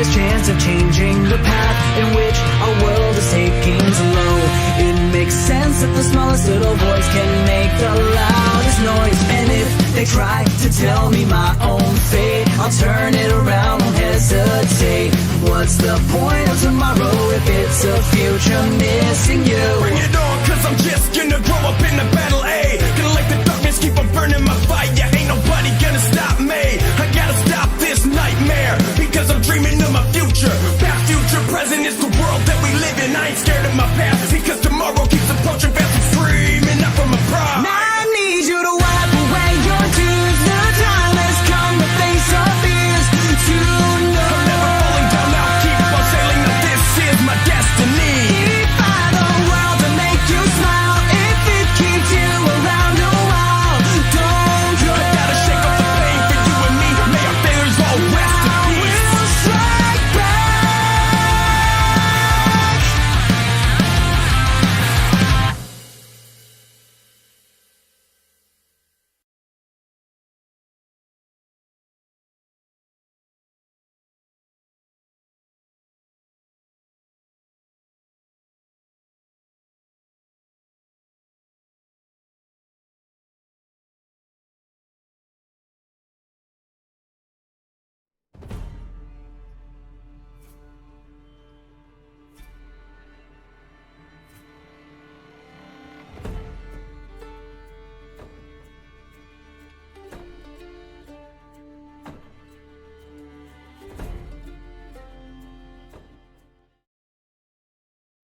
biggest chance of changing the path in which our world is taking slow. It makes sense that the smallest little voice can make the loudest noise. And if they try to tell me my own fate, I'll turn it around, won't hesitate. What's the point of tomorrow if it's a future missing you? Bring it on, cause I'm just gonna grow up in the battle, A. Gonna let the darkness keep on burning my fire. Ain't nobody gonna stop me. I gotta stop this nightmare, because I'm dreaming of my future. Past, future, present is the world that we live in. I ain't scared of my past, because tomorrow keeps approaching fast and screaming out from my pride. Now I need you to wipe away your tears. The time has come to face our fears. To know I'm never falling down, I'll keep on sailing. Now this is my destiny. defy the world to make you smile. If it keeps you around a while, don't go. I gotta shake off the pain for you and me. May our failures all rest in peace. We'll strike back.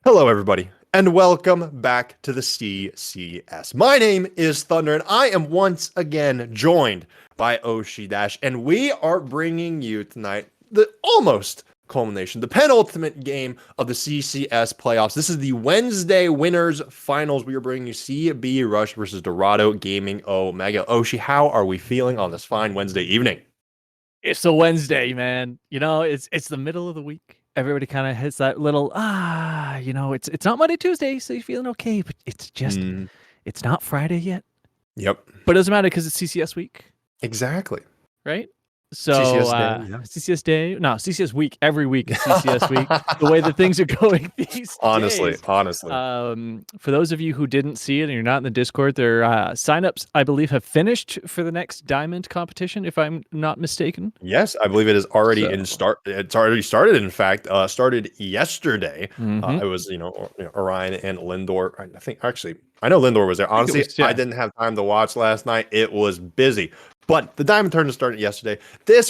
Hello, everybody, and welcome back to the CCS. My name is Thunder, and I am once again joined by Oshi Dash, and we are bringing you tonight the almost culmination, the penultimate game of the CCS playoffs. This is the Wednesday winners finals. We are bringing you CB Rush versus Dorado Gaming Omega. Oshi, how are we feeling on this fine Wednesday evening? It's a Wednesday, man. You know, it's the middle of the week. Everybody kind of hits that little it's not Monday, Tuesday, so you're feeling okay, but it's just it's not Friday yet. Yep, But it doesn't matter because it's CCS week, exactly. right? So CCS day, yeah. CCS day, no, CCS week, every week is CCS week. The way that things are going these Honestly. days. For those of you who didn't see it and you're not in the Discord, their signups, I believe, have finished for the next Diamond competition, if I'm not mistaken. Yes, I believe it is already So- It's already started. In fact, started yesterday. Mhm. It was Orion and Lindor. I think actually I know Lindor was there. Honestly, was, yeah. I didn't have time to watch last night. It was busy. But the Diamond Tournament started yesterday.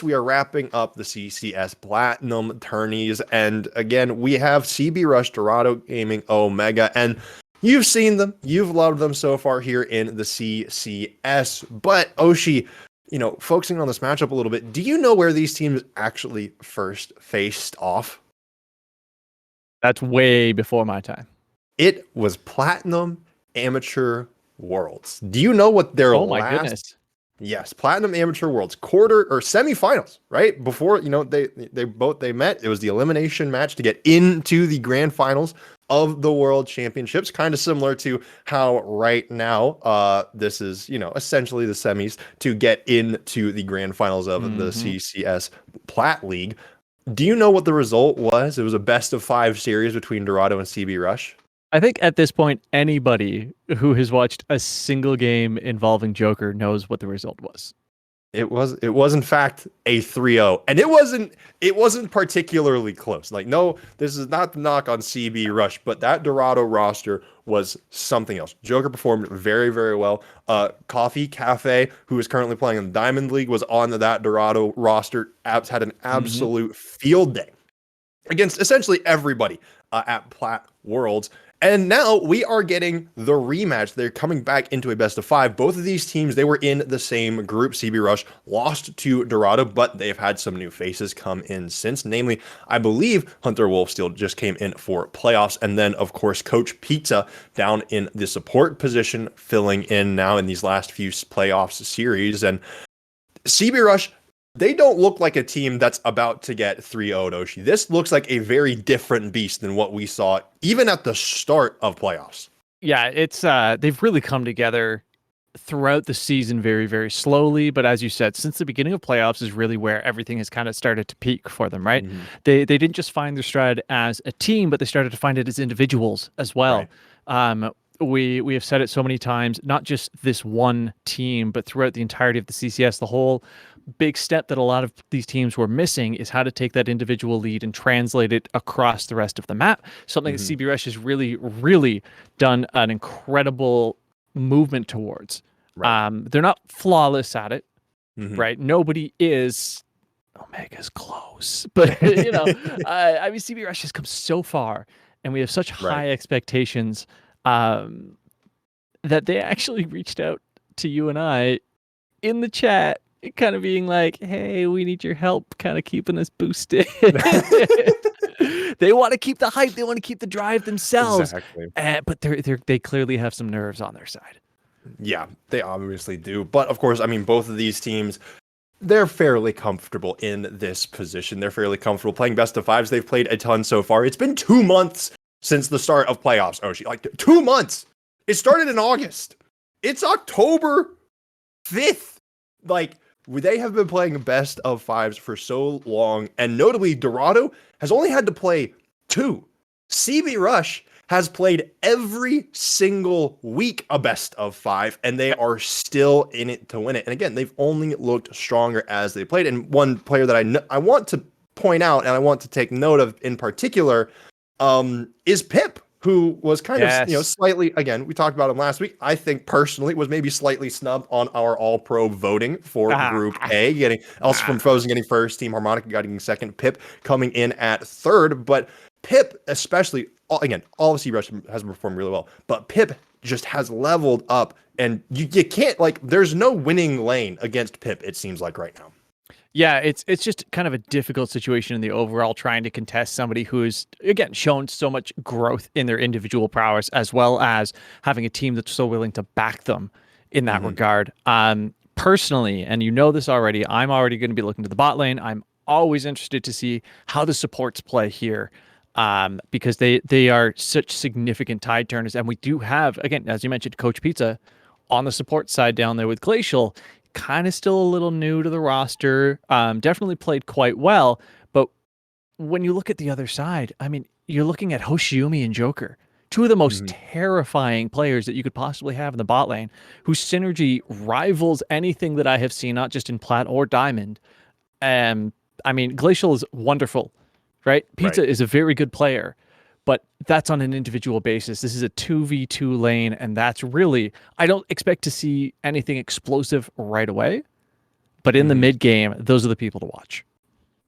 We are wrapping up the CCS Platinum tourneys, and again we have CB Rush, Dorado Gaming Omega, and you've seen them, you've loved them so far here in the CCS. But Oshi, focusing on this matchup a little bit, do you know where these teams actually first faced off? That's way before my time. It was Platinum Amateur Worlds. Do you know what their Oh my goodness. Yes, Platinum Amateur Worlds quarter or semifinals, right? Before, they met. It was the elimination match to get into the grand finals of the World Championships, kind of similar to how right now this is, essentially the semis to get into the grand finals of the CCS Plat League. Do you know what the result was? It was a best of 5 series between Dorado and CB Rush. I think at this point, anybody who has watched a single game involving Joker knows what the result was. It was in fact a 3-0, and it wasn't particularly close. Like, no, this is not the knock on CB Rush, but that Dorado roster was something else. Joker performed very, very well. Coffee Cafe, who is currently playing in the Diamond League, was on that Dorado roster. Had an absolute field day against essentially everybody at Plat Worlds. And now we are getting the rematch. They're coming back into a best of 5. Both of these teams, they were in the same group. CB Rush lost to Dorado, but they've had some new faces come in since. Namely, I believe Hunter Wolfsteele just came in for playoffs. And then, of course, Coach Pizza down in the support position, filling in now in these last few playoffs series. And CB Rush, they don't look like a team that's about to get 3-0'd, Oshi. This looks like a very different beast than what we saw even at the start of playoffs. Yeah, it's they've really come together throughout the season very, very slowly. But as you said, since the beginning of playoffs is really where everything has kind of started to peak for them, right? Mhm. They didn't just find their stride as a team, but they started to find it as individuals as well. Right. We have said it so many times, not just this one team, but throughout the entirety of the CCS, the whole big step that a lot of these teams were missing is how to take that individual lead and translate it across the rest of the map. Something that Mhm. CB Rush has really, really done an incredible movement towards. Right. They're not flawless at it, Mhm. right? Nobody is. Omega's close, but I mean, CB Rush has come so far, and we have such Right. high expectations um, that they actually reached out to you and I in the chat, kind of being like, "Hey, we need your help, kind of keeping us boosted." They want to keep the hype, they want to keep the drive themselves, Exactly. but they clearly have some nerves on their side. Yeah, they obviously do. But of course, I mean, both of these teams, they're fairly comfortable in this position. They're fairly comfortable playing best of fives. They've played a ton so far. It's been 2 months since the start of playoffs. Oh, like 2 months. It started in August. It's October 5th. Like, they have been playing best of fives for so long. And notably, Dorado has only had to play 2. CB Rush has played every single week a best of 5, and they are still in it to win it. And again, they've only looked stronger as they played. And one player that I want to point out and I want to take note of in particular is Pip, who was kind of, slightly, again, we talked about him last week. I think personally was maybe slightly snubbed on our all-pro voting for Group A, getting Elsa from Frozen getting first, Team Harmonica getting second, Pip coming in at third. But Pip, especially, again, all of C-Rush has performed really well, but Pip just has leveled up, and you can't, like, there's no winning lane against Pip, it seems like right now. Yeah, it's just kind of a difficult situation in the overall trying to contest somebody who's, again, shown so much growth in their individual prowess, as well as having a team that's so willing to back them in that regard. Personally, and you know this already, I'm already going to be looking to the bot lane. I'm always interested to see how the supports play here. Because they are such significant tide turners. And we do have, again, as you mentioned, Coach Pizza on the support side down there with Glacial, kind of still a little new to the roster. Definitely played quite well. But when you look at the other side, I mean, you're looking at Hoshiumi and Joker, two of the most terrifying players that you could possibly have in the bot lane, whose synergy rivals anything that I have seen, not just in Plat or Diamond. I mean, Glacial is wonderful. Right? Pizza is a very good player, but that's on an individual basis. This is a 2v2 lane, and that's really, I don't expect to see anything explosive right away, but in the mid game, those are the people to watch.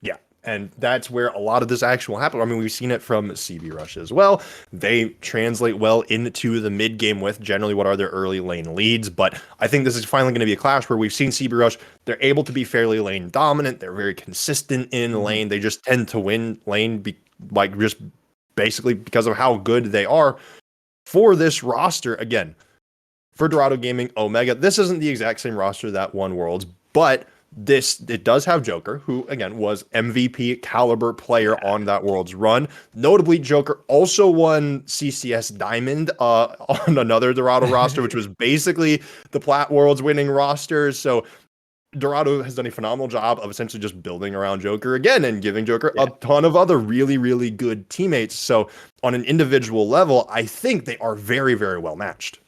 Yeah, and that's where a lot of this action will happen. I mean, we've seen it from CB Rush as well. They translate well into the mid game with generally what are their early lane leads, but I think this is finally going to be a clash where we've seen CB Rush, they're able to be fairly lane dominant. They're very consistent in lane. They just tend to win lane just basically because of how good they are. For this roster, again, for Dorado Gaming, Omega, this isn't the exact same roster that won Worlds, but it does have Joker, who again was MVP caliber player on that Worlds run. Notably, Joker also won CCS Diamond on another Dorado roster, which was basically the Plat Worlds winning roster. So Dorado has done a phenomenal job of essentially just building around Joker again and giving Joker a ton of other really, really good teammates. So on an individual level, I think they are very, very well matched.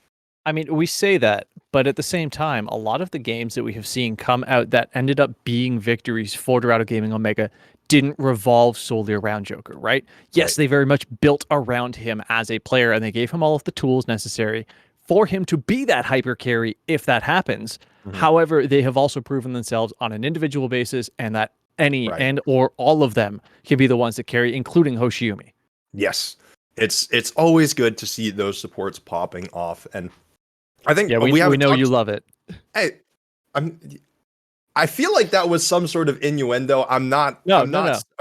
I mean, we say that, but at the same time, a lot of the games that we have seen come out that ended up being victories for Dorado Gaming Omega didn't revolve solely around Joker, right? Yes, they very much built around him as a player, and they gave him all of the tools necessary for him to be that hyper carry if that happens. However, they have also proven themselves on an individual basis, and that any and or all of them can be the ones that carry, including Hoshiumi. Yes, it's always good to see those supports popping off, and I think we know you love it. Hey, I feel like that was some sort of innuendo. I'm not. No.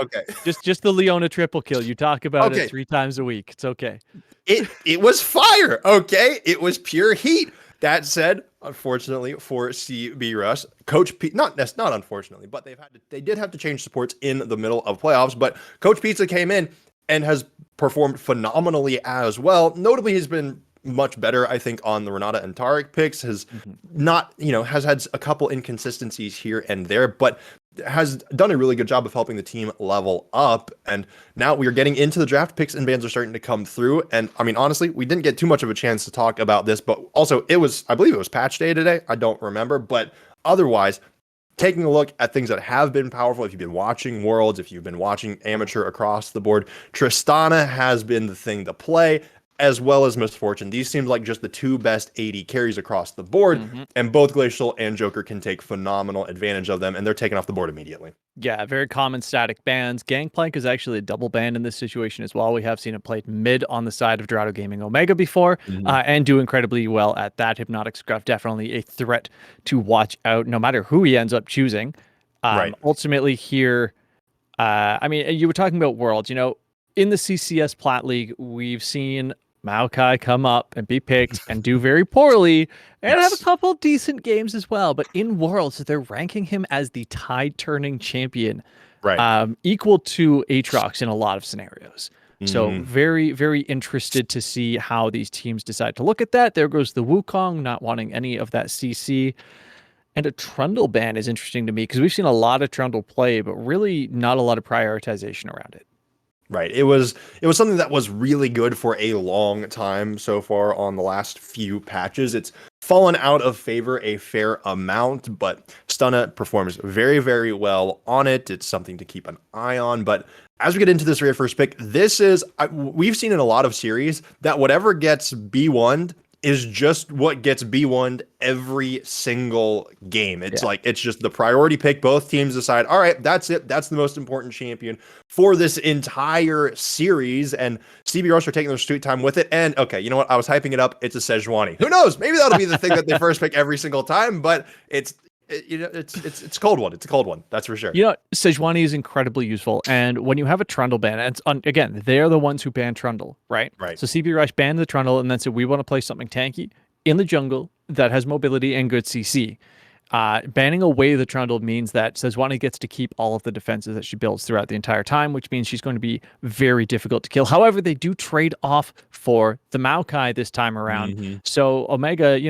Okay. Just the Leona triple kill. You talk about it 3 times a week. It's okay. It was fire. Okay. It was pure heat. That said, unfortunately for CB Rush, Coach P, not unfortunately, but they did have to change supports in the middle of playoffs. But Coach Pizza came in and has performed phenomenally as well. Notably, he's been much better, I think, on the Renata and Tarek picks. Has not, has had a couple inconsistencies here and there, but has done a really good job of helping the team level up. And now we are getting into the draft. Picks and bans are starting to come through. And I mean, honestly, we didn't get too much of a chance to talk about this, but also I believe it was patch day today. I don't remember, but otherwise, taking a look at things that have been powerful, if you've been watching Worlds, if you've been watching Amateur across the board, Tristana has been the thing to play, as well as Misfortune. These seem like just the two best AD carries across the board, and both Glacial and Joker can take phenomenal advantage of them, and they're taken off the board immediately. Yeah, very common static bans. Gangplank is actually a double ban in this situation as well. We have seen it played mid on the side of Dorado Gaming Omega before, and do incredibly well at that. Hypnotic Scruff, definitely a threat to watch out, no matter who he ends up choosing. Right. Ultimately here, I mean, you were talking about Worlds, in the CCS Plat League, we've seen Maokai come up and be picked and do very poorly and have a couple decent games as well. But in Worlds, they're ranking him as the tide-turning champion, equal to Aatrox in a lot of scenarios. So very, very interested to see how these teams decide to look at that. There goes the Wukong, not wanting any of that CC. And a Trundle ban is interesting to me because we've seen a lot of Trundle play, but really not a lot of prioritization around it. Right. It was something that was really good for a long time so far on the last few patches. It's fallen out of favor a fair amount, but Stunna performs very, very well on it. It's something to keep an eye on. But as we get into this very first pick, we've seen in a lot of series that whatever gets B1'd is just what gets B1'd every single game. It's it's just the priority pick. Both teams decide, all right, that's it. That's the most important champion for this entire series. And CB Rush are taking their sweet time with it. And okay, you know what? I was hyping it up. It's a Sejuani. Who knows? Maybe that'll be the thing that they first pick every single time, but it's a cold one. It's a cold one. That's for sure. Sejuani is incredibly useful. And when you have a Trundle ban, and again, they're the ones who ban Trundle, right? Right. So CB Rush banned the Trundle and then said, we want to play something tanky in the jungle that has mobility and good CC. Banning away the Trundle means that Sejuani gets to keep all of the defenses that she builds throughout the entire time, which means she's going to be very difficult to kill. However, they do trade off for the Maokai this time around. So Omega,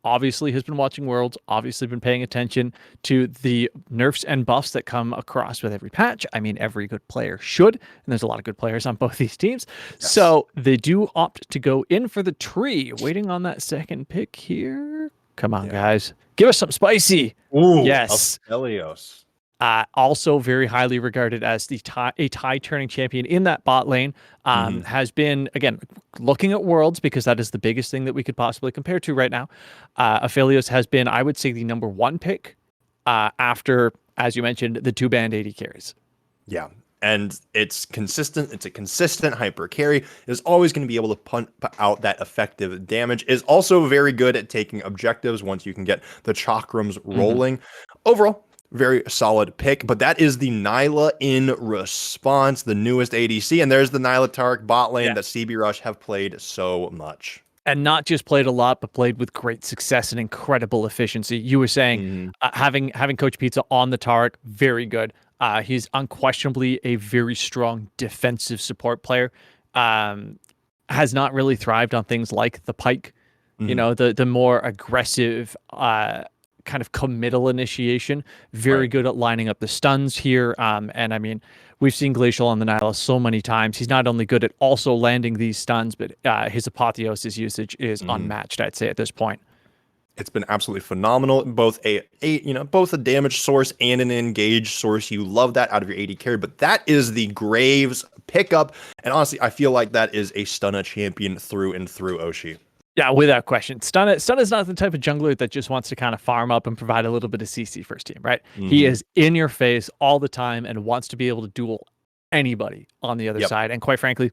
obviously has been watching Worlds, obviously been paying attention to the nerfs and buffs that come across with every patch. I mean, every good player should, and there's a lot of good players on both these teams. Yes. So they do opt to go in for the tree, waiting on that second pick here. Come on, guys. Give us some spicy. Ooh, yes. Aphelios. Also very highly regarded as a tide-turning champion in that bot lane, has been, again, looking at Worlds, because that is the biggest thing that we could possibly compare to right now. Aphelios has been, I would say, the number one pick after, as you mentioned, the two banned AD carries. Yeah, and it's consistent. It's a consistent hyper carry. Is always going to be able to pump out that effective damage. Is also very good at taking objectives once you can get the chakrams rolling. Overall, very solid pick, but that is the Nyla in response, the newest ADC, and there's the Nyla Tarek bot lane that CB Rush have played so much. And not just played a lot, but played with great success and incredible efficiency. You were saying having Coach Pizza on the Tarek, very good. He's unquestionably a very strong defensive support player. Has not really thrived on things like the Pike, the more aggressive kind of committal initiation. Very good at lining up the stuns here. And I mean, we've seen Glacial on the Nyla so many times. He's not only good at also landing these stuns, but his apotheosis usage is unmatched, I'd say, at this point. It's been absolutely phenomenal. Both both a damage source and an engage source. You love that out of your AD carry, but that is the Graves pickup. And honestly, I feel like that is a Stunna champion through and through, Oshi. Yeah, without question. Stunna is not the type of jungler that just wants to kind of farm up and provide a little bit of CC first team, right? He is in your face all the time and wants to be able to duel anybody on the other side. And quite frankly,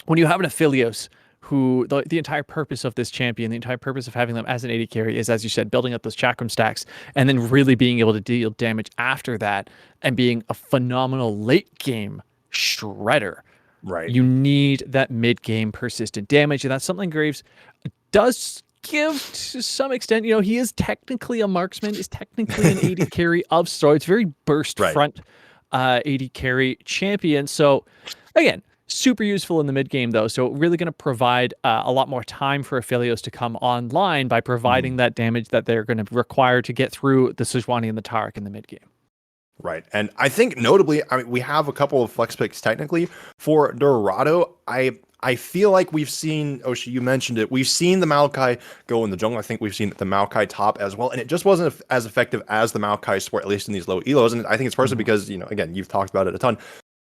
when you have an Aphelios, who the entire purpose of this champion, the entire purpose of having them as an AD carry is, as you said, building up those chakram stacks and then really being able to deal damage after that and being a phenomenal late game shredder. Right. You need that mid-game persistent damage, and that's something Graves does give to some extent. He is technically a marksman, is technically an AD carry of sorts, very burst front AD carry champion. So again, Super useful in the mid game, though. So really going to provide a lot more time for Aphelios to come online by providing that damage that they're going to require to get through the Sejuani and the Taric in the mid game. Right. And I think notably, I mean, we have a couple of flex picks technically for Dorado. I feel like we've seen, Oshi, you mentioned it, we've seen the Maokai go in the jungle. I think we've seen the Maokai top as well. And it just wasn't as effective as the Maokai sport, at least in these low elos. And I think it's partially because, again, you've talked about it a ton.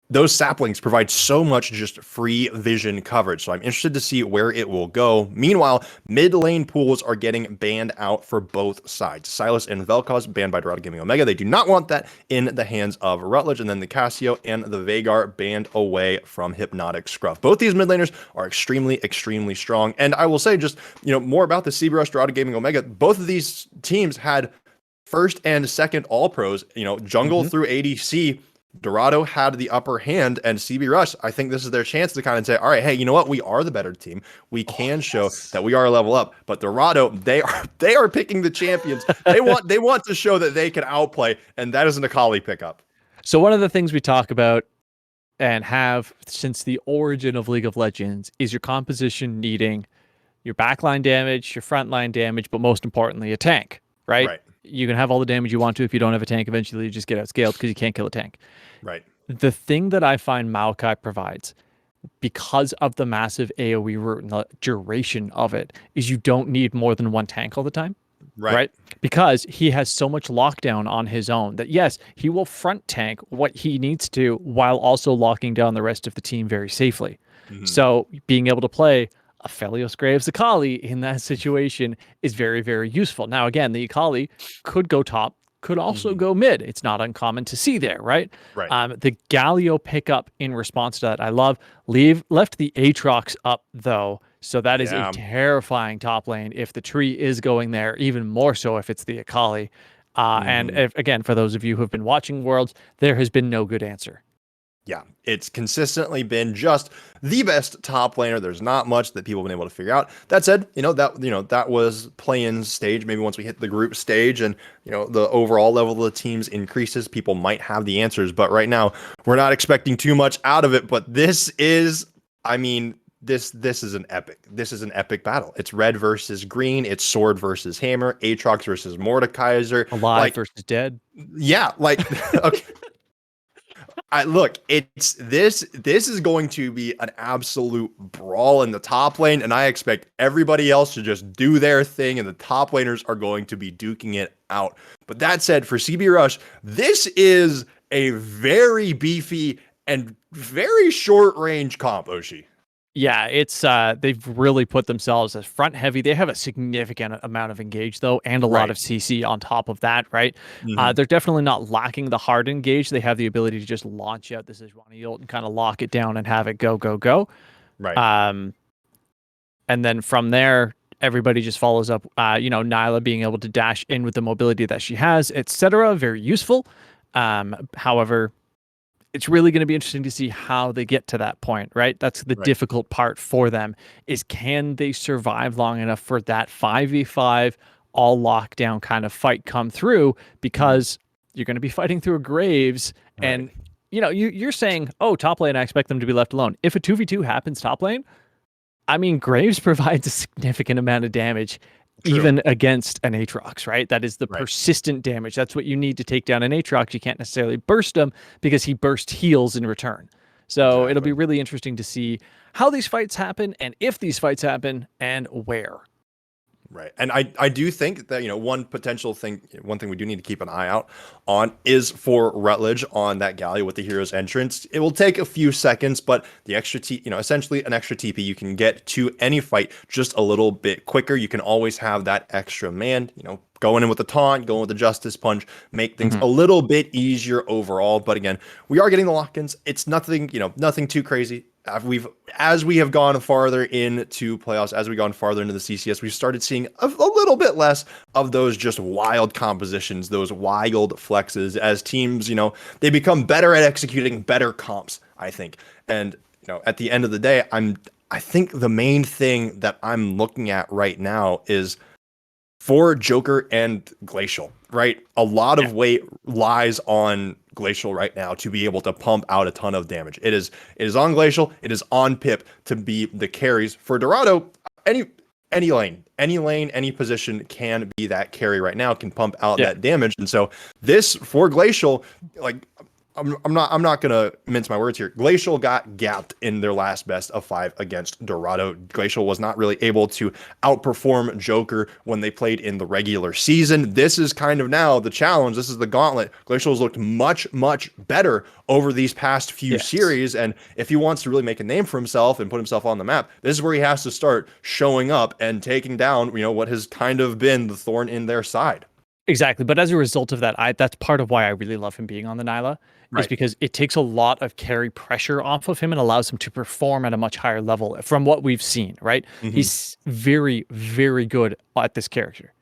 Those saplings provide so much just free vision coverage. So I'm interested to see where it will go. Meanwhile, mid lane pools are getting banned out for both sides. Silas and Vel'Koz banned by Dorado Gaming Omega. They do not want that in the hands of Rutledge. And then the Cassio and the Veigar banned away from Hypnotic Scruff. Both these mid laners are extremely, extremely strong. And I will say just, more about the CB Rush Dorado Gaming Omega. Both of these teams had first and second all pros, jungle through ADC. Dorado had the upper hand, and CB Rush, I think this is their chance to kind of say, all right, hey, you know what? We are the better team. We can show that we are a level up. But Dorado, they are picking the champions. They want to show that they can outplay, and that is an Akali pickup. So one of the things we talk about and have since the origin of League of Legends is your composition needing your backline damage, your frontline damage, but most importantly, a tank, right? Right. You can have all the damage you want to. If you don't have a tank, eventually you just get outscaled because you can't kill a tank. Right. The thing that I find Maokai provides, because of the massive AoE route and the duration of it, is you don't need more than one tank all the time. Right? Because he has so much lockdown on his own that, yes, he will front tank what he needs to while also locking down the rest of the team very safely. So being able to play Aphelios Graves Akali in that situation is very, very useful. Now, again, the Akali could go top, could also go mid. It's not uncommon to see there, right? The Galio pickup in response to that, I love. Left the Aatrox up, though, so that is a terrifying top lane if the tree is going there, even more so if it's the Akali. And again, for those of you who have been watching Worlds, there has been no good answer. Yeah, it's consistently been just the best top laner. There's not much that people have been able to figure out. That said, that was play-in stage. Maybe once we hit the group stage and the overall level of the teams increases, people might have the answers. But right now, we're not expecting too much out of it. But this is, this is an epic. This is an epic battle. It's red versus green. It's sword versus hammer. Aatrox versus Mordekaiser. Alive versus dead. Yeah, okay. Look, it's this is going to be an absolute brawl in the top lane, and I expect everybody else to just do their thing, and the top laners are going to be duking it out. But that said, for CB Rush, this is a very beefy and very short range comp, Oshi. Yeah, it's they've really put themselves as front heavy. They have a significant amount of engage though, and a lot of CC on top of that, right? They're definitely not lacking the hard engage. They have the ability to just launch out this Sejuani ult and kind of lock it down and have it go. Right. And then from there, everybody just follows up. Nyla being able to dash in with the mobility that she has, etc. Very useful. However, it's really going to be interesting to see how they get to that point, right? That's the difficult part for them, is can they survive long enough for that 5v5 all lockdown kind of fight come through? Because you're going to be fighting through a Graves, and you're saying, oh, top lane, I expect them to be left alone. If a 2v2 happens top lane, Graves provides a significant amount of damage. Even against an Aatrox, right? That is the persistent damage. That's what you need to take down an Aatrox. You can't necessarily burst him because he burst heals in return. So it'll be really interesting to see how these fights happen, and if these fights happen, and where. Right. And I do think that, one thing we do need to keep an eye out on is for Rutledge on that Galio with the hero's entrance. It will take a few seconds, but the extra essentially an extra TP, you can get to any fight just a little bit quicker. You can always have that extra man, going in with the taunt, going with the justice punch, make things a little bit easier overall. But again, we are getting the lock-ins. It's nothing, nothing too crazy. As we have gone farther into playoffs, as we've gone farther into the CCS, we've started seeing a little bit less of those just wild compositions, those wild flexes as teams, they become better at executing better comps, I think. And, at the end of the day, I think the main thing that I'm looking at right now is for Joker and Glacial. right? A lot of weight lies on Glacial right now to be able to pump out a ton of damage. It is on Glacial, it is on Pip to be the carries for Dorado. Any lane, any position can be that carry right now, can pump out that damage. And so this for Glacial, like I'm not gonna mince my words here. Glacial got gapped in their last best of 5 against Dorado. Glacial was not really able to outperform Joker when they played in the regular season. This is kind of now the challenge. This is the gauntlet. Glacial has looked much better over these past few series, and if he wants to really make a name for himself and put himself on the map, this is where he has to start showing up and taking down, what has kind of been the thorn in their side. Exactly. But as a result of that, that's part of why I really love him being on the Nyla, is because it takes a lot of carry pressure off of him and allows him to perform at a much higher level from what we've seen, right? He's very, very good at this character,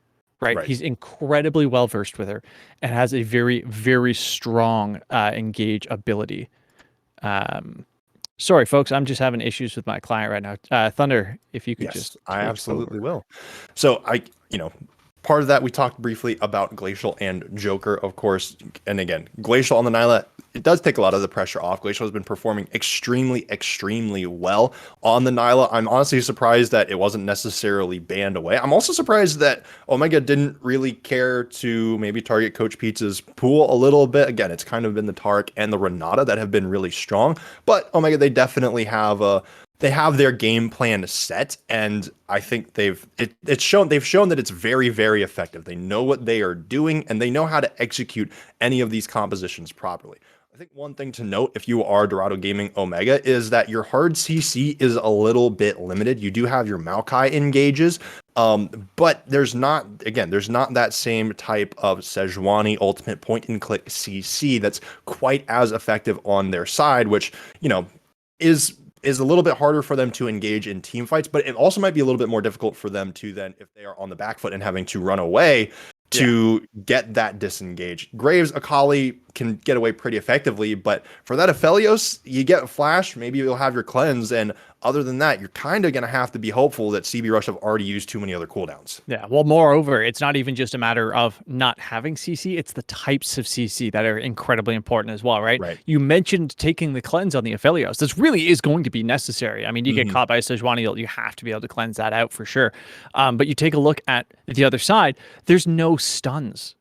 right? He's incredibly well versed with her and has a very, very strong engage ability. Sorry, folks, I'm just having issues with my client right now. Thunder, if you could just... I absolutely will. So part of that, we talked briefly about Glacial and Joker, of course. And again, Glacial on the Nyla, it does take a lot of the pressure off. Glacial has been performing extremely well on the Nyla. I'm honestly surprised that it wasn't necessarily banned away. I'm also surprised that Omega didn't really care to maybe target Coach Pizza's pool a little bit. Again, it's kind of been the Tark and the Renata that have been really strong. But Omega, they definitely have their game plan set, and I think they've shown that it's very, very effective. They know what they are doing, and they know how to execute any of these compositions properly. I think one thing to note, if you are Dorado Gaming Omega, is that your hard CC is a little bit limited. You do have your Maokai engages, but there's not that same type of Sejuani ultimate point and click CC that's quite as effective on their side, which is a little bit harder for them to engage in team fights, but it also might be a little bit more difficult for them to then, if they are on the back foot and having to run away, to get that disengage. Graves, Akali can get away pretty effectively, but for that Aphelios, you get Flash, maybe you'll have your cleanse, and other than that, you're kind of going to have to be hopeful that CB Rush have already used too many other cooldowns. Yeah, well, moreover, it's not even just a matter of not having CC, it's the types of CC that are incredibly important as well, right? You mentioned taking the cleanse on the Aphelios. This really is going to be necessary. I mean, you get caught by a Sejuani ult, you have to be able to cleanse that out for sure. But you take a look at the other side, there's no stuns.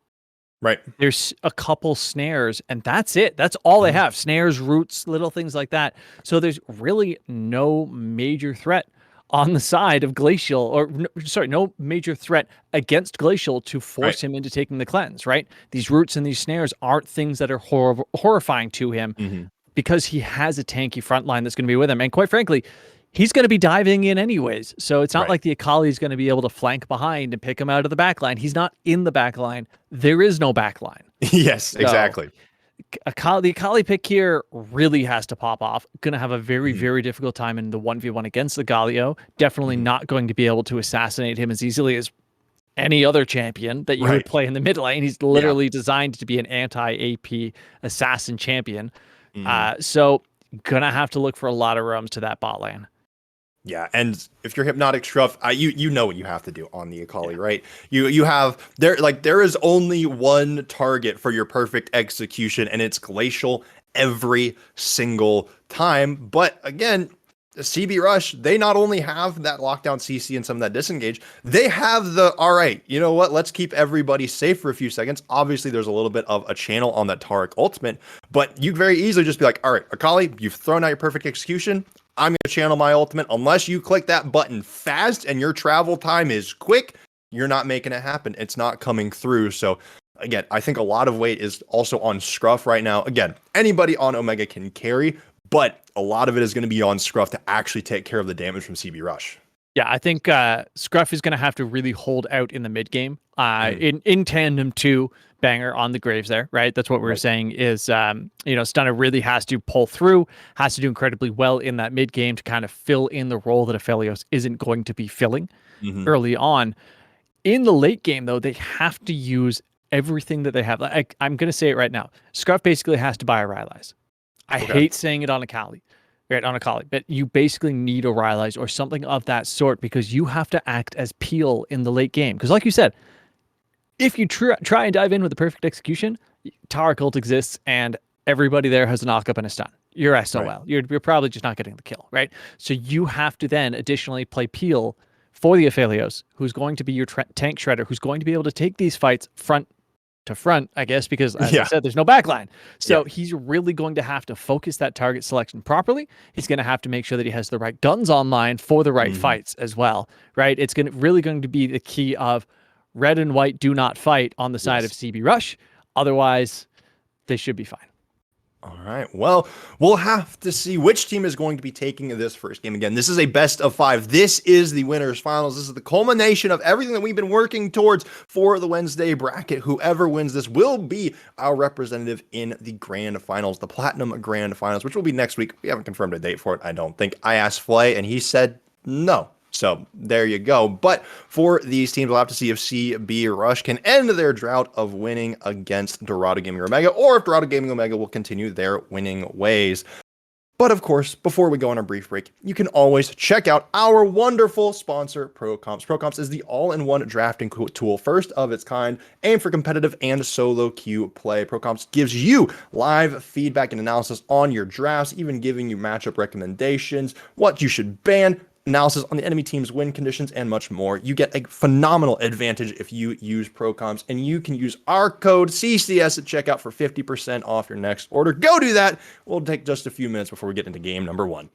There's a couple snares, and that's it. That's all they have. Snares, roots, little things like that. So there's really no major threat on the side of Glacial, no major threat against Glacial to force him into taking the cleanse, right? These roots and these snares aren't things that are horrifying to him because he has a tanky front line that's going to be with him. And quite frankly, he's going to be diving in anyways. So it's not like the Akali is going to be able to flank behind and pick him out of the back line. He's not in the back line. There is no back line. Yes, exactly. The Akali pick here really has to pop off. Going to have a very, very difficult time in the 1v1 against the Galio. Definitely not going to be able to assassinate him as easily as any other champion that you would play in the mid lane. He's literally designed to be an anti-AP assassin champion. So gonna have to look for a lot of roams to that bot lane. Yeah, and if you're Hypnotic Shruff, you know what you have to do on the Akali, right? You have there is only one target for your perfect execution, and it's Glacial every single time. But again, CB Rush, they not only have that lockdown CC and some of that disengage, they have all right, you know what? Let's keep everybody safe for a few seconds. Obviously, there's a little bit of a channel on that Taric ultimate, but you very easily just be like, all right, Akali, you've thrown out your perfect execution. I'm going to channel my ultimate. Unless you click that button fast and your travel time is quick, you're not making it happen. It's not coming through. So again, I think a lot of weight is also on Scruff right now. Again, anybody on Omega can carry, but a lot of it is going to be on Scruff to actually take care of the damage from CB Rush. Yeah, I think Scruff is going to have to really hold out in the mid game, in tandem to Banger on the Graves there, right? That's what we were saying is, Stunner really has to pull through, has to do incredibly well in that mid game to kind of fill in the role that Aphelios isn't going to be filling early on. In the late game, though, they have to use everything that they have. I'm going to say it right now. Scruff basically has to buy a Rylai's. I hate saying it on Akali. But you basically need a Rylai's or something of that sort because you have to act as Peel in the late game. Because like you said, if you try and dive in with the perfect execution, Tower Cult exists and everybody there has a knock up and a stun. You're SOL. Right. You're probably just not getting the kill, right? So you have to then additionally play Peel for the Aphelios, who's going to be your tank shredder, who's going to be able to take these fights front to front, I guess, because as I said, there's no backline. So he's really going to have to focus that target selection properly. He's going to have to make sure that he has the right guns online for the right fights as well, right? It's really going to be the key of red and white do not fight on the side of CB Rush. Otherwise, they should be fine. All right. Well, we'll have to see which team is going to be taking this first game. Again, this is a best of 5. This is the winners finals. This is the culmination of everything that we've been working towards for the Wednesday bracket. Whoever wins this will be our representative in the grand finals, the platinum grand finals, which will be next week. We haven't confirmed a date for it, I don't think. I asked Flay and he said no. So there you go. But for these teams, we'll have to see if CB Rush can end their drought of winning against Dorado Gaming Omega, or if Dorado Gaming Omega will continue their winning ways. But of course, before we go on a brief break, you can always check out our wonderful sponsor, ProComps. ProComps is the all-in-one drafting tool, first of its kind, aimed for competitive and solo queue play. ProComps gives you live feedback and analysis on your drafts, even giving you matchup recommendations, what you should ban, analysis on the enemy team's win conditions, and much more. You get a phenomenal advantage if you use ProComps, and you can use our code CCS at checkout for 50% off your next order. Go do that. We'll take just a few minutes before we get into game number 1.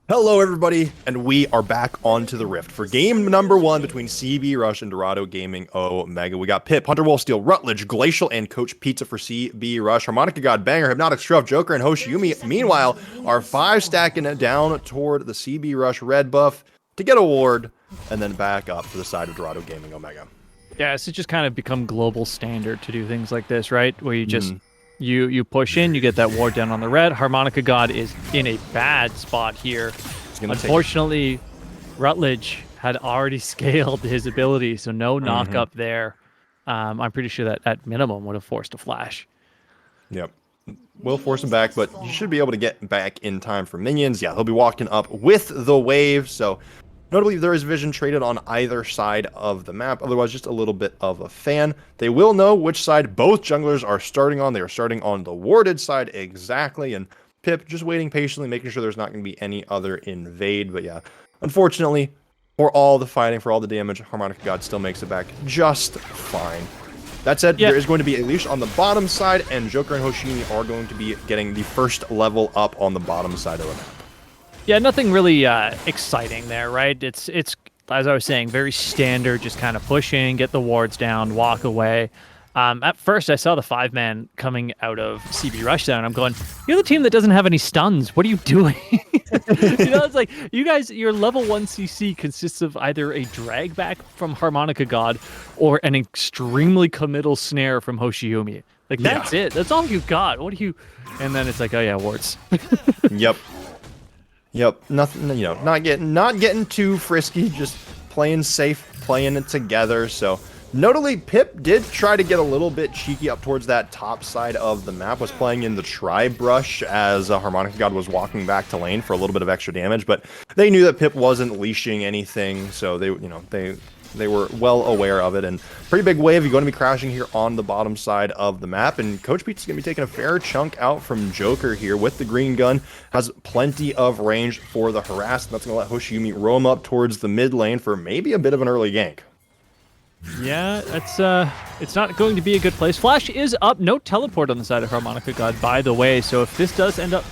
Hello, everybody, and we are back onto the Rift for game number 1 between CB Rush and Dorado Gaming Omega. We got Pip, Hunter Wolfsteel, Rutledge, Glacial, and Coach Pizza for CB Rush. Harmonica God, Banger, Hypnotic Scruff, Joker, and Hoshiumi, meanwhile, are 5 stacking it down toward the CB Rush red buff to get a ward, and then back up for the side of Dorado Gaming Omega. Yeah, it's just kind of become global standard to do things like this, right? Where you just you push in, you get that ward down on the red. Harmonica God is in a bad spot here. Unfortunately, Rutledge had already scaled his ability, so no knock up there. I'm pretty sure that at minimum would have forced a flash. Yep. Will force him back, but you should be able to get back in time for minions. Yeah, he'll be walking up with the wave, so notably there is vision traded on either side of the map, otherwise just a little bit of a fan. They will know which side both junglers are starting on. They are starting on the warded side exactly, and Pip just waiting patiently, making sure there's not going to be any other invade. But yeah, unfortunately, for all the fighting, for all the damage, Harmonica God still makes it back just fine. That said, there is going to be a leash on the bottom side, and Joker and Hoshimi are going to be getting the first level up on the bottom side of the map. Yeah, nothing really exciting there, right? It's as I was saying, very standard, just kind of push in, get the wards down, walk away. At first, I saw the 5-man coming out of CB Rush there, and I'm going, you're the team that doesn't have any stuns. What are you doing? It's like, you guys, your level 1 CC consists of either a drag back from Harmonica God or an extremely committal snare from Hoshiumi. Like, that's it. That's all you got. What do you... And then it's like, oh yeah, wards. Yep, nothing, not getting too frisky, just playing safe, playing it together. So, notably, Pip did try to get a little bit cheeky up towards that top side of the map, was playing in the Tribe Brush as Harmonica God was walking back to lane for a little bit of extra damage, but they knew that Pip wasn't leashing anything, so they were well aware of it, and pretty big wave. You're going to be crashing here on the bottom side of the map, and Coach Pete's going to be taking a fair chunk out from Joker here with the green gun. Has plenty of range for the harass, and that's going to let Hoshiumi roam up towards the mid lane for maybe a bit of an early gank. Yeah, it's not going to be a good place. Flash is up. No teleport on the side of Harmonica God, by the way, so if this does end up...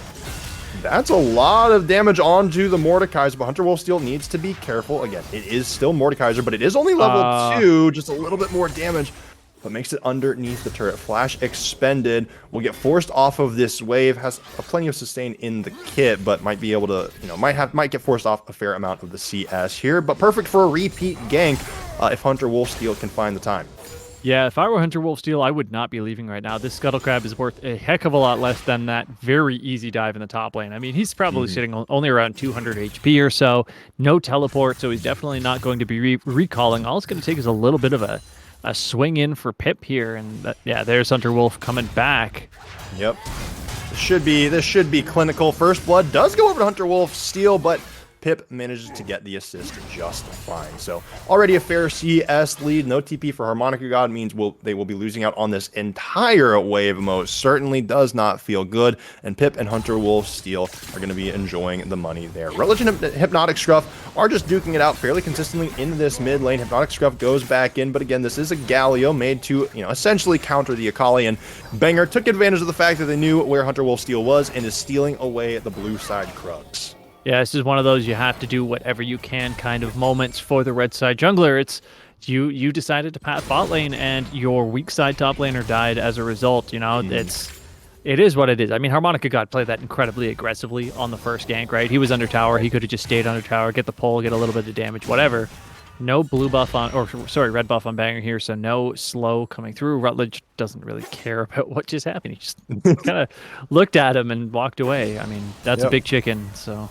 That's a lot of damage onto the Mordekaiser, but Hunter Wolfsteel needs to be careful. Again, it is still Mordekaiser, but it is only level 2, just a little bit more damage, but makes it underneath the turret. Flash expended, will get forced off of this wave, has plenty of sustain in the kit, but might be able to, might get forced off a fair amount of the CS here, but perfect for a repeat gank if Hunter Wolfsteel can find the time. Yeah, if I were Hunter Wolfsteel, I would not be leaving right now. This Scuttle Crab is worth a heck of a lot less than that very easy dive in the top lane. I mean, he's probably sitting only around 200 HP or so. No teleport, so he's definitely not going to be recalling. All it's going to take is a little bit of a swing in for Pip here. And there's Hunter Wolf coming back. Yep. This should be clinical. First blood does go over to Hunter Wolfsteel, but Pip manages to get the assist just fine. So already a fair CS lead. No TP for Harmonica God means they will be losing out on this entire wave. Most certainly does not feel good. And Pip and Hunter Wolfsteel are going to be enjoying the money there. Rutledge and Hypnotic Scruff are just duking it out fairly consistently in this mid lane. Hypnotic Scruff goes back in, but again, this is a Galio made to essentially counter the Akali. And Banger took advantage of the fact that they knew where Hunter Wolfsteel was and is stealing away the blue side Krugs. Yeah, this is one of those you have to do whatever you can kind of moments for the red side jungler. It's you decided to path bot lane and your weak side top laner died as a result. It is what it is. I mean, Harmonica God played that incredibly aggressively on the first gank, right? He was under tower. He could have just stayed under tower, get the pull, get a little bit of damage, whatever. No blue buff red buff on Banger here, so no slow coming through. Rutledge doesn't really care about what just happened. He just kind of looked at him and walked away. I mean, that's a big chicken, so...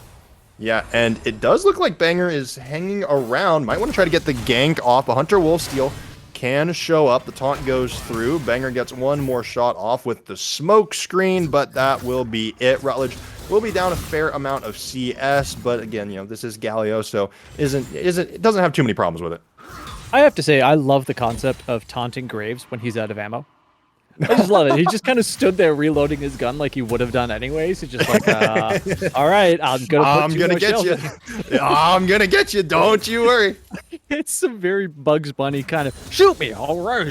Yeah, and it does look like Banger is hanging around. Might want to try to get the gank off. A Hunter Wolfsteel can show up. The taunt goes through. Banger gets one more shot off with the smoke screen, but that will be it. Rutledge will be down a fair amount of CS, but again, this is Galio, so it doesn't have too many problems with it. I have to say, I love the concept of taunting Graves when he's out of ammo. I just love it. He just kind of stood there reloading his gun like he would have done anyways. He's just like, all right, I'm gonna get you. I'm gonna get you. Don't you worry. It's some very Bugs Bunny kind of shoot me. All right.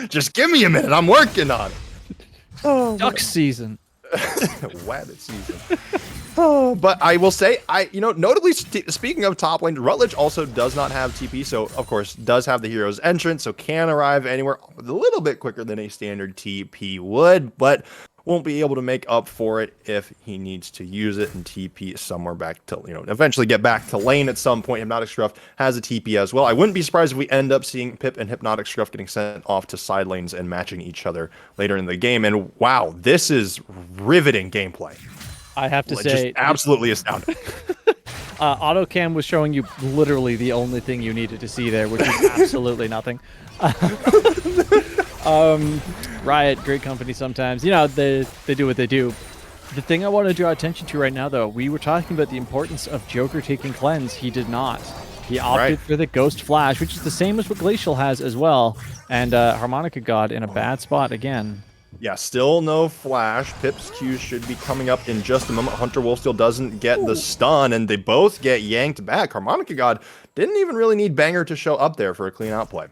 Just give me a minute. I'm working on it. Duck season. Wabbit season. Oh, but I will say, notably speaking of top lane, Rutledge also does not have TP, so of course does have the hero's entrance, so can arrive anywhere a little bit quicker than a standard TP would, but won't be able to make up for it if he needs to use it and TP somewhere back to, eventually get back to lane at some point. Hypnotic Scruff has a TP as well. I wouldn't be surprised if we end up seeing Pip and Hypnotic Scruff getting sent off to side lanes and matching each other later in the game. And wow, this is riveting gameplay. I have to say, just absolutely astounding. AutoCam was showing you literally the only thing you needed to see there, which is absolutely nothing. Riot, great company sometimes. They do what they do. The thing I want to draw attention to right now, though, we were talking about the importance of Joker taking cleanse. He did not. He opted for the Ghost Flash, which is the same as what Glacial has as well. And Harmonica God in a bad spot again. Yeah, still no flash. Pip's Q should be coming up in just a moment. Hunter Wolf still doesn't get the stun, and they both get yanked back. Harmonica God didn't even really need Banger to show up there for a clean out play.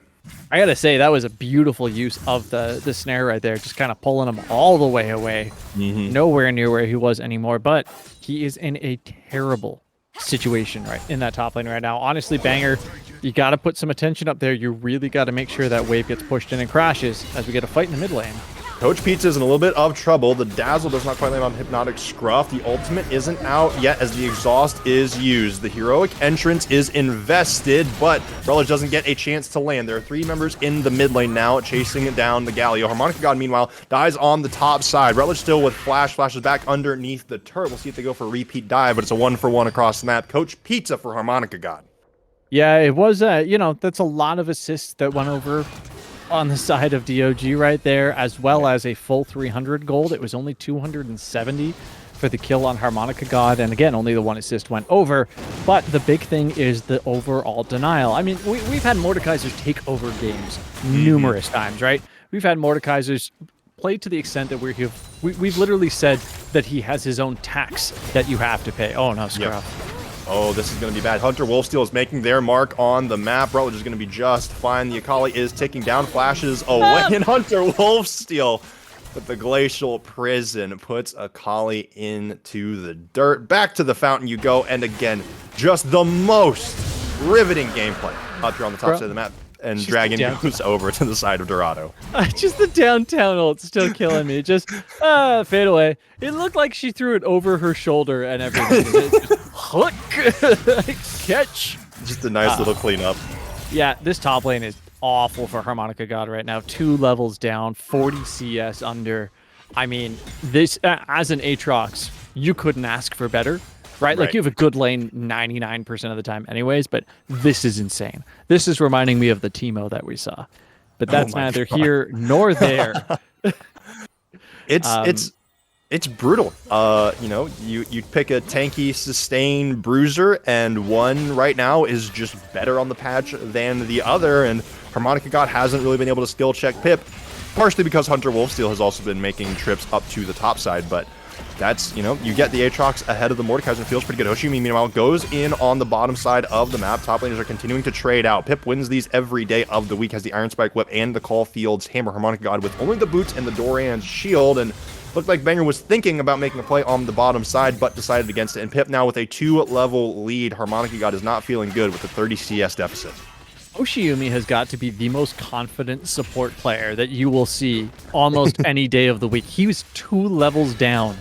I gotta say, that was a beautiful use of the snare right there, just kind of pulling him all the way away. Nowhere near where he was anymore, but he is in a terrible situation right in that top lane right now. Honestly, Banger, you got to put some attention up there. You really got to make sure that wave gets pushed in and crashes as we get a fight in the mid lane. Coach Pizza's in a little bit of trouble. The Dazzle does not quite land on Hypnotic Scruff. The ultimate isn't out yet as the exhaust is used. The heroic entrance is invested, but Rutledge doesn't get a chance to land. There are 3 members in the mid lane now chasing down the Galio. Harmonica God, meanwhile, dies on the top side. Rutledge still with Flash. Flashes back underneath the turret. We'll see if they go for a repeat dive, but it's a 1-for-1 across the map. Coach Pizza for Harmonica God. Yeah, it was, that's a lot of assists that went over on the side of DoG right there, as well as a full 300 gold. It was only 270 for the kill on Harmonica God, and again, only the 1 assist went over. But the big thing is the overall denial. I mean, we've had Mordekaisers take over games numerous times, right? We've had Mordekaisers play to the extent that we've literally said that he has his own tax that you have to pay. Oh no, Scruff. Oh, this is going to be bad. Hunter Wolfsteal is making their mark on the map. Rutledge is going to be just fine. The Akali is taking down, flashes away, and Hunter Wolfsteal with the Glacial Prison puts Akali into the dirt. Back to the fountain you go, and again, just the most riveting gameplay up here on the top side of the map. And Dragon goes over to the side of Dorado. Just the downtown ult's still killing me. Just fade away. It looked like she threw it over her shoulder and everything. Just hook, catch. Just a nice little cleanup. Yeah, this top lane is awful for Harmonica God right now. 2 levels down, 40 CS under. I mean, this as an Aatrox, you couldn't ask for better. Right? Like, you have a good lane 99% of the time anyways, but this is insane. This is reminding me of the Teemo that we saw. But that's neither here nor there. It's brutal. You pick a tanky, sustain bruiser, and one right now is just better on the patch than the other, and Harmonica God hasn't really been able to skill check Pip, partially because Hunter Wolfsteal has also been making trips up to the top side, but that's, you get the Aatrox ahead of the Mordekaiser and feels pretty good. Hoshimi, meanwhile, goes in on the bottom side of the map. Top laners are continuing to trade out. Pip wins these every day of the week, has the Iron Spike Whip and the Caulfield's Hammer. Harmonica God with only the boots and the Doran's shield, and looked like Banger was thinking about making a play on the bottom side, but decided against it. And Pip now with a 2-level lead. Harmonica God is not feeling good with the 30 CS deficit. Oshiumi has got to be the most confident support player that you will see almost any day of the week. He was 2 levels down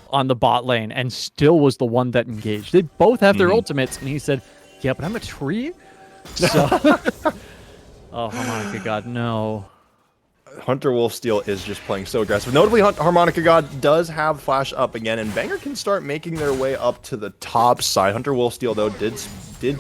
on the bot lane and still was the one that engaged. They both have their ultimates, and he said, yeah, but I'm a tree? So, oh, Harmonica God, no. Hunter Wolfsteal is just playing so aggressive. Notably, Harmonica God does have Flash up again, and Banger can start making their way up to the top side. Hunter Wolfsteal, though, did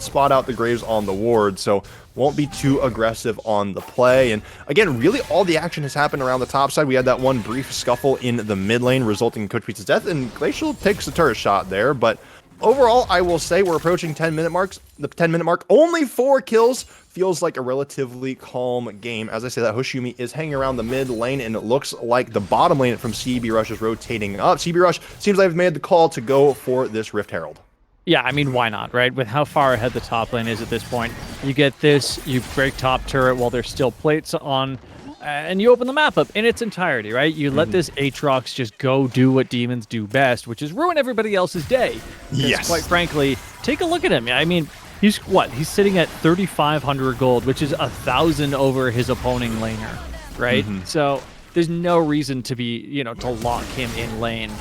spot out the Graves on the ward, so won't be too aggressive on the play. And again, really all the action has happened around the top side. We had that one brief scuffle in the mid lane, resulting in Coach Pizza's death, and Glacial takes a turret shot there, but overall, I will say we're approaching 10-minute marks. The 10-minute mark, only 4 kills. Feels like a relatively calm game. As I say, that Hoshimi is hanging around the mid lane, and it looks like the bottom lane from CB Rush is rotating up. CB Rush seems like they've made the call to go for this Rift Herald. Yeah, I mean, why not, right? With how far ahead the top lane is at this point. You get this, you break top turret while there's still plates on and you open the map up in its entirety, right? You let this Aatrox just go do what demons do best, which is ruin everybody else's day. 'Cause Yes. quite frankly, take a look at him. I mean, he's what? He's sitting at 3,500 gold, which is 1,000 over his opposing laner, right? So there's no reason to be, to lock him in lane.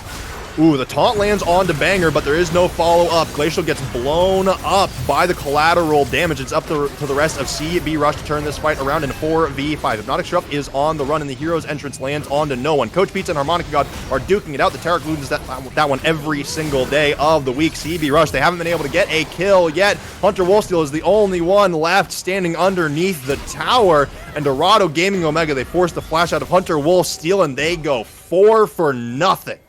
Ooh, the taunt lands onto Banger, but there is no follow-up. Glacial gets blown up by the collateral damage. It's up to the rest of CB Rush to turn this fight around in 4v5. Hypnotic Disrupt is on the run, and the hero's entrance lands onto no one. Coach Pizza and Harmonica God are duking it out. The Tarek loses that one every single day of the week. CB Rush, they haven't been able to get a kill yet. Hunter Wolfsteal is the only one left standing underneath the tower, and Dorado Gaming Omega, they force the flash out of Hunter Wolfsteal, and they go 4 for nothing.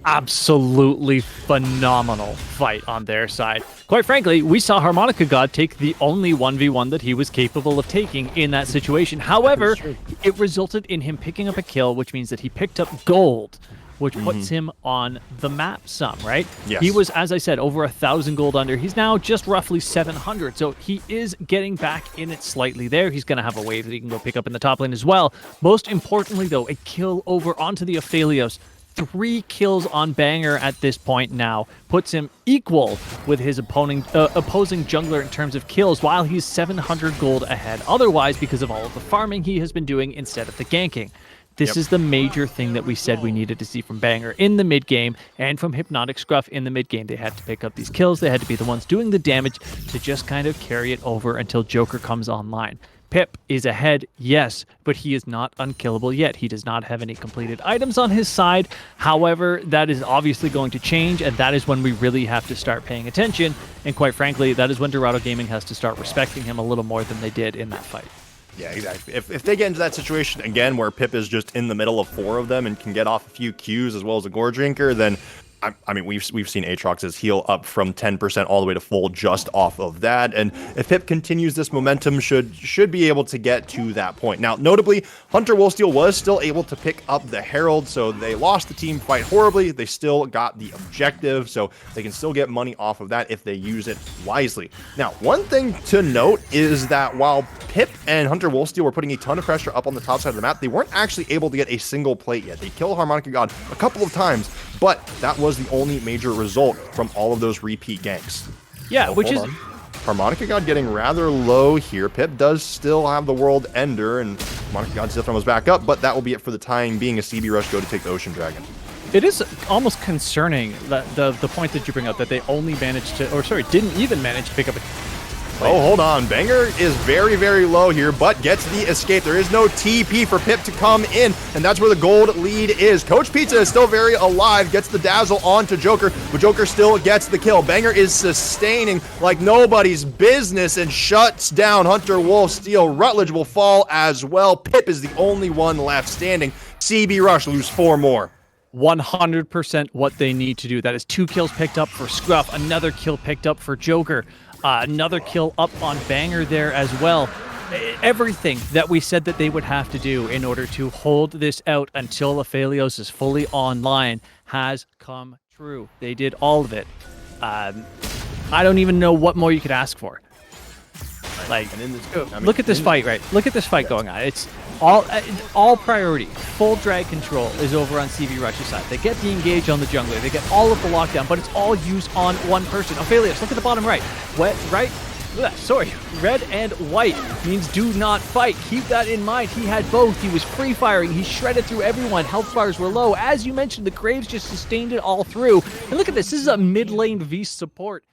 Absolutely phenomenal fight on their side. Quite frankly, we saw Harmonica God take the only 1v1 that he was capable of taking in that situation. However, it resulted in him picking up a kill, which means that he picked up gold, which puts him on the map some, right? Yes. He was, as I said, over 1,000 gold under. He's now just roughly 700, so he is getting back in it slightly there. He's going to have a wave that he can go pick up in the top lane as well. Most importantly, though, a kill over onto the Aphelios. 3 kills on Banger at this point now puts him equal with his opposing jungler in terms of kills, while he's 700 gold ahead otherwise because of all of the farming he has been doing instead of the ganking. This is the major thing that we said we needed to see from Banger in the mid game and from Hypnotic Scruff in the mid game. They had to pick up these kills. They had to be the ones doing the damage to just kind of carry it over until Joker comes online. Pip is ahead, yes, but he is not unkillable yet. He does not have any completed items on his side. However, that is obviously going to change, and that is when we really have to start paying attention. And quite frankly, that is when Dorado Gaming has to start respecting him a little more than they did in that fight. Yeah, exactly. If they get into that situation again where Pip is just in the middle of 4 of them and can get off a few Qs as well as a Gore Drinker, then I mean, we've seen Aatrox's heal up from 10% all the way to full just off of that, and if Pip continues this momentum, should be able to get to that point. Now, notably, Hunter Wolfsteal was still able to pick up the Herald, so they lost the team fight horribly. They still got the objective, so they can still get money off of that if they use it wisely. Now, one thing to note is that while Pip and Hunter Wolfsteal were putting a ton of pressure up on the top side of the map, they weren't actually able to get a single plate yet. They killed Harmonica God a couple of times, but that was the only major result from all of those repeat ganks. Yeah, which is... Harmonica God getting rather low here. Pip does still have the World Ender, and Harmonica God still comes back up, but that will be it for the time being as CB Rush go to take the Ocean Dragon. It is almost concerning that the point that you bring up, that they only managed to, or sorry, didn't even manage to pick up a... Oh, hold on. Banger is very, very low here, but gets the escape. There is no TP for Pip to come in, and that's where the gold lead is. Coach Pizza is still very alive, gets the dazzle onto Joker, but Joker still gets the kill. Banger is sustaining like nobody's business and shuts down Hunter Wolfsteal. Rutledge will fall as well. Pip is the only one left standing. CB Rush lose 4 more. 100% what they need to do. That is 2 kills picked up for Scruff, another kill picked up for Joker. Another kill up on Banger there as well. Everything that we said that they would have to do in order to hold this out until Aphelios is fully online has come true. They did all of it. I don't even know what more you could ask for. Like, look at this fight, right? Look at this fight going on. It's all priority. Full drag control is over on CB Rush's side. They get the engage on the jungler. They get all of the lockdown, but it's all used on one person. Aphelios, look at the bottom right. Red and white means do not fight. Keep that in mind. He had both. He was free firing. He shredded through everyone. Health bars were low. As you mentioned, the Graves just sustained it all through. And look at this. This is a mid lane V support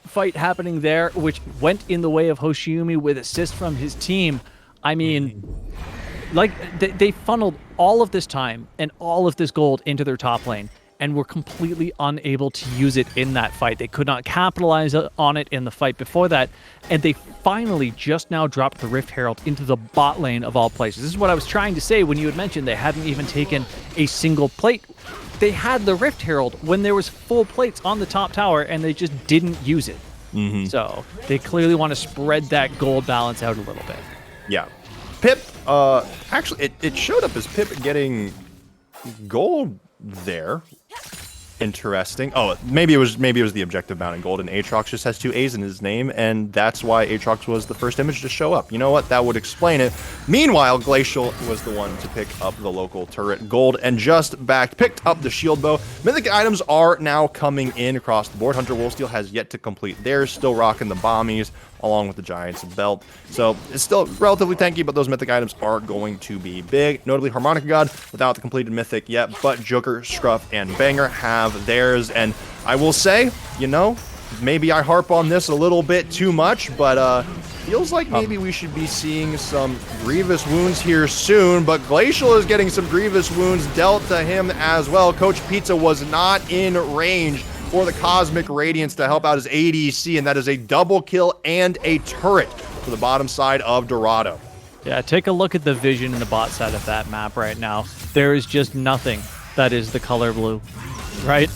fight happening there, which went in the way of Hoshiumi with assist from his team. I mean, like, they funneled all of this time and all of this gold into their top lane and were completely unable to use it in that fight. They could not capitalize on it in the fight before that, and they finally just now dropped the Rift Herald into the bot lane of all places. This is what I was trying to say when you had mentioned they hadn't even taken a single plate. They had the Rift Herald when there was full plates on the top tower, and they just didn't use it. So they clearly want to spread that gold balance out a little bit. Yeah. Pip, actually, it showed up as Pip getting gold there. Interesting. Oh, maybe it was the objective bound in gold, and Aatrox just has 2 A's in his name, and that's why Aatrox was the first image to show up. You know what? That would explain it. Meanwhile, Glacial was the one to pick up the local turret gold and just picked up the shield bow. Mythic items are now coming in across the board. Hunter Wolfsteal has yet to complete theirs, still rocking the bombies along with the Giant's belt. So it's still relatively tanky, but those mythic items are going to be big. Notably, Harmonica God without the completed mythic yet, but Joker, Scruff, and Banger have theirs. And I will say, you know, maybe I harp on this a little bit too much, but feels like maybe we should be seeing some grievous wounds here soon. But Glacial is getting some grievous wounds dealt to him as well. Coach Pizza was not in range for the Cosmic Radiance to help out his ADC, and that is a double kill and a turret for the bottom side of Dorado. Yeah, take a look at the vision in the bot side of that map right now. There is just nothing that is the color blue, right?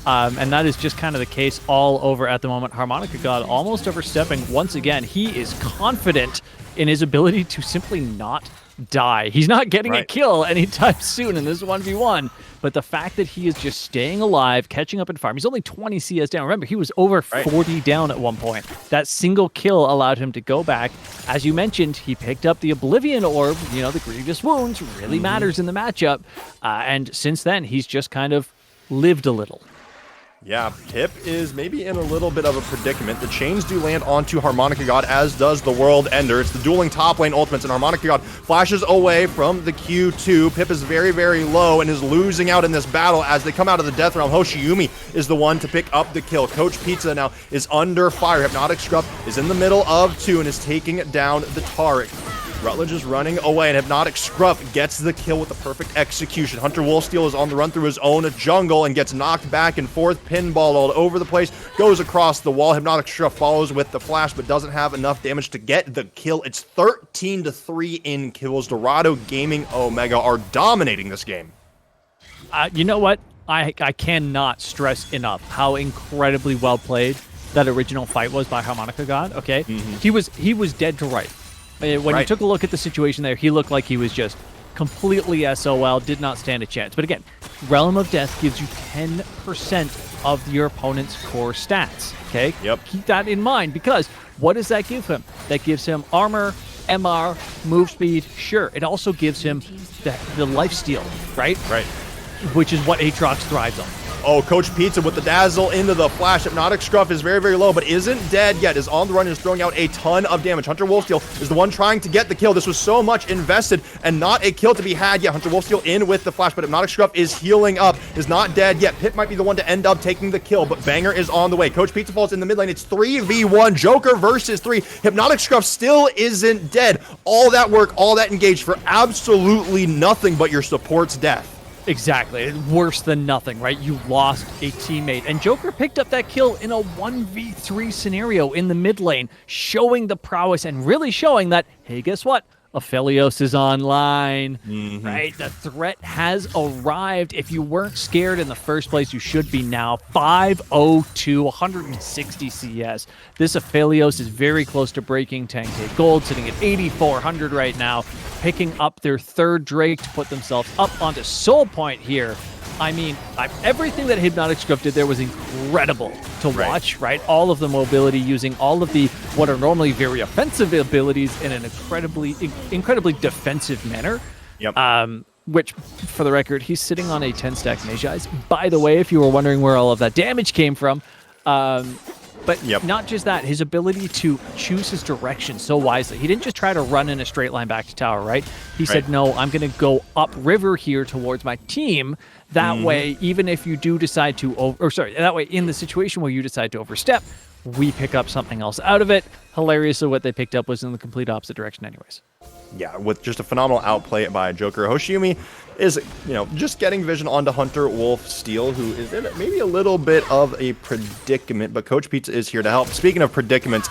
And that is just kind of the case all over at the moment. Harmonica God almost overstepping once again. He is confident in his ability to simply not die. He's not getting a kill anytime soon in this 1v1, but the fact that he is just staying alive, catching up in farm. He's only 20 CS down. Remember, he was over 40 down at one point. That single kill allowed him to go back. As you mentioned, he picked up the Oblivion Orb. You know, the grievous wounds really matters in the matchup. And since then, he's just kind of lived a little. Yeah, Pip is maybe in a little bit of a predicament. The chains do land onto Harmonica God, as does the World Ender. It's the dueling top lane ultimates, and Harmonica God flashes away from the Q2. Pip is very, very low and is losing out in this battle as they come out of the Death Realm. Hoshiumi is the one to pick up the kill. Coach Pizza now is under fire. Hypnotic Scrub is in the middle of 2 and is taking down the Taric. Rutledge is running away, and Hypnotic Scruff gets the kill with the perfect execution. Hunter Wolfsteal is on the run through his own jungle and gets knocked back and forth, pinballed all over the place, goes across the wall. Hypnotic Scruff follows with the flash, but doesn't have enough damage to get the kill. It's 13-3 in kills. Dorado Gaming Omega are dominating this game. You know what? I cannot stress enough how incredibly well played that original fight was by Harmonica God, okay? He was dead to right. When you took a look at the situation there, he looked like he was just completely SOL, did not stand a chance. But again, Realm of Death gives you 10% of your opponent's core stats, okay? Yep. Keep that in mind, because what does that give him? That gives him armor, MR, move speed, sure. It also gives him the lifesteal, right? Right. Which is what Aatrox thrives on. Oh, Coach Pizza with the dazzle into the flash. Hypnotic Scruff is very, very low, but isn't dead yet. Is on the run and is throwing out a ton of damage. Hunter Wolfsteal is the one trying to get the kill. This was so much invested and not a kill to be had yet. Hunter Wolfsteal in with the flash, but Hypnotic Scruff is healing up, is not dead yet. Pip might be the one to end up taking the kill, but Banger is on the way. Coach Pizza falls in the mid lane. It's 3v1. Joker versus 3. Hypnotic Scruff still isn't dead. All that work, all that engaged for absolutely nothing but your support's death. Exactly. Worse than nothing, right? You lost a teammate. And Joker picked up that kill in a 1v3 scenario in the mid lane, showing the prowess and really showing that, hey, guess what? Aphelios is online, right? The threat has arrived. If you weren't scared in the first place, you should be now. 502, 160 CS. This Aphelios is very close to breaking 10k gold, sitting at 8,400 right now, picking up their third Drake to put themselves up onto Soul Point here. I mean, everything that Hypnotic Scruff did there was incredible to watch, right? All of the mobility, using all of the what are normally very offensive abilities in an incredibly defensive manner. Yep. Which, for the record, he's sitting on a 10-stack Magi. By the way, if you were wondering where all of that damage came from, but not just that, his ability to choose his direction so wisely. He didn't just try to run in a straight line back to tower, right? He said, no, I'm going to go upriver here towards my team. That way, even if you do decide to, that way, in the situation where you decide to overstep, we pick up something else out of it. Hilariously, what they picked up was in the complete opposite direction anyways. Yeah, with just a phenomenal outplay by Joker. Hoshiumi is, just getting vision onto Hunter Wolfsteal, who is in maybe a little bit of a predicament, but Coach Pizza is here to help. Speaking of predicaments,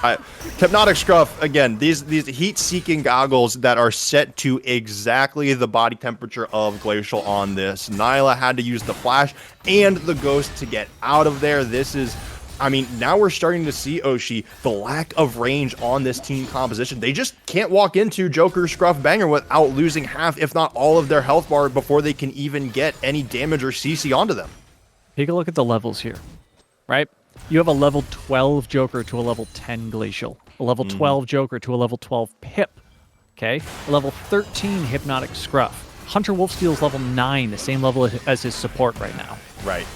Hypnotic Scruff, again, these heat-seeking goggles that are set to exactly the body temperature of Glacial on this. Nyla had to use the flash and the ghost to get out of there. This is... I mean, now we're starting to see, Oshi, the lack of range on this team composition. They just can't walk into Joker, Scruff, Banger without losing half, if not all of their health bar before they can even get any damage or CC onto them. Take a look at the levels here, right? You have a level 12 Joker to a level 10 Glacial, a level 12 Joker to a level 12 Pip, okay? A level 13 Hypnotic Scruff. Hunter Wolfsteel's level 9, the same level as his support right now. Right.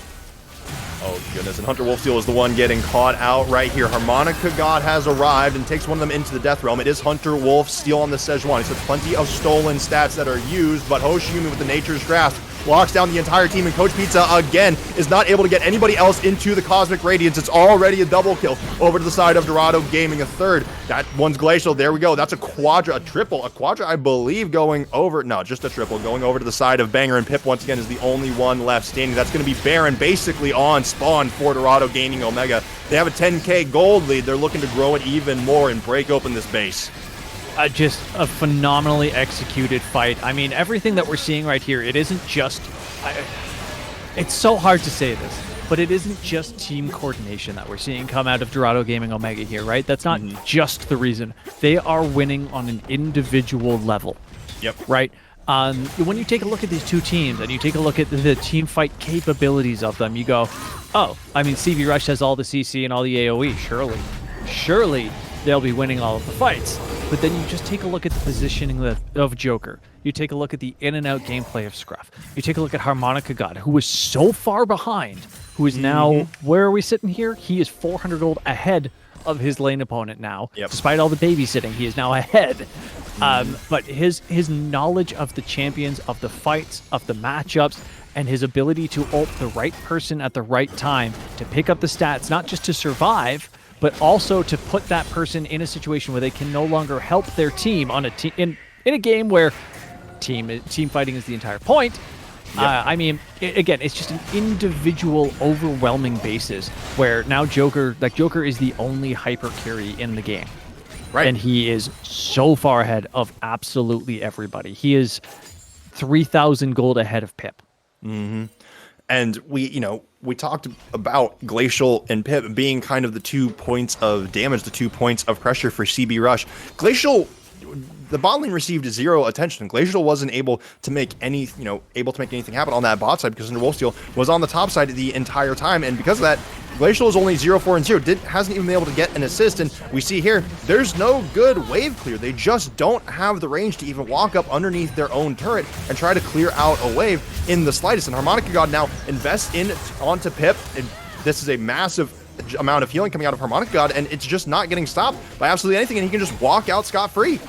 Oh, goodness. And Hunter Wolfsteel is the one getting caught out right here. Harmonica God has arrived and takes one of them into the Death Realm. It is Hunter Wolfsteel on the Sejuani. So plenty of stolen stats that are used, but Hoshiyumi with the Nature's Grasp locks down the entire team, and Coach Pizza again is not able to get anybody else into the Cosmic Radiance. It's already a double kill over to the side of Dorado Gaming, a third. That one's Glacial. There we go. That's a triple, I believe, going over. No, just a triple going over to the side of Banger, and Pip once again is the only one left standing. That's going to be Baron basically on spawn for Dorado Gaming Omega. They have a 10k gold lead. They're looking to grow it even more and break open this base. Just a phenomenally executed fight. I mean, everything that we're seeing right here, it isn't just... it's so hard to say this, but it isn't just team coordination that we're seeing come out of Dorado Gaming Omega here, right? That's not just the reason. They are winning on an individual level. Yep. Right? When you take a look at these two teams and you take a look at the team fight capabilities of them, you go, oh, I mean, CB Rush has all the CC and all the AoE. Surely they'll be winning all of the fights. But then you just take a look at the positioning of Joker. You take a look at the in and out gameplay of Scruff. You take a look at Harmonica God, who was so far behind, who is now, where are we sitting here? He is 400 gold ahead of his lane opponent now. Yep. Despite all the babysitting, he is now ahead. But his knowledge of the champions, of the fights, of the matchups, and his ability to ult the right person at the right time to pick up the stats, not just to survive, but also to put that person in a situation where they can no longer help their team on in a game where team fighting is the entire point. Yep. I mean, again, it's just an individual, overwhelming basis where now Joker is the only hyper carry in the game. Right. And he is so far ahead of absolutely everybody. He is 3,000 gold ahead of Pip. And we talked about Glacial and Pip being kind of the 2 points of damage, the 2 points of pressure for CB Rush. Glacial, the bot lane received 0 attention. Glacial wasn't able to make anything happen on that bot side because Hunter Wolfsteel was on the top side the entire time, and because of that, Glacial is only 0-4 and 0. Hasn't even been able to get an assist, and we see here, there's no good wave clear. They just don't have the range to even walk up underneath their own turret and try to clear out a wave in the slightest. And Harmonica God now invests onto Pip, and this is a massive amount of healing coming out of Harmonica God, and it's just not getting stopped by absolutely anything, and he can just walk out scot-free.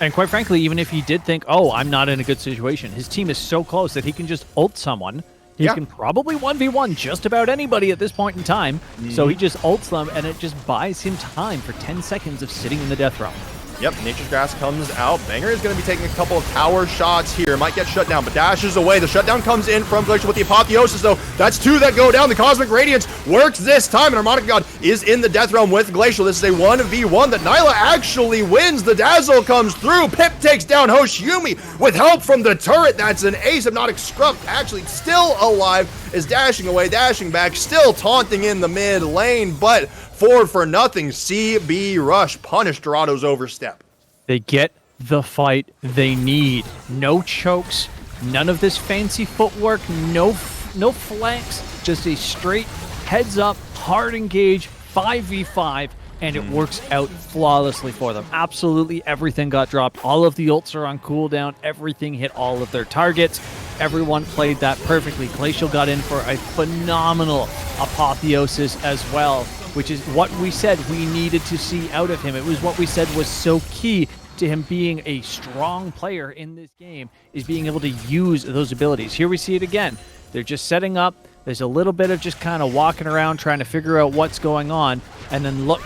And quite frankly, even if he did think, oh, I'm not in a good situation, his team is so close that he can just ult someone. He can probably 1v1 just about anybody at this point in time. So he just ults them, and it just buys him time for 10 seconds of sitting in the death realm. Yep, Nature's Grass comes out. Banger is going to be taking a couple of tower shots here. Might get shut down, but dashes away. The shutdown comes in from Glacial with the Apotheosis, though. That's 2 that go down. The Cosmic Radiance works this time, and Harmonica God is in the Death Realm with Glacial. This is a 1v1 that Nyla actually wins. The Dazzle comes through. Pip takes down Hoshiyumi with help from the turret. That's an ace. Hypnotic Scruff actually still alive, is dashing away, dashing back, still taunting in the mid lane, but forward for nothing. CB Rush punished Dorado's overstep. They get the fight they need. No chokes, none of this fancy footwork, no flanks, just a straight heads up, hard engage, 5v5, and it works out flawlessly for them. Absolutely everything got dropped. All of the ults are on cooldown. Everything hit all of their targets. Everyone played that perfectly. Glacial got in for a phenomenal Apotheosis as well, which is what we said we needed to see out of him. It was what we said was so key to him being a strong player in this game, is being able to use those abilities. Here we see it again. They're just setting up. There's a little bit of just kind of walking around trying to figure out what's going on. And then look,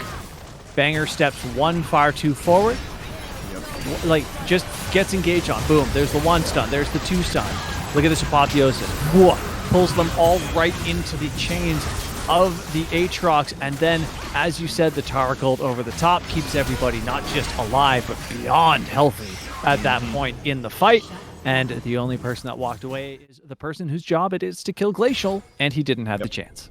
Banger steps one far too forward. Like, just gets engaged on. Boom, there's the 1 stun. There's the 2 stun. Look at this Apotheosis. Whoa, pulls them all right into the chains of the Aatrox, and then, as you said, the Tower Gold over the top keeps everybody not just alive, but beyond healthy at that point in the fight. And the only person that walked away is the person whose job it is to kill Glacial, and he didn't have the chance.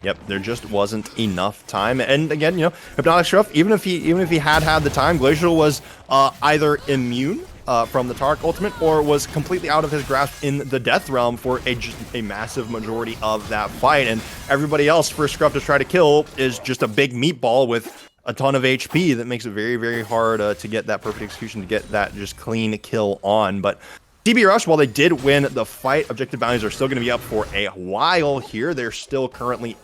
Yep, there just wasn't enough time. And again, Hypnotic Scruff, even if he had the time, Glacial was either immune from the Tark ultimate, or was completely out of his grasp in the Death Realm for just a massive majority of that fight. And everybody else for Scruff to try to kill is just a big meatball with a ton of HP that makes it very, very hard to get that perfect execution, to get that just clean kill on. But CB Rush, while they did win the fight, objective bounties are still going to be up for a while here. They're still currently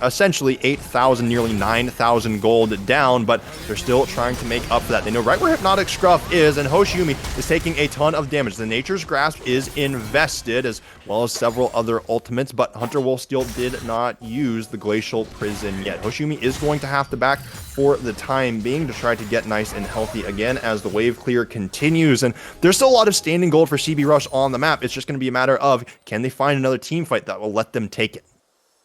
essentially 8,000, nearly 9,000 gold down, but they're still trying to make up for that. They know right where Hypnotic Scruff is, and Hoshiumi is taking a ton of damage. The Nature's Grasp is invested, as well as several other ultimates, but Hunter Wolfsteel did not use the Glacial Prison yet. Hoshiumi is going to have to back for the time being to try to get nice and healthy again as the wave clear continues. And there's still a lot of standing gold for CB Rush on the map. It's just going to be a matter of, can they find another team fight that will let them take it?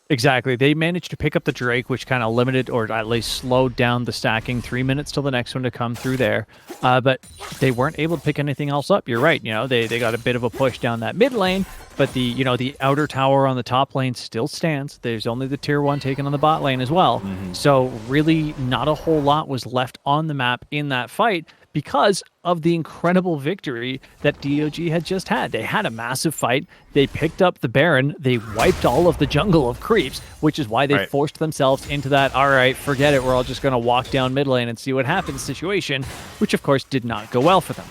Exactly. They managed to pick up the Drake, which kind of limited or at least slowed down the stacking. 3 minutes till the next one to come through there. But they weren't able to pick anything else up. You're right. They got a bit of a push down that mid lane, but the outer tower on the top lane still stands. There's only the tier 1 taken on the bot lane as well. So really not a whole lot was left on the map in that fight, because of the incredible victory that DoG had just had. They had a massive fight. They picked up the Baron. They wiped all of the jungle of creeps, which is why they forced themselves into that, all right, forget it, we're all just going to walk down mid lane and see what happens situation, which of course did not go well for them.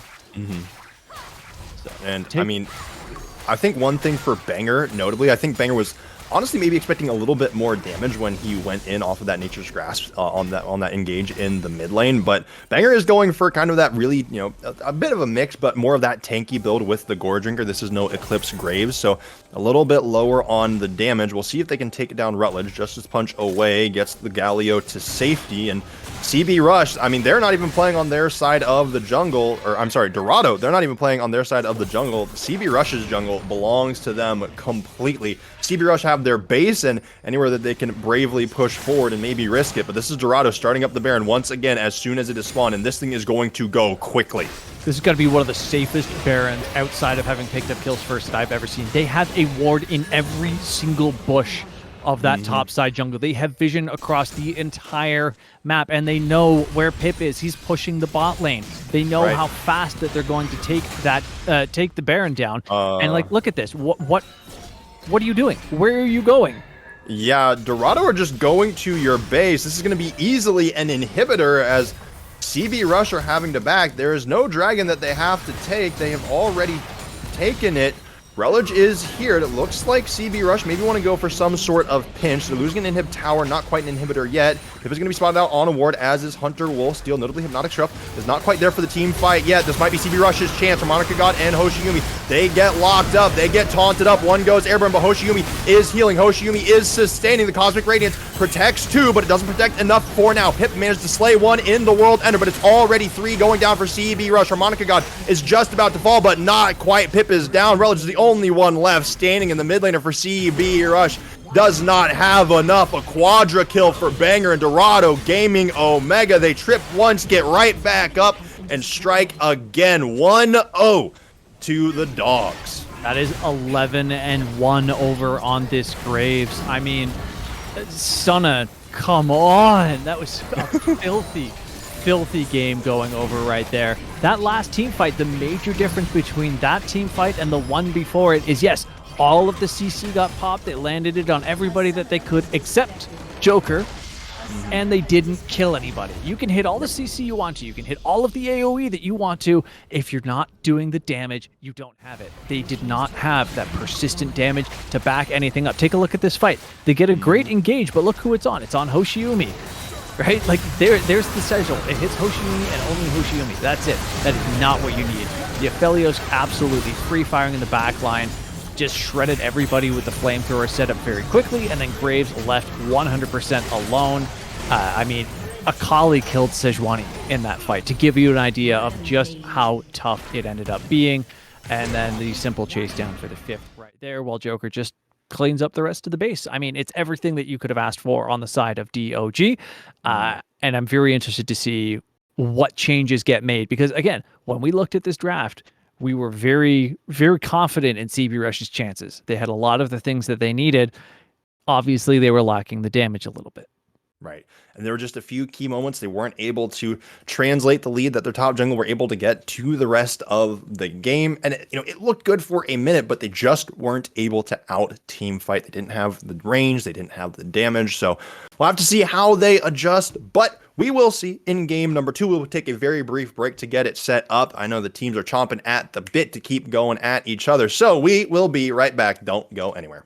I mean, I think one thing for Banger, notably, I think Banger was honestly maybe expecting a little bit more damage when he went in off of that Nature's Grasp on that engage in the mid lane, but Banger is going for kind of that really, a bit of a mix, but more of that tanky build with the Gore Drinker. This is no Eclipse Graves, so a little bit lower on the damage. We'll see if they can take down Rutledge. Justice Punch away, gets the Galio to safety, and CB Rush, I mean, they're not even playing on their side of the jungle, or I'm sorry, Dorado, they're not even playing on their side of the jungle. CB Rush's jungle belongs to them completely. CB Rush have their base and anywhere that they can bravely push forward and maybe risk it, but this is Dorado starting up the Baron once again as soon as it is spawned, and this thing is going to go quickly. This is going to be one of the safest Barons outside of having picked up kills first that I've ever seen. They have a ward in every single bush of that top side jungle. They have vision across the entire map, and they know where Pip is. He's pushing the bot lane. They know how fast that they're going to take that take the Baron down. And like, look at this. What are you doing? Where are you going? Yeah, Dorado are just going to your base. This is going to be easily an inhibitor as CB Rush are having to back. There is no dragon that they have to take. They have already taken it. Rutledge is here. It looks like CB Rush maybe want to go for some sort of pinch. They're losing an inhib tower, not quite an inhibitor yet. Pip is going to be spotted out on a ward, as is Hunter Wolfsteel. Notably, Hypnotic Scruff is not quite there for the team fight yet. This might be CB Rush's chance. Harmonica God and Hoshiumi, they get locked up. They get taunted up. One goes airborne, but Hoshiumi is healing. Hoshiumi is sustaining. The Cosmic Radiance protects two, but it doesn't protect enough for now. Pip managed to slay one in the World Ender, but it's already three going down for CB Rush. Harmonica God is just about to fall, but not quite. Pip is down. Rutledge is the only one left standing in the mid laner for CB Rush. Does not have enough. A quadra kill for Banger and Dorado Gaming Omega. They trip once, get right back up, and strike again. 1-0 to the Dogs. That is 11-1 over on this Graves. I mean, Sunna, come on. That was a filthy game going over right there. That last team fight, the major difference between that team fight and the one before it is, yes, all of the CC got popped. They landed it on everybody that they could except Joker, and they didn't kill anybody. You can hit all the CC you want to. You can hit all of the AoE that you want to. If you're not doing the damage, you don't have it. They did not have that persistent damage to back anything up. Take a look at this fight. They get a great engage, but look who it's on. It's on Hoshiumi. Right? Like, there's the sigil. It hits Hoshiumi and only Hoshiumi. That's it. That is not what you need. The Aphelios absolutely free-firing in the back line. Just shredded everybody with the flamethrower setup very quickly, and then Graves left 100% alone. I mean, Akali killed Sejuani in that fight, to give you an idea of just how tough it ended up being. And then the simple chase down for the 5th right there, while Joker just cleans up the rest of the base. I mean, it's everything that you could have asked for on the side of DoG. And I'm very interested to see what changes get made, because again, when we looked at this draft, we were very, very confident in CB Rush's chances. They had a lot of the things that they needed. Obviously, they were lacking the damage a little bit. Right. And there were just a few key moments. They weren't able to translate the lead that their top jungle were able to get to the rest of the game. And it looked good for a minute, but they just weren't able to out team fight. They didn't have the range, they didn't have the damage. So we'll have to see how they adjust, but we will see in game number 2. We'll take a very brief break to get it set up. I know the teams are chomping at the bit to keep going at each other. So we will be right back. Don't go anywhere.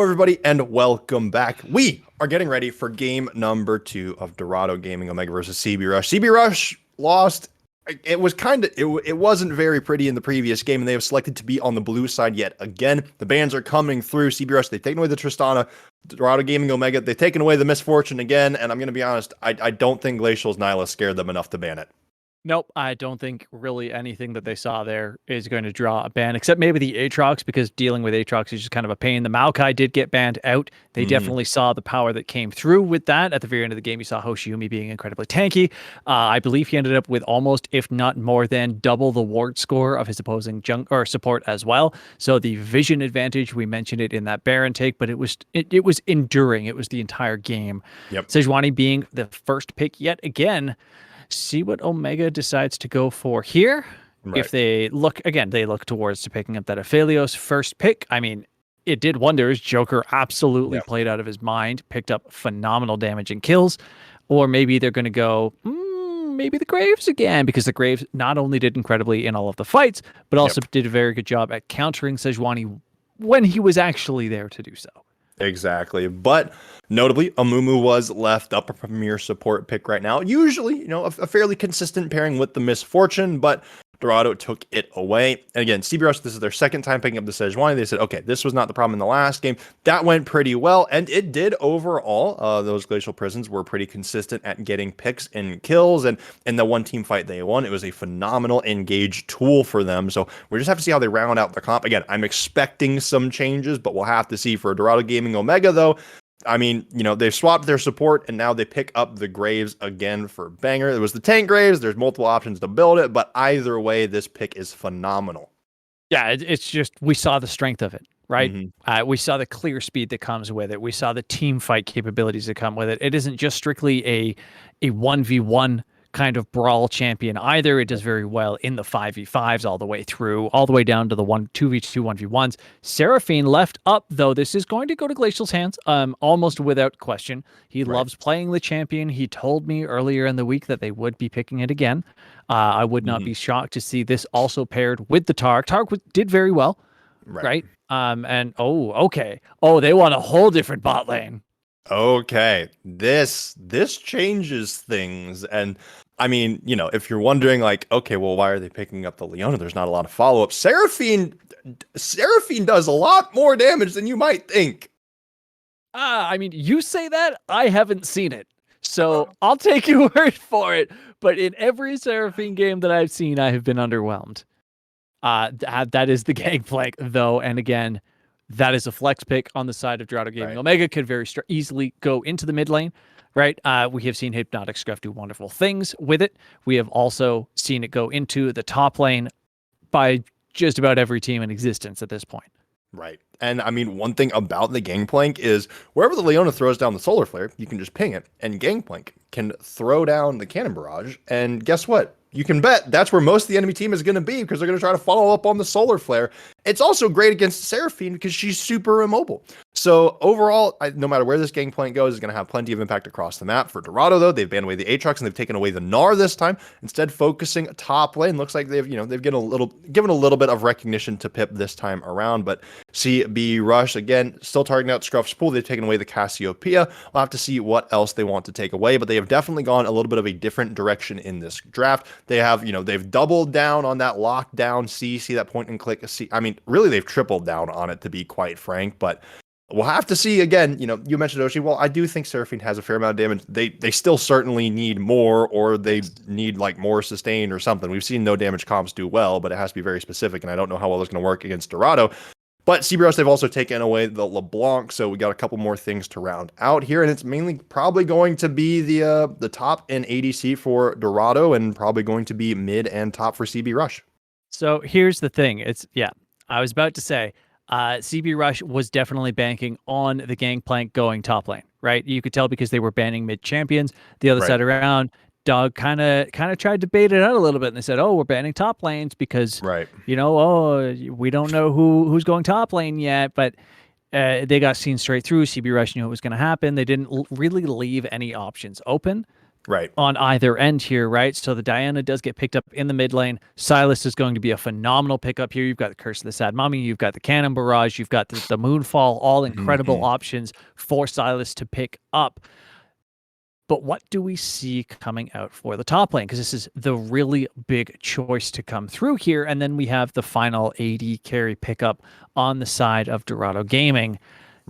everybody, and welcome back. We are getting ready for game number 2 of Dorado Gaming Omega versus CB Rush. CB Rush lost. It was it wasn't very pretty in the previous game, and they have selected to be on the blue side yet again. The bans are coming through. CB Rush, they've taken away the Tristana. Dorado Gaming Omega, they've taken away the Misfortune again, and I'm going to be honest, I don't think Glacial's Nyla scared them enough to ban it. Nope, I don't think really anything that they saw there is going to draw a ban, except maybe the Aatrox, because dealing with Aatrox is just kind of a pain. The Maokai did get banned out. They definitely saw the power that came through with that. At the very end of the game, you saw Hoshiumi being incredibly tanky. I believe he ended up with almost, if not more than, double the ward score of his opposing support as well. So the vision advantage, we mentioned it in that Baron take, but it was enduring. It was the entire game. Yep. Sejuani being the first pick yet again. See what Omega decides to go for here. Right. If they look towards to picking up that Aphelios first pick. I mean, it did wonders. Joker absolutely played out of his mind, picked up phenomenal damage and kills. Or maybe they're going to go, maybe the Graves again, because the Graves not only did incredibly in all of the fights, but also did a very good job at countering Sejuani when he was actually there to do so. Exactly. But notably, Amumu was left up a premier support pick right now. Usually, a fairly consistent pairing with the Misfortune, but Dorado took it away. And again, CB Rush, this is their second time picking up the Sejuani. They said, okay, this was not the problem in the last game. That went pretty well, and it did overall. Those Glacial Prisons were pretty consistent at getting picks and kills, and in the one team fight they won, it was a phenomenal engage tool for them. So we just have to see how they round out the comp. Again, I'm expecting some changes, but we'll have to see. For Dorado Gaming Omega, though, I mean, they've swapped their support, and now they pick up the Graves again for Banger. It was the tank Graves. There's multiple options to build it, but either way, this pick is phenomenal. Yeah, it's just, we saw the strength of it, right? We saw the clear speed that comes with it. We saw the team fight capabilities that come with it. It isn't just strictly a 1v1 kind of brawl champion either. It does very well in the 5v5s all the way through, all the way down to the 2v2, 1v1s. Seraphine left up, though. This is going to go to Glacial's hands, almost without question. He loves playing the champion. He told me earlier in the week that they would be picking it again. I would not be shocked to see this also paired with the Tark. Tark did very well, right? Okay. Oh, they want a whole different bot lane. Okay, this changes things. And I mean, if you're wondering, like, okay, well, why are they picking up the Leona? There's not a lot of follow-up. Seraphine does a lot more damage than you might think. I mean, you say that, I haven't seen it, so I'll take your word for it. But in every Seraphine game that I've seen, I have been underwhelmed. That is the Gangplank, though, and again, that is a flex pick on the side of Dorado Gaming. Omega could very easily go into the mid lane, right? We have seen Hypnotic Scruff do wonderful things with it. We have also seen it go into the top lane by just about every team in existence at this point. Right. And I mean, one thing about the Gangplank is wherever the Leona throws down the Solar Flare, you can just ping it, and Gangplank can throw down the Cannon Barrage, and guess what? You can bet that's where most of the enemy team is going to be, because they're going to try to follow up on the Solar Flare. It's also great against Seraphine because she's super immobile. So overall, no matter where this Gangplank goes, it's going to have plenty of impact across the map. For Dorado, though, they've banned away the Aatrox and they've taken away the Gnar this time, instead focusing top lane. Looks like they've given a little bit of recognition to Pip this time around. But CB Rush, again, still targeting out Scruff's pool. They've taken away the Cassiopeia. We'll have to see what else they want to take away, but they have definitely gone a little bit of a different direction in this draft. They have, they've doubled down on that lockdown CC, that point and click C. I mean, really, they've tripled down on it, to be quite frank, but we'll have to see. Again, you mentioned Oshi. Well, I do think Seraphine has a fair amount of damage. They still certainly need more, or they need like more sustain or something. We've seen no damage comps do well, but it has to be very specific, and I don't know how well it's going to work against Dorado. But CBRS, they've also taken away the LeBlanc, so we got a couple more things to round out here, and it's mainly probably going to be the top in ADC for Dorado, and probably going to be mid and top for CB Rush. So here's the thing. I was about to say, CB Rush was definitely banking on the Gangplank going top lane, right? You could tell because they were banning mid champions. The other side around, DoG kind of tried to bait it out a little bit, and they said, "Oh, we're banning top lanes because, we don't know who's going top lane yet." But they got seen straight through. CB Rush knew it was going to happen. They didn't really leave any options open. Right. on either end here, right? So the Diana does get picked up in the mid lane. Silas is going to be a phenomenal pickup here. You've got the Curse of the Sad Mummy, you've got the Cannon Barrage, you've got the Moonfall, all incredible options for Silas to pick up. But what do we see coming out for the top lane? Because this is the really big choice to come through here. And then we have the final AD carry pickup on the side of Dorado Gaming.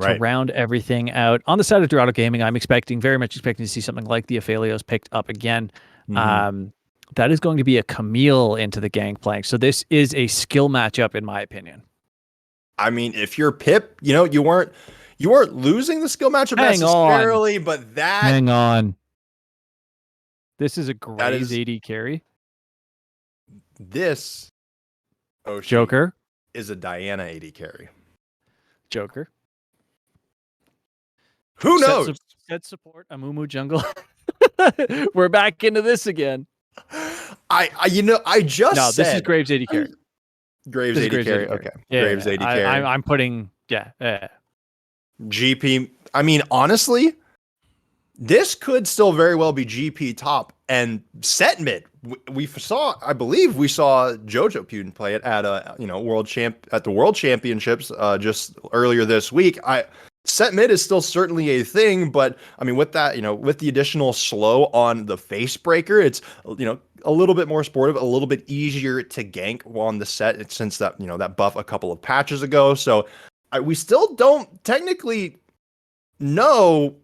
To round everything out. On the side of Dorado Gaming, I'm very much expecting to see something like the Aphelios picked up again. That is going to be a Camille into the Gangplank. So this is a skill matchup, in my opinion. I mean, if you're Pip, you know, you weren't losing the skill matchup necessarily, but that... Hang on. This is a Graves AD carry. This Joker is a Diana AD carry. Joker. Who knows? Set support, Amumu jungle. We're back into this again. This is Graves AD carry. Graves AD carry. Okay. Yeah, Graves AD carry. I'm putting GP. I mean, honestly, this could still very well be GP top and set mid. I believe we saw Jojo Putin play it at the World Championships just earlier this week. Set mid is still certainly a thing, but I mean, with that, with the additional slow on the face breaker, it's, a little bit more sportive, a little bit easier to gank on the set since that, that buff a couple of patches ago. So we still don't technically know,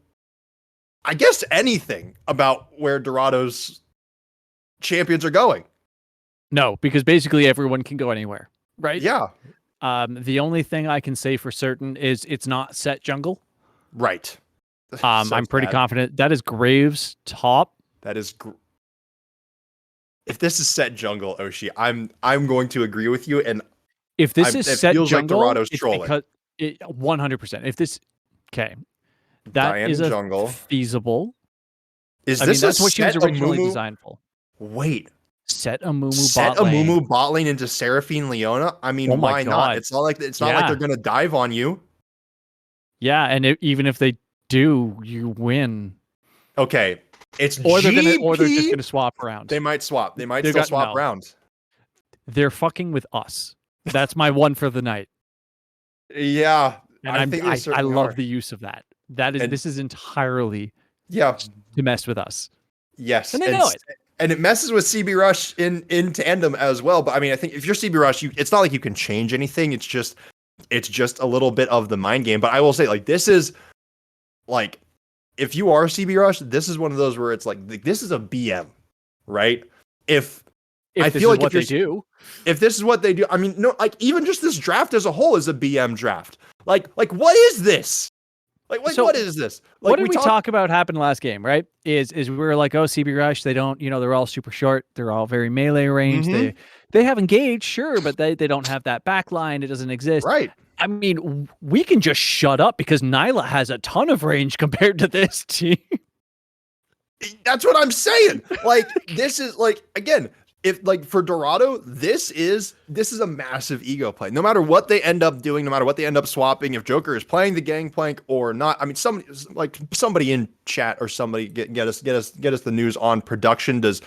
I guess, anything about where Dorado's champions are going. No, because basically everyone can go anywhere, right? Yeah. The only thing I can say for certain is it's not set jungle. Right. I'm pretty confident that is Graves top. That is. If this is set jungle, Oshi, I'm going to agree with you. And if this is set jungle, like Dorado's trolling. 100%. If this, that Diana is a jungle feasible. That's what she was originally designed for. Wait. Set Amumu bot lane into Seraphine Leona. I mean, why not? It's not like they're gonna dive on you. Yeah, and even if they do, you win. Okay, it's or they're just gonna swap around. They might swap. They might still swap around. They're fucking with us. That's my one for the night. Yeah, and I love the use of that. This is entirely to mess with us. Yes, and they know it. And it messes with CB Rush in tandem as well. But I mean, I think if you're CB Rush, it's not like you can change anything. It's just a little bit of the mind game. But I will say, like, this is like, if you are CB Rush, this is one of those where it's like this is a BM, right? If I feel like if this is what they do, I mean, no, like even just this draft as a whole is a BM draft. Like what is this? What is this? What did we talk about happened last game, right? Is we were like, oh, CB Rush, they don't, they're all super short. They're all very melee range. They have engaged, sure, but they don't have that backline. It doesn't exist. Right. I mean, we can just shut up because Nyla has a ton of range compared to this team. That's what I'm saying. Like, this is like, again, if like for Dorado, this is a massive ego play. No matter what they end up doing, no matter what they end up swapping, if Joker is playing the Gangplank or not. I mean, somebody in chat or somebody get us the news on production. Does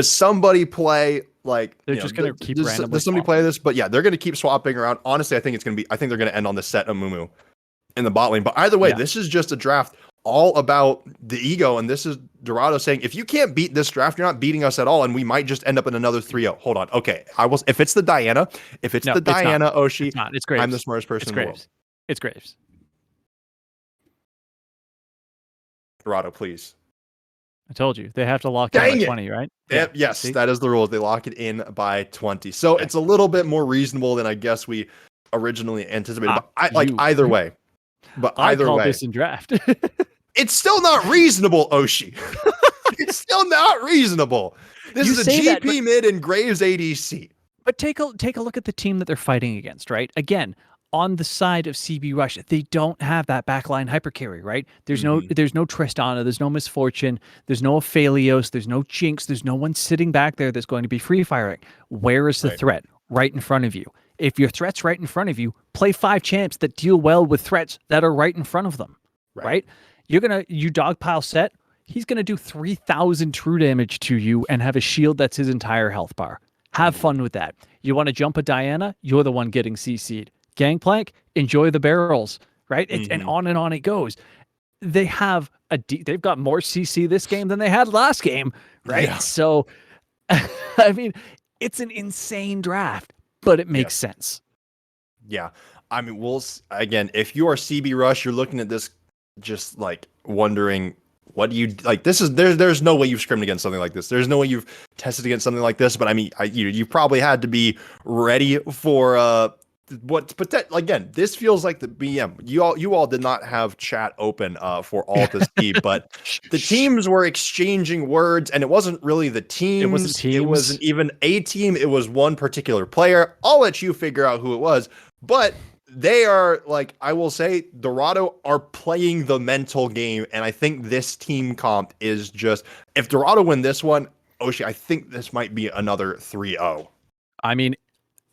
somebody play like they're just gonna keep randomly? Does somebody play this? But yeah, they're gonna keep swapping around. Honestly, I think they're gonna end on the set of Mumu in the bot lane. But either way, this is just a draft all about the ego, and this is Dorado saying, if you can't beat this draft, you're not beating us at all, and we might just end up in another 3-0. Hold on. Okay. If it's the Diana, Oshi, it's not. It's Graves. I'm the smartest person in the world. It's Graves. Dorado, please. I told you. They have to lock in by 20, right? Yes, that is the rule. They lock it in by 20. So it's a little bit more reasonable than I guess we originally anticipated. But either way. But either way. This in draft. It's still not reasonable, Oshi. It's still not reasonable. This is a GP mid and Graves ADC. But take a look at the team that they're fighting against, right? Again, on the side of CB Rush, they don't have that backline hyper carry, right? There's no Tristana, there's no Misfortune, there's no Aphelios, there's no Jinx, there's no one sitting back there that's going to be free firing. Where is the threat? Right in front of you. If your threat's right in front of you, play 5 champs that deal well with threats that are right in front of them, right? You dogpile set, he's going to do 3,000 true damage to you and have a shield that's his entire health bar. Have fun with that. You want to jump a Diana? You're the one getting CC'd. Gangplank? Enjoy the barrels, right? And on it goes. They have they've got more CC this game than they had last game, right? Yeah. So, I mean, it's an insane draft, but it makes sense. Yeah. I mean, again, if you are CB Rush, you're looking at this just like wondering, what do you like? There's no way you've scrimmed against something like this. There's no way you've tested against something like this. But I mean, you probably had to be ready for again, this feels like the BM. You all did not have chat open for all to see, but the teams were exchanging words, and it wasn't really the teams. It wasn't teams. It wasn't even a team. It was one particular player. I'll let you figure out who it was, but they are, like, I will say, Dorado are playing the mental game, and I think this team comp is just, if Dorado win this one, Oshi, I think this might be another 3-0. I mean,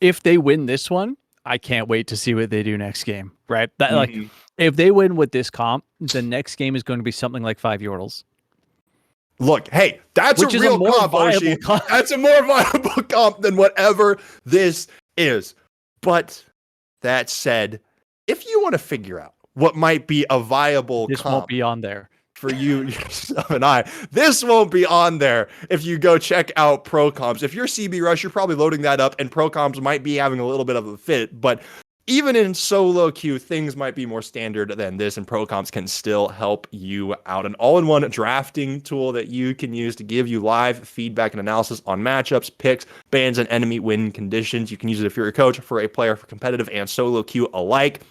if they win this one, I can't wait to see what they do next game, right? That like, if they win with this comp, the next game is going to be something like 5 Yordles. Look, hey, that's a real comp, Oshi. That's a more viable comp than whatever this is. But that said, if you want to figure out what might be a viable this comp won't be on there for you, yourself, and I, this won't be on there if you go check out Pro Comps. If you're CB Rush, you're probably loading that up, and Pro Comps might be having a little bit of a fit, but even in solo queue, things might be more standard than this, and Pro Comps can still help you out. An all-in-one drafting tool that you can use to give you live feedback and analysis on matchups, picks, bans, and enemy win conditions. You can use it if you're a coach, for a player, for competitive and solo queue alike.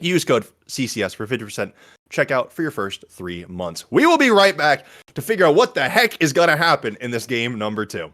Use code CCS for 50% checkout for your first 3 months. We will be right back to figure out what the heck is going to happen in this game number 2.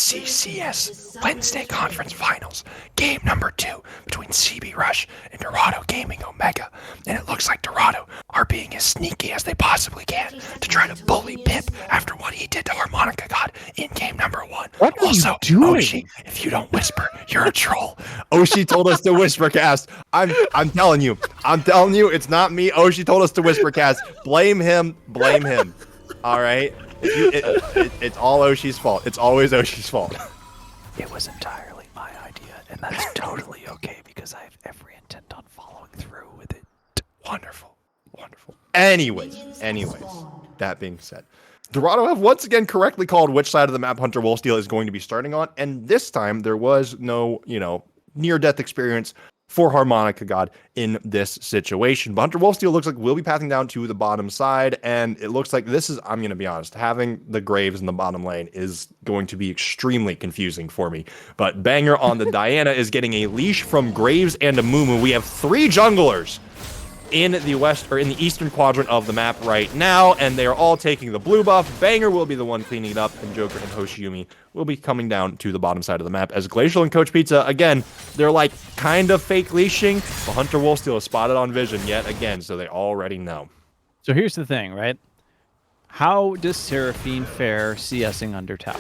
CCS Wednesday Conference Finals, game number 2 between CB Rush and Dorado Gaming Omega. And it looks like Dorado are being as sneaky as they possibly can to try to bully Pip after what he did to Harmonica God in game number 1. What are also, you doing? Oshi, if you don't whisper, you're a troll. Oshi told us to whisper cast. I'm telling you, it's not me. Oshi told us to whisper cast. Blame him. All right. It's all Oshi's fault. It's always Oshi's fault. It was entirely my idea, and that's totally okay because I have every intent on following through with it. Wonderful. Anyways, that being said, Dorado have once again correctly called which side of the map Hunter Wolfsteel is going to be starting on, and this time there was no, near-death experience for Harmonica God in this situation. But Hunter Wolfsteel looks like we'll be pathing down to the bottom side, and it looks like this is, I'm going to be honest, having the Graves in the bottom lane is going to be extremely confusing for me. But Banger on the Diana is getting a leash from Graves and a Mumu. We have 3 junglers in the eastern quadrant of the map right now, and they are all taking the blue buff. Banger will be the one cleaning it up, and Joker and Hoshiumi will be coming down to the bottom side of the map. As Glacial and Coach Pizza, again, they're like kind of fake leashing, but Hunter Wolfsteel is spotted on vision yet again, so they already know. So here's the thing, right? How does Seraphine fare CSing under tower?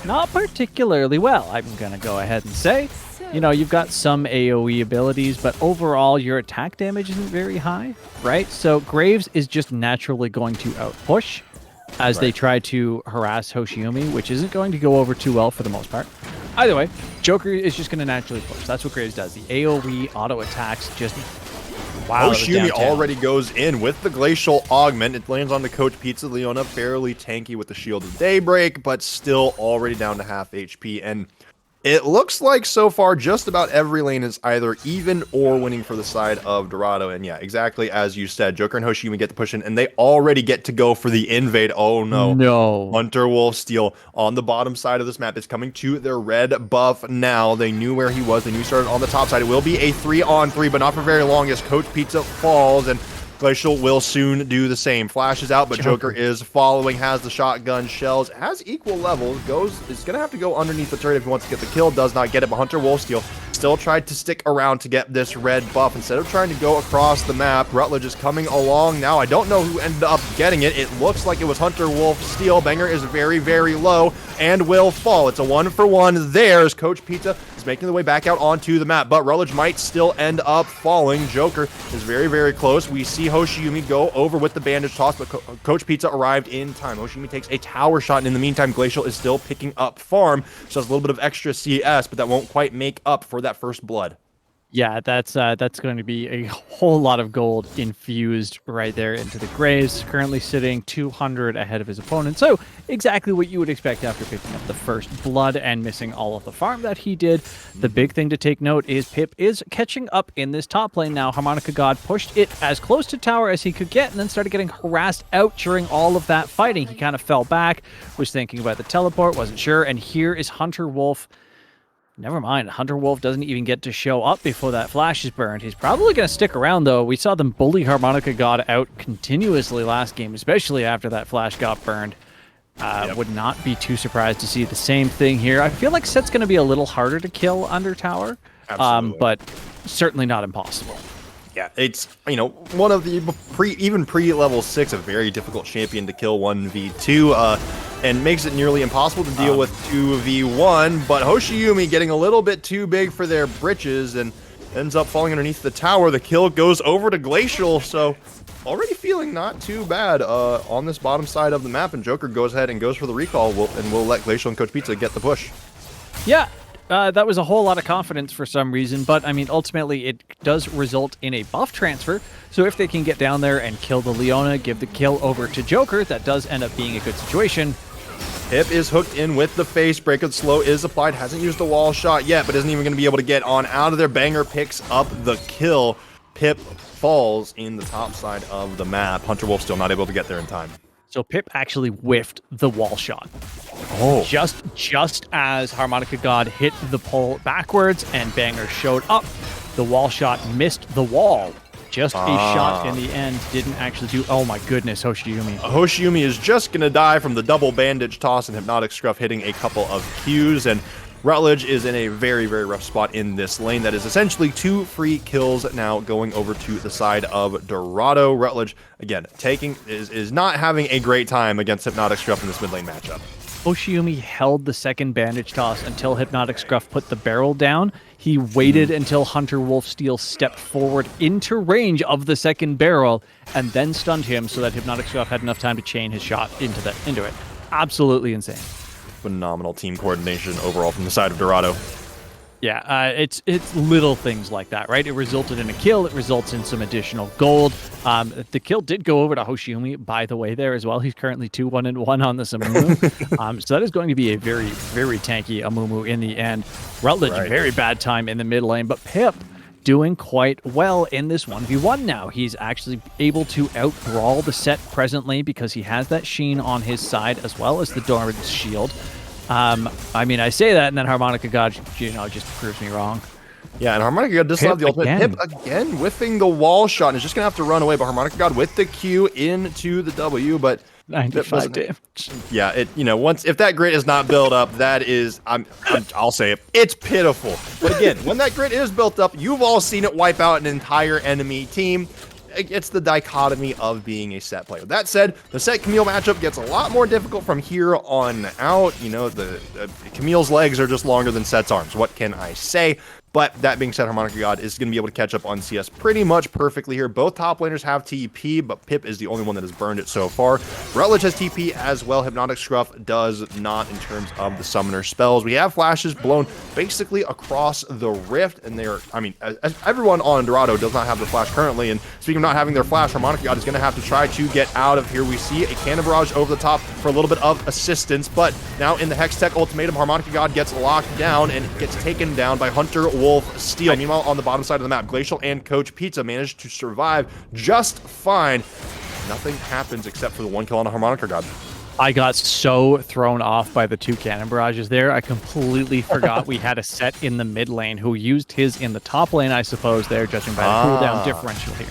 Not particularly well, I'm going to go ahead and say. You've got some AoE abilities, but overall your attack damage isn't very high, right? So Graves is just naturally going to outpush as they try to harass Hoshiumi, which isn't going to go over too well for the most part. Either way, Joker is just going to naturally push. That's what Graves does. The AoE auto attacks just wow. Hoshiumi already goes in with the Glacial Augment. It lands on the Coach Pizza. Leona fairly tanky with the Shield of Daybreak, but still already down to half HP. And it looks like so far just about every lane is either even or winning for the side of Dorado. And yeah, exactly as you said, Joker and Hoshiumi get to push in, and they already get to go for the invade. Oh no. Hunter Wolfsteel on the bottom side of this map is coming to their red buff now. They knew where he was. They knew he started on the top side. It will be a 3-on-3, but not for very long as Coach Pizza falls, and Glacial will soon do the same. Flashes out, but Joker is following, has the shotgun shells, has equal levels, is going to have to go underneath the turret if he wants to get the kill, does not get it, but Hunter Wolfsteel still tried to stick around to get this red buff. Instead of trying to go across the map, Rutledge is coming along now. I don't know who ended up getting it. It looks like it was Hunter Wolfsteel. Banger is very, very low and will fall. It's a 1-for-1 there as Coach Pizza is making the way back out onto the map, but Rutledge might still end up falling. Joker is very, very close. We see Hoshiumi go over with the bandage toss, but Coach Pizza arrived in time. Hoshiumi takes a tower shot, and in the meantime, Glacial is still picking up farm, so has a little bit of extra CS, but that won't quite make up for that first blood. Yeah, that's going to be a whole lot of gold infused right there into the Graves. Currently sitting 200 ahead of his opponent. So exactly what you would expect after picking up the first blood and missing all of the farm that he did. The big thing to take note is Pip is catching up in this top lane now. Harmonica God pushed it as close to tower as he could get and then started getting harassed out during all of that fighting. He kind of fell back, was thinking about the teleport, wasn't sure. And here is Hunter Wolf. Never mind, Hunter Wolf doesn't even get to show up before that flash is burned. He's probably going to stick around, though. We saw them bully Harmonica God out continuously last game, especially after that flash got burned. Would not be too surprised to see the same thing here. I feel like Set's going to be a little harder to kill under tower, but certainly not impossible. Yeah, it's, one of the pre-level 6, a very difficult champion to kill 1v2, and makes it nearly impossible to deal with 2v1, but Hoshiumi getting a little bit too big for their britches and ends up falling underneath the tower. The kill goes over to Glacial, so already feeling not too bad on this bottom side of the map, and Joker goes ahead and goes for the recall, and we'll let Glacial and Coach Pizza get the push. Yeah. That was a whole lot of confidence for some reason, but I mean, ultimately it does result in a buff transfer. So if they can get down there and kill the Leona, give the kill over to Joker, that does end up being a good situation. Pip is hooked in with the face break. The slow is applied. Hasn't used the wall shot yet, but isn't even going to be able to get on out of there. Banger picks up the kill. Pip falls in the top side of the map. Hunter Wolf still not able to get there in time. So Pip actually whiffed the wall shot. Oh. Just as Harmonica God hit the pole backwards and Banger showed up, the wall shot missed the wall Just a shot in the end didn't actually do. Oh my goodness, Hoshiumi. Hoshiumi is just going to die from the double bandage toss and Hypnotic Scruff hitting a couple of Qs, and Rutledge is in a very, very rough spot in this lane. That is essentially 2 free kills now going over to the side of Dorado. Rutledge, again, is not having a great time against Hypnotic Scruff in this mid lane matchup. Hoshiumi held the second bandage toss until Hypnotic Scruff put the barrel down. He waited until Hunter Wolfsteel stepped forward into range of the second barrel and then stunned him so that Hypnotic Scruff had enough time to chain his shot into it. Absolutely insane. Phenomenal team coordination overall from the side of Dorado. Yeah, it's little things like that, right? It resulted in a kill. It results in some additional gold. The kill did go over to Hoshiumi, by the way, there as well. He's currently 2-1-1 on this Amumu. So that is going to be a very, very tanky Amumu in the end. Rutledge, very bad time in the mid lane, but Pip doing quite well in this 1v1 now. He's actually able to out-brawl the set presently because he has that Sheen on his side as well as the Doran's shield. I mean, I say that, and then Harmonica God, just proves me wrong. Yeah, and Harmonica God does have the ultimate. Pip again whiffing the wall shot and is just going to have to run away, but Harmonica God with the Q into the W, but 95 damage. Yeah, if that grid is not built up, that is, I'll say it, it's pitiful. But again, when that grid is built up, you've all seen it wipe out an entire enemy team. It's the dichotomy of being a set player. That said, the set Camille matchup gets a lot more difficult from here on out. Camille's legs are just longer than Set's arms. What can I say? But that being said, Harmonica God is going to be able to catch up on CS pretty much perfectly here. Both top laners have TP, but Pip is the only one that has burned it so far. Rutledge has TP as well. Hypnotic Scruff does not in terms of the summoner spells. We have flashes blown basically across the rift, and everyone on Dorado does not have the flash currently. And speaking of not having their flash, Harmonica God is going to have to try to get out of here. We see a cannon barrage over the top for a little bit of assistance, but now in the Hextech Ultimatum, Harmonica God gets locked down and gets taken down by Hunter Wolfsteel. Meanwhile, on the bottom side of the map, Glacial and Coach Pizza managed to survive just fine. Nothing happens except for the 1 kill on a Harmonica God. I got so thrown off by the 2 cannon barrages there. I completely forgot we had a set in the mid lane who used his in the top lane, I suppose, there, judging by the cooldown differential here.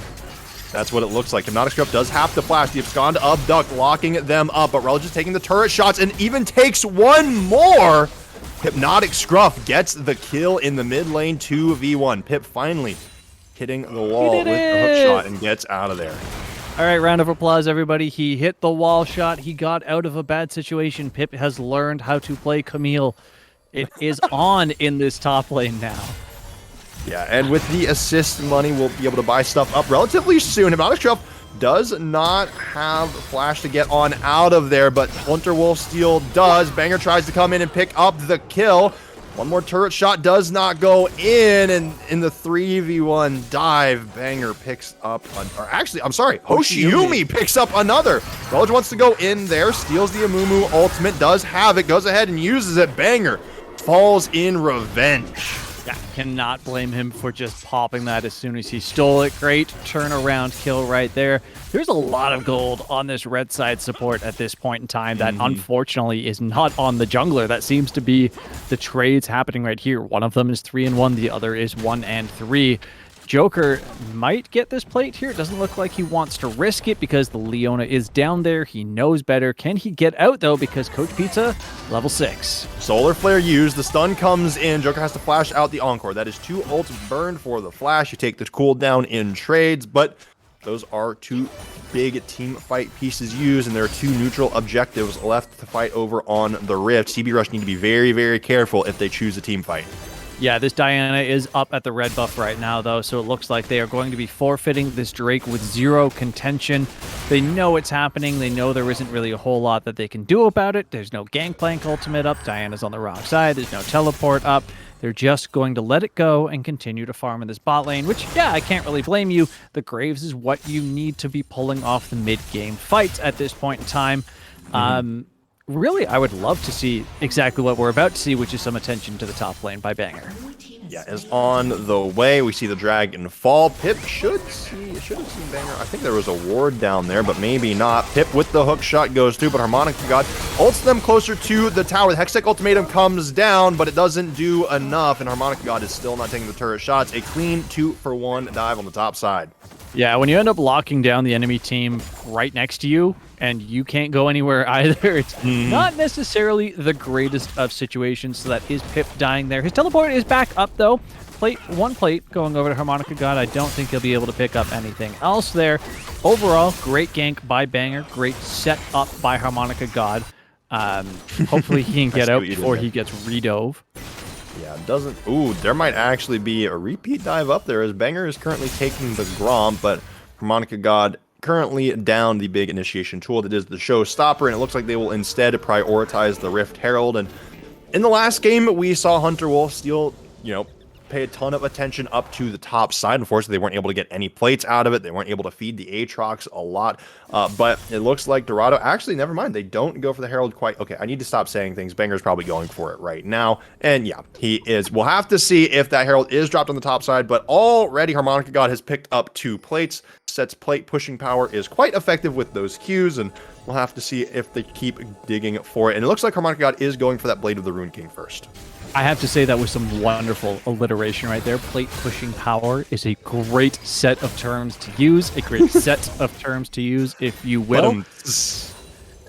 That's what it looks like. Hypnotic Scruff does have to flash. The Abscond Abduct locking them up, but Rutledge is taking the turret shots and even takes one more. Hypnotic Scruff gets the kill in the mid lane 2v1. Pip finally hitting the wall with the hook shot and gets out of there. All right, round of applause, everybody. He hit the wall shot. He got out of a bad situation. Pip has learned how to play Camille. It is on in this top lane now. Yeah, and with the assist money, we'll be able to buy stuff up relatively soon. Hypnotic Scruff does not have Flash to get on out of there, but Hunter Wolfsteel does. Banger tries to come in and pick up the kill. One more turret shot does not go in, and in the 3v1 dive, Banger picks up, Hoshiumi picks up another. Rutledge wants to go in there, steals the Amumu ultimate, does have it, goes ahead and uses it. Banger falls in revenge. Yeah, cannot blame him for just popping that as soon as he stole it. Great turnaround kill right there. There's a lot of gold on this red side support at this point in time that unfortunately is not on the jungler. That seems to be the trades happening right here. One of them is 3-1, the other is 1-3. Joker might get this plate here. It doesn't look like he wants to risk it because the Leona is down there. He knows better. Can he get out, though, because Coach Pizza, level 6. Solar Flare used. The stun comes in. Joker has to flash out the Encore. That is 2 ults burned for the flash. You take the cooldown in trades, but those are 2 big team fight pieces used, and there are 2 neutral objectives left to fight over on the Rift. CB Rush need to be very, very careful if they choose a team fight. Yeah, this Diana is up at the red buff right now, though, so it looks like they are going to be forfeiting this Drake with 0 contention. They know it's happening. They know there isn't really a whole lot that they can do about it. There's no Gangplank ultimate up. Diana's on the wrong side. There's no teleport up. They're just going to let it go and continue to farm in this bot lane, which, yeah, I can't really blame you. The Graves is what you need to be pulling off the mid-game fights at this point in time. Really, I would love to see exactly what we're about to see, which is some attention to the top lane by Banger. Yeah, is on the way. We see the dragon fall. Pip should have seen Banger. I think there was a ward down there, but maybe not. Pip with the hook shot goes through, but Harmonica God ults them closer to the tower. The Hextech Ultimatum comes down, but it doesn't do enough, and Harmonica God is still not taking the turret shots. A clean 2-for-1 dive on the top side. Yeah, when you end up locking down the enemy team right next to you and you can't go anywhere either, it's not necessarily the greatest of situations. So that is Pip dying there. His teleport is back up, though. One plate going over to Harmonica God. I don't think he'll be able to pick up anything else there. Overall, great gank by Banger. Great set up by Harmonica God. Hopefully he can get out before he gets redove. Yeah, doesn't... Ooh, there might actually be a repeat dive up there as Banger is currently taking the Grom, but Harmonica God currently down the big initiation tool that is the showstopper, and it looks like they will instead prioritize the Rift Herald. And in the last game, we saw Hunter Wolf steal, pay a ton of attention up to the top side. Unfortunately, they weren't able to get any plates out of it. They weren't able to feed the Aatrox a lot. But it looks like Dorado... Actually, never mind. They don't go for the Herald quite... Okay, I need to stop saying things. Banger's probably going for it right now. And yeah, he is. We'll have to see if that Herald is dropped on the top side. But already, Harmonica God has picked up 2 plates. Set's plate pushing power is quite effective with those Qs. And we'll have to see if they keep digging for it. And it looks like Harmonica God is going for that Blade of the Rune King first. I have to say that was some wonderful alliteration right there. Plate pushing power is a great set of terms to use, a great set of terms to use, if you will.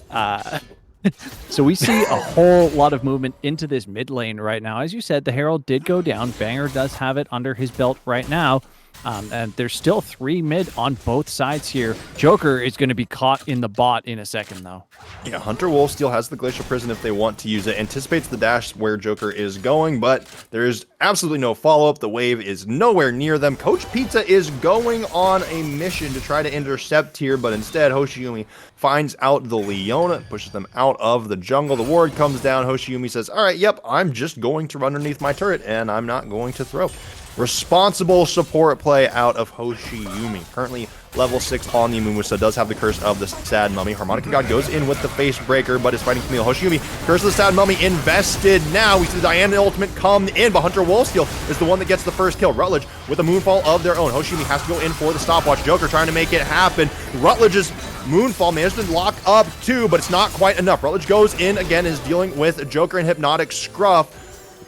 So we see a whole lot of movement into this mid lane right now. As you said, the Herald did go down. Banger does have it under his belt right now. And there's still 3 mid on both sides here. Joker is going to be caught in the bot in a second, though. Yeah, Hunter Wolf still has the Glacial Prison if they want to use it. Anticipates the dash where Joker is going, but there's absolutely no follow-up. The wave is nowhere near them. Coach Pizza is going on a mission to try to intercept here, but instead Hoshiumi finds out the Leona, pushes them out of the jungle. The ward comes down. Hoshiumi says, all right, yep, I'm just going to run underneath my turret, and I'm not going to throw. Responsible support play out of Hoshiumi. Currently level 6 on the Mumusa, does have the Curse of the Sad Mummy. Harmonica God goes in with the Face Breaker, but is fighting Camille. Hoshiumi, Curse of the Sad Mummy invested now. We see the Diana ultimate come in, but Hunter Wolfsteal is the one that gets the first kill. Rutledge with a Moonfall of their own. Hoshiumi has to go in for the stopwatch. Joker trying to make it happen. Rutledge's Moonfall managed to lock up too, but it's not quite enough. Rutledge goes in again, is dealing with Joker and Hypnotic Scruff.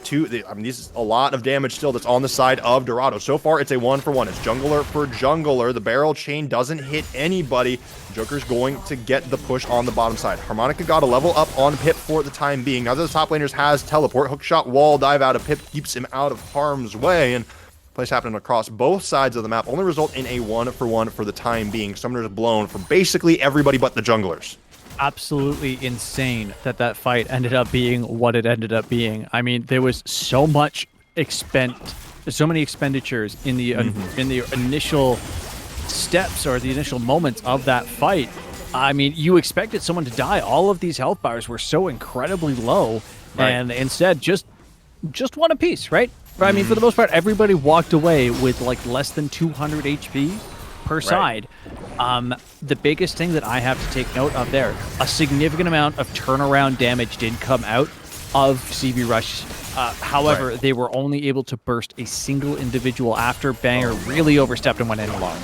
This is a lot of damage still that's on the side of Dorado. So far, it's a 1-for-1. It's jungler for jungler. The barrel chain doesn't hit anybody. Joker's going to get the push on the bottom side. Harmonica got a level up on Pip for the time being. Neither of the top laners has teleport. Hookshot wall dive out of Pip keeps him out of harm's way. And plays happening across both sides of the map only result in a 1-for-1 for the time being. Summoners blown for basically everybody but the junglers. Absolutely insane that fight ended up being what it ended up being. I mean, there was so many expenditures in the initial steps or the initial moments of that fight. I mean, you expected someone to die. All of these health bars were so incredibly low, and instead just one apiece, right? I mean, for the most part, everybody walked away with like less than 200 HP per side. The biggest thing that I have to take note of there, a significant amount of turnaround damage did come out of CB Rush. However, they were only able to burst a single individual after Banger really overstepped and went in alone.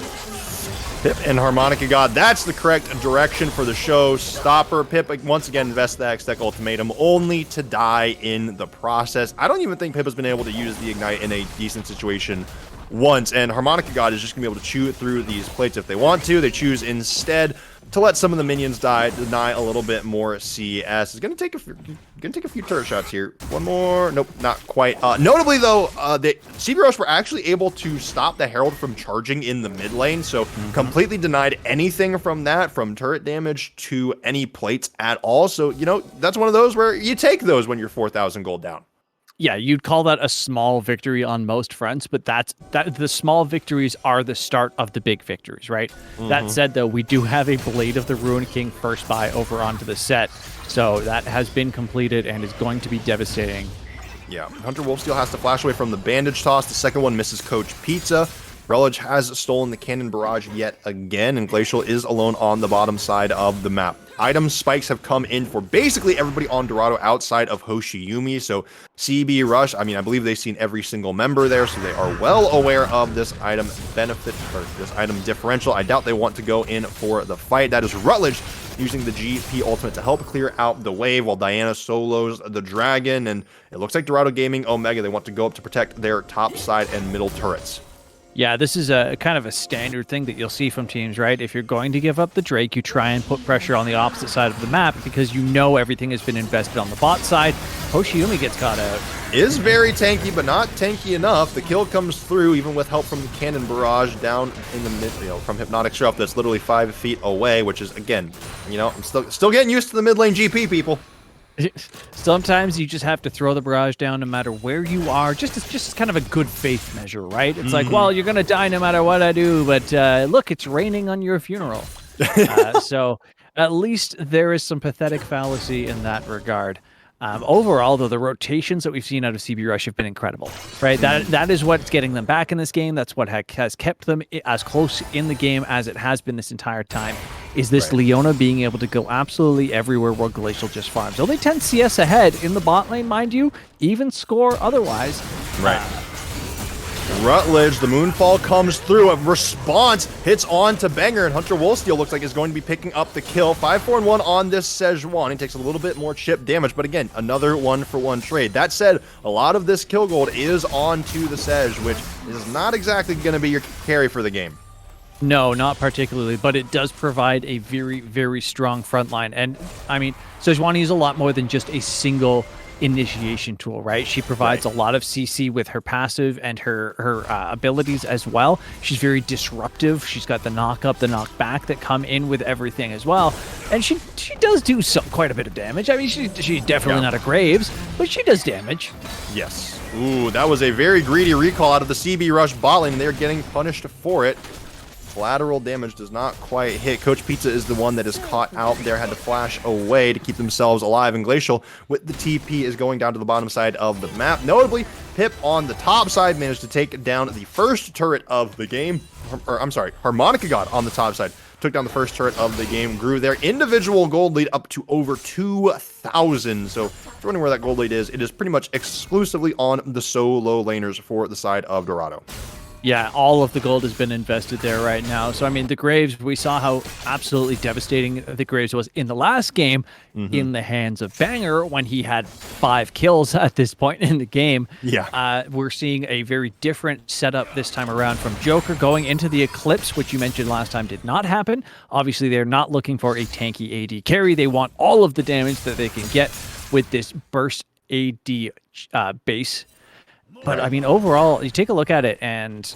Pip and Harmonica God, that's the correct direction for the show. Stopper. Pip once again invests the Hextech ultimatum only to die in the process. I don't even think Pip has been able to use the Ignite in a decent situation once, and Harmonica God is just gonna be able to chew through these plates if they want to. They choose instead to let some of the minions die, deny a little bit more CS. It's gonna take a few turret shots here. One more, nope, not quite. Notably though, the CB Rush were actually able to stop the Herald from charging in the mid lane, so completely denied anything from that, from turret damage to any plates at all. So that's one of those where you take those when you're 4,000 gold down. Yeah, you'd call that a small victory on most fronts, but the small victories are the start of the big victories, right? That said, though, we do have a Blade of the Ruin King first buy over onto the set, so that has been completed and is going to be devastating. Yeah, Hunter Wolfsteal has to flash away from the bandage toss. The second one misses Coach Pizza. Rutledge has stolen the cannon barrage yet again, and Glacial is alone on the bottom side of the map. Item spikes have come in for basically everybody on Dorado outside of Hoshiumi, so CB Rush, I believe they've seen every single member there, so they are well aware of this item benefit, or this item differential. I doubt they want to go in for the fight. That is Rutledge using the GP ultimate to help clear out the wave while Diana solos the dragon, and it looks like Dorado Gaming Omega, they want to go up to protect their top side and middle turrets. Yeah, this is a kind of a standard thing that you'll see from teams, right? If you're going to give up the Drake, you try and put pressure on the opposite side of the map because you know everything has been invested on the bot side. Hoshiumi gets caught out. Is very tanky, but not tanky enough. The kill comes through, even with help from the cannon barrage down in the mid, from Hypnotic Struff that's literally 5 feet away, which is, again, I'm still getting used to the mid lane GP, people. Sometimes you just have to throw the barrage down no matter where you are, just as kind of a good faith measure, right? It's like, well, you're gonna die no matter what I do, but look, it's raining on your funeral. So at least there is some pathetic fallacy in that regard. Overall, though, the rotations that we've seen out of CB Rush have been incredible, right? That is what's getting them back in this game. That's what has kept them as close in the game as it has been this entire time, is this Leona being able to go absolutely everywhere where Glacial just farms. Only 10 CS ahead in the bot lane, mind you, even score otherwise. Right. Rutledge, the Moonfall comes through. A response hits on to Banger, and Hunter Wolfsteal looks like is going to be picking up the kill. 5-4-1 on this Sejuani. He takes a little bit more chip damage, but again, another 1-for-1 trade. That said, a lot of this kill gold is on to the Sej, which is not exactly going to be your carry for the game. No, not particularly, but it does provide a very, very strong front line. And, I mean, Sejuani is a lot more than just a single initiation tool, right? She provides a lot of CC with her passive and her abilities as well. She's very disruptive. She's got the knock up, the knock back that come in with everything as well. And she does do quite a bit of damage. I mean, she's definitely not a Graves, but she does damage. Yes. Ooh, that was a very greedy recall out of the CB Rush bot lane, and they're getting punished for it. Collateral damage does not quite hit. Coach Pizza is the one that is caught out there, had to flash away to keep themselves alive, and Glacial with the TP is going down to the bottom side of the map. Notably, Pip on the top side managed to take down the first turret of the game, or I'm sorry, Harmonica God on the top side took down the first turret of the game, grew their individual gold lead up to over 2,000. So if you're wondering where that gold lead is, it is pretty much exclusively on the solo laners for the side of Dorado. Yeah, all of the gold has been invested there right now. So, I mean, the Graves, we saw how absolutely devastating the Graves was in the last game in the hands of Banger when he had 5 kills at this point in the game. Yeah. We're seeing a very different setup this time around from Joker going into the Eclipse, which you mentioned last time did not happen. Obviously, they're not looking for a tanky AD carry. They want all of the damage that they can get with this burst AD base. But, I mean, overall, you take a look at it, and,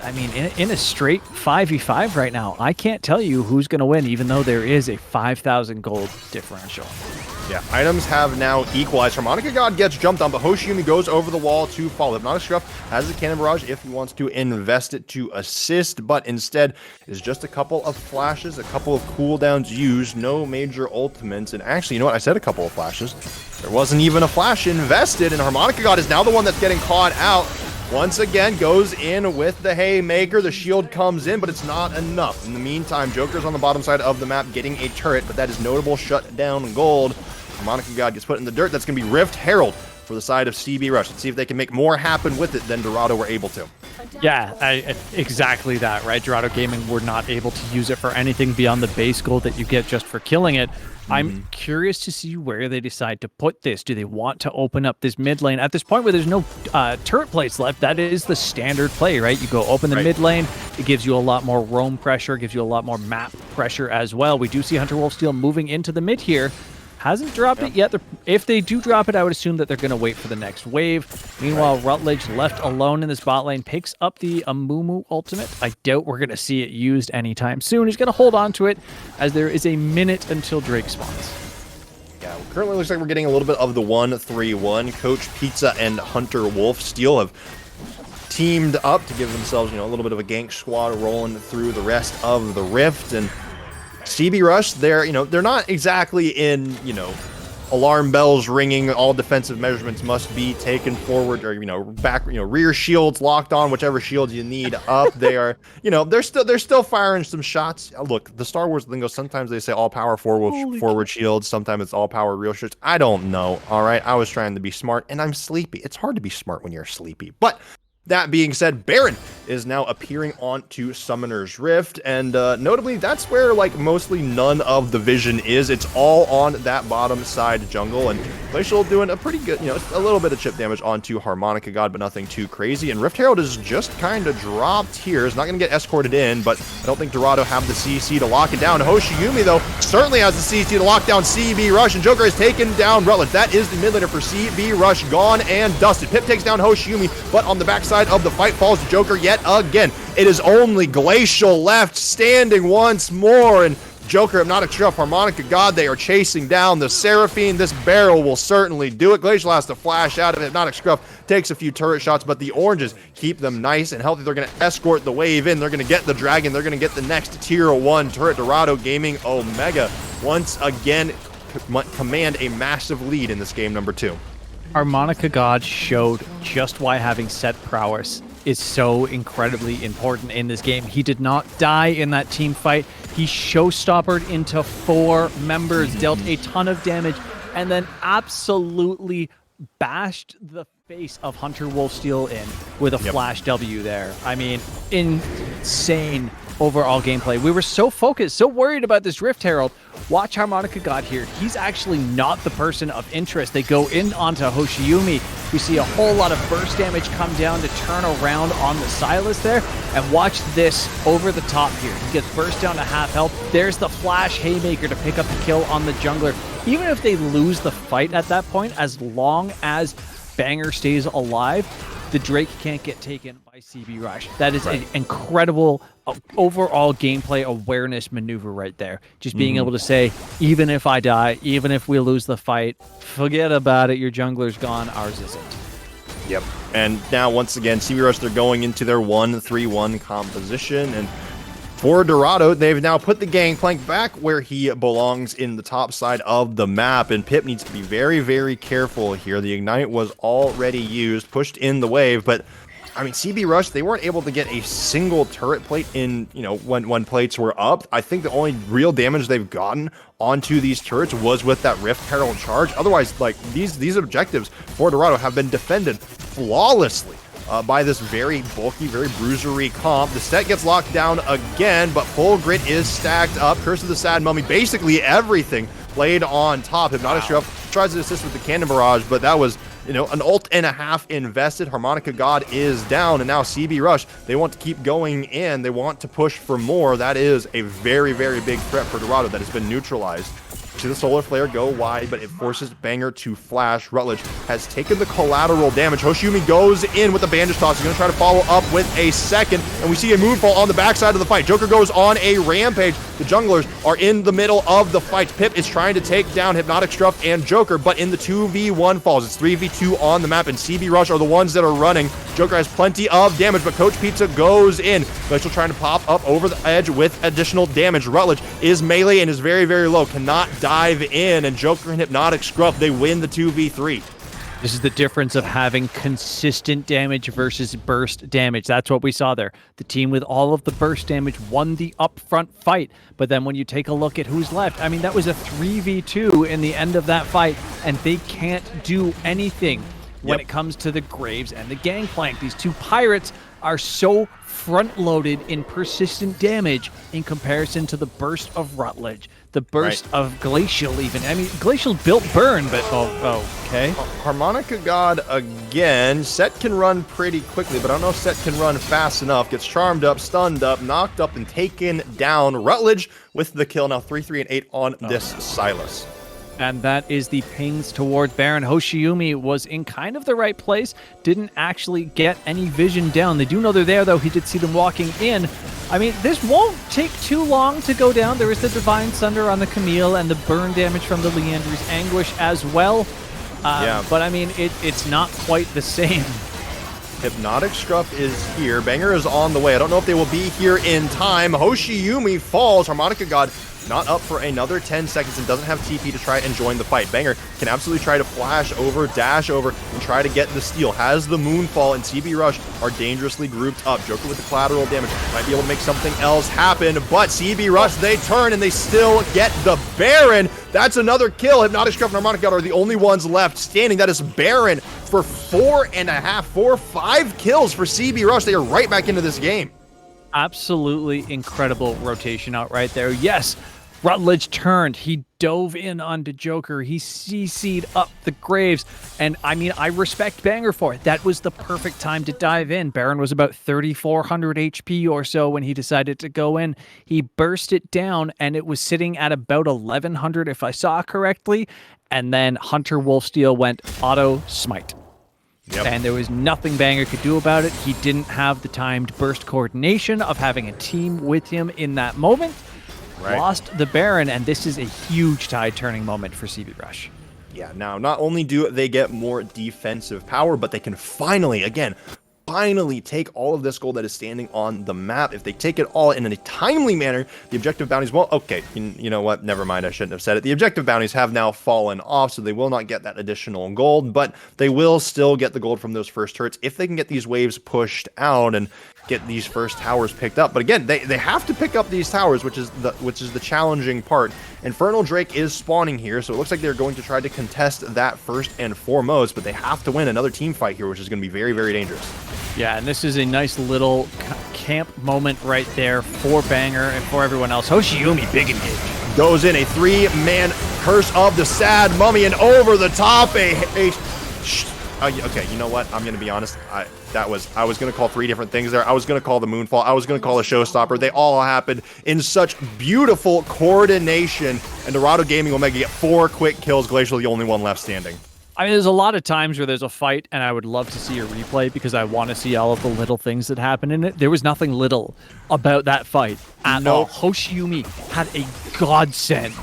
I mean, in a straight 5v5 right now, I can't tell you who's going to win, even though there is a 5,000 gold differential. Yeah, items have now equalized. Harmonica God gets jumped on, but Hoshiumi goes over the wall to follow. Hypnotic Struff has the Cannon Barrage if he wants to invest it to assist, but instead is just a couple of flashes, a couple of cooldowns used, no major ultimates. And actually, you know what? I said a couple of flashes. There wasn't even a flash invested, and Harmonica God is now the one that's getting caught out. Once again, goes in with the Haymaker. The shield comes in, but it's not enough. In the meantime, Joker's on the bottom side of the map getting a turret, but that is notable shutdown gold. Harmonica God gets put in the dirt. That's going to be Rift Herald for the side of CB Rush. Let's see if they can make more happen with it than Dorado were able to. Yeah, exactly that, right? Dorado Gaming were not able to use it for anything beyond the base gold that you get just for killing it. I'm curious to see where they decide to put this. Do they want to open up this mid lane? At this point where there's no turret plates left, that is the standard play, right? You go open the mid lane. It gives you a lot more roam pressure, gives you a lot more map pressure as well. We do see Hunter Wolfsteal moving into the mid here. Hasn't dropped it yet. If they do drop it, I would assume that they're going to wait for the next wave. Meanwhile, Rutledge, left alone in this bot lane, picks up the Amumu ultimate. I doubt we're going to see it used anytime soon. He's going to hold on to it as there is a minute until Drake spawns. Yeah, currently looks like we're getting a little bit of the 1-3-1. Coach Pizza and Hunter Wolfsteal have teamed up to give themselves, a little bit of a gank squad rolling through the rest of the Rift. And CB Rush, they're not exactly in, alarm bells ringing, all defensive measurements must be taken forward, or, back, rear shields locked on, whichever shields you need up. They are, they're still firing some shots. Look, the Star Wars lingo, sometimes they say all power forward shields, sometimes it's all power real shields. I don't know. All right. I was trying to be smart and I'm sleepy. It's hard to be smart when you're sleepy, but That being said, Baron is now appearing onto Summoner's Rift, and notably, that's where, like, mostly none of the vision is. It's all on that bottom side jungle, and Glacial doing a pretty good, a little bit of chip damage onto Harmonica God, but nothing too crazy, and Rift Herald is just kind of dropped here. It's not going to get escorted in, but I don't think Dorado have the CC to lock it down. Hoshiumi, though, certainly has the CC to lock down CB Rush, and Joker has taken down Rutledge. That is the mid laner for CB Rush, gone and dusted. Pip takes down Hoshiumi, but on the backside of the fight falls the Joker yet again. It is only Glacial left standing once more, and Joker, Hypnotic Struff, Harmonica God, they are chasing down the Seraphine. This barrel will certainly do it. Glacial has to flash out of it. Hypnotic Struff takes a few turret shots, but the oranges keep them nice and healthy. They're going to escort the wave in. They're going to get the dragon. They're going to get the next tier 1 turret. Dorado Gaming Omega once again command a massive lead in this game number 2. Harmonica God showed just why having set prowess is so incredibly important in this game. He did not die in that team fight. He showstoppered into 4 members, dealt a ton of damage, and then absolutely bashed the face of Hunter Wolfsteel in with a flash W there. I mean, insane overall gameplay. We were so focused, so worried about this Rift Herald. Watch Harmonica God here. He's actually not the person of interest. They go in onto Hoshiumi. We see a whole lot of burst damage come down to turn around on the Silas there. And watch this over the top here. He gets burst down to half health. There's the flash haymaker to pick up the kill on the jungler. Even if they lose the fight at that point, as long as Banger stays alive, the Drake can't get taken by CB Rush. That is an incredible overall gameplay awareness maneuver right there. Just being able to say, even if I die, even if we lose the fight, forget about it. Your jungler's gone. Ours isn't. Yep. And now, once again, CB Rush, they're going into their 1-3-1 composition. And for Dorado, they've now put the Gangplank back where he belongs in the top side of the map. And Pip needs to be very, very careful here. The Ignite was already used, pushed in the wave, but I mean, CB Rush, they weren't able to get a single turret plate in, when plates were up. I think the only real damage they've gotten onto these turrets was with that Rift Herald charge. Otherwise, like, these objectives for Dorado have been defended flawlessly by this very bulky, very bruisery comp. The set gets locked down again, but Full Grit is stacked up. Curse of the Sad Mummy, basically everything laid on top. Hypnotic Struff tries to assist with the Cannon Barrage, but that was an ult and a half invested. Harmonica God is down, and now CB Rush, they want to keep going in. They want to push for more. That is a very, very big threat for Dorado that has been neutralized. See the Solar Flare go wide, but it forces Banger to flash. Rutledge has taken the collateral damage. Hoshiumi goes in with the bandage toss. He's going to try to follow up with a second, and we see a moonfall on the backside of the fight. Joker goes on a rampage. The junglers are in the middle of the fight. Pip is trying to take down Hypnotic Struff and Joker, but in the 2v1 falls. It's 3v2 on the map, and CB Rush are the ones that are running. Joker has plenty of damage, but Coach Pizza goes in. Glacial trying to pop up over the edge with additional damage. Rutledge is melee and is very, very low. Cannot dive in, and Joker and Hypnotic Struff, they win the 2v3. This is the difference of having consistent damage versus burst damage. That's what we saw there. The team with all of the burst damage won the upfront fight, but then when you take a look at who's left, I mean, that was a 3v2 in the end of that fight, and they can't do anything when it comes to the Graves and the Gangplank. These two pirates are so front-loaded in persistent damage in comparison to the burst of Rutledge, the burst of Glacial even. I mean, Glacial built burn, but okay. Harmonica God again. Set can run pretty quickly, but I don't know if Set can run fast enough. Gets charmed up, stunned up, knocked up, and taken down. Rutledge with the kill. Now 3-3-8 on this Silas. And that is the pings towards Baron. Hoshiumi was in kind of the right place, didn't actually get any vision down. They do know they're there, though. He did see them walking in. I mean, this won't take too long to go down. There is the Divine Sunder on the Camille and the burn damage from the Leandri's Anguish as well. But I mean, it's not quite the same. Hypnotic Struff is here. Banger is on the way. I don't know if they will be here in time. Hoshiumi falls. Harmonica God not up for another 10 seconds and doesn't have TP to try and join the fight. Banger can absolutely try to flash over, dash over, and try to get the steal. Has the Moonfall, and CB Rush are dangerously grouped up. Joker with the collateral damage might be able to make something else happen, but CB Rush, they turn and they still get the Baron. That's another kill. Hypnotic Scruff and Harmonic God are the only ones left standing. That is Baron for 5 kills for CB Rush. They are right back into this game. Absolutely incredible rotation out right there. Yes, Rutledge turned. He dove in onto Joker. He CC'd up the Graves. And I mean, I respect Banger for it. That was the perfect time to dive in. Baron was about 3,400 HP or so when he decided to go in. He burst it down, and it was sitting at about 1,100 if I saw correctly. And then Hunter Wolfsteal went auto smite. Yep. And there was nothing Banger could do about it. He didn't have the timed burst coordination of having a team with him in that moment. Right. Lost the Baron, and this is a huge tide-turning moment for CB Rush. Yeah, now, not only do they get more defensive power, but they can finally take all of this gold that is standing on the map. If they take it all in a timely manner, the objective bounties, well, okay, you know what? Never mind, I shouldn't have said it. The objective bounties have now fallen off, so they will not get that additional gold, but they will still get the gold from those first turrets if they can get these waves pushed out and get these first towers picked up. But again, they have to pick up these towers, which is the challenging part. Infernal Drake is spawning here, so it looks like they're going to try to contest that first and foremost, but they have to win another team fight here, which is going to be very, very dangerous. Yeah, and this is a nice little camp moment right there for Banger and for everyone else. Hoshiumi, big engage. Goes in a 3-man Curse of the Sad Mummy, and over the top, okay, you know what? I'm going to be honest. I was going to call 3 different things there. I was going to call the Moonfall. I was going to call a Showstopper. They all happened in such beautiful coordination. And Dorado Gaming Omega get 4 quick kills. Glacial, the only one left standing. I mean, there's a lot of times where there's a fight, and I would love to see a replay because I want to see all of the little things that happen in it. There was nothing little about that fight at all. Hoshiumi had a godsend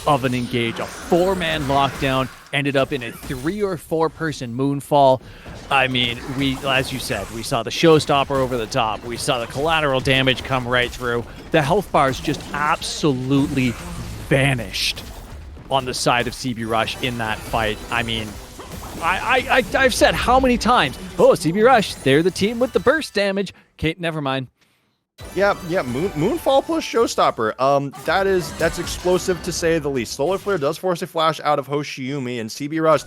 of an engage. A 4-man lockdown ended up in a 3 or 4 person Moonfall. I mean, as you said, we saw the Showstopper over the top. We saw the collateral damage come right through. The health bars just absolutely vanished on the side of CB Rush in that fight. I mean, I've said how many times, oh, CB Rush, they're the team with the burst damage. Okay, never mind. Yeah, Moonfall plus Showstopper. That's explosive to say the least. Solar Flare does force a flash out of Hoshiumi, and CB Rush,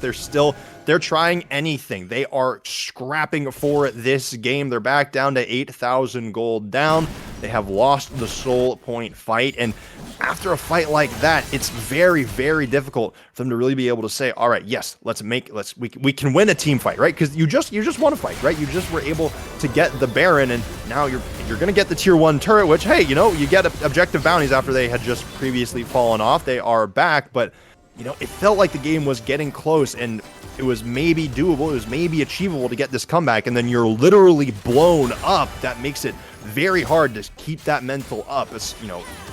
they're trying anything. They are scrapping for this game. They're back down to 8,000 gold down. They have lost the soul point fight, and after a fight like that, it's very, very difficult for them to really be able to say, all right, yes, we can win a team fight, right? Because you just won a fight, right? You just were able to get the Baron, and now you're going to get the tier 1 turret, which, hey, you get objective bounties after they had just previously fallen off. They are back, but it felt like the game was getting close, and it was maybe doable, it was maybe achievable to get this comeback, and then you're literally blown up. That makes it very hard to keep that mental up,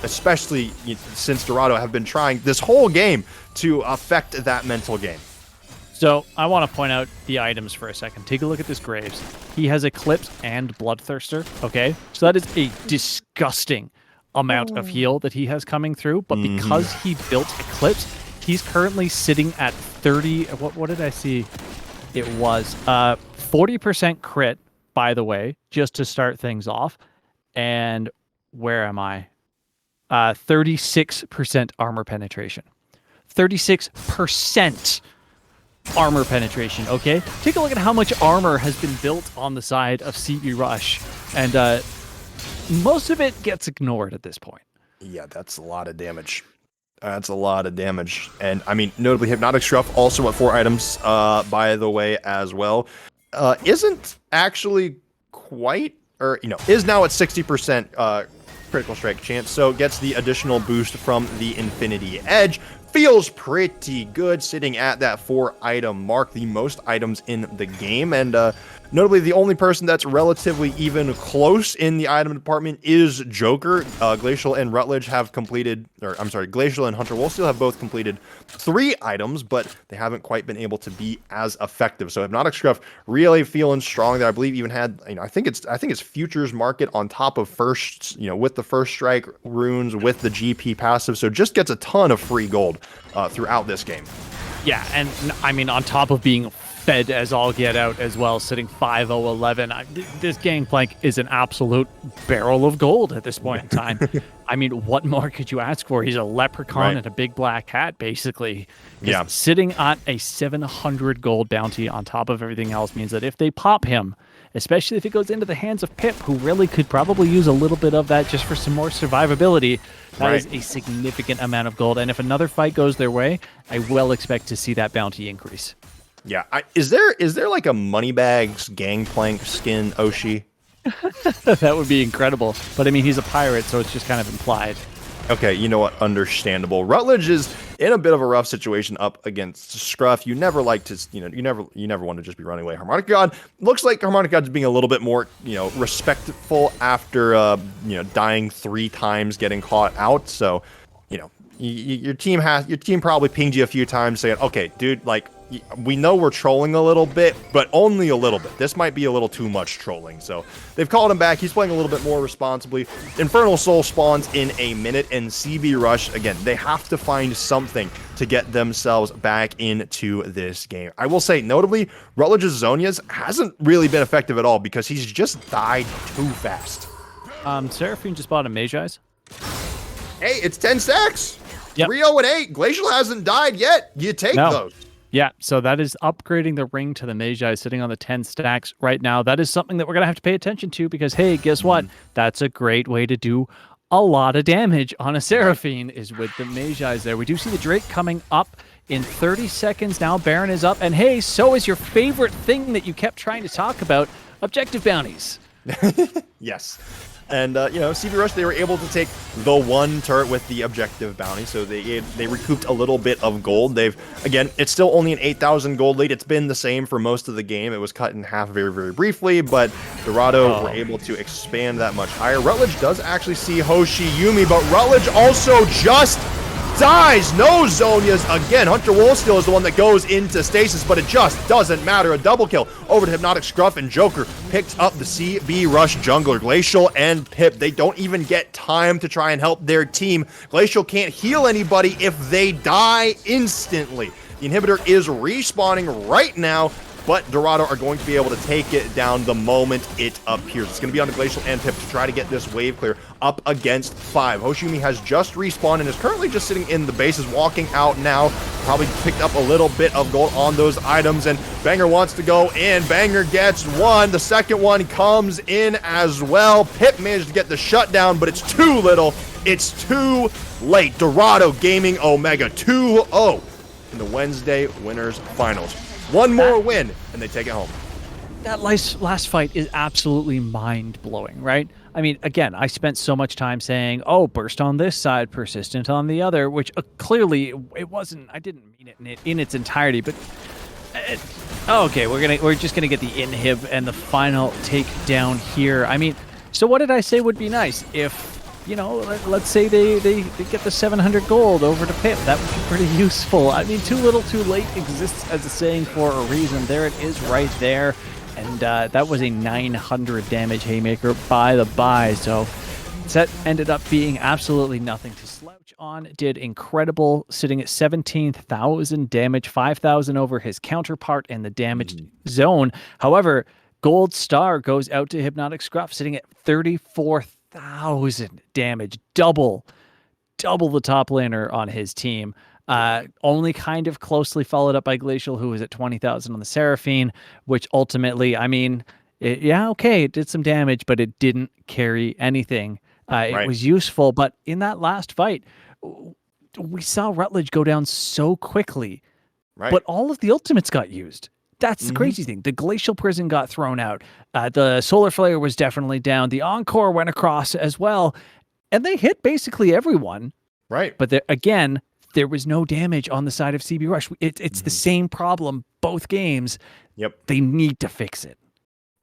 especially since Dorado have been trying this whole game to affect that mental game. So I want to point out the items for a second. Take a look at this Graves. He has Eclipse and Bloodthirster, okay? So that is a disgusting amount of heal that he has coming through, but because he built Eclipse, he's currently sitting at 30, what did I see? It was 40% crit, by the way, just to start things off. And where am I? 36% armor penetration. 36% armor penetration, okay? Take a look at how much armor has been built on the side of CB Rush. And most of it gets ignored at this point. Yeah, that's a lot of damage. That's a lot of damage. And, I mean, notably, Hypnotic Scruff also at 4 items, by the way, as well. Isn't actually quite, is now at 60% critical strike chance, so gets the additional boost from the Infinity Edge. Feels pretty good sitting at that 4-item mark, the most items in the game. And Notably, the only person that's relatively even close in the item department is Joker. Glacial and Rutledge have completed, or I'm sorry, Glacial and Hunter Wolfsteel have both completed 3 items, but they haven't quite been able to be as effective. So Hypnotic Scruff really feeling strong there. I believe even had, I think it's Futures Market on top of first, with the first strike runes with the GP passive. So just gets a ton of free gold throughout this game. Yeah, and I mean, on top of being fed as all get out as well, sitting 5-0-11. This Gangplank is an absolute barrel of gold at this point in time. I mean, what more could you ask for? He's a leprechaun in a big black hat, basically. Yeah. Sitting on a 700 gold bounty on top of everything else means that if they pop him, especially if it goes into the hands of Pip, who really could probably use a little bit of that just for some more survivability, that is a significant amount of gold. And if another fight goes their way, I will expect to see that bounty increase. Yeah, is there like a Moneybags Gangplank skin Oshi? That would be incredible. But I mean, he's a pirate, so it's just kind of implied. Okay, you know what? Understandable. Rutledge is in a bit of a rough situation up against Scruff. You never like to, you never want to just be running away. Harmonic God looks like Harmonic God's being a little bit more, respectful after, dying 3 times, getting caught out. So, your team probably pinged you a few times saying, okay, dude, like, we know we're trolling a little bit, but only a little bit. This might be a little too much trolling. So they've called him back. He's playing a little bit more responsibly. Infernal Soul spawns in a minute, and CB Rush, again, they have to find something to get themselves back into this game. I will say, notably, Rutledge's Zonias hasn't really been effective at all because he's just died too fast. Seraphine just bought a Mage Eyes. Hey, it's 10 stacks. Yep. 3-0 and 8. Glacial hasn't died yet. You take those. Yeah, so that is upgrading the ring to the Mage Eye, sitting on the 10 stacks right now. That is something that we're going to have to pay attention to because, hey, guess what? That's a great way to do a lot of damage on a Seraphine is with the Mage Eyes there. We do see the Drake coming up in 30 seconds now. Baron is up, and hey, so is your favorite thing that you kept trying to talk about, objective bounties. Yes. And, CB Rush, they were able to take the 1 turret with the objective bounty, so they recouped a little bit of gold. Again, it's still only an 8,000 gold lead. It's been the same for most of the game. It was cut in half very, very briefly, but Dorado were able to expand that much higher. Rutledge does actually see Hoshi Yumi, but Rutledge also just dies. No Zonias again. Hunter Wolfsteel is the one that goes into stasis, but it just doesn't matter. A double kill over to Hypnotic Scruff, and Joker picked up the CB Rush jungler. Glacial and Pip, they don't even get time to try and help their team. Glacial can't heal anybody if they die instantly. The inhibitor is respawning right now, but Dorado are going to be able to take it down the moment it appears. It's going to be on the Glacial and Pip to try to get this wave clear up against 5. Hoshimi has just respawned and is currently just sitting in the bases, walking out now. Probably picked up a little bit of gold on those items, and Banger wants to go in. Banger gets 1. The second one comes in as well. Pip managed to get the shutdown, but it's too little. It's too late. Dorado Gaming Omega 2-0 in the Wednesday Winners Finals. One more win, and they take it home. That last fight is absolutely mind-blowing, right? I mean, again, I spent so much time saying, oh, burst on this side, persistent on the other, which clearly it wasn't. I didn't mean it in its entirety, but okay, we're just gonna get the inhib and the final takedown here. I mean, so what did I say would be nice if, let's say they get the 700 gold over to Pip. That would be pretty useful. I mean, too little, too late exists as a saying for a reason. There it is right there. And that was a 900 damage haymaker by the by. So set ended up being absolutely nothing to slouch on. Did incredible, sitting at 17,000 damage, 5,000 over his counterpart in the damaged zone. However, gold star goes out to Hypnotic Scruff, sitting at 34,000 damage, double the top laner on his team. Only kind of closely followed up by Glacial, who was at 20,000 on the Seraphine, which ultimately, I mean, it did some damage, but it didn't carry anything. It was useful, but in that last fight, we saw Rutledge go down so quickly, but all of the ultimates got used. That's the crazy thing. The Glacial Prison got thrown out. The Solar Flare was definitely down. The Encore went across as well. And they hit basically everyone. Right. But there was no damage on the side of CB Rush. It's the same problem both games. Yep. They need to fix it.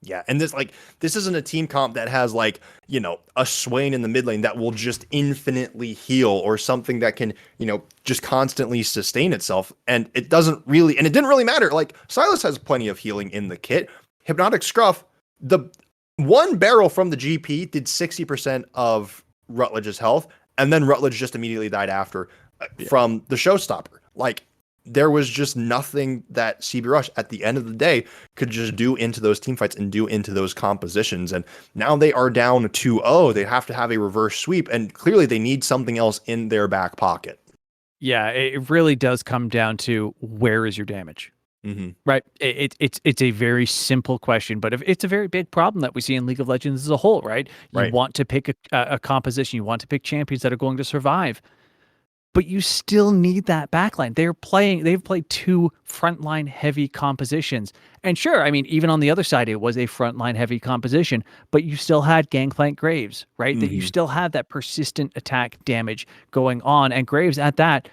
Yeah, and this isn't a team comp that has like, a Swain in the mid lane that will just infinitely heal or something that can, just constantly sustain itself. And it didn't really matter. Like Silas has plenty of healing in the kit. Hypnotic Scruff, the one barrel from the GP did 60% of Rutledge's health, and then Rutledge just immediately died after from the showstopper. Like there was just nothing that CB Rush at the end of the day could just do into those team fights and do into those compositions. And now they are down 2-0. They have to have a reverse sweep, and clearly they need something else in their back pocket. Yeah, it really does come down to where is your damage? Right. It's a very simple question, but it's a very big problem that we see in League of Legends as a whole, right? You Right. want to pick a composition, you want to pick champions that are going to survive, but you still need that backline. They've played two frontline heavy compositions. And sure, I mean, even on the other side, it was a frontline heavy composition, but you still had Gangplank Graves, right? That you still had that persistent attack damage going on. And Graves at that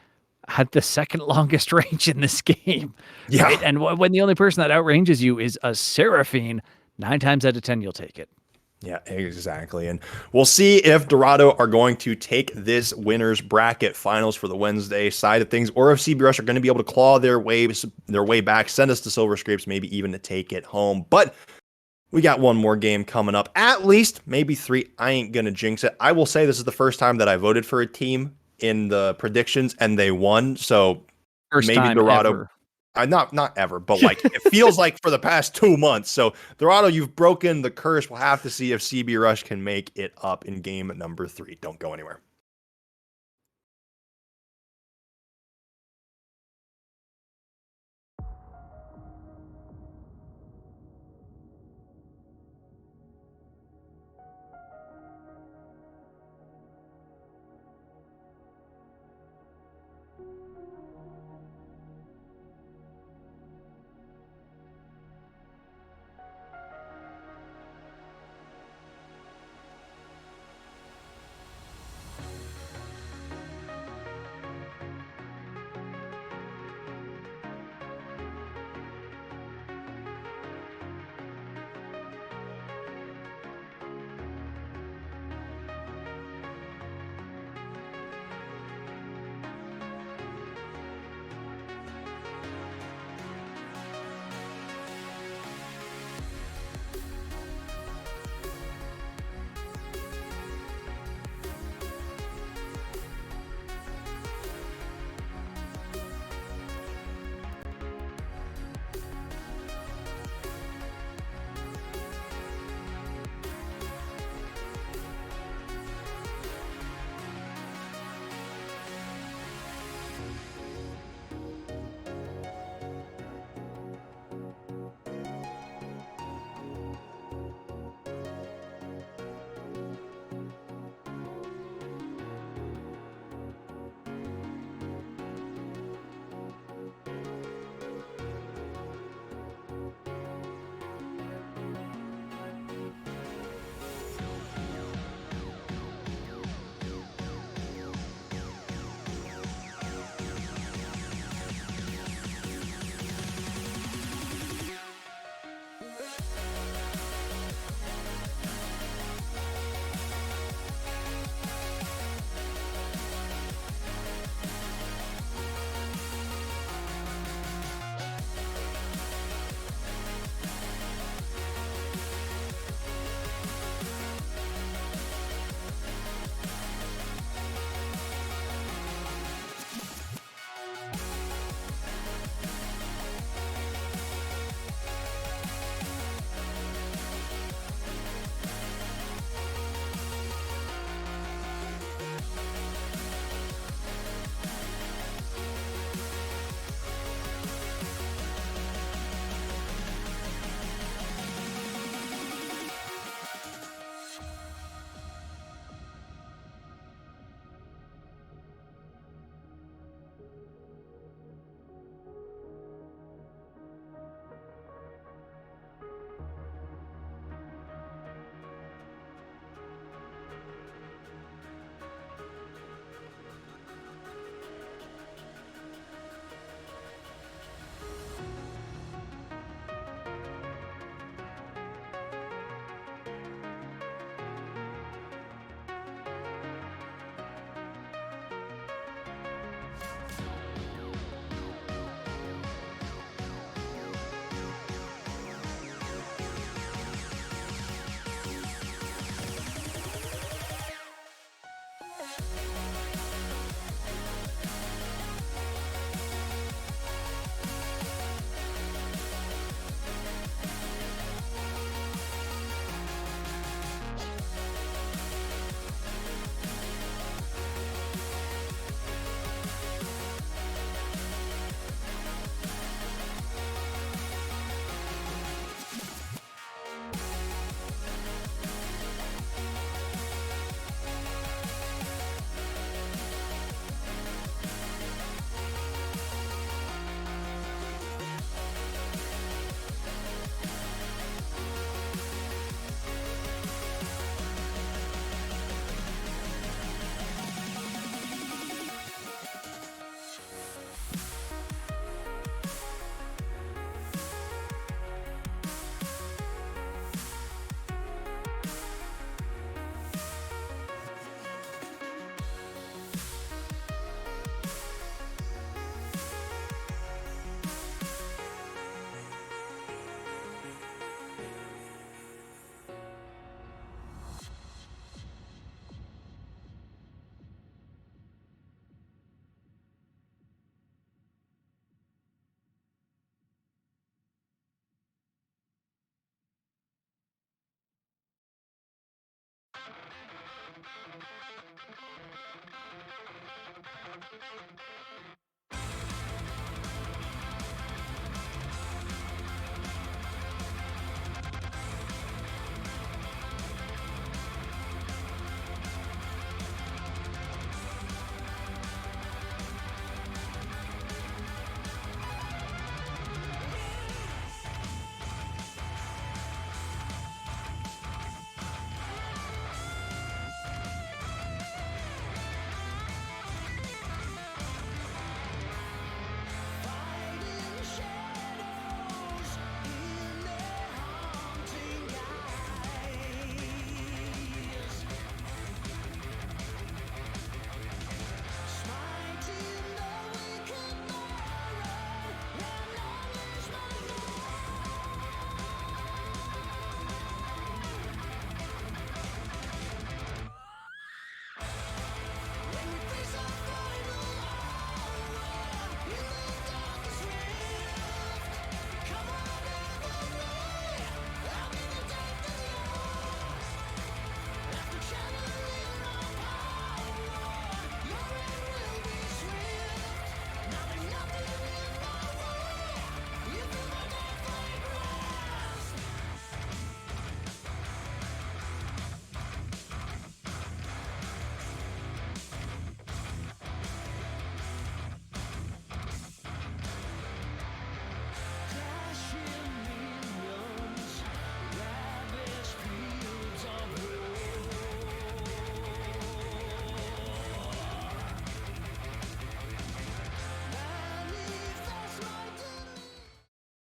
had the second longest range in this game. Yeah. Right? And when the only person that outranges you is a Seraphine, 9 times out of 10, you'll take it. Yeah, exactly. And we'll see if Dorado are going to take this winners bracket finals for the Wednesday side of things, or if CB Rush are going to be able to claw their way back, send us to Silver Scrapes, maybe even to take it home. But we got one more game coming up, at least, maybe 3. I ain't going to jinx it. I will say this is the first time that I voted for a team in the predictions and they won. So First maybe time Dorado. ever. Not ever, but like it feels like for the past 2 months. So Dorado, you've broken the curse. We'll have to see if CB Rush can make it up in game number 3. Don't go anywhere.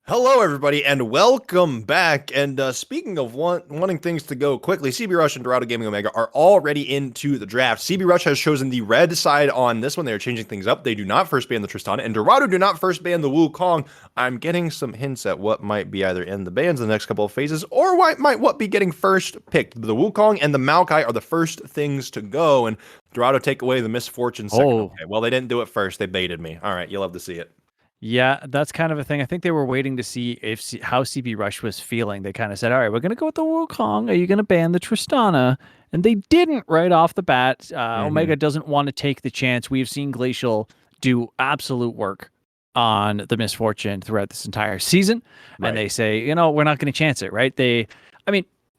Hello, everybody, and welcome back. And speaking of wanting things to go quickly, CB Rush and Dorado Gaming Omega are already into the draft. CB Rush has chosen the red side on this one. They are changing things up. They do not first ban the Tristana, and Dorado do not first ban the Wukong. I'm getting some hints at what might be either in the bans in the next couple of phases, or what be getting first picked. The Wukong and the Maokai are the first things to go, and Dorado take away the Misfortune second. Oh. Okay, well, they didn't do it first. They baited me. All right, you'll love to see it. Yeah, that's kind of a thing. I think they were waiting to see how CB Rush was feeling. They kind of said, all right, we're going to go with the Wukong. Are you going to ban the Tristana? And they didn't right off the bat. Omega doesn't want to take the chance. We've seen Glacial do absolute work on the Misfortune throughout this entire season. Right. And they say, we're not going to chance it, right?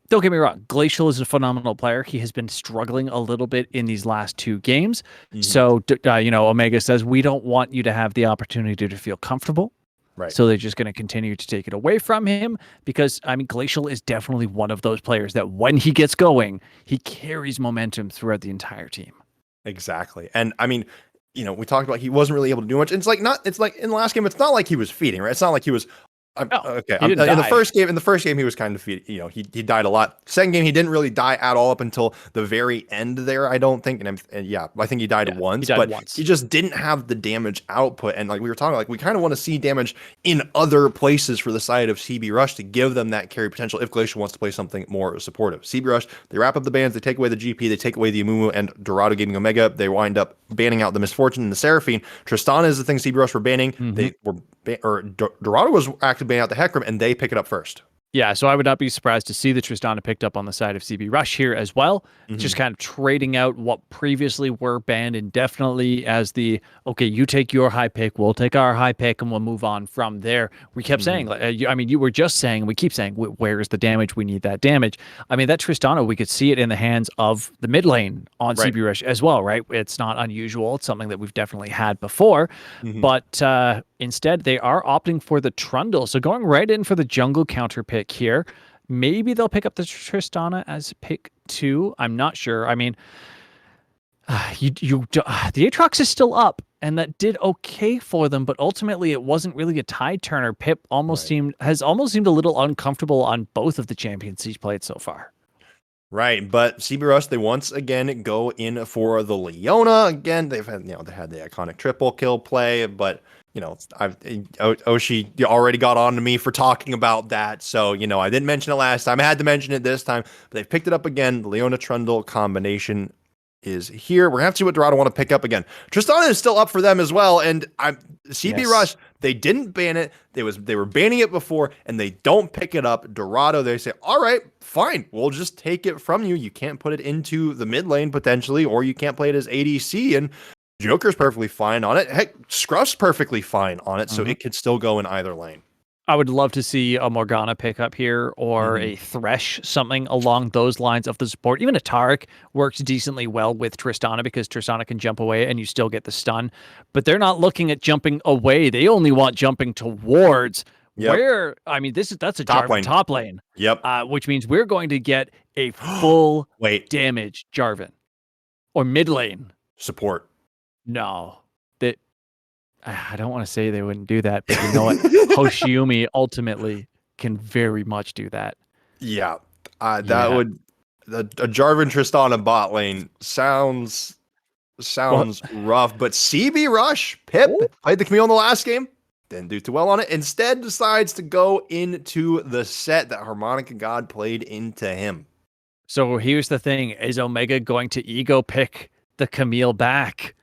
Don't get me wrong. Glacial is a phenomenal player. He has been struggling a little bit in these last two games. So, Omega says, we don't want you to have the opportunity to feel comfortable. Right. So they're just going to continue to take it away from him because, Glacial is definitely one of those players that when he gets going, he carries momentum throughout the entire team. Exactly. And we talked about he wasn't really able to do much. It's like in the last game, it's not like he was feeding, right? It's not like he was in the first game he was kind of he died a lot. Second game he didn't really die at all up until the very end there, I don't think. I think he died once, he just didn't have the damage output. And like we were talking, like we kind of want to see damage in other places for the side of CB Rush to give them that carry potential if Glacial wants to play something more supportive. CB Rush, they wrap up the bans, they take away the GP, they take away the Amumu and Dorado Gaming Omega. They wind up banning out the Misfortune and the Seraphine. Tristana is the thing CB Rush were banning. Dorado was actively banning out the Hecarim, and they pick it up first. Yeah, so I would not be surprised to see the Tristana picked up on the side of CB Rush here as well. Just kind of trading out what previously were banned indefinitely as you take your high pick, we'll take our high pick, and we'll move on from there. We kept saying, you were just saying, we keep saying, where is the damage? We need that damage. That Tristana, we could see it in the hands of the mid lane on CB Rush as well, right? It's not unusual. It's something that we've definitely had before. But instead, they are opting for the Trundle. So going right in for the jungle counter pick here. Maybe they'll pick up the Tristana as pick 2. I'm not sure. The Aatrox is still up, and that did okay for them, but ultimately it wasn't really a tide turner. Pip has almost seemed a little uncomfortable on both of the champions he's played so far. Right, but CB Rush, they once again go in for the Leona. Again, they had the iconic triple kill play, but Oshi already got on to me for talking about that. So, I didn't mention it last time. I had to mention it this time, but they've picked it up again. The Leona Trundle combination is here. We're going to have to see what Dorado want to pick up again. Tristana is still up for them as well. And CB Rush, they didn't ban it. They were banning it before, and they don't pick it up. Dorado, they say, all right, fine. We'll just take it from you. You can't put it into the mid lane potentially, or you can't play it as ADC. And Joker's perfectly fine on it. Heck, Scruff's perfectly fine on it, so Mhm. it could still go in either lane. I would love to see a Morgana pick up here or a Thresh, something along those lines of the support. Even a Taric works decently well with Tristana because Tristana can jump away and you still get the stun. But they're not looking at jumping away. They only want jumping towards Yep. where, I mean, that's a Top Jarvan lane. top lane, Yep. which means we're going to get a full Wait. damage Jarvan or mid lane. Support. No, that I don't want to say they wouldn't do that, but you know what? Hoshiumi ultimately can very much do that. Yeah. That Yeah. would a Jarvan Tristana bot lane sounds rough, but CB Rush, Pip Ooh. played the Camille in the last game, didn't do too well on it. Instead decides to go into the set that Harmonica God played into him. So here's the thing: is Omega going to ego pick the Camille back?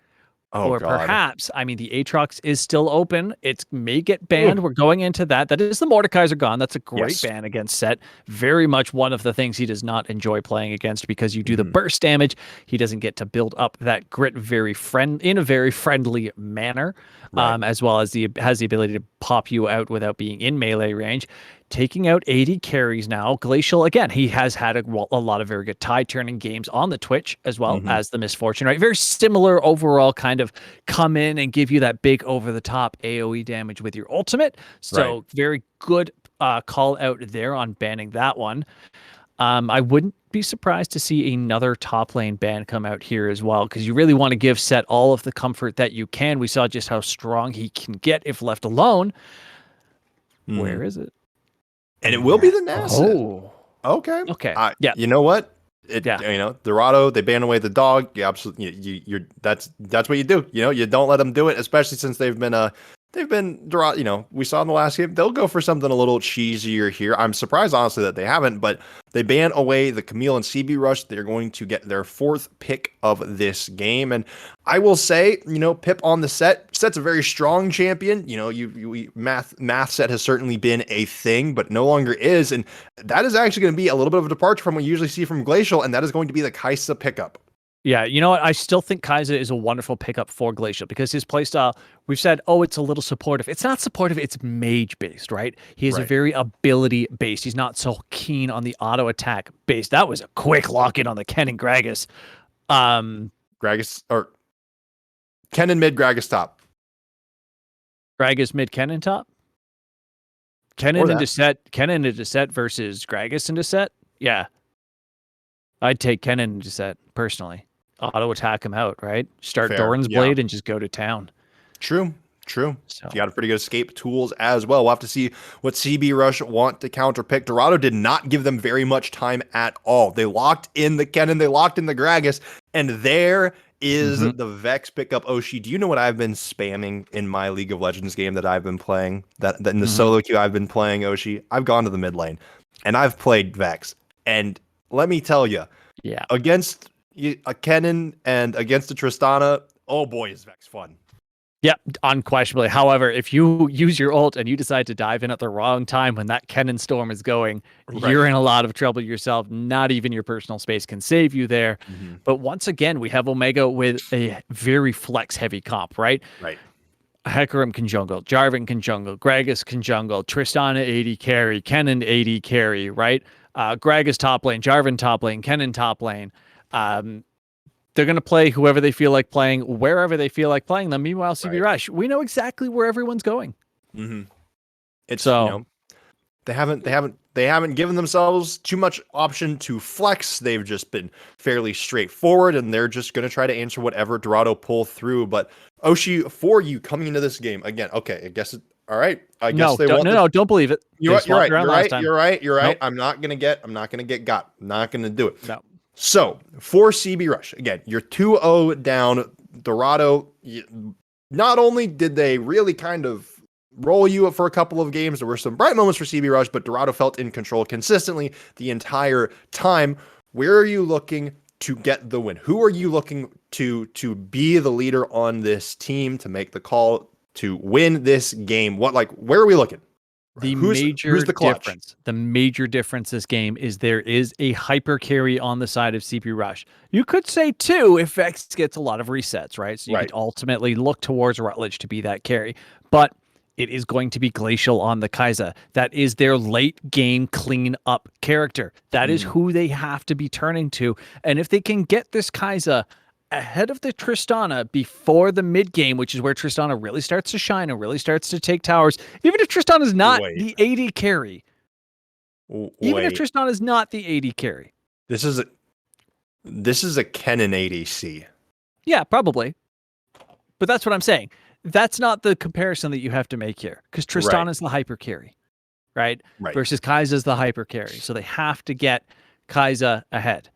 Oh, Or God. perhaps, I mean, the Aatrox is still open. It may get banned. We're going into that. That is the Mordekaiser gone. That's a great Yes. ban against Set. Very much one of the things he does not enjoy playing against because you do the burst damage. He doesn't get to build up that grit in a very friendly manner, Right. as well as has the ability to pop you out without being in melee range. Taking out 80 carries now. Glacial, again, he has had a lot of very good tide turning games on the Twitch as well as the Misfortune, right? Very similar overall kind of come in and give you that big over the top AoE damage with your ultimate. So Right. very good call out there on banning that one. I wouldn't be surprised to see another top lane ban come out here as well, because you really want to give Set all of the comfort that you can. We saw just how strong he can get if left alone. Where is it? And it will be the NASA. Oh. Okay. Okay. Yeah. You know what? Yeah. You know, Dorado, they ban away the dog. You absolutely, that's what you do. You know, you don't let them do it, especially since they've been Dorado. You know, we saw in the last game, they'll go for something a little cheesier here. I'm surprised, honestly, that they haven't, but they ban away the Camille and CB Rush. They're going to get their 4th pick of this game. And I will say, you know, Pip on the set's a very strong champion. You know, math set has certainly been a thing, but no longer is. And that is actually going to be a little bit of a departure from what you usually see from Glacial, and that is going to be the Kaisa pickup. Yeah, you know what? I still think Kaiser is a wonderful pickup for Glacial because his playstyle, we've said, oh, it's a little supportive. It's not supportive, it's mage based, right? He is a very ability based. He's not so keen on the auto attack based. That was a quick lock in on the Ken and Gragas. Gragas, or Ken and mid, Gragas top. Gragas mid, Ken and top? Kennen into set versus Gragas into set? Yeah. I'd take Kennen into set, personally. Auto attack him out, right? Start Fair, Doran's yeah. Blade and just go to town. True. So. You got a pretty good escape tools as well. We'll have to see what CB Rush want to counterpick. Dorado did not give them very much time at all. They locked in the Kennen, they locked in the Gragas, and there is the Vex pickup. Oshi, do you know what I've been spamming in my League of Legends game that I've been playing? That in the solo queue I've been playing, Oshi? I've gone to the mid lane, and I've played Vex. And let me tell you, against a Kennen and against a Tristana, oh boy, is Vex fun. Yeah, unquestionably. However, if you use your ult and you decide to dive in at the wrong time when that Kennen storm is going, you're in a lot of trouble yourself. Not even your personal space can save you there. But once again, we have Omega with a very flex heavy comp, right? Right. Hecarim can jungle, Jarvan can jungle, Gragas can jungle, Tristana 80 carry, Kennen 80 carry, right? Gragas top lane, Jarvan top lane, Kennen top lane. They're going to play whoever they feel like playing, wherever they feel like playing them. Meanwhile, CB Rush, we know exactly where everyone's going. It's so, you know, they haven't given themselves too much option to flex. They've just been fairly straightforward, and they're just going to try to answer whatever Dorado pull through. But Oshi, for you coming into this game again, okay, I guess all right. I guess don't believe it. You're right. You're right. Nope. I'm not gonna get got. I'm not gonna do it. No. So for CB Rush, again, you're 2-0 down. Dorado, not only did they really kind of roll you up for a couple of games, there were some bright moments for CB Rush, but Dorado felt in control consistently the entire time. Where are you looking to get the win? Who are you looking to be the leader on this team, to make the call to win this game? Where are we looking? The Who's the clutch? the major difference this game is there is a hyper carry on the side of CP Rush. You could say too if Vex gets a lot of resets, right? So you Right. could ultimately look towards Rutledge to be that carry. But it is going to be Glacial on the Kai'Sa. That is their late game clean up character. That is who they have to be turning to. And if they can get this Kai'Sa ahead of the Tristana before the mid game, which is where Tristana really starts to shine and really starts to take towers, even if Tristana is not the AD carry, even if Tristana is not the AD carry. This is a Kennen ADC. Yeah, probably. But that's what I'm saying. That's not the comparison that you have to make here, because Tristana is the hyper carry, right? Versus Kai'Sa is the hyper carry. So they have to get Kai'Sa ahead.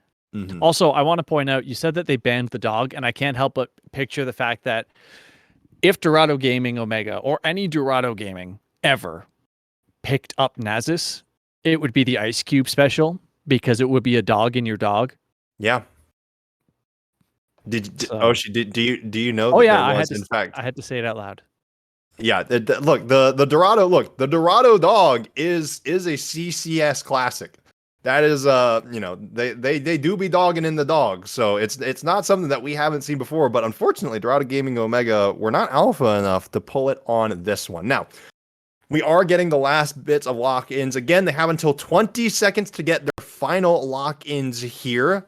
Also, I want to point out, you said that they banned the DoG, and I can't help but picture the fact that if Dorado Gaming Omega or any Dorado Gaming ever picked up Nasus, it would be the Ice Cube special, because it would be a dog in your dog. Yeah. Do you know? Oh that yeah, I had to say it out loud. Yeah, the Dorado dog is a CCS classic. That is they do be dogging in the dog, so it's not something that we haven't seen before. But unfortunately, Dorado Gaming Omega were not alpha enough to pull it on this one. Now, we are getting the last bits of lock-ins. Again, they have until 20 seconds to get their final lock-ins here.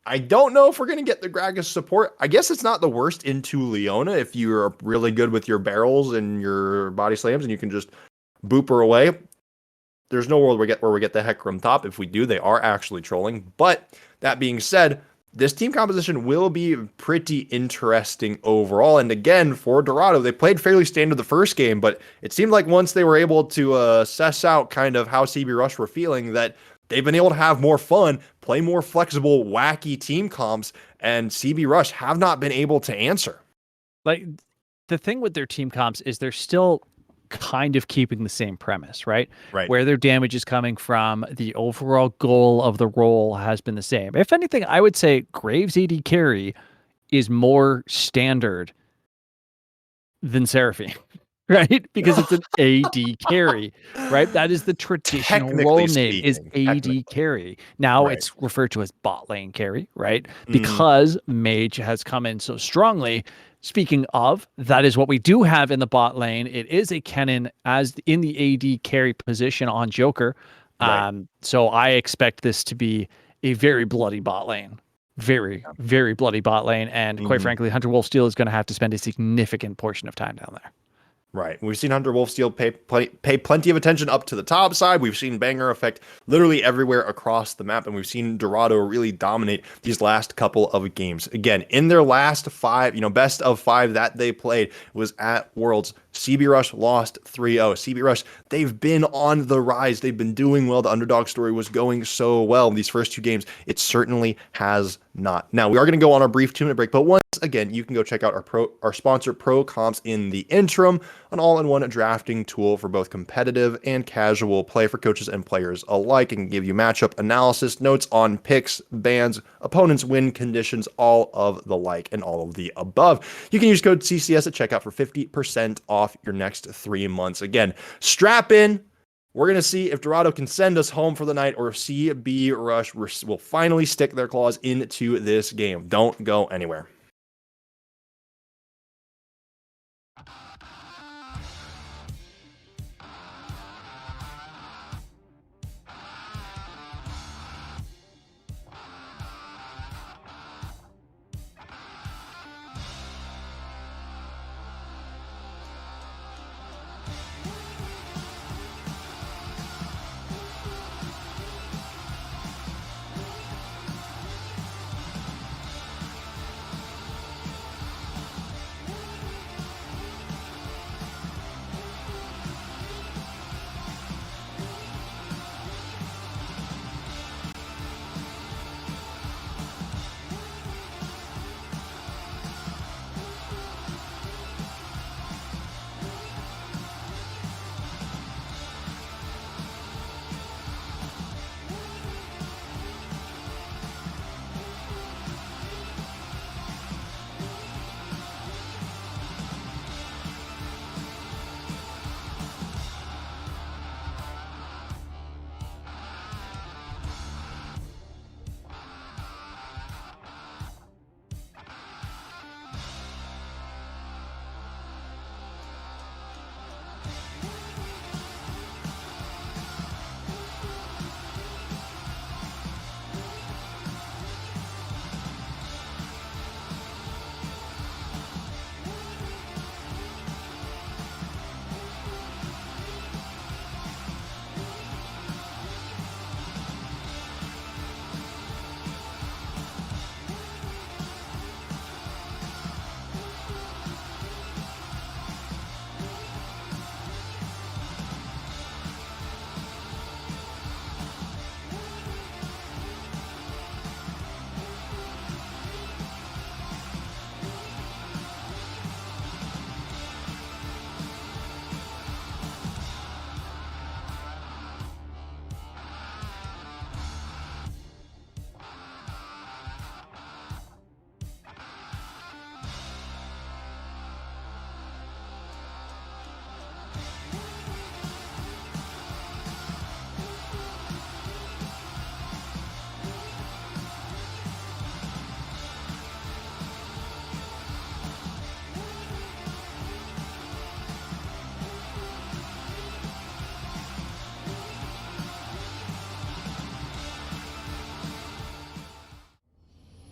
I don't know if we're going to get the Gragas support. I guess it's not the worst into Leona if you're really good with your barrels and your body slams and you can just boop her away. There's no world where we get the Hecarim top. If we do, they are actually trolling. But that being said, this team composition will be pretty interesting overall. And again, for Dorado, they played fairly standard the first game, but it seemed like once they were able to suss out kind of how CB Rush were feeling, that they've been able to have more fun, play more flexible, wacky team comps, and CB Rush have not been able to answer. Like, the thing with their team comps is they're still kind of keeping the same premise, right? Where their damage is coming from, the overall goal of the role has been the same. If anything, I would say Graves AD carry is more standard than Seraphine, right? Because it's an AD carry, right? That is the traditional role name, is AD carry. Now it's referred to as bot lane carry, right? Because Mage has come in so strongly. Speaking of, that is what we do have in the bot lane. It is a Kennen as in the AD carry position on Joker. So I expect this to be a very bloody bot lane. Very, very bloody bot lane. And quite frankly, Hunter Wolfsteel is going to have to spend a significant portion of time down there. Right. We've seen Hunter Wolfsteel pay plenty of attention up to the top side. We've seen Banger affect literally everywhere across the map, and we've seen Dorado really dominate these last couple of games. Again, in their last 5, best of 5 that they played was at Worlds. CB Rush lost 3-0. CB Rush, they've been on the rise. They've been doing well. The underdog story was going so well in these first 2 games. It certainly has not. Now, we are going to go on our brief 2-minute break, but once again, you can go check out our sponsor, Pro Comps, in the interim, an all-in-one drafting tool for both competitive and casual play for coaches and players alike. It can give you matchup analysis, notes on picks, bans, opponents' win conditions, all of the like, and all of the above. You can use code CCS at checkout for 50% off your next 3 months. Again, strap in. We're going to see if Dorado can send us home for the night, or if CB Rush will finally stick their claws into this game. Don't go anywhere.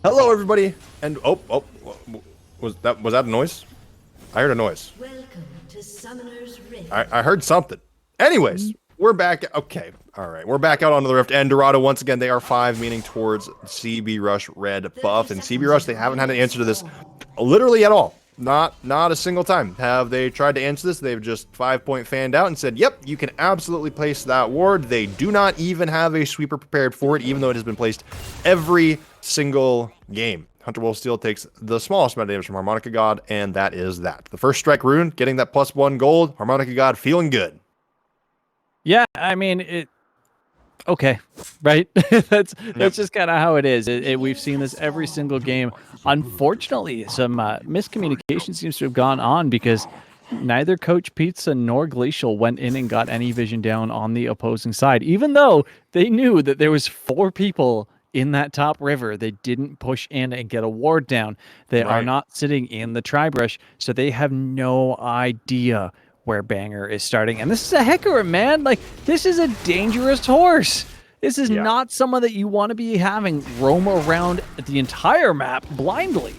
Hello, everybody, and was that a noise? I heard a noise. Welcome to Summoner's Rift. I heard something. Anyways, we're back. Okay, all right, we're back out onto the Rift, and Dorado once again. They are 5, meaning towards CB Rush red buff, and CB Rush they haven't had an answer to this literally at all. Not a single time have they tried to answer this. They've just 5-point fanned out and said, "Yep, you can absolutely place that ward." They do not even have a sweeper prepared for it, even though it has been placed every single game. Hunter Wolfsteal takes the smallest amount of damage from Harmonica God, and that is that. The first strike rune, getting that +1 gold. Harmonica God feeling good. Yeah, I mean it. Okay, right? That's just kind of how it is. We've seen this every single game. Unfortunately, some miscommunication seems to have gone on because neither Coach Pizza nor Glacial went in and got any vision down on the opposing side, even though they knew that there was 4 people in that top river. They didn't push in and get a ward down. They are not sitting in the tri-brush, so they have no idea where Banger is starting. And this is a Hecarim, man. Like, this is a dangerous horse. This is not someone that you want to be having roam around the entire map blindly.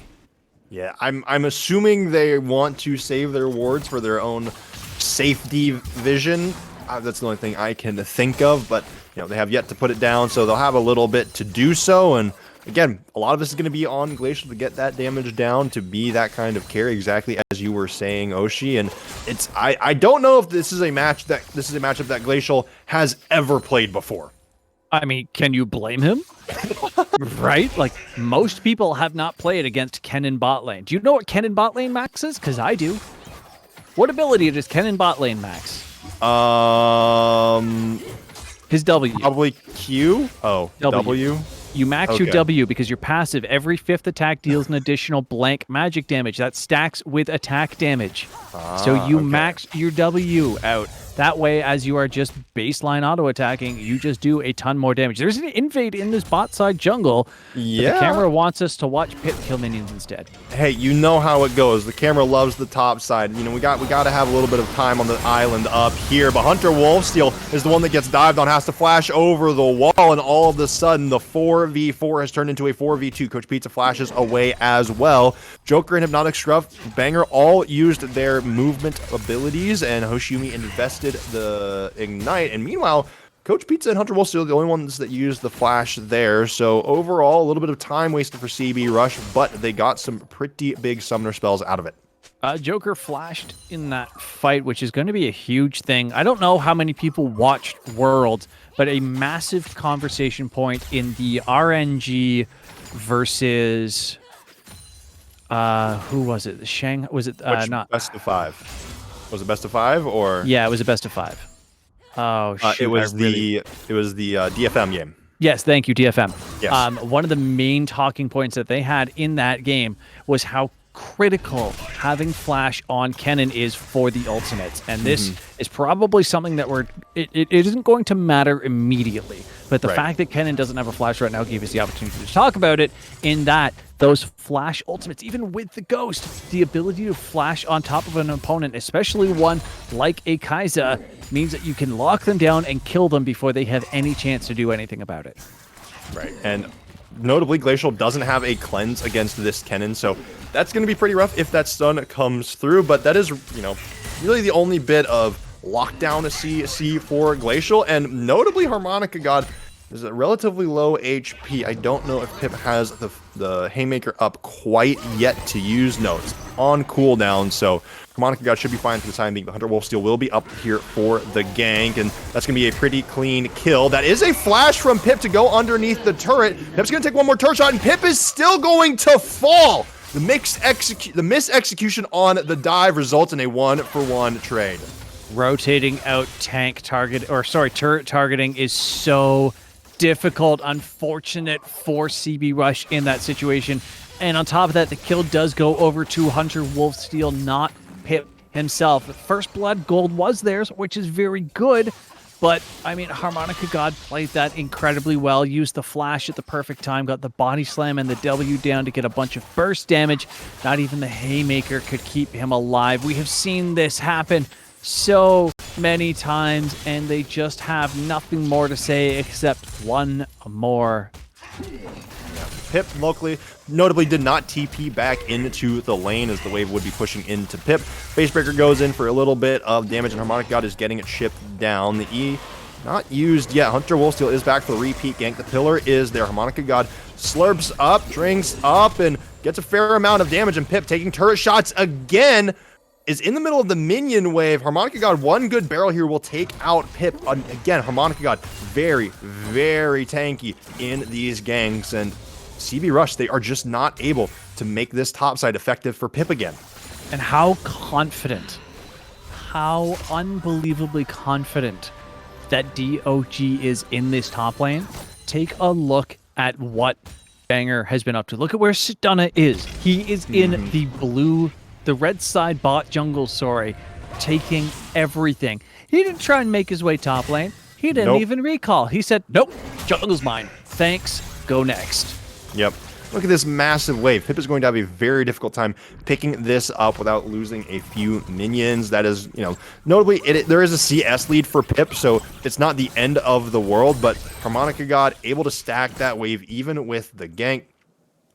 Yeah, I'm assuming they want to save their wards for their own safety vision. That's the only thing I can think of, but you know, they have yet to put it down, so they'll have a little bit to do so. And again, a lot of this is going to be on Glacial to get that damage down, to be that kind of carry, exactly as you were saying, Oshi. And it's I don't know if this is a matchup that Glacial has ever played before. I mean, can you blame him? Right? Like, most people have not played against Kennen bot lane. Do you know what Kennen bot lane max is? Because I do. What ability does Kennen bot lane max? His W. Probably Q? Oh, W? You max your W because your passive, every 5th attack deals an additional blank magic damage. That stacks with attack damage. So you max your W out. That way, as you are just baseline auto-attacking, you just do a ton more damage. There's an invade in this bot side jungle. Yeah. The camera wants us to watch Pip kill minions instead. Hey, you know how it goes. The camera loves the top side. You know, we got to have a little bit of time on the island up here. But Hunter Wolfsteal is the one that gets dived on, has to flash over the wall, and all of a sudden, the 4v4 has turned into a 4v2. Coach Pizza flashes away as well. Joker and Hypnotic Scruff, Banger all used their movement abilities, and Hoshiumi invested the Ignite, and meanwhile Coach Pizza and Hunter Wolfsteal are the only ones that used the flash there. So overall, a little bit of time wasted for CB Rush, but they got some pretty big summoner spells out of it. Joker flashed in that fight, which is going to be a huge thing. I don't know how many people watched Worlds, but a massive conversation point in the RNG versus who was it? The Shang was it not best of 5? Was it best of 5 or? Yeah, it was a best of 5. Oh, shoot, it was the DFM game. Yes, thank you, DFM. Yes. One of the main talking points that they had in that game was how critical having flash on Kennen is for the ultimates, and this is probably something that it isn't going to matter immediately, but the fact that Kennen doesn't have a flash right now gave us the opportunity to talk about it, in that those flash ultimates, even with the ghost, the ability to flash on top of an opponent, especially one like a Kai'Sa, means that you can lock them down and kill them before they have any chance to do anything about it. Right, and notably, Glacial doesn't have a cleanse against this Kennen, so that's going to be pretty rough if that stun comes through, but that is, you know, really the only bit of lockdown to see for Glacial, and notably Harmonica God is a relatively low HP. I don't know if Pip has the Haymaker up quite yet to use. No, it's on cooldown, so Harmonica God should be fine for the time being, but Hunter Wolfsteal will be up here for the gank, and that's going to be a pretty clean kill. That is a flash from Pip to go underneath the turret. Pip's going to take one more turret shot, and Pip is still going to fall! The mis-execution on the dive results in a 1-for-1 trade. Rotating out turret targeting is so difficult, unfortunate for CB Rush in that situation. And on top of that, the kill does go over to Hunter Wolfsteal, not Pip himself. First blood gold was theirs, which is very good. But, I mean, Harmonica God played that incredibly well, used the flash at the perfect time, got the body slam and the W down to get a bunch of burst damage. Not even the Haymaker could keep him alive. We have seen this happen so many times, and they just have nothing more to say except one more. Pip locally, notably did not TP back into the lane as the wave would be pushing into Pip. Facebreaker goes in for a little bit of damage, and Harmonic God is getting it shipped down. The E not used yet. Hunter Wolfsteal is back for the repeat gank. The pillar is there. Harmonica God slurps up, drinks up, and gets a fair amount of damage, and Pip taking turret shots again is in the middle of the minion wave. Harmonica God, one good barrel here will take out Pip. Again, Harmonica God, very, very tanky in these ganks, and CB Rush, they are just not able to make this topside effective for Pip again. And how confident, how unbelievably confident that DoG is in this top lane. Take a look at what Banger has been up to. Look at where Stunna is. He is in the red side bot jungle, taking everything. He didn't try and make his way top lane. He didn't even recall. He said, nope, jungle's mine. Thanks, go next. Yep. Look at this massive wave. Pip is going to have a very difficult time picking this up without losing a few minions. That is, notably, there is a CS lead for Pip, so it's not the end of the world, but Harmonica God able to stack that wave even with the gank.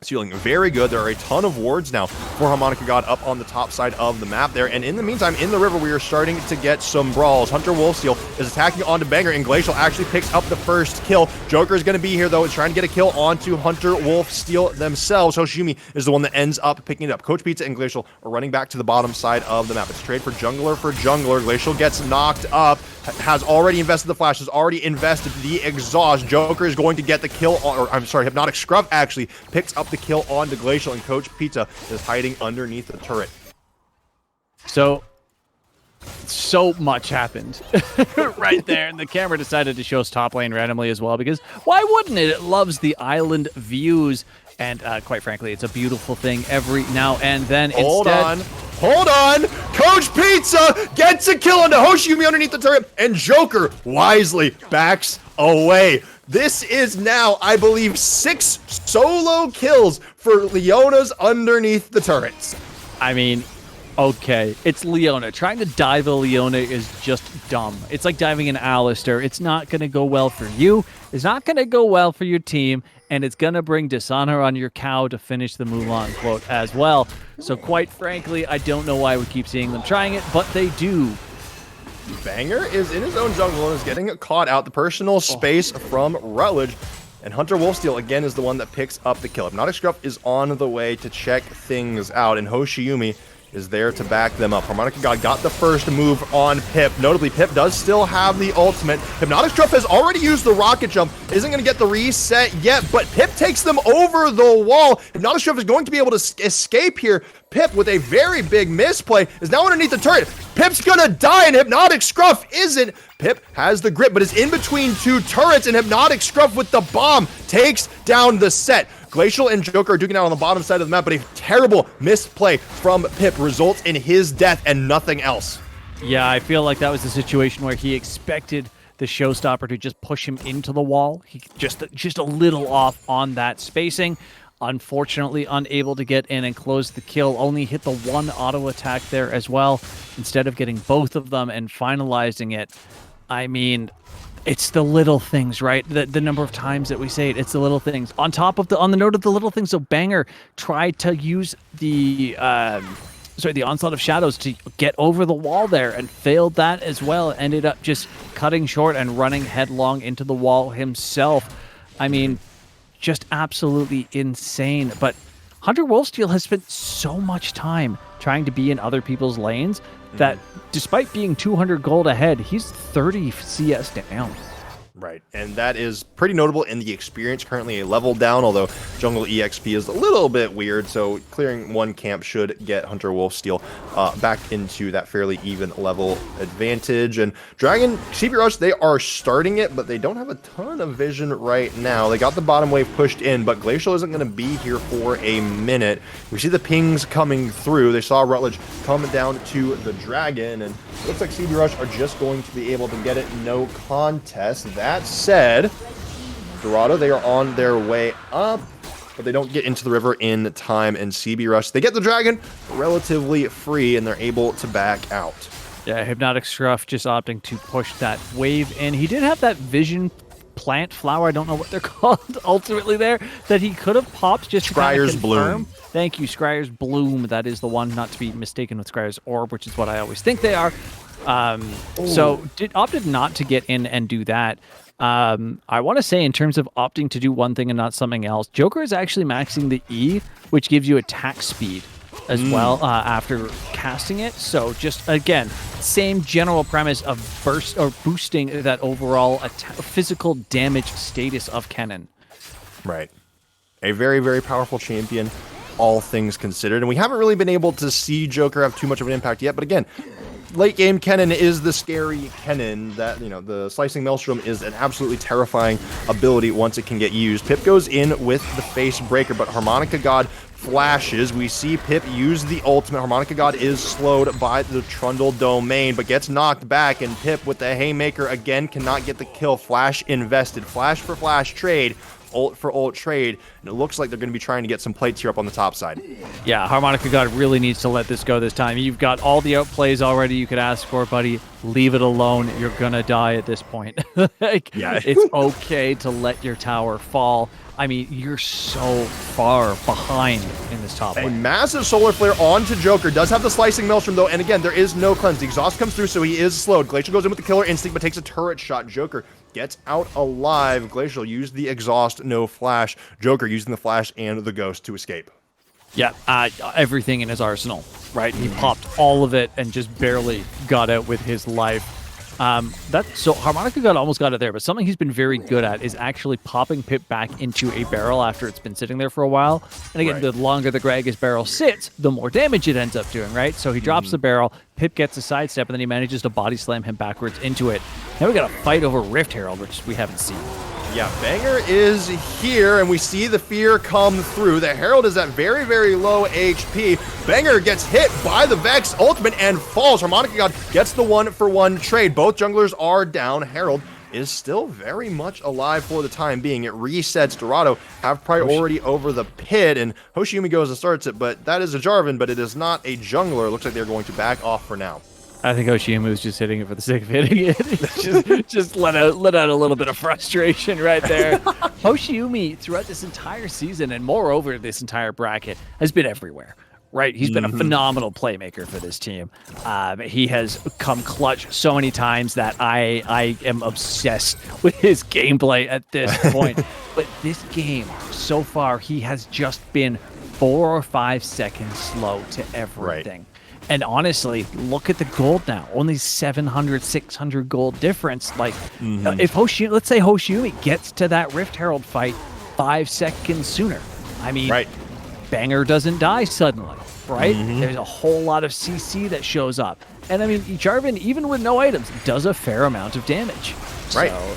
It's feeling very good. There are a ton of wards now for Harmonica God up on the top side of the map there. And in the meantime, in the river, we are starting to get some brawls. Hunter Wolfsteal is attacking onto Banger, and Glacial actually picks up the first kill. Joker is going to be here, though. It's trying to get a kill onto Hunter Wolfsteal themselves. Hoshiyumi is the one that ends up picking it up. Coach Pizza and Glacial are running back to the bottom side of the map. It's a trade for jungler for jungler. Glacial gets knocked up, has already invested the flash, has already invested the exhaust. Joker is going to get the kill, Hypnotic Scruff actually picks up the kill onto Glacial, and Coach Pizza is hiding underneath the turret. So much happened right there, and the camera decided to show us top lane randomly as well, because why wouldn't it? It loves the island views, and quite frankly, it's a beautiful thing every now and then. Hold on. Coach Pizza gets a kill onto Hoshiyumi underneath the turret, and Joker wisely backs away. This is now, I believe, 6 solo kills for Leona's underneath the turrets. I mean, okay, it's Leona. Trying to dive a Leona is just dumb. It's like diving an Alistar. It's not going to go well for you. It's not going to go well for your team, and it's going to bring dishonor on your cow to finish the Mulan quote as well. So quite frankly, I don't know why we keep seeing them trying it, but they do. Banger is in his own jungle and is getting caught out the personal space from Rutledge. And Hunter Wolfsteal again is the one that picks up the kill. Hypnotic Scruff is on the way to check things out, and Hoshiyumi is there to back them up. Harmonica God got the first move on Pip. Notably, Pip does still have the ultimate. Hypnotic Scruff has already used the rocket jump. Isn't going to get the reset yet, but Pip takes them over the wall. Hypnotic Scruff is going to be able to escape here. Pip, with a very big misplay, is now underneath the turret. Pip's gonna die, and Hypnotic Scruff isn't. Pip has the grip, but is in between 2 turrets, and Hypnotic Scruff with the bomb takes down the set. Glacial and Joker are duking out on the bottom side of the map, but a terrible misplay from Pip results in his death and nothing else. Yeah, I feel like that was the situation where he expected the showstopper to just push him into the wall. He just a little off on that spacing. Unfortunately, unable to get in and close the kill. Only hit the 1 auto attack there as well, instead of getting both of them and finalizing it. I mean, it's the little things, right? The number of times that we say it, it's the little things. On the note of the little things, so Banger tried to use the Onslaught of Shadows to get over the wall there and failed that as well. Ended up just cutting short and running headlong into the wall himself. I mean, just absolutely insane. But Hunter Wolfsteal has spent so much time trying to be in other people's lanes that despite being 200 gold ahead, he's 30 CS down. Right, and that is pretty notable in the experience. Currently a level down, although jungle EXP is a little bit weird, so clearing 1 camp should get Hunter Wolfsteal back into that fairly even level advantage. And Dragon, CB Rush, they are starting it, but they don't have a ton of vision right now. They got the bottom wave pushed in, but Glacial isn't going to be here for a minute. We see the pings coming through. They saw Rutledge come down to the Dragon, and it looks like CB Rush are just going to be able to get it no contest. That said, Dorado, they are on their way up, but they don't get into the river in time, and CB Rush, they get the Dragon relatively free, and they're able to back out. Yeah, Hypnotic Scruff just opting to push that wave in. He did have that vision plant flower, I don't know what they're called ultimately there, that he could have popped just to kind of Scryer's confirm. Bloom. Thank you, Scryer's Bloom. That is the one, not to be mistaken with Scryer's Orb, which is what I always think they are. So opted not to get in and do that. I want to say in terms of opting to do one thing and not something else, Joker is actually maxing the E, which gives you attack speed as well after casting it. So just, again, same general premise of burst or boosting that overall physical damage status of Kennen. Right. A very, very powerful champion, all things considered. And we haven't really been able to see Joker have too much of an impact yet. But again, late game Kennen is the scary Kennen that, the Slicing Maelstrom is an absolutely terrifying ability once it can get used. Pip goes in with the Face Breaker, but Harmonica God flashes. We see Pip use the ultimate. Harmonica God is slowed by the Trundle Domain, but gets knocked back, and Pip with the Haymaker again cannot get the kill. Flash invested. Flash for flash trade. Ult for ult trade, and it looks like they're going to be trying to get some plates here up on the top side. Yeah, Harmonica God really needs to let this go this time. You've got all the outplays already you could ask for, buddy. Leave it alone. You're going to die at this point. It's okay to let your tower fall. I mean, you're so far behind in this top A lane. massive Solar Flare onto Joker. Does have the Slicing Maelstrom, though, and again, there is no cleanse. The exhaust comes through, so he is slowed. Glacial goes in with the Killer Instinct, but takes a turret shot. Joker gets out alive. Glacial used the exhaust, no flash. Joker using the flash and the ghost to escape. Yeah, everything in his arsenal, right? He popped all of it and just barely got out with his life. So Harmonica God almost got it there, but something he's been very good at is actually popping Pip back into a barrel after it's been sitting there for a while. And again, the longer the Gragas barrel sits, the more damage it ends up doing, right? So he drops the barrel, Pip gets a sidestep, and then he manages to body slam him backwards into it. Now we got a fight over Rift Herald, which we haven't seen. Yeah, Banger is here, and we see the fear come through. The Herald is at very, very low HP. Banger gets hit by the Vex ultimate and falls. Harmonica God gets the 1-for-1 trade. Both junglers are down. Herald is still very much alive for the time being. It resets. Dorado have priority over the pit, and Hoshiumi goes and starts it, but that is a Jarvan, but it is not a jungler. It looks like they're going to back off for now. I think Hoshiumi was just hitting it for the sake of hitting it. just let out a little bit of frustration right there. Hoshiumi, throughout this entire season, and moreover this entire bracket, has been everywhere. Right, he's been a phenomenal playmaker for this team. He has come clutch so many times that I am obsessed with his gameplay at this point. But this game, so far, he has just been 4 or 5 seconds slow to everything. Right. And honestly, look at the gold now. Only 700, 600 gold difference. Like, if Hoshiumi, let's say Hoshiumi gets to that Rift Herald fight 5 seconds sooner. I mean, Banger doesn't die suddenly, right? There's a whole lot of CC that shows up. And I mean, Jarvan, even with no items, does a fair amount of damage. Right. So,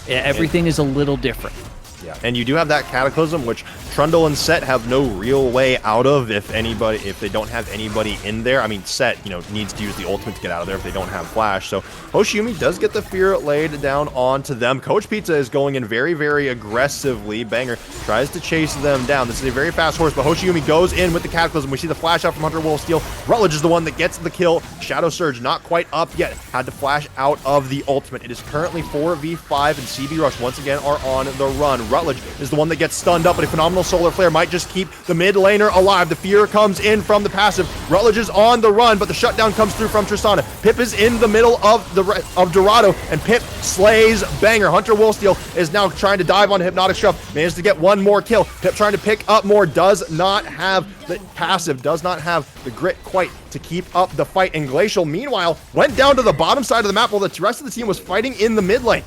yeah, everything is a little different. Yeah, and you do have that Cataclysm, which Trundle and Set have no real way out of if they don't have anybody in there. I mean, Set, needs to use the ultimate to get out of there if they don't have Flash. So Hoshiumi does get the fear laid down onto them. Coach Pizza is going in very, very aggressively. Banger tries to chase them down. This is a very fast horse, but Hoshiumi goes in with the Cataclysm. We see the flash out from Hunter Wolfsteal. Rutledge is the one that gets the kill. Shadow Surge not quite up yet. Had to flash out of the ultimate. It is currently 4v5, and CB Rush once again are on the run. Rutledge is the one that gets stunned up, but a phenomenal Solar Flare might just keep the mid laner alive. The fear comes in from the passive. Rutledge is on the run, but the shutdown comes through from Tristana. Pip is in the middle of Dorado, and Pip slays Banger. Hunter Wolfsteal is now trying to dive on Hypnotic Shove. Managed to get one more kill. Pip trying to pick up more. Does not have the passive. Does not have the grit quite to keep up the fight. And Glacial, meanwhile, went down to the bottom side of the map while the rest of the team was fighting in the mid lane.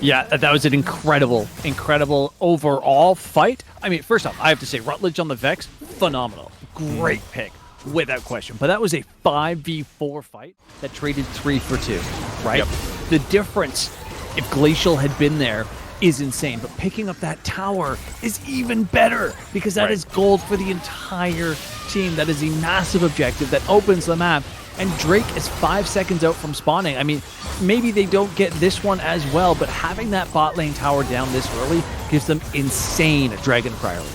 Yeah, that was an incredible overall fight. I mean, first off, I have to say, Rutledge on the Vex, phenomenal. Great pick, without question. But that was a 5v4 fight that traded 3 for 2, right? Yep. The difference, if Glacial had been there, is insane. But picking up that tower is even better because that is gold for the entire team. That is a massive objective that opens the map. And Drake is 5 seconds out from spawning. I mean, maybe they don't get this one as well, but having that bot lane tower down this early gives them insane dragon priority.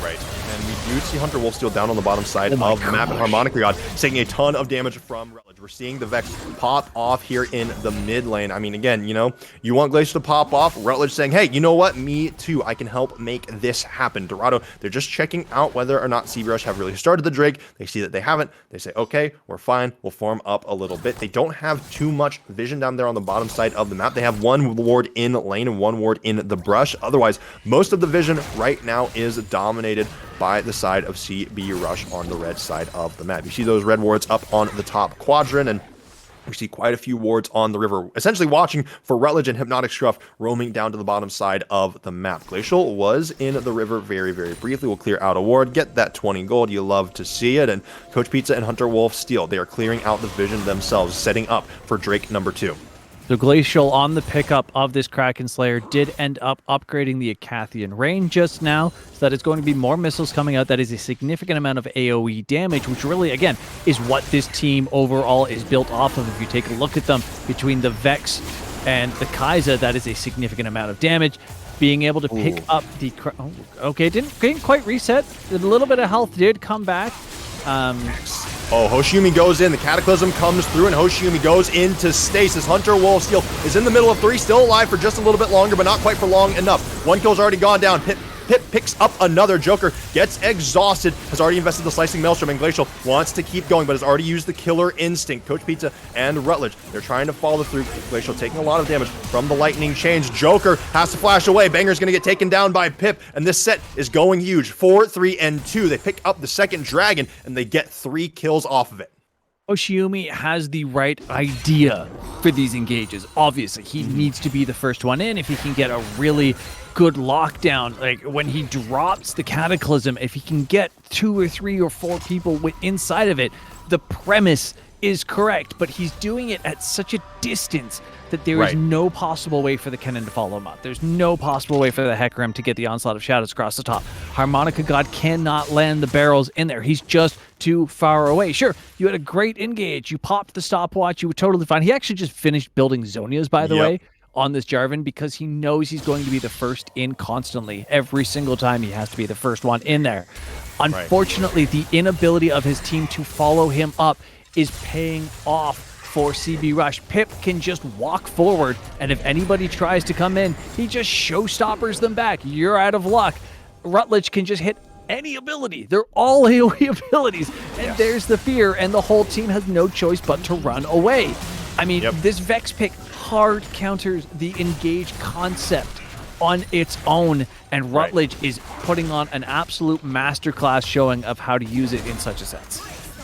Right. And we do see Hunter Wolfsteal down on the bottom side of the map, and Harmonica God taking a ton of damage from Rutledge. We're seeing the Vex pop off here in the mid lane. I mean, again, you know, you want Glacier to pop off. Rutledge saying, hey, you know what? Me too. I can help make this happen. Dorado, they're just checking out whether or not CB Rush have really started the Drake. They see that they haven't. They say, okay, we're fine. We'll form up a little bit. They don't have too much vision down there on the bottom side of the map. They have one ward in lane and one ward in the brush. Otherwise, most of the vision right now is dominated by the side of CB Rush on the red side of the map. You see those red wards up on the top quadrant, and we see quite a few wards on the river, essentially watching for Rutledge and Hypnotic Scruff roaming down to the bottom side of the map. Glacial was in the river very, very briefly. We'll clear out a ward, get that 20 gold. You love to see it. And Coach Pizza and Hunter Wolfsteal, they are clearing out the vision themselves, setting up for Drake number 2. So Glacial on the pickup of this Kraken Slayer did end up upgrading the Acathian Rain just now, so that it's going to be more missiles coming out. That is a significant amount of AoE damage, which really, again, is what this team overall is built off of. If you take a look at them, between the Vex and the Kai'Sa, that is a significant amount of damage. Being able to pick up the... okay, didn't quite reset. A little bit of health did come back. Hoshiumi goes in, the Cataclysm comes through, and Hoshiumi goes into stasis. Hunter Wolfsteal is in the middle of 3, still alive for just a little bit longer, but not quite for long enough. One kill's already gone down. Pip picks up another. Joker gets exhausted, has already invested the Slicing Maelstrom, and Glacial wants to keep going, but has already used the Killer Instinct. Coach Pizza and Rutledge, they're trying to follow through. Glacial taking a lot of damage from the Lightning Change. Joker has to flash away. Banger's going to get taken down by Pip, and this set is going huge. 4, 3, and 2. They pick up the second dragon, and they get 3 kills off of it. Hoshiumi has the right idea for these engages. Obviously, he needs to be the first one in. If he can get a really good lockdown, like when he drops the Cataclysm, if he can get 2 or 3 or 4 people inside of it, the premise is correct, but he's doing it at such a distance that there is no possible way for the Kennen to follow him up. There's no possible way for the Hecarim to get the Onslaught of Shadows across the top. Harmonica God cannot land the barrels in there. He's just too far away. Sure, you had a great engage. You popped the stopwatch. You were totally fine. He actually just finished building Zonias, by the way, on this Jarvan, because he knows he's going to be the first in constantly. Every single time he has to be the first one in there. Unfortunately, the inability of his team to follow him up is paying off for CB Rush. Pip can just walk forward, and if anybody tries to come in, he just showstoppers them back. You're out of luck. Rutledge can just hit any ability. They're all AoE abilities, and there's the fear, and the whole team has no choice but to run away. I mean, this Vex pick hard counters the engage concept on its own, and Rutledge is putting on an absolute masterclass showing of how to use it in such a sense.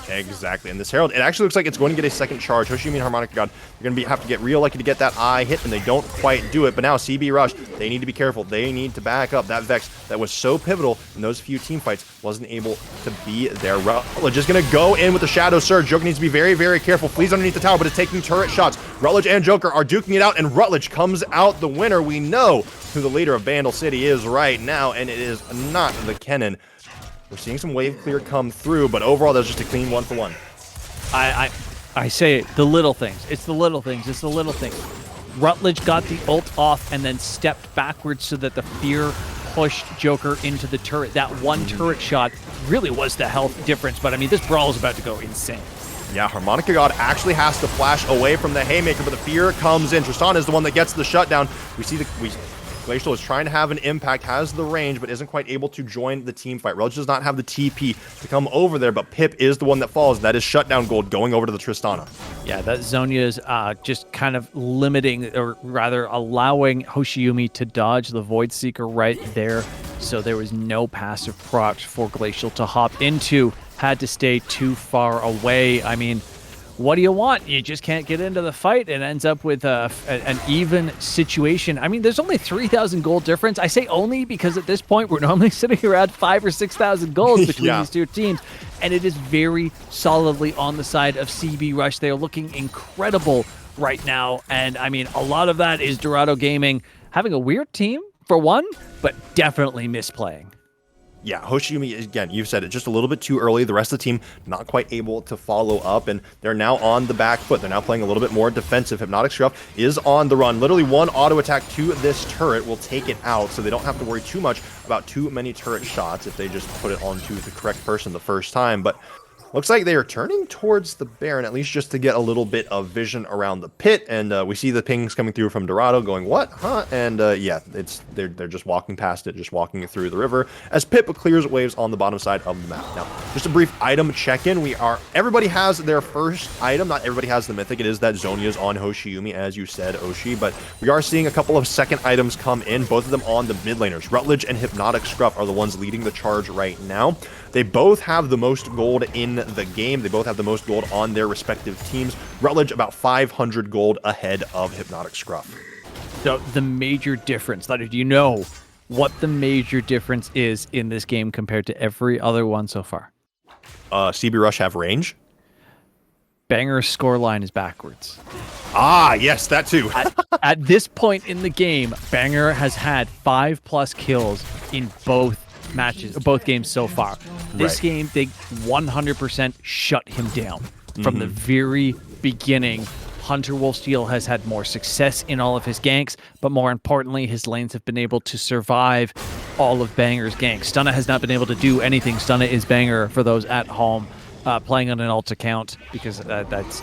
Exactly, and this Herald, it actually looks like it's going to get a second charge. Hoshiumi and Harmonica God, they're going to have to get real lucky to get that eye hit, and they don't quite do it. But now CB Rush, they need to be careful. They need to back up. That Vex that was so pivotal in those few team fights wasn't able to be there. Rutledge is going to go in with the Shadow Surge. Joker needs to be very, very careful. Flees underneath the tower, but it's taking turret shots. Rutledge and Joker are duking it out, and Rutledge comes out the winner. We know who the leader of Vandal City is right now, and it is not the Kennen. We're seeing some wave clear come through, but overall, that's just a clean 1-for-1. I say it, the little things. It's the little things. It's the little things. Rutledge got the ult off and then stepped backwards so that the fear pushed Joker into the turret. That one turret shot really was the health difference, but I mean, this brawl is about to go insane. Yeah, Harmonica God actually has to flash away from the Haymaker, but the fear comes in. Tristan is the one that gets the shutdown. Glacial is trying to have an impact, has the range, but isn't quite able to join the team fight. Rutledge does not have the TP to come over there, but Pip is the one that falls. That is shutdown gold going over to the Tristana. Yeah, that Zonia is just kind of limiting, or rather allowing Hoshiumi to dodge the Void Seeker right there. So there was no passive proc for Glacial to hop into. Had to stay too far away. I mean, what do you want? You just can't get into the fight. It ends up with an even situation. I mean, there's only 3,000 gold difference. I say only because at this point, we're normally sitting around 5,000 or 6,000 gold between these two teams. And it is very solidly on the side of CB Rush. They are looking incredible right now. And I mean, a lot of that is Dorado Gaming having a weird team, for one, but definitely misplaying. Yeah, Hoshiumi, again, you've said it, just a little bit too early. The rest of the team not quite able to follow up, and they're now on the back foot. They're now playing a little bit more defensive. Hypnotic Scruff is on the run. Literally one auto attack to this turret will take it out, so they don't have to worry too much about too many turret shots if they just put it onto the correct person the first time. But looks like they are turning towards the Baron, at least just to get a little bit of vision around the pit. And we see the pings coming through from Dorado going, what? Huh? And yeah, they're just walking past it, just walking through the river as Pip clears waves on the bottom side of the map. Now, just a brief item check-in. Everybody has their first item. Not everybody has the mythic. It is that Zhonya's on Hoshiumi, as you said, Oshi. But we are seeing a couple of second items come in, both of them on the mid laners. Rutledge and Hypnotic Scruff are the ones leading the charge right now. They both have the most gold in the game. They both have the most gold on their respective teams. Rutledge about 500 gold ahead of Hypnotic Scruff. So the major difference, do you know what the major difference is in this game compared to every other one so far? CB Rush have range? Banger's scoreline is backwards. Ah, yes, that too. At this point in the game, Banger has had 5+ kills in both games so far. This game, they 100% shut him down. From the very beginning, Hunter Wolfsteal has had more success in all of his ganks, but more importantly, his lanes have been able to survive all of Banger's ganks. Stunna has not been able to do anything. Stunna is Banger for those at home playing on an alt account because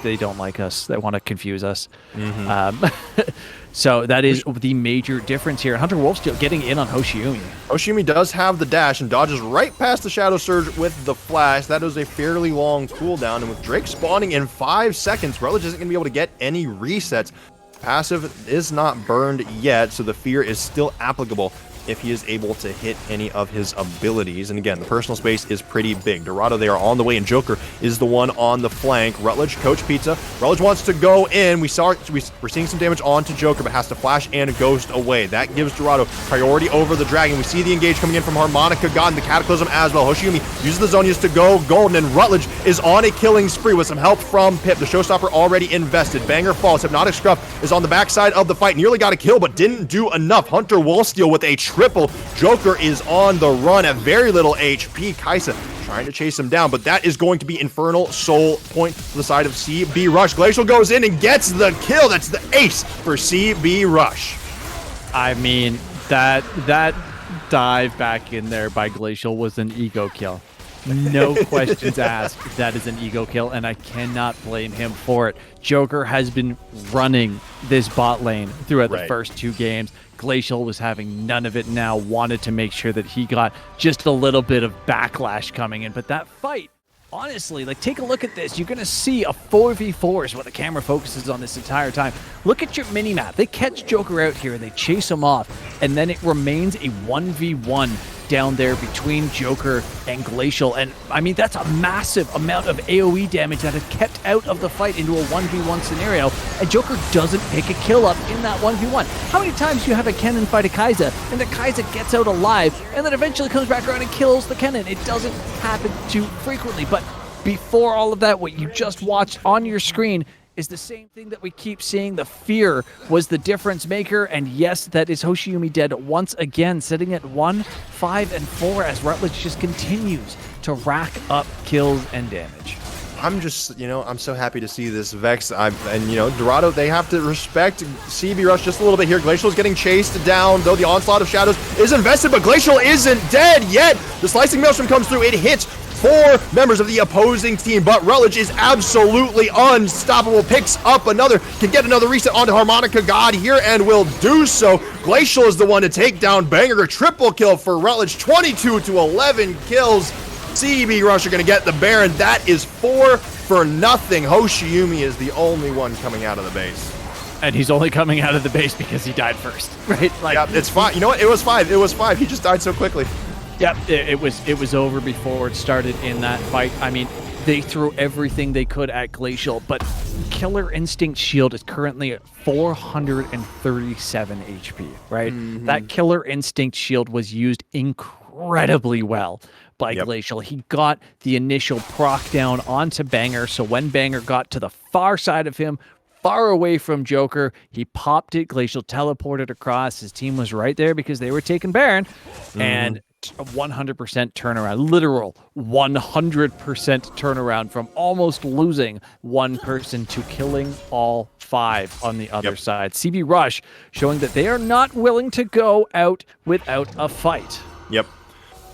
they don't like us. They want to confuse us. So that is the major difference here. Hunter Wolfsteal getting in on Hoshiumi. Hoshiumi does have the dash and dodges right past the Shadow Surge with the flash. That is a fairly long cooldown, and with Drake spawning in 5 seconds, Rutledge isn't going to be able to get any resets. Passive is not burned yet, so the fear is still applicable if he is able to hit any of his abilities. And again, the personal space is pretty big. Dorado, they are on the way, and Joker is the one on the flank. Rutledge, Coach Pizza. Rutledge wants to go in. We're seeing some damage onto Joker, but has to flash and ghost away. That gives Dorado priority over the Dragon. We see the engage coming in from Harmonica God and the Cataclysm as well. Hoshiumi uses the Zonias to go golden, and Rutledge is on a killing spree with some help from Pip. The Showstopper already invested. Banger falls. Hypnotic Scruff is on the backside of the fight. Nearly got a kill, but didn't do enough. Hunter Wolfsteal with a triple. Joker is on the run at very little HP. Kaisa trying to chase him down, but that is going to be Infernal Soul point to the side of CB Rush. Glacial goes in and gets the kill. That's the ace for CB Rush. I mean, that dive back in there by Glacial was an ego kill. No questions asked. That is an ego kill, and I cannot blame him for it. Joker has been running this bot lane throughout the first 2 games. Glacial was having none of it now, wanted to make sure that he got just a little bit of backlash coming in. But that fight, honestly, take a look at this. You're going to see a 4v4 is what the camera focuses on this entire time. Look at your mini-map. They catch Joker out here, they chase him off, and then it remains a 1v1 down there between Joker and Glacial. And I mean, that's a massive amount of AoE damage that is kept out of the fight into a 1v1 scenario, and Joker doesn't pick a kill up in that 1v1. How many times do you have a Kennen fight a Kai'Sa, and the Kai'Sa gets out alive, and then eventually comes back around and kills the Kennen? It doesn't happen too frequently, but before all of that, what you just watched on your screen is the same thing that we keep seeing. The fear was the difference maker, and yes, that is Hoshiumi dead once again, sitting at 1, 5, and 4 as Rutledge just continues to rack up kills and damage. I'm just, I'm so happy to see this Vex. Dorado, they have to respect CB Rush just a little bit here. Glacial is getting chased down, though the Onslaught of Shadows is invested, but Glacial isn't dead yet. The Slicing Maelstrom comes through. It hits 4 members of the opposing team, but Rutledge is absolutely unstoppable. Picks up another, can get another reset onto Harmonica God here, and will do so. Glacial is the one to take down Banger. A triple kill for Rutledge, 22 to 11 kills. CB Rush are going to get the Baron. That is 4 for nothing. Hoshiumi is the only one coming out of the base. And he's only coming out of the base because he died first, right? Yeah, it's 5. You know what? It was 5. It was 5. He just died so quickly. Yep, it was over before it started in that fight. I mean, they threw everything they could at Glacial, but Killer Instinct Shield is currently at 437 HP, right? That Killer Instinct Shield was used incredibly well by Glacial. He got the initial proc down onto Banger, so when Banger got to the far side of him, far away from Joker, he popped it. Glacial teleported across. His team was right there because they were taking Baron, and a 100% turnaround, literal 100% turnaround from almost losing one person to killing all 5 on the other side. CB Rush showing that they are not willing to go out without a fight. Yep.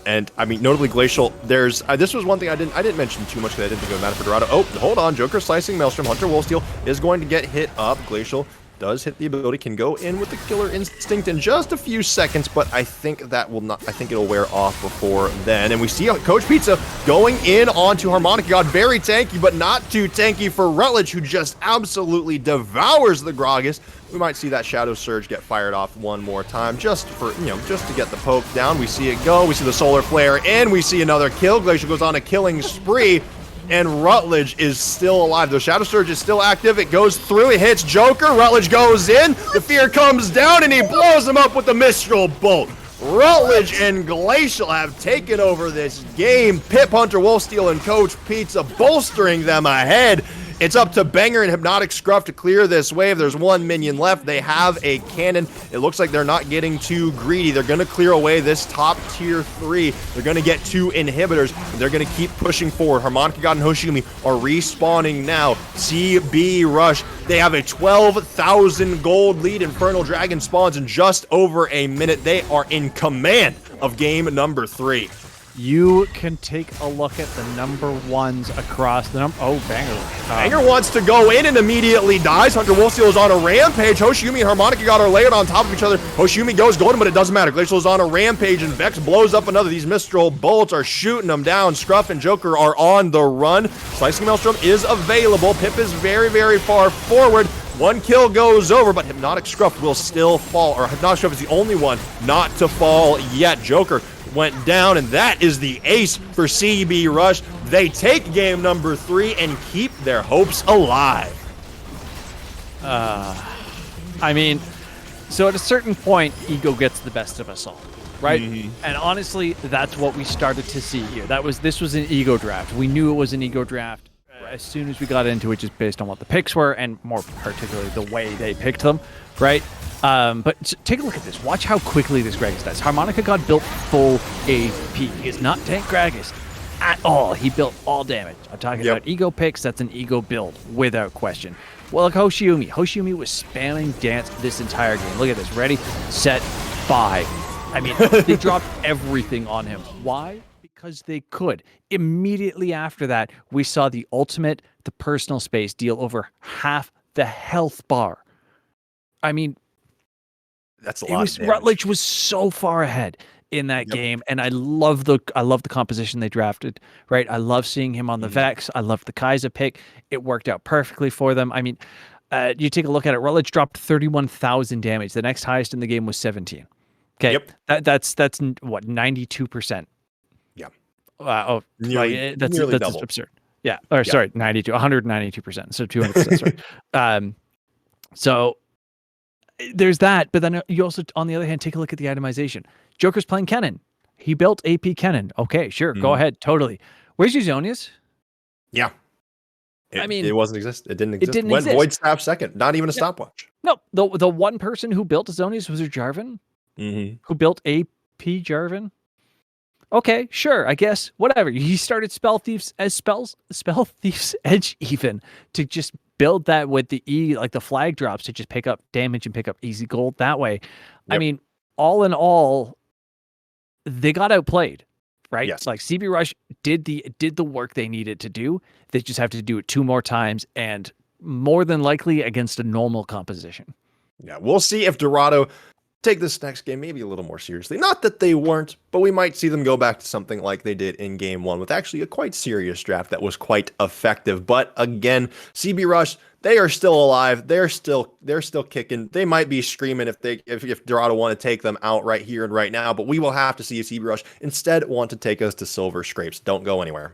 And I mean, notably Glacial, there's this was one thing I didn't mention too much because I didn't think it would matter for Dorado. Oh, hold on, Joker slicing Maelstrom. Hunter Wolfsteel is going to get hit up. Glacial does hit the ability, can go in with the killer instinct in just a few seconds, but I think that will not, I think it'll wear off before then. And we see Coach Pizza going in onto Harmonica God, very tanky, but not too tanky for Rutledge, who just absolutely devours the Gragas. We might see that Shadow Surge get fired off one more time, just for, just to get the poke down. We see it go, we see the Solar Flare, and we see another kill. Glacial goes on a killing spree, and Rutledge is still alive. The Shadow Surge is still active. It goes through, it hits Joker. Rutledge goes in, the fear comes down, and he blows him up with the Mistral Bolt. Rutledge and Glacial have taken over this game. Pip, Hunter, Wolfsteel, and Coach Pizza bolstering them ahead. It's up to Banger and Hypnotic Scruff to clear this wave. There's one minion left. They have a cannon. It looks like they're not getting too greedy. They're going to clear away this top tier 3. They're going to get 2 inhibitors. They're going to keep pushing forward. Harmonica God and Hoshimi are respawning now. CB Rush. They have a 12,000 gold lead. Infernal Dragon spawns in just over a minute. They are in command of game number 3. You can take a look at the number 1s across the number. Oh, Banger. Banger wants to go in and immediately dies. Hunter Wolfsteel is on a rampage. Hoshimi and Harmonica God are layered on top of each other. Hoshimi goes golden, but it doesn't matter. Glacial is on a rampage, and Vex blows up another. These Mistral bolts are shooting them down. Scruff and Joker are on the run. Slicing Maelstrom is available. Pip is very, very far forward. 1 kill goes over, but Hypnotic Scruff will still fall, or Hypnotic Scruff is the only one not to fall yet. Joker went down, and that is the ace for CB Rush. They take game number 3 and keep their hopes alive. I mean, so at a certain point, ego gets the best of us all, right? And honestly, that's what we started to see here. This was an ego draft. We knew it was an ego draft as soon as we got into it, just based on what the picks were, and more particularly the way they picked them, right? But take a look at this. Watch how quickly this Gragas does. Harmonica God built full AP. He is not tank Gragas at all. He built all damage. I'm talking about ego picks. That's an ego build, without question. Well, like Hoshimi. Hoshimi was spamming dance this entire game. Look at this. Ready, set, 5. I mean, they dropped everything on him. Why? Because they could. Immediately after that, we saw the ultimate, the personal space, deal over half the health bar. I mean, that's a lot. Rutledge was so far ahead in that game, and I love the composition they drafted. Right, I love seeing him on the Vex. I love the Kaiser pick. It worked out perfectly for them. I mean, you take a look at it. Rutledge dropped 31,000 damage. The next highest in the game was 17. Okay, that's what, 92%. Yeah. That's double. absurd. Yeah. Or sorry, 192%. So 200%. Sorry. So there's that, but then you also, on the other hand, take a look at the itemization. Joker's playing Kennen. He built AP Kennen. Okay, sure, go ahead, totally. Where's Eusonius? Yeah. I mean, it didn't exist. Went Void Staff second, not even a stopwatch. No, the one person who built Eusonius was Jarvan, who built AP Jarvan. Okay, sure, I guess, whatever. He started Spell Thief's Edge even to just build that with the like the flag drops to just pick up damage and pick up easy gold that way. I mean, all in all, they got outplayed, right? Yes. Like CB Rush did the work they needed to do. They just have to do it 2 more times, and more than likely against a normal composition. Yeah, we'll see if Dorado take this next game maybe a little more seriously. Not that they weren't, but we might see them go back to something like they did in game 1 with actually a quite serious draft that was quite effective. But again, CB Rush, they are still alive. They're still kicking. They might be screaming if Dorado want to take them out right here and right now, but we will have to see if CB Rush instead want to take us to Silver Scrapes. Don't go anywhere.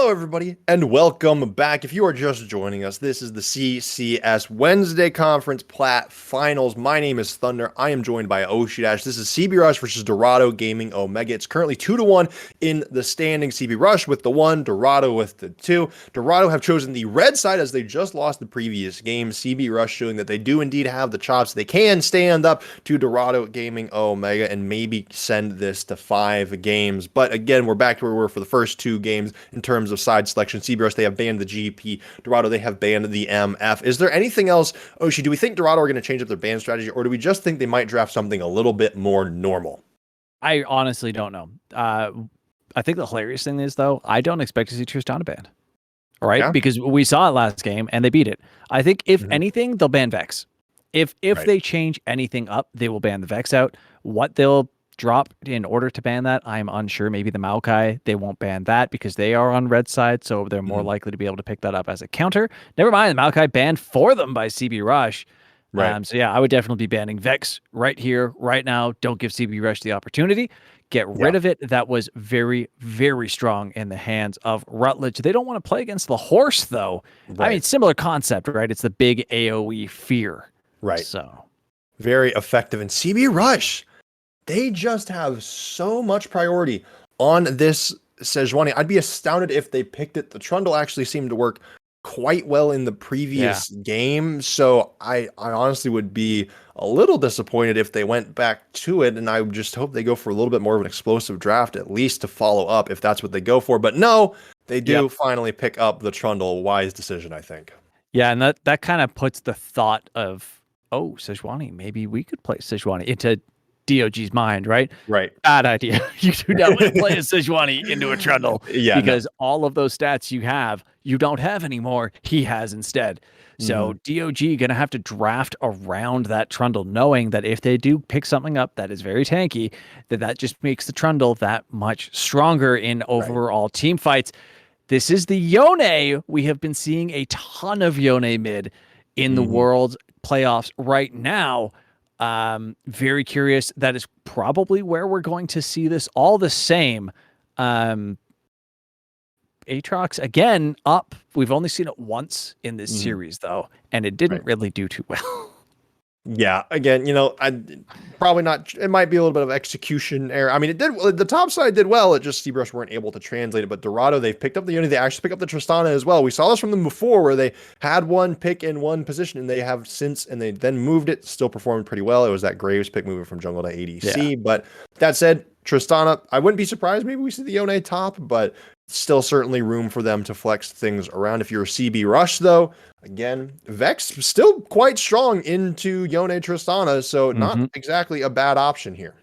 Hello, everybody, and welcome back. If you are just joining us, this is the CCS Wednesday Conference Plat Finals. My name is Thunder. I am joined by Oshidash. This is CB Rush versus Dorado Gaming Omega. It's currently 2-1 in the standing. CB Rush with the 1, Dorado with the 2. Dorado have chosen the red side as they just lost the previous game. CB Rush showing that they do indeed have the chops. They can stand up to Dorado Gaming Omega and maybe send this to 5 games. But again, we're back to where we were for the first 2 games in terms of side selection. CBRS, they have banned the GP. Dorado, they have banned the MF. Is there anything else, Oshi? Do we think Dorado are going to change up their ban strategy, or do we just think they might draft something a little bit more normal? I honestly don't know. I think the hilarious thing is, though, I don't expect to see Tristana banned. All right, because we saw it last game and they beat it. I think if anything, they'll ban Vex. If they change anything up, they will ban the Vex out. What they'll drop in order to ban that, I'm unsure. Maybe the Maokai, they won't ban that because they are on red side, so they're more likely to be able to pick that up as a counter. Never mind, the Maokai banned for them by CB Rush. Right. So yeah, I would definitely be banning Vex right here, right now. Don't give CB Rush the opportunity. Get rid of it. That was very, very strong in the hands of Rutledge. They don't want to play against the horse, though. I mean, similar concept, right? It's the big AoE fear. Right. So very effective. And CB Rush, they just have so much priority on this Sejuani. I'd be astounded if they picked it. The Trundle actually seemed to work quite well in the previous game. So I honestly would be a little disappointed if they went back to it. And I would just hope they go for a little bit more of an explosive draft, at least to follow up if that's what they go for. But no, they do finally pick up the Trundle. Wise decision, I think. Yeah, and that kind of puts the thought of, oh, Sejuani, maybe we could play Sejuani into DoG's mind, right? Right. Bad idea. You do not want to play a Sejuani into a Trundle because all of those stats you don't have anymore. He has instead. So DoG going to have to draft around that Trundle, knowing that if they do pick something up that is very tanky, that just makes the Trundle that much stronger in overall team fights. This is the Yone. We have been seeing a ton of Yone mid in the World playoffs right now. Very curious. That is probably where we're going to see this all the same. Aatrox again up. We've only seen it once in this series though, and it didn't really do too well. Yeah, again, I probably not. It might be a little bit of execution error. I mean, it did. The top side did well. It just CBrush weren't able to translate it. But Dorado, they've picked up the Unity. They actually picked up the Tristana as well. We saw this from them before, where they had one pick in one position, and they have since, and they then moved it. Still performed pretty well. It was that Graves pick moving from jungle to ADC. Yeah. But that said, Tristana, I wouldn't be surprised. Maybe we see the Yone top, but still certainly room for them to flex things around. If you're a CB Rush, though, again, Vex still quite strong into Yone Tristana, so not exactly a bad option here.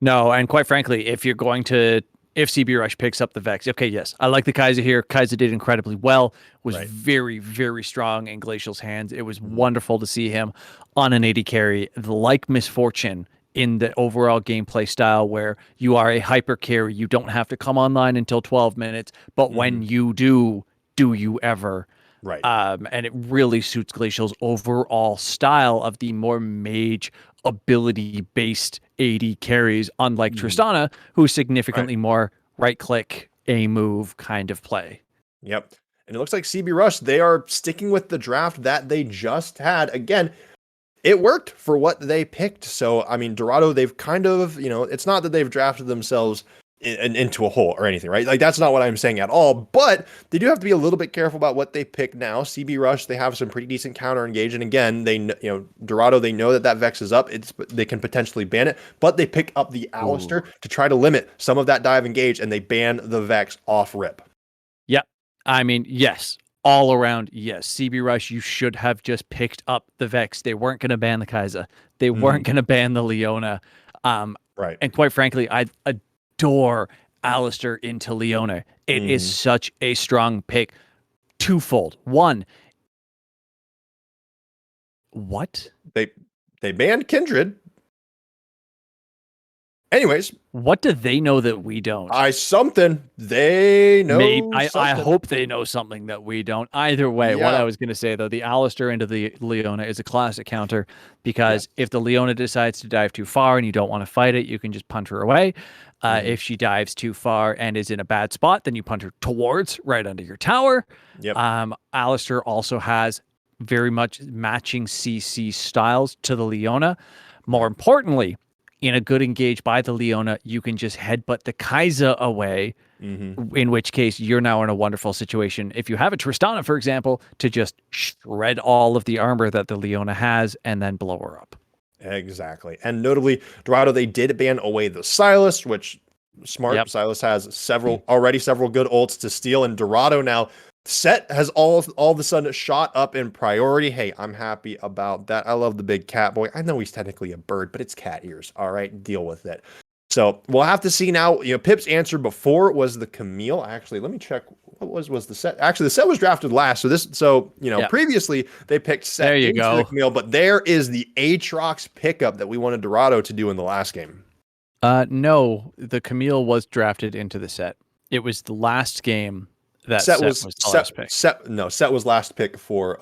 No, and quite frankly, if CB Rush picks up the Vex, okay, yes, I like the Kaiser here. Kaiser did incredibly well, was very, very strong in Glacial's hands. It was wonderful to see him on an 80 carry, like Misfortune in the overall gameplay style where you are a hyper carry. You don't have to come online until 12 minutes, but when you do you ever? Right. And it really suits Glacial's overall style of the more mage ability-based AD carries, unlike Tristana, who's significantly more right-click, A-move kind of play. Yep. And it looks like CB Rush, they are sticking with the draft that they just had. Again, it worked for what they picked. So, I mean, Dorado, they've kind of, it's not that they've drafted themselves into a hole or anything, right? Like, that's not what I'm saying at all. But they do have to be a little bit careful about what they pick now. CB Rush, they have some pretty decent counter engage. And again, Dorado, they know that Vex is up. They can potentially ban it. But they pick up the Alistair to try to limit some of that dive engage, and they ban the Vex off rip. Yep. I mean, yes. All around, yes. CB Rush, you should have just picked up the Vex. They weren't going to ban the Kaiser. They weren't going to ban the Leona. Right. And quite frankly, I adore Alistair into Leona. It is such a strong pick. Twofold. One, what? They banned Kindred. Anyways, what do they know that we don't? They know. I hope they know something that we don't. Either way, what I was going to say, though, the Alistair into the Leona is a classic counter because if the Leona decides to dive too far and you don't want to fight it, you can just punch her away. If she dives too far and is in a bad spot, then you punt her towards right under your tower. Yep. Alistair also has very much matching CC styles to the Leona. More importantly, in a good engage by the Leona, you can just headbutt the Kaiser away, in which case you're now in a wonderful situation. If you have a Tristana, for example, to just shred all of the armor that the Leona has and then blow her up. Exactly. And notably, Dorado, they did ban away the Silas, which smart. Yep. Silas has several good ults to steal, and Dorado now Set has all of a sudden shot up in priority. Hey, I'm happy about that. I love the big cat boy. I know he's technically a bird, but it's cat ears. All right, deal with it. So we'll have to see now. You know, Pip's answer before was the Camille. Actually, let me check. What was the Set? Actually, the Set was drafted last. Previously they picked Set there you into go. the Camille, but there is the Aatrox pickup that we wanted Dorado to do in the last game. No, the Camille was drafted into the Set. It was the last game that Set was the last pick. Set was last pick for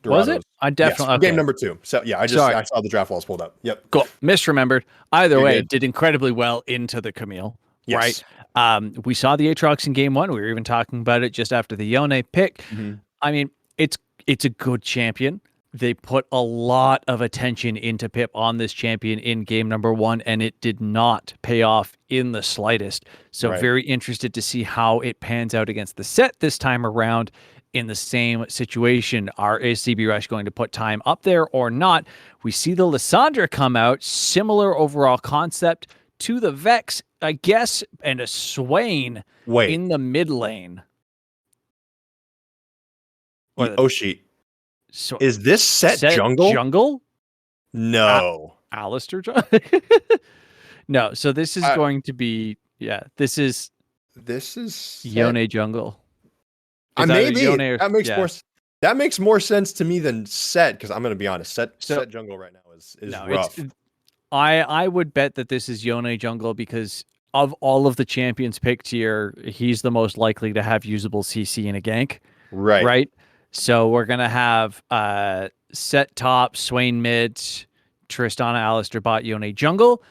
Dorado. Was it? I definitely game number 2. So yeah, I saw the draft walls pulled up. Yep. Cool. Misremembered. Either way, did incredibly well into the Camille. Yes. Right. We saw the Aatrox in game 1. We were even talking about it just after the Yone pick. I mean, it's a good champion. They put a lot of attention into Pip on this champion in game number 1, and it did not pay off in the slightest. So very interested to see how it pans out against the Set this time around in the same situation. Is CB Rush going to put time up there or not? We see the Lissandra come out, similar overall concept to the Vex, I guess, and a Swain in the mid lane. So is this set jungle? Jungle? No. Alistair jungle? No, so this is going to be this is Yone jungle. Maybe that makes more sense to me than Set, because I'm going to be honest, Set jungle right now is rough. I would bet that this is Yone jungle because of all of the champions picked here, he's the most likely to have usable CC in a gank. Right. So we're going to have Set top, Swain mid, Tristana, Alistair bot, Yone jungle.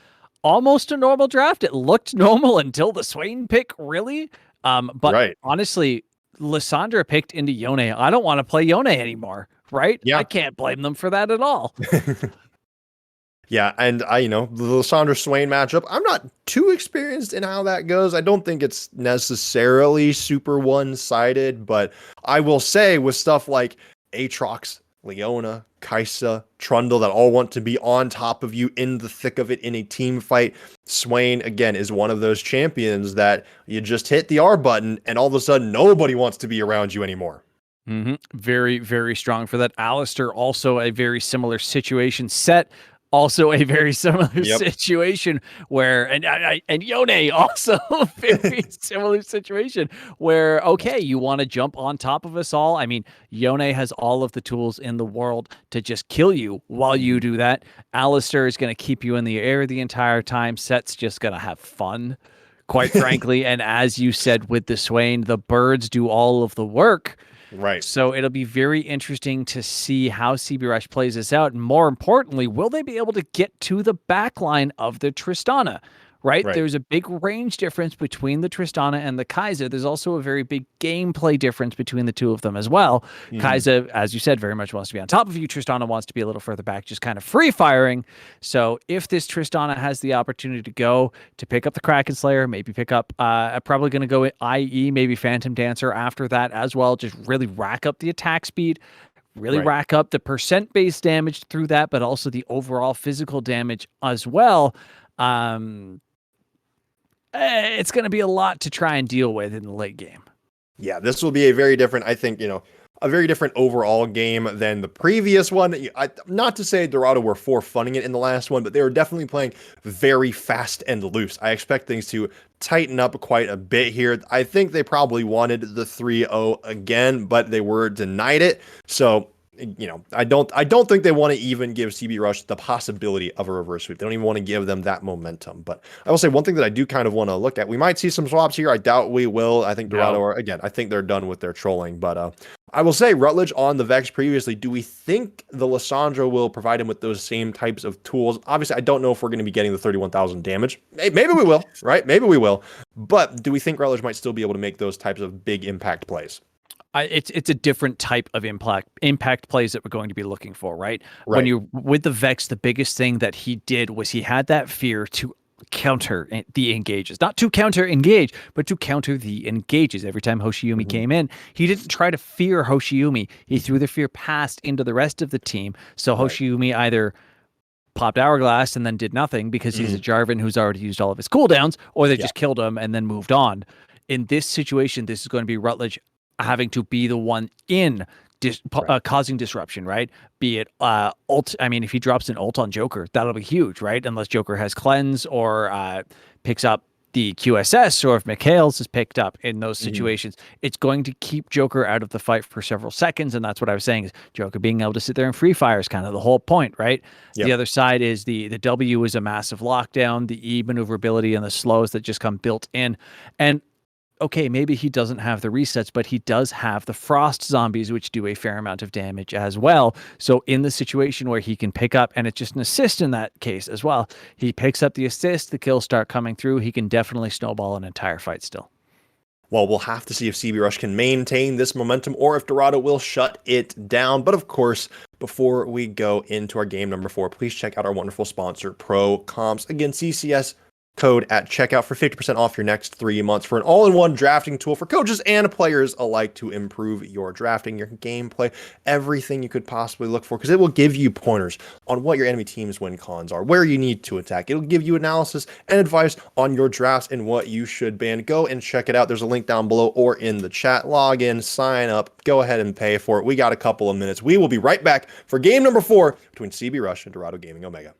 Almost a normal draft. It looked normal until the Swain pick, really. But honestly, Lissandra picked into Yone. I don't want to play Yone anymore, right? Yeah. I can't blame them for that at all. Yeah, and the Lissandra Swain matchup, I'm not too experienced in how that goes. I don't think it's necessarily super one-sided, but I will say with stuff like Aatrox, Leona, Kaisa, Trundle that all want to be on top of you in the thick of it in a team fight, Swain, again, is one of those champions that you just hit the R button and all of a sudden nobody wants to be around you anymore. Very, very strong for that. Alistair, also a very similar situation. Set, also a very similar situation where, and Yone, also a very similar situation where, okay, you want to jump on top of us all. I mean, Yone has all of the tools in the world to just kill you while you do that. Alistair is going to keep you in the air the entire time. Set's just going to have fun, quite frankly. And as you said with the Swain, the birds do all of the work. Right. So it'll be very interesting to see how CB Rush plays this out. And more importantly, will they be able to get to the back line of the Tristana? Right? There's a big range difference between the Tristana and the Kaiser. There's also a very big gameplay difference between the two of them as well. Kaiser, as you said, very much wants to be on top of you. Tristana wants to be a little further back, just kind of free firing. So if this Tristana has the opportunity to go to pick up the Kraken Slayer, maybe pick up, probably going to go IE, maybe Phantom Dancer after that as well, just really rack up the attack speed, really rack up the percent base damage through that, but also the overall physical damage as well. It's going to be a lot to try and deal with in the late game. Yeah, this will be a very different, I think, a very different overall game than the previous one. Not to say Dorado were funning it in the last one, but they were definitely playing very fast and loose. I expect things to tighten up quite a bit here. I think they probably wanted the 3-0 again, but they were denied it. So I don't think they want to even give CB Rush the possibility of a reverse sweep. They don't even want to give them that momentum. But I will say one thing that I do kind of want to look at. We might see some swaps here. I doubt we will. I think Dorado again, I think they're done with their trolling. But I will say Rutledge on the Vex previously. Do we think the Lissandra will provide him with those same types of tools? Obviously, I don't know if we're going to be getting the 31,000 damage. Maybe we will, right? Maybe we will. But do we think Rutledge might still be able to make those types of big impact plays? It's a different type of impact plays that we're going to be looking for, right? When you're with the Vex, the biggest thing that he did was he had that fear to counter the engages, not to counter engage, but to counter the engages. Every time Hoshiumi came in, he didn't try to fear Hoshiumi. He threw the fear past into the rest of the team. So Hoshiumi either popped Hourglass and then did nothing because he's a Jarvan who's already used all of his cooldowns, or they just killed him and then moved on. In this situation, this is going to be Rutledge having to be the one in causing disruption, right? Be it ult. I mean, if he drops an ult on Joker, that'll be huge, right? Unless Joker has cleanse or picks up the QSS, or if Mikhail's is picked up in those situations, it's going to keep Joker out of the fight for several seconds. And that's what I was saying is Joker being able to sit there and free fire is kind of the whole point, right? The other side is the W is a massive lockdown, the E maneuverability and the slows that just come built in. And okay, maybe he doesn't have the resets, but he does have the frost zombies, which do a fair amount of damage as well. So in the situation where he can pick up, and it's just an assist in that case as well, he picks up the assist, the kills start coming through, he can definitely snowball an entire fight still. Well, we'll have to see if CB Rush can maintain this momentum or if Dorado will shut it down. But of course, before we go into our game number 4, please check out our wonderful sponsor, Pro Comps. Again, CCS code at checkout for 50% off your next 3 months for an all-in-one drafting tool for coaches and players alike to improve your drafting, your gameplay, everything you could possibly look for, because it will give you pointers on what your enemy team's win cons are, where you need to attack. It'll give you analysis and advice on your drafts and what you should ban. Go and check it out. There's a link down below or in the chat. Log in, sign up, go ahead and pay for it. We got a couple of minutes. We will be right back for game number 4 between CB Rush and Dorado Gaming Omega.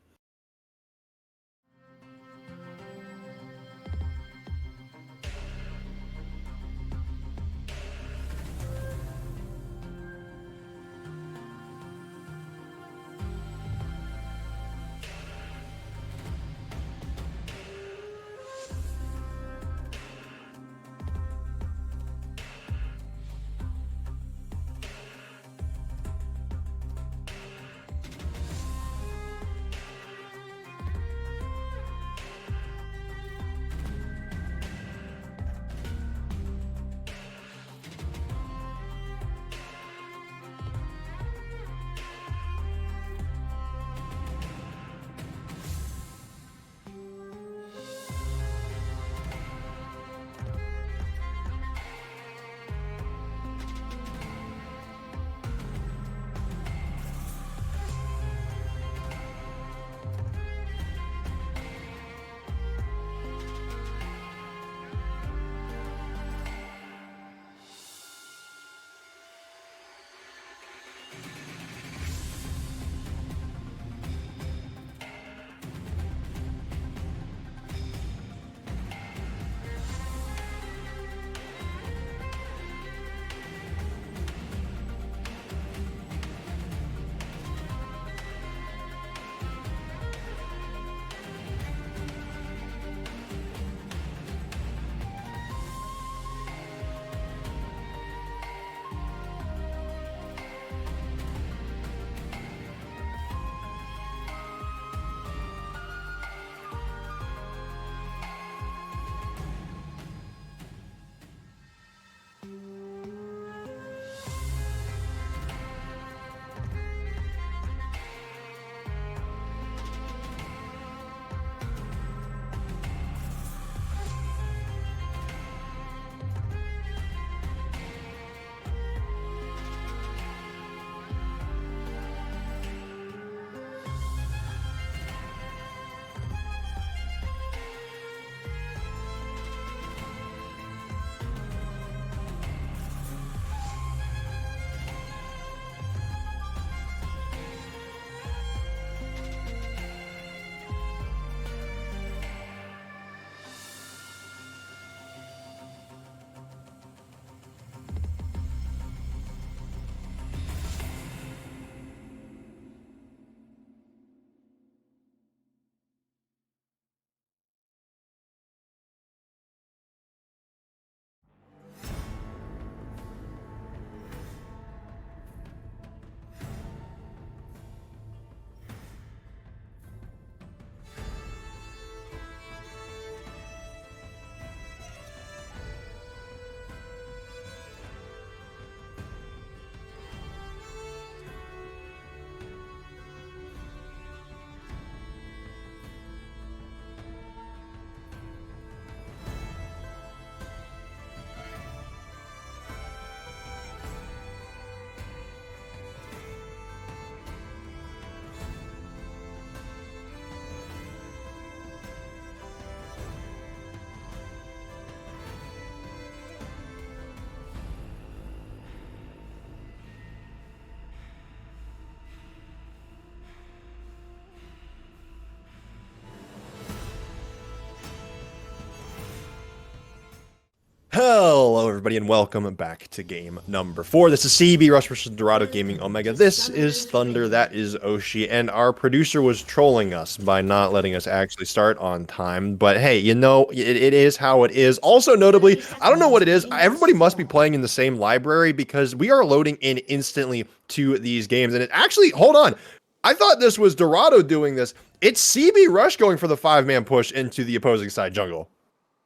Hello, everybody, and welcome back to game number 4. This is CB Rush versus Dorado Gaming Omega. This is Thunder, that is Oshi, and our producer was trolling us by not letting us actually start on time. But hey, you know, it is how it is. Also, notably, I don't know what it is. Everybody must be playing in the same library because we are loading in instantly to these games. And it actually, hold on. I thought this was Dorado doing this. It's CB Rush going for the 5-man push into the opposing side jungle.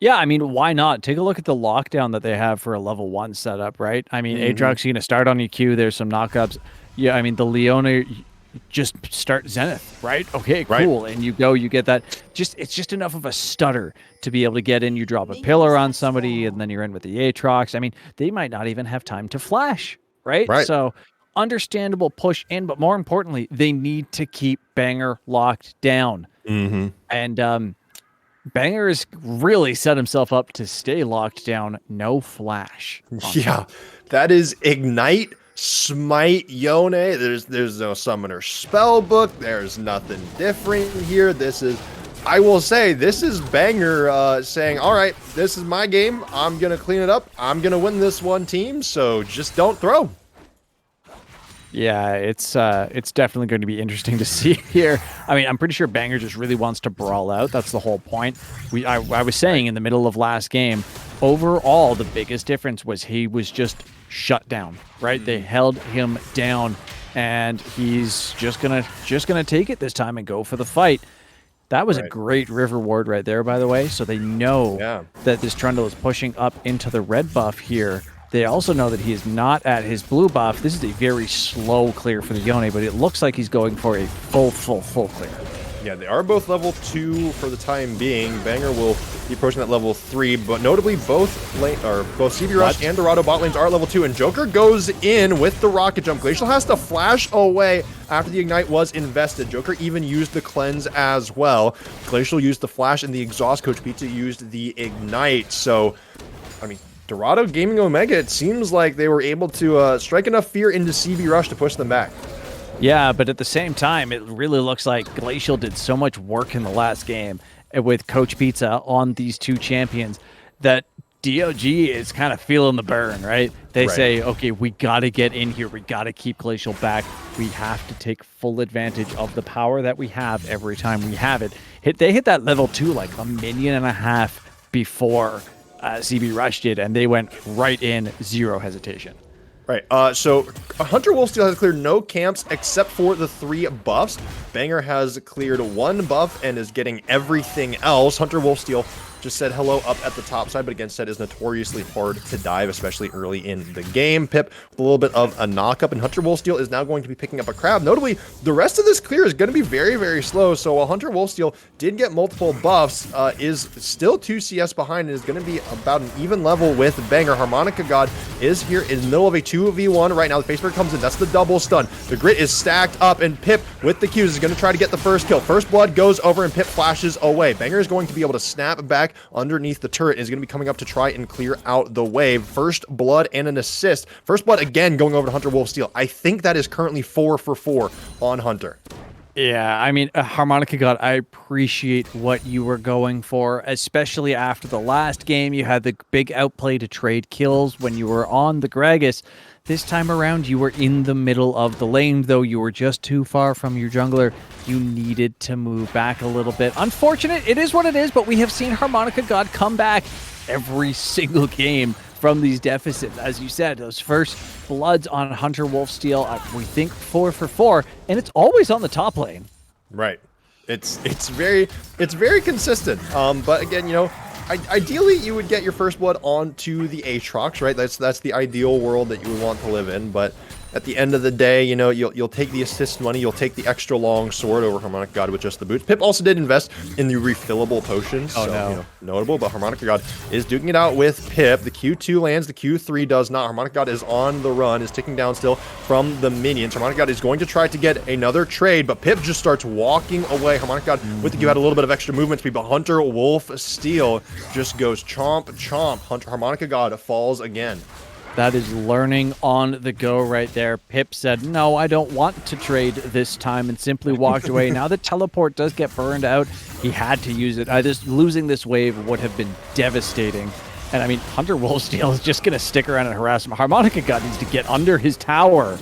Yeah, I mean, why not? Take a look at the lockdown that they have for a level 1 setup, right? I mean, Aatrox going to start on your Q. There's some knockups. Yeah, I mean, the Leona just start Zenith, right? Okay, cool. Right. And you go, you get that. It's just enough of a stutter to be able to get in. You drop a pillar on somebody, and then you're in with the Aatrox. I mean, they might not even have time to flash, right? So understandable push in, but more importantly, they need to keep Banger locked down. And Banger has really set himself up to stay locked down. No flash. Yeah, that is Ignite, Smite, Yone. There's no Summoner Spellbook. There's nothing different here. This is, I will say, this is Banger saying, all right, this is my game. I'm going to clean it up. I'm going to win this one, team. So just don't throw. Yeah, it's definitely going to be interesting to see here. I mean, I'm pretty sure Banger just really wants to brawl out. That's the whole point. I was saying in the middle of last game, overall, the biggest difference was he was just shut down, right? They held him down, and he's just gonna take it this time and go for the fight. That was a great river ward right there, by the way. So they know that this Trundle is pushing up into the red buff here. They also know that he is not at his blue buff. This is a very slow clear for the Yone, but it looks like he's going for a full clear. Yeah, they are both level 2 for the time being. Banger will be approaching that level 3, but notably both CB Rush and Dorado bot lanes are level 2, and Joker goes in with the rocket jump. Glacial has to flash away after the Ignite was invested. Joker even used the cleanse as well. Glacial used the flash, and the exhaust. Coach Pizza used the Ignite. So, I mean, Dorado Gaming Omega, it seems like they were able to strike enough fear into CB Rush to push them back. Yeah, but at the same time, it really looks like Glacial did so much work in the last game with Coach Pizza on these two champions that DoG is kind of feeling the burn, right? They say, okay, we got to get in here. We got to keep Glacial back. We have to take full advantage of the power that we have every time we have it. They hit that level 2 like 1.5 million before CB Rush did, and they went right in, zero hesitation. Right, so Hunter Wolfsteal has cleared no camps except for the 3 buffs. Banger has cleared 1 buff and is getting everything else. Hunter Wolfsteal just said hello up at the top side, but again, said is notoriously hard to dive, especially early in the game. Pip with a little bit of a knockup, and Hunter Wolfsteal is now going to be picking up a crab. Notably, the rest of this clear is going to be very, very slow, so while Hunter Wolfsteal did get multiple buffs, is still 2 CS behind and is going to be about an even level with Banger. Harmonica God is here in the middle of a 2v1 right now. The Faceberg comes in. That's the double stun. The grit is stacked up, and Pip with the Qs is going to try to get the first kill. First blood goes over, and Pip flashes away. Banger is going to be able to snap back underneath the turret, is going to be coming up to try and clear out the wave. First blood and an assist. First blood again going over to Hunter Wolfsteal. I think that is currently 4 for 4 on Hunter. Yeah, I mean, Harmonica God, I appreciate what you were going for, especially after the last game. You had the big outplay to trade kills when you were on the Gragas. This time around, you were in the middle of the lane, though you were just too far from your jungler. You needed to move back a little bit. Unfortunate, it is what it is, but we have seen Harmonica God come back every single game from these deficits. As you said, those first bloods on Hunter Wolfsteal, we think 4 for 4, and it's always on the top lane. Right. It's very consistent. But again, you know, ideally you would get your first blood onto the Aatrox, right? That's the ideal world that you would want to live in. But at the end of the day, you know, you'll take the assist money, you'll take the extra long sword over Harmonica God with just the boots. Pip also did invest in the refillable potions, you know, notable, but Harmonica God is duking it out with Pip. The Q2 lands, the Q3 does not. Harmonica God is on the run, is ticking down still from the minions. Harmonica God is going to try to get another trade, but Pip just starts walking away. Harmonica God with the Q had a little bit of extra movement speed, but Hunter Wolfsteal just goes chomp, chomp. Harmonica God falls again. That is learning on the go right there. Pip said, no, I don't want to trade this time, and simply walked away. Now the teleport does get burned out. He had to use it. Losing this wave would have been devastating. And I mean, Hunter Wolfsteal is just going to stick around and harass him. Harmonica God needs to get under his tower.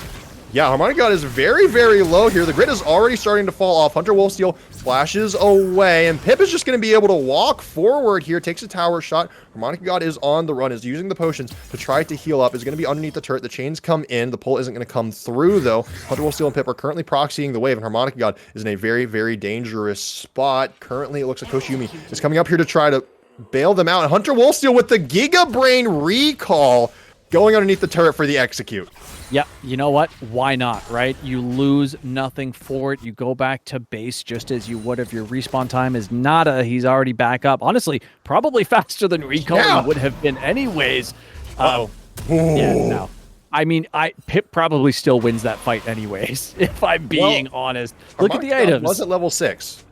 Yeah, Harmonica God is very, very low here. The grid is already starting to fall off. Hunter Wolfsteal flashes away, and Pip is just going to be able to walk forward here, takes a tower shot. Harmonica God is on the run, is using the potions to try to heal up, is going to be underneath the turret. The chains come in. The pull isn't going to come through, though. Hunter Wolfsteal and Pip are currently proxying the wave, and Harmonica God is in a very, very dangerous spot. Currently, it looks like Koshiyumi is coming up here to try to bail them out. And Hunter Wolfsteal with the Giga Brain recall going underneath the turret for the execute. Yeah, you know what? Why not, right? You lose nothing for it. You go back to base just as you would if your respawn time is nada. He's already back up. Honestly, probably faster than recall would have been anyways. Yeah, no. I mean, Pip probably still wins that fight anyways, if I'm being honest. Look at the items. Was at level 6.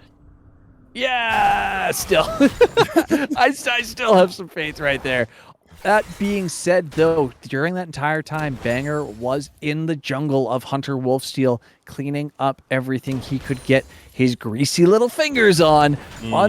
Yeah, still. I still have some faith right there. That being said, though, during that entire time, Banger was in the jungle of Hunter Wolfsteal, cleaning up everything he could get his greasy little fingers on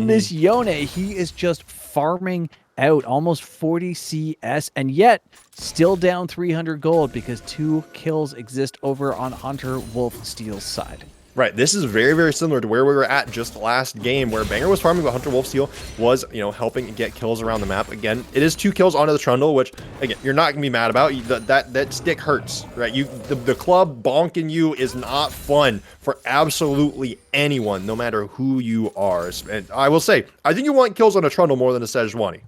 this Yone. He is just farming out almost 40 CS, and yet still down 300 gold because 2 kills exist over on Hunter Wolfsteal's side. Right, this is very, very similar to where we were at just last game, where Banger was farming, but Hunter Wolfsteal was, helping get kills around the map. Again, it is 2 kills onto the Trundle, which, again, you're not going to be mad about. That stick hurts, right? The club bonking you is not fun for absolutely anyone, no matter who you are. And I will say, I think you want kills on a Trundle more than a Sejuani.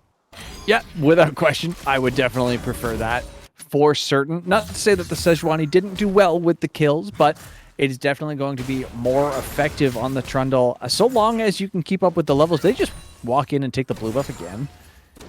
Yeah, without question, I would definitely prefer that for certain. Not to say that the Sejuani didn't do well with the kills, but it is definitely going to be more effective on the Trundle. So long as you can keep up with the levels, they just walk in and take the blue buff again.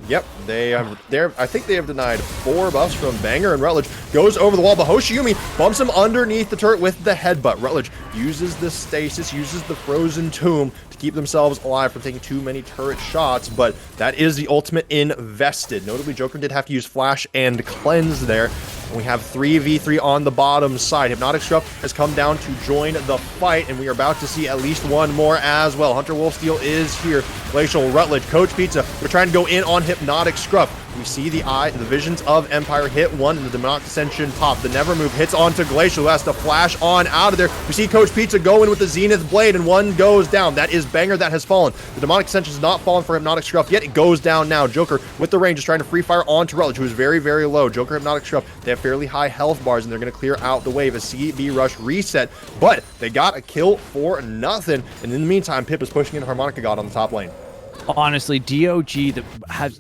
Yep, I think they have denied 4 buffs from Banger, and Rutledge goes over the wall, but Hoshiyumi bumps him underneath the turret with the headbutt. Rutledge uses the stasis, uses the frozen tomb to keep themselves alive from taking too many turret shots, but that is the ultimate invested. Notably, Joker did have to use Flash and Cleanse there. And we have 3v3 on the bottom side. Hypnotic Scruff has come down to join the fight, and we are about to see at least one more as well. Hunter Wolfsteal is here. Glacial, Rutledge, Coach Pizza. We're trying to go in on Hypnotic Scruff. We see the visions of Empire hit one, and the Demonic Ascension pop. The Never Move hits onto Glacial, who has to flash on out of there. We see Coach Pizza go in with the Zenith Blade, and one goes down. That is Banger that has fallen. The Demonic Ascension has not fallen for Hypnotic Scruff yet. It goes down now. Joker with the range is trying to free fire onto Rutledge, who is very, very low. Joker, Hypnotic Scruff, they have fairly high health bars, and they're going to clear out the wave as CB Rush reset, but they got a kill for nothing. And in the meantime, Pip is pushing in Harmonica God on the top lane. Honestly, DoG,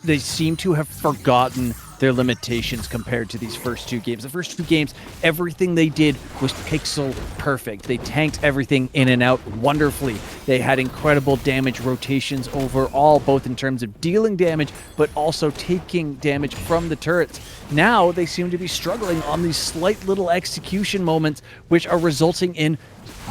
they seem to have forgotten their limitations compared to these first 2 games. The first 2 games, everything they did was pixel perfect. They tanked everything in and out wonderfully. They had incredible damage rotations overall, both in terms of dealing damage, but also taking damage from the turrets. Now they seem to be struggling on these slight little execution moments, which are resulting in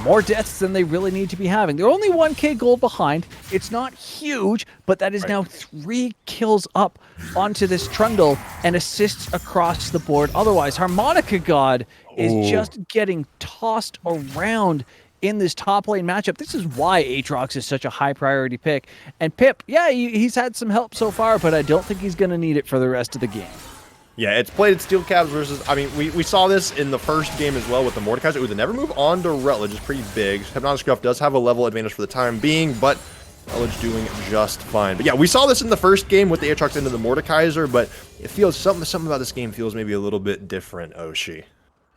more deaths than they really need to be having. They're only 1k gold behind. It's not huge, but that is now 3 kills up onto this Trundle and assists across the board. Otherwise, Harmonica God is just getting tossed around in this top lane matchup. This is why Aatrox is such a high priority pick. And Pip, yeah, he's had some help so far, but I don't think he's going to need it for the rest of the game. Yeah, it's played at Steel Cabs versus, I mean, we saw this in the first game as well with the Mordekaiser. Ooh, the Never Move on to Rutledge is pretty big. Hypnotic Scruff does have a level advantage for the time being, but Rutledge doing just fine. But yeah, we saw this in the first game with the Aatrox into the Mordekaiser, but it feels, something about this game feels maybe a little bit different, Oshi.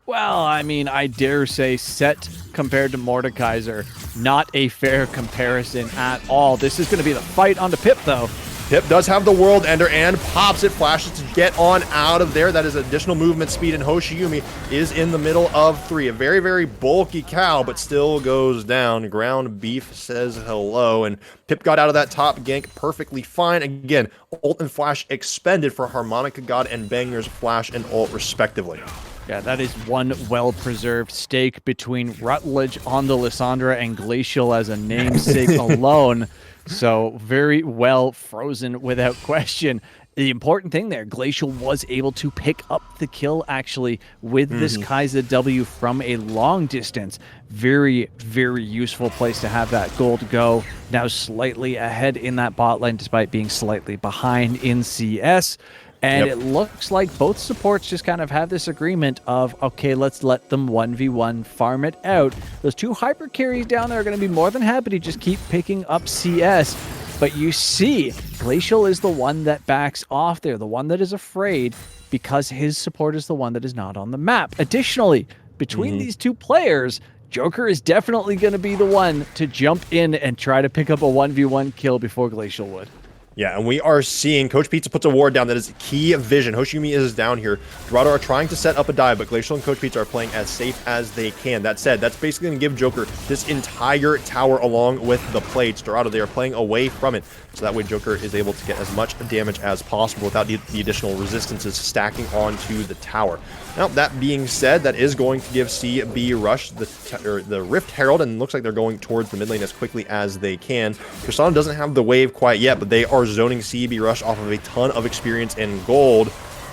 Well, I mean, I dare say set compared to Mordekaiser, not a fair comparison at all. This is going to be the fight onto Pip, though. Pip does have the World Ender and pops it, flashes to get on out of there. That is additional movement speed, and Hoshiyumi is in the middle of 3. A very, very bulky cow, but still goes down. Ground Beef says hello, and Pip got out of that top gank perfectly fine. Again, ult and flash expended for Harmonica God and Banger's flash and ult respectively. Yeah, that is one well-preserved stake between Rutledge on the Lissandra and Glacial as a namesake alone. So very well frozen without question. The important thing there, Glacial was able to pick up the kill actually with this Kai'Sa W from a long distance. Very, very useful place to have that gold go. Now slightly ahead in that bot lane despite being slightly behind in CS. And it looks like both supports just kind of have this agreement of, okay, let's let them 1v1 farm it out. Those two hyper carries down there are going to be more than happy to just keep picking up CS. But you see, Glacial is the one that backs off there, the one that is afraid because his support is the one that is not on the map. Additionally, between these two players, Joker is definitely going to be the one to jump in and try to pick up a 1v1 kill before Glacial would. Yeah, and we are seeing Coach Pizza puts a ward down that is key vision. Hoshiyumi is down here. Dorado are trying to set up a dive, but Glacial and Coach Pizza are playing as safe as they can. That said, that's basically going to give Joker this entire tower along with the plates. Dorado, they are playing away from it, so that way Joker is able to get as much damage as possible without the additional resistances stacking onto the tower. Now, that being said, that is going to give CB Rush the Rift Herald, and looks like they're going towards the mid lane as quickly as they can. Cristano doesn't have the wave quite yet, but they are zoning CB Rush off of a ton of experience and gold.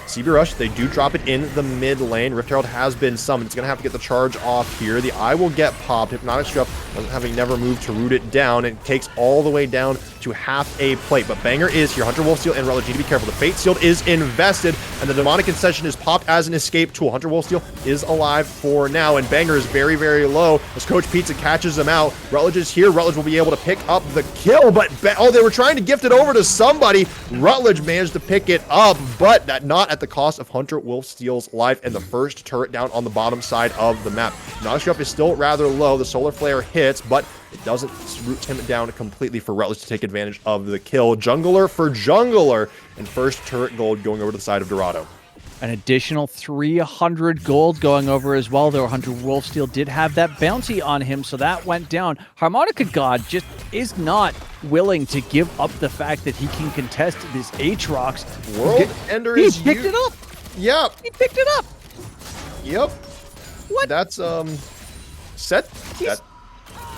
CB Rush, they do drop it in the mid lane. Rift Herald has been summoned. It's going to have to get the charge off here. The eye will get popped. Hypnotic Strap doesn't have a never move to root it down. It takes all the way down to half a plate. But Banger is here. Hunter Wolfsteal and Rutledge need to be careful. The Fate Shield is invested, and the Demonic Concession is popped as an escape tool. Hunter Wolfsteal is alive for now, and Banger is very, very low as Coach Pizza catches him out. Rutledge is here. Rutledge will be able to pick up the kill, but oh, they were trying to gift it over to somebody. Rutledge managed to pick it up, but that not at the cost of Hunter Wolfsteal's life and the first turret down on the bottom side of the map. Knowledge is still rather low. The Solar Flare hits, but it doesn't root him down completely for Rutledge to take advantage of the kill. Jungler for Jungler, and first turret gold going over to the side of Dorado. An additional 300 gold going over as well, though. Hunter Wolfsteal did have that bounty on him, so that went down. Harmonica God just is not willing to give up the fact that he can contest this Aatrox. World Ender is He picked it up. Yep. He picked it up. Yep. What? That's set.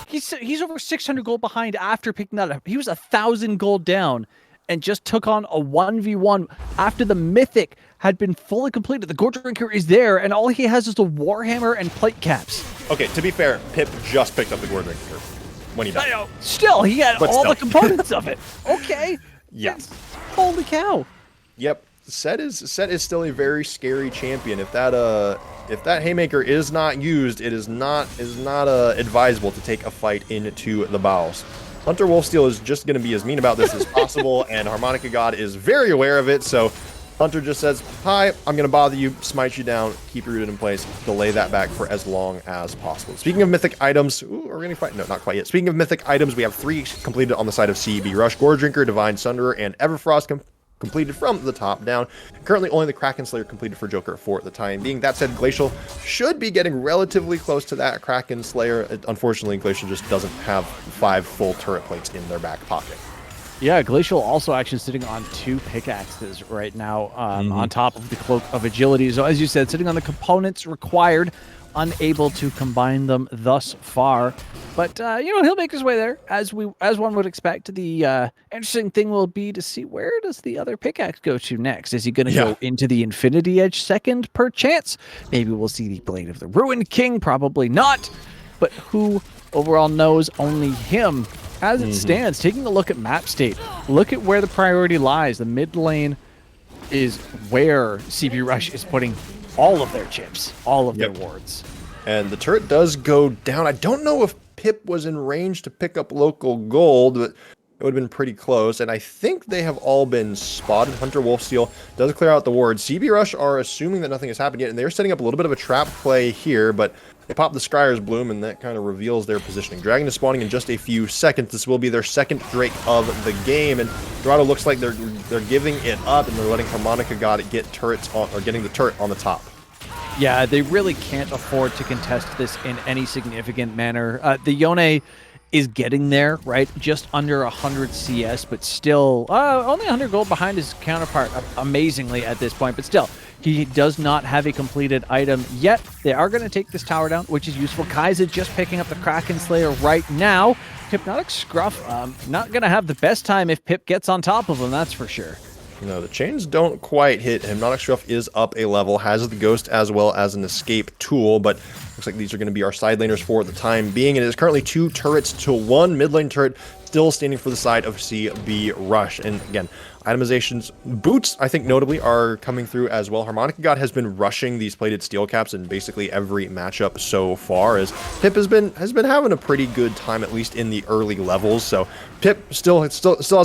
He's over 600 gold behind after picking that up. He was 1,000 gold down and just took on a 1v1 after the Mythic had been fully completed. The Gold Drinker is there, and all he has is the Warhammer and plate caps. Okay, to be fair, Pip just picked up the Gold Drinker when he died. I know. Still, he had all the components of it. Okay. Yeah. Holy cow. Yep. Set is still a very scary champion. If that haymaker is not used, it is not advisable to take a fight into the bowels. Hunter Wolfsteal is just going to be as mean about this as possible, and Harmonica God is very aware of it. So Hunter just says, "Hi, I'm going to bother you, smite you down, keep you rooted in place, delay that back for as long as possible." Speaking of mythic items, ooh, are we going to fight? No, not quite yet. Speaking of mythic items, we have 3 completed on the side of CB Rush: Gore Drinker, Divine Sunderer, and Everfrost completed from the top down. Currently only the Kraken Slayer completed for Joker for the time being. That said, Glacial should be getting relatively close to that Kraken Slayer. Unfortunately, Glacial just doesn't have 5 full turret plates in their back pocket. Yeah, Glacial also actually sitting on 2 pickaxes right now on top of the Cloak of Agility. So as you said, sitting on the components required, unable to combine them thus far. But, he'll make his way there, as one would expect. The interesting thing will be to see, where does the other pickaxe go to next? Is he going to go into the Infinity Edge second, perchance? Maybe we'll see the Blade of the Ruined King. Probably not. But who overall knows? Only him. As it stands, taking a look at map state, look at where the priority lies. The mid lane is where CB Rush is putting all of their chips, all of their wards. And the turret does go down. I don't know if Pip was in range to pick up local gold, but it would have been pretty close. And I think they have all been spotted. Hunter Wolfsteal does clear out the ward. CB Rush are assuming that nothing has happened yet, and they're setting up a little bit of a trap play here, but they pop the Scryer's Bloom, and that kind of reveals their positioning. Dragon is spawning in just a few seconds. This will be their second Drake of the game, and Dorado looks like they're giving it up, and they're letting Harmonica God get turrets on, or getting the turret on the top. Yeah, they really can't afford to contest this in any significant manner. The Yone is getting there, right? Just under 100 CS, but still only 100 gold behind his counterpart, amazingly at this point. But still, he does not have a completed item yet. They are going to take this tower down, which is useful. Kai'Sa just picking up the Kraken Slayer right now. Hypnotic Scruff, not going to have the best time if Pip gets on top of him, that's for sure. No, the chains don't quite hit. Hypnotic Scruff is up a level, has the Ghost as well as an escape tool, but looks like these are going to be our side laners for the time being. It is currently 2 turrets to 1. Mid lane turret still standing for the side of CB Rush. And again, itemizations, boots, I think notably, are coming through as well. Harmonica God has been rushing these plated steel caps in basically every matchup so far, as Pip has been having a pretty good time, at least in the early levels. So Pip still has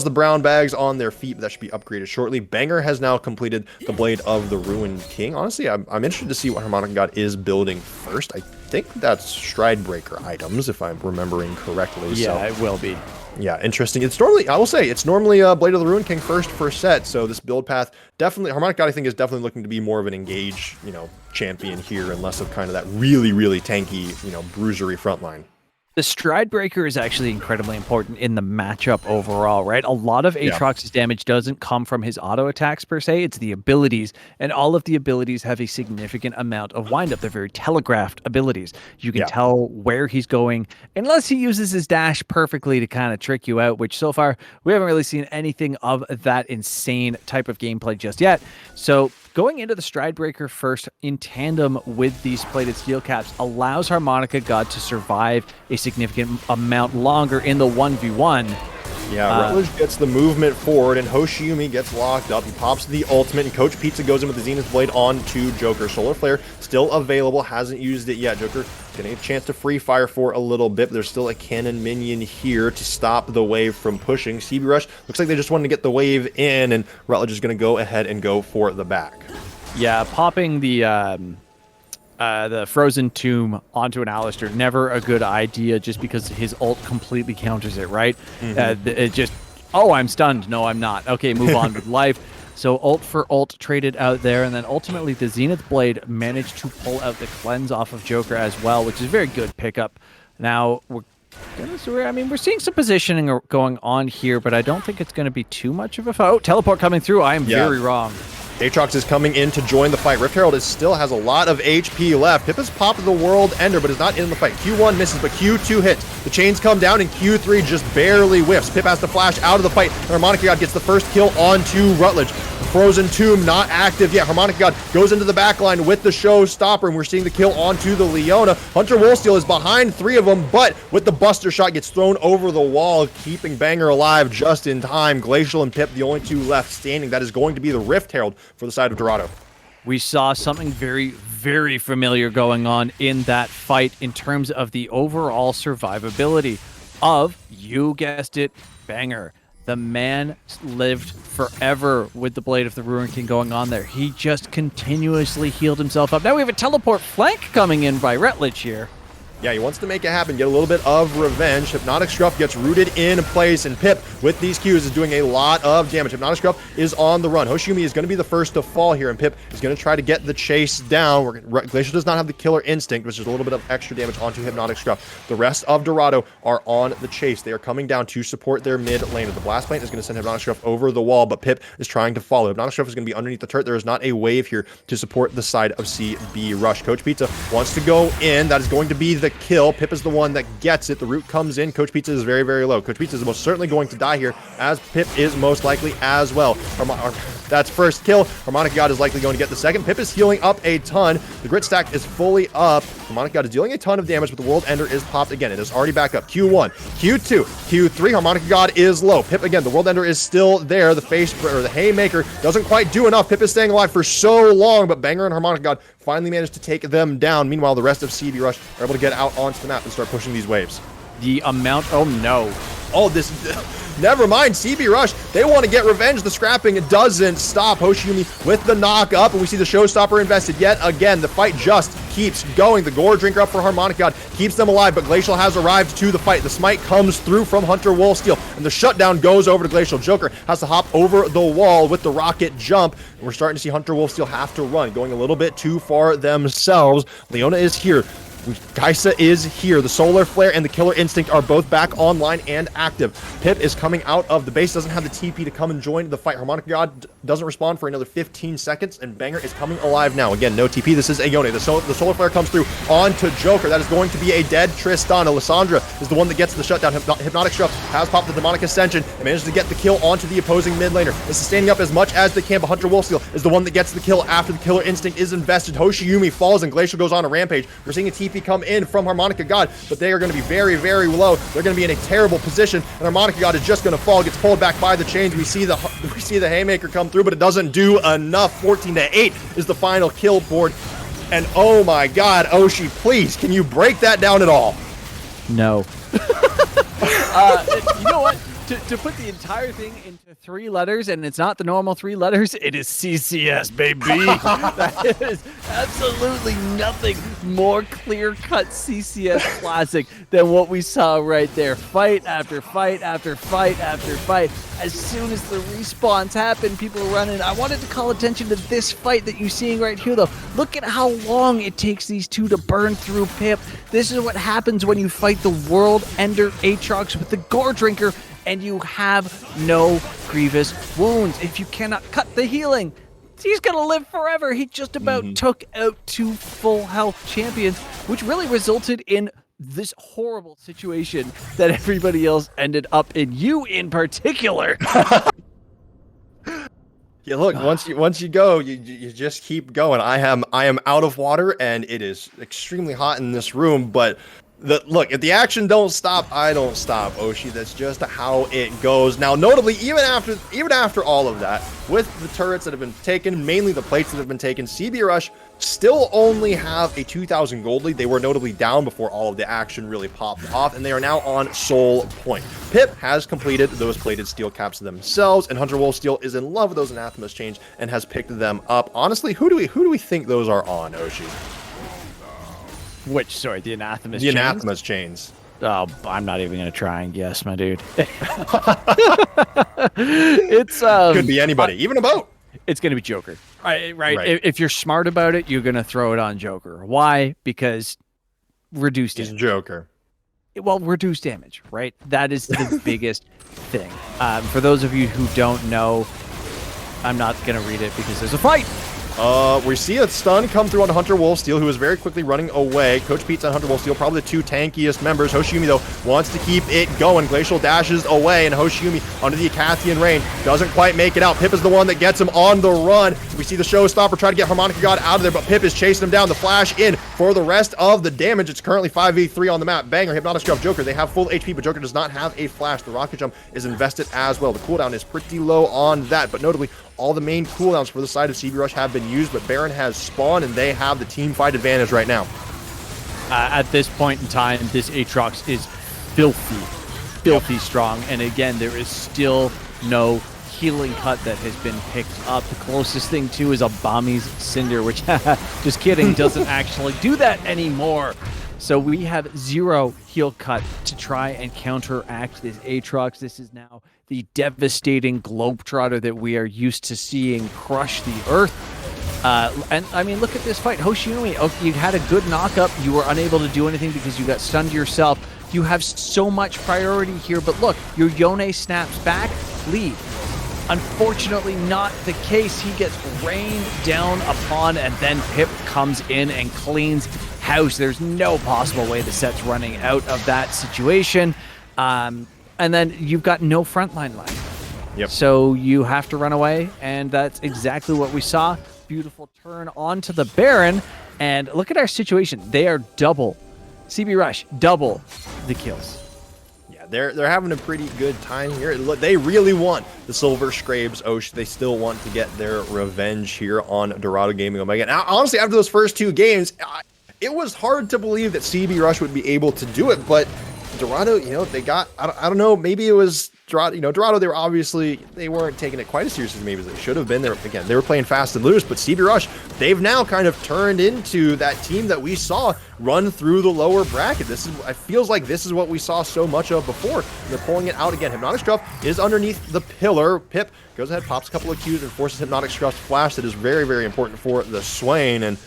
the brown bags on their feet, but that should be upgraded shortly. Banger has now completed the Blade of the Ruined King. Honestly, I'm interested to see what Harmonica God is building first. I think that's Stride Breaker items, if I'm remembering correctly. Yeah, it will be. Yeah, interesting. It's normally, I will say, it's normally Blade of the Ruined King first set. So this build path definitely, Harmonic God, I think, is definitely looking to be more of an engage, champion here, and less of kind of that really, really tanky, bruisery frontline. The Stride Breaker is actually incredibly important in the matchup overall, right? A lot of Aatrox's damage doesn't come from his auto attacks per se, it's the abilities, and all of the abilities have a significant amount of windup. They're very telegraphed abilities. You can tell where he's going, unless he uses his dash perfectly to kind of trick you out, which so far we haven't really seen anything of that insane type of gameplay just yet. So going into the Stride Breaker first in tandem with these plated steel caps allows Harmonica God to survive a significant amount longer in the 1v1. Yeah, Rutledge gets the movement forward, and Hoshiumi gets locked up. He pops the ultimate, and Coach Pizza goes in with the Zenith Blade onto Joker. Solar Flare still available, hasn't used it yet. Joker getting a chance to free fire for a little bit, but there's still a cannon minion here to stop the wave from pushing. CB Rush looks like they just wanted to get the wave in, and Rutledge is going to go ahead and go for the back. Yeah, popping the Frozen Tomb onto an Alistair, never a good idea just because his ult completely counters it, right? It just, oh, I'm stunned. No, I'm not. Okay, move on with life. So ult for ult traded out there, and then ultimately the Zenith Blade managed to pull out the cleanse off of Joker as well, which is a very good pickup. Now, we're seeing some positioning going on here, but I don't think it's going to be too much of a fight. Oh, teleport coming through. I am very wrong. Aatrox is coming in to join the fight. Rift Herald still has a lot of HP left. Pip has popped the World Ender, but is not in the fight. Q1 misses, but Q2 hits. The chains come down, and Q3 just barely whiffs. Pip has to flash out of the fight, and Harmonica God gets the first kill onto Rutledge. Frozen Tomb not active yet. Harmonica God goes into the backline with the showstopper, and we're seeing the kill onto the Leona. Hunter Wolfsteal is behind 3 of them, but with the Buster Shot gets thrown over the wall, keeping Banger alive just in time. Glacial and Pip, the only 2 left standing. That is going to be the Rift Herald for the side of Dorado. We saw something very, very familiar going on in that fight in terms of the overall survivability of, you guessed it, Banger. The man lived forever with the Blade of the Ruined King going on there. He just continuously healed himself up. Now we have a teleport flank coming in by Rutledge here. Yeah, he wants to make it happen, get a little bit of revenge. Hypnotic Scruff gets rooted in place, and Pip, with these Qs, is doing a lot of damage. Hypnotic Scruff is on the run. Hoshiumi is going to be the first to fall here, and Pip is going to try to get the chase down. Glacial does not have the killer instinct, which is a little bit of extra damage onto Hypnotic Scruff. The rest of Dorado are on the chase. They are coming down to support their mid laner. The Blast Plant is going to send Hypnotic Scruff over the wall, but Pip is trying to follow. Hypnotic Scruff is going to be underneath the turret. There is not a wave here to support the side of CB Rush. Coach Pizza wants to go in. That is going to be the kill. Pip is the one that gets it. The root comes in. Coach Pizza is very, very low. Coach Pizza is most certainly going to die here, as Pip is most likely as well. That's first kill. Harmonica God is likely going to get the second. Pip is healing up a ton. The grit stack is fully up. Harmonica God is dealing a ton of damage, but the World Ender is popped again. It is already back up. Q1, Q2, Q3. Harmonica God is low. Pip again. The World Ender is still there. The the Haymaker doesn't quite do enough. Pip is staying alive for so long, but Banger and Harmonica God finally managed to take them down. Meanwhile, the rest of CB Rush are able to get out onto the map and start pushing these waves. The amount, oh no. Oh, this, never mind. CB Rush, they want to get revenge. The scrapping doesn't stop. Hoshiumi with the knock up, and we see the showstopper invested yet again. The fight just keeps going. The Gore Drinker up for Harmonica God keeps them alive, but Glacial has arrived to the fight. The smite comes through from Hunter Wolfsteal, and the shutdown goes over to Glacial. Joker has to hop over the wall with the rocket jump, and we're starting to see Hunter Wolfsteal have to run, going a little bit too far themselves. Leona is here. Kaisa is here. The Solar Flare and the Killer Instinct are both back online and active. Pip is coming out of the base, doesn't have the TP to come and join the fight. Harmonica God doesn't respond for another 15 seconds, and Banger is coming alive now. Again, no TP. This is Ayone. The Solar Flare comes through onto Joker. That is going to be a dead Tristan. Alessandra is the one that gets the shutdown. Hypnotic Struck has popped the Demonic Ascension and manages to get the kill onto the opposing mid laner. This is standing up as much as they can, but Hunter Wolfsteel is the one that gets the kill after the Killer Instinct is invested. Hoshiumi falls and Glacial goes on a rampage. We're seeing a TP come in from Harmonica God, but they are going to be very, very low. They're going to be in a terrible position, and Harmonica God is just going to fall, gets pulled back by the chains. We see the Haymaker come through, but it doesn't do enough. 14-8 is the final kill board. And oh my God, Oshi, please, can you break that down at all? No. You know what? To put the entire thing into 3 letters, and it's not the normal 3 letters, it is CCS, baby. That is absolutely nothing more clear-cut CCS classic than what we saw right there. Fight after fight after fight after fight. As soon as the respawns happen, people are running. I wanted to call attention to this fight that you're seeing right here, though. Look at how long it takes these two to burn through Pip. This is what happens when you fight the World Ender Aatrox with the Gore Drinker, and you have no grievous wounds. If you cannot cut the healing, he's gonna live forever. He just about took out 2 full health champions, which really resulted in this horrible situation that everybody else ended up in, you in particular. Yeah, look, once you go, you just keep going. I am out of water, and it is extremely hot in this room, but look, if the action don't stop, I don't stop, Oshi. That's just how it goes. Now, notably, even after all of that, with the turrets that have been taken, mainly the plates that have been taken, CB Rush still only have a 2,000 gold lead. They were notably down before all of the action really popped off, and they are now on Soul Point. Pip has completed those plated steel caps themselves, and Hunter Wolfsteel is in love with those Anathemas chains and has picked them up. Honestly, who do we think those are on, Oshi? Which, sorry, the Anathemas chains? The Anathemas chains. Oh, I'm not even going to try and guess, my dude. It's could be anybody, even a boat. It's going to be Joker. Right. If you're smart about it, you're going to throw it on Joker. Why? Because reduced damage. He's Joker. Well, reduced damage, right? That is the biggest thing. For those of you who don't know, I'm not going to read it because there's a fight. We see a stun come through on Hunter Wolfsteel, who is very quickly running away. Coach Pizza and Hunter Wolfsteel, probably the 2 tankiest members. Hoshiumi, though, wants to keep it going. Glacial dashes away, and Hoshiumi, under the Acathian rain, doesn't quite make it out. Pip is the one that gets him on the run. We see the Showstopper try to get Harmonica God out of there, but Pip is chasing him down. The flash in for the rest of the damage. It's currently 5v3 on the map. Banger, Hypnotic Struck, Joker. They have full HP, but Joker does not have a flash. The Rocket Jump is invested as well. The cooldown is pretty low on that, but notably, all the main cooldowns for the side of CB Rush have been used, but Baron has spawned, and they have the team fight advantage right now. At this point in time, this Aatrox is filthy strong, and again, there is still no healing cut that has been picked up. The closest thing to is a Bami's Cinder, which, just kidding, doesn't actually do that anymore. So we have 0 heal cut to try and counteract this Aatrox. This is now the devastating Globetrotter that we are used to seeing crush the earth. And I mean, look at this fight. Hoshiumi, you had a good knockup. You were unable to do anything because you got stunned yourself. You have so much priority here, but look, your Yone snaps back, lead. Unfortunately, not the case. He gets rained down upon, and then Pip comes in and cleans house. There's no possible way the set's running out of that situation. And then you've got no frontline left. Yep. So you have to run away, and that's exactly what we saw. Beautiful turn onto the Baron, and look at our situation. They are double. CB Rush, double the kills. Yeah, they're having a pretty good time here. Look, they really want the Silver Scrapes, Osh. They still want to get their revenge here on Dorado Gaming Omega. Now, honestly, after those first 2 games, it was hard to believe that CB Rush would be able to do it, but Dorado, they got, I don't know, maybe it was Dorado, Dorado, they weren't taking it quite as seriously maybe as they should have been. They were playing fast and loose, but CB Rush, they've now kind of turned into that team that we saw run through the lower bracket. It feels like this is what we saw so much of before. They're pulling it out again. Hypnotic Struff is underneath the pillar. Pip goes ahead, pops a couple of Qs, and forces Hypnotic Struff's flash. That is very, very important for the Swain, and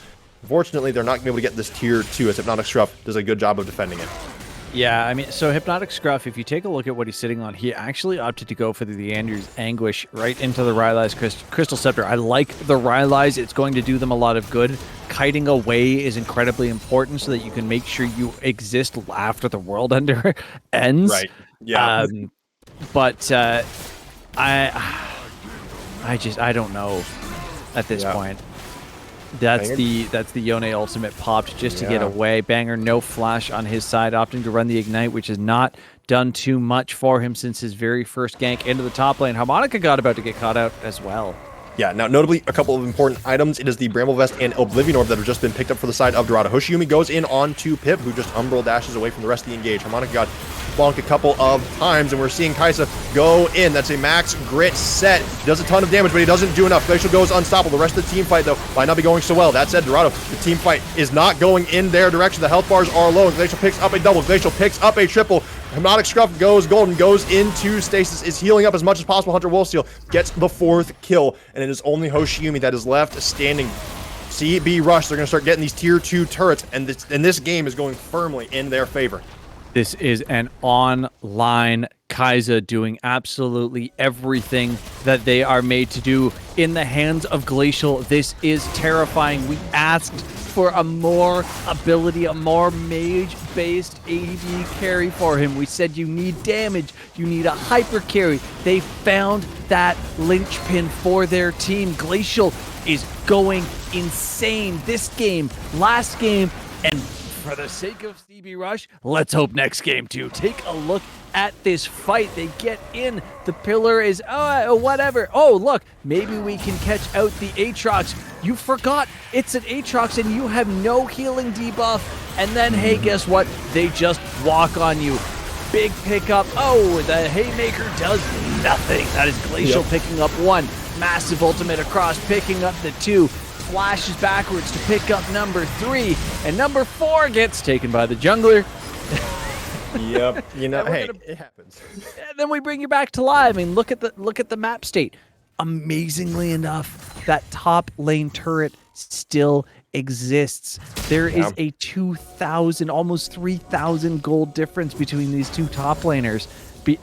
Unfortunately, they're not going to be able to get this tier 2 as Hypnotic Scruff does a good job of defending it. Yeah, I mean, so Hypnotic Scruff, if you take a look at what he's sitting on, he actually opted to go for the Andrew's Anguish right into the Rylai's Crystal Scepter. I like the Rylai's. It's going to do them a lot of good. Kiting away is incredibly important so that you can make sure you exist after the World Ender ends. Right. Yeah. But I don't know at this point. That's the Yone ultimate popped just to get away. Banger, no flash on his side, opting to run the Ignite, which has not done too much for him since his very first gank into the top lane. Harmonica God about to get caught out as well. Yeah, now notably a couple of important items. It is the Bramble Vest and Oblivion Orb that have just been picked up for the side of Dorado. Hoshiumi goes in on to Pip, who just Umbral dashes away from the rest of the engage. Harmonica God bonk a couple of times, and we're seeing Kaisa go in. That's a max grit set. He does a ton of damage, but he doesn't do enough. Glacial goes unstoppable. The rest of the team fight, though, might not be going so well. That said, Dorado, the team fight is not going in their direction. The health bars are low, and Glacial picks up a double. Glacial picks up a triple. Hypnotic Scruff goes golden, goes into stasis, is healing up as much as possible. Hunter Wolfsteel gets the 4th kill, and it is only Hoshiumi that is left standing. CB Rush, they're going to start getting these tier 2 turrets, and this game is going firmly in their favor. This is an online Kaisa doing absolutely everything that they are made to do in the hands of Glacial. This is terrifying. We asked for a more ability, a more mage-based AD carry for him. We said you need damage, you need a hyper carry. They found that linchpin for their team. Glacial is going insane this game, last game, and for the sake of CB Rush, let's hope next game too. Take a look at this fight. They get in. The pillar is, whatever. Oh, look, maybe we can catch out the Aatrox. You forgot it's an Aatrox and you have no healing debuff. And then, hey, guess what? They just walk on you. Big pickup. Oh, the Haymaker does nothing. That is Glacial picking up 1. Massive ultimate across, picking up the 2. Flashes backwards to pick up number 3, and number 4 gets taken by the jungler. Yep, you know, hey, it happens. And then we bring you back to live. I mean, look at the map state. Amazingly enough, that top lane turret still exists. There is a 2,000, almost 3,000 gold difference between these two top laners.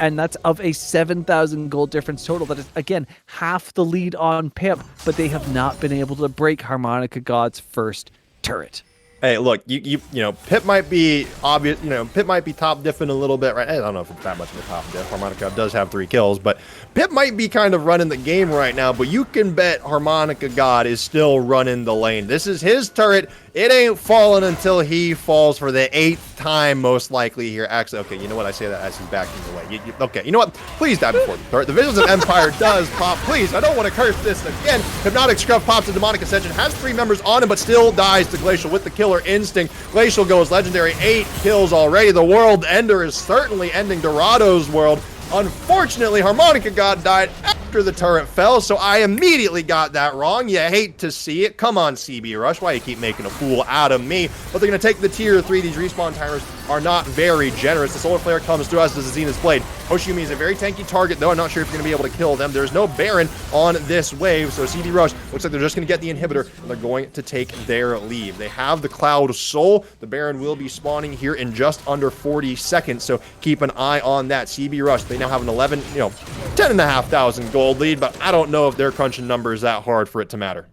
And that's of a 7,000 gold difference total. That is, again, half the lead on Pip, but they have not been able to break Harmonica God's first turret. Hey, look, you know, Pip might be obvious, you know, Pip might be top diffing a little bit, right? I don't know if it's that much of a top diff. Harmonica does have 3 kills, but Pip might be kind of running the game right now, but you can bet Harmonica God is still running the lane. This is his turret. It ain't falling until he falls for the 8th time, most likely here. Actually, okay, you know what? I say that as he's backing away. Okay, you know what? Please die before the turret. The Visions of Empire does pop. Please, I don't want to curse this again. Hypnotic Scruff pops a Demonic Ascension, has 3 members on him, but still dies to Glacial with the Killer Instinct. Glacial goes legendary, 8 kills already. The World Ender is certainly ending Dorado's world. Unfortunately, Harmonica God died after the turret fell, so I immediately got that wrong. You hate to see it. Come on, CB Rush. Why you keep making a fool out of me? But they're going to take the tier 3. These respawn timers are not very generous. The Solar Flare comes through as does the Zenith's Blade. Hoshiumi is a very tanky target, though. I'm not sure if you're going to be able to kill them. There's no Baron on this wave, so CB Rush looks like they're just going to get the inhibitor, and they're going to take their leave. They have the Cloud Soul. The Baron will be spawning here in just under 40 seconds, so keep an eye on that. CB Rush, they now have an 10,500 gold lead, but I don't know if they're crunching numbers that hard for it to matter.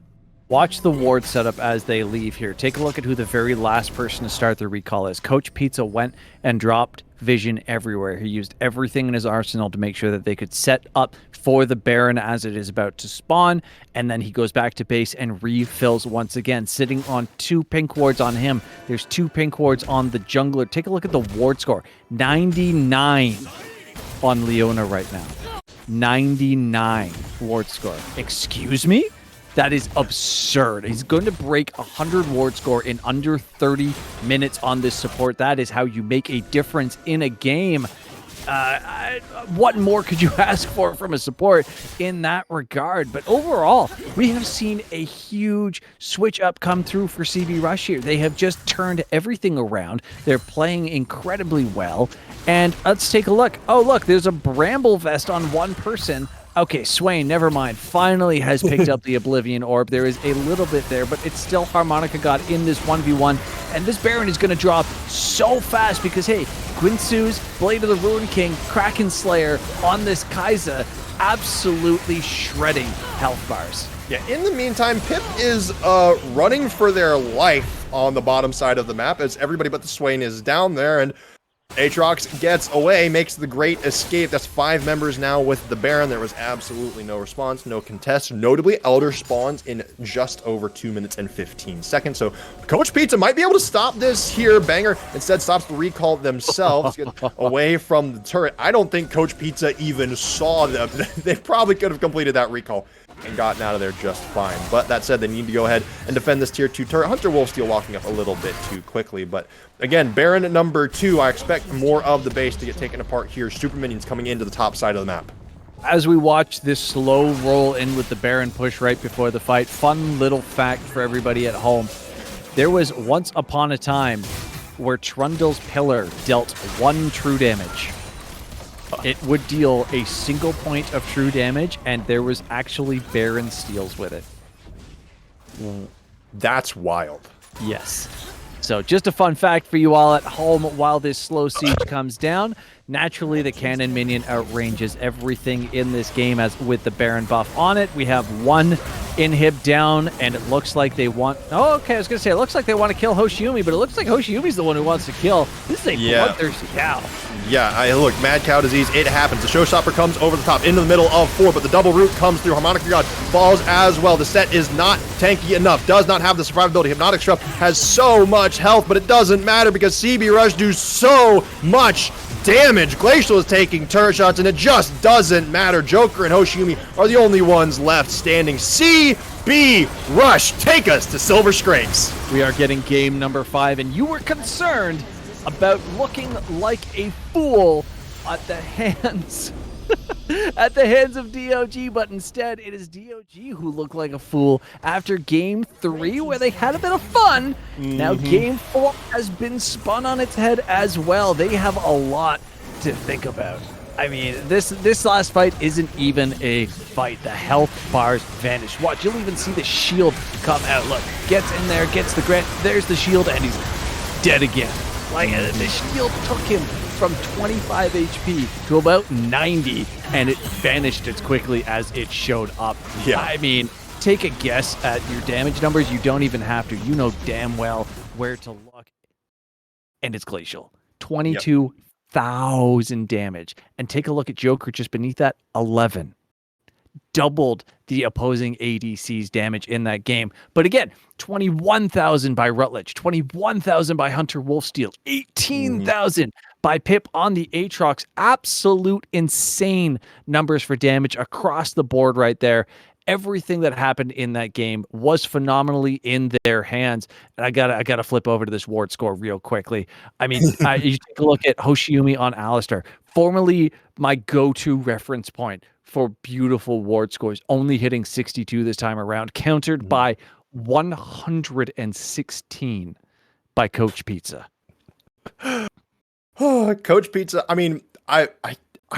Watch the ward setup as they leave here. Take a look at who the very last person to start the recall is. Coach Pizza went and dropped vision everywhere. He used everything in his arsenal to make sure that they could set up for the Baron as it is about to spawn, and then he goes back to base and refills once again, sitting on 2 pink wards on him. There's 2 pink wards on the jungler. Take a look at the ward score. 99 on Leona right now. 99 ward score. Excuse me? That is absurd. He's going to break 100 ward score in under 30 minutes on this support. That is how you make a difference in a game. What more could you ask for from a support in that regard? But overall, we have seen a huge switch up come through for CB Rush here. They have just turned everything around. They're playing incredibly well. And let's take a look. Oh, look, there's a Bramble Vest on one person. Okay, Swain, never mind. Finally has picked up the Oblivion Orb. There is a little bit there, but it's still Harmonica God in this 1v1. And this Baron is going to drop so fast because, hey, Guinsoo's Blade of the Ruin King, Kraken Slayer on this Kai'Sa, absolutely shredding health bars. Yeah, in the meantime, Pip is running for their life on the bottom side of the map as everybody but the Swain is down there, and Aatrox gets away, makes the great escape. That's 5 members now with the Baron. There was absolutely no response, no contest. Notably, Elder spawns in just over 2 minutes and 15 seconds. So Coach Pizza might be able to stop this here. Banger instead stops the recall themselves, get away from the turret. I don't think Coach Pizza even saw them. They probably could have completed that recall and gotten out of there just fine. But that said, they need to go ahead and defend this tier 2 turret. Hunter Wolfsteal walking up a little bit too quickly. But again, Baron number 2, I expect more of the base to get taken apart here. Super minions coming into the top side of the map. As we watch this slow roll in with the Baron push right before the fight, fun little fact for everybody at home. There was once upon a time where Trundle's Pillar dealt 1 true damage. It would deal a single point of true damage, and there was actually Baron steals with it. That's wild. Yes. So just a fun fact for you all at home while this slow siege comes down. Naturally, the cannon minion outranges everything in this game as with the Baron buff on it. We have 1 inhib down, and it looks like they want... Oh, okay, I was going to say, it looks like they want to kill Hoshiumi, but it looks like Hoshiumi's the one who wants to kill. This is a bloodthirsty cow. Yeah, look, Mad Cow Disease, it happens. The Showstopper comes over the top into the middle of 4, but the double root comes through. Harmonica God falls as well. The set is not tanky enough, does not have the survivability. Hypnotic Strap has so much health, but it doesn't matter because CB Rush do so much damage. Glacial is taking turret shots, and it just doesn't matter. Joker and Hoshiumi are the only ones left standing. CB Rush, take us to Silver Scrapes. We are getting game number 5, and you were concerned about looking like a fool at the hands at the hands of DoG, but instead it is DoG who look like a fool after game 3 where they had a bit of fun. Now game 4 has been spun on its head as well. They have a lot to think about. I mean, this last fight isn't even a fight. The health bars vanish. Watch, you'll even see the shield come out. Look, gets in there, gets the grant. There's the shield, and he's dead again. Like, the shield took him from 25 HP to about 90, and it vanished as quickly as it showed up. Yeah. I mean, take a guess at your damage numbers. You don't even have to. You know damn well where to look. And it's Glacial. 22,000 damage. And take a look at Joker just beneath that, 11. Doubled the opposing ADC's damage in that game. But again, 21,000 by Rutledge, 21,000 by Hunter Wolfsteal, 18,000 by Pip on the Aatrox. Absolute insane numbers for damage across the board right there. Everything that happened in that game was phenomenally in their hands. And I gotta flip over to this ward score real quickly. I mean, you take a look at Hoshiumi on Alistar, formerly my go-to reference point for beautiful ward scores, only hitting 62 this time around, countered by 116 by Coach Pizza. Coach Pizza, I mean, I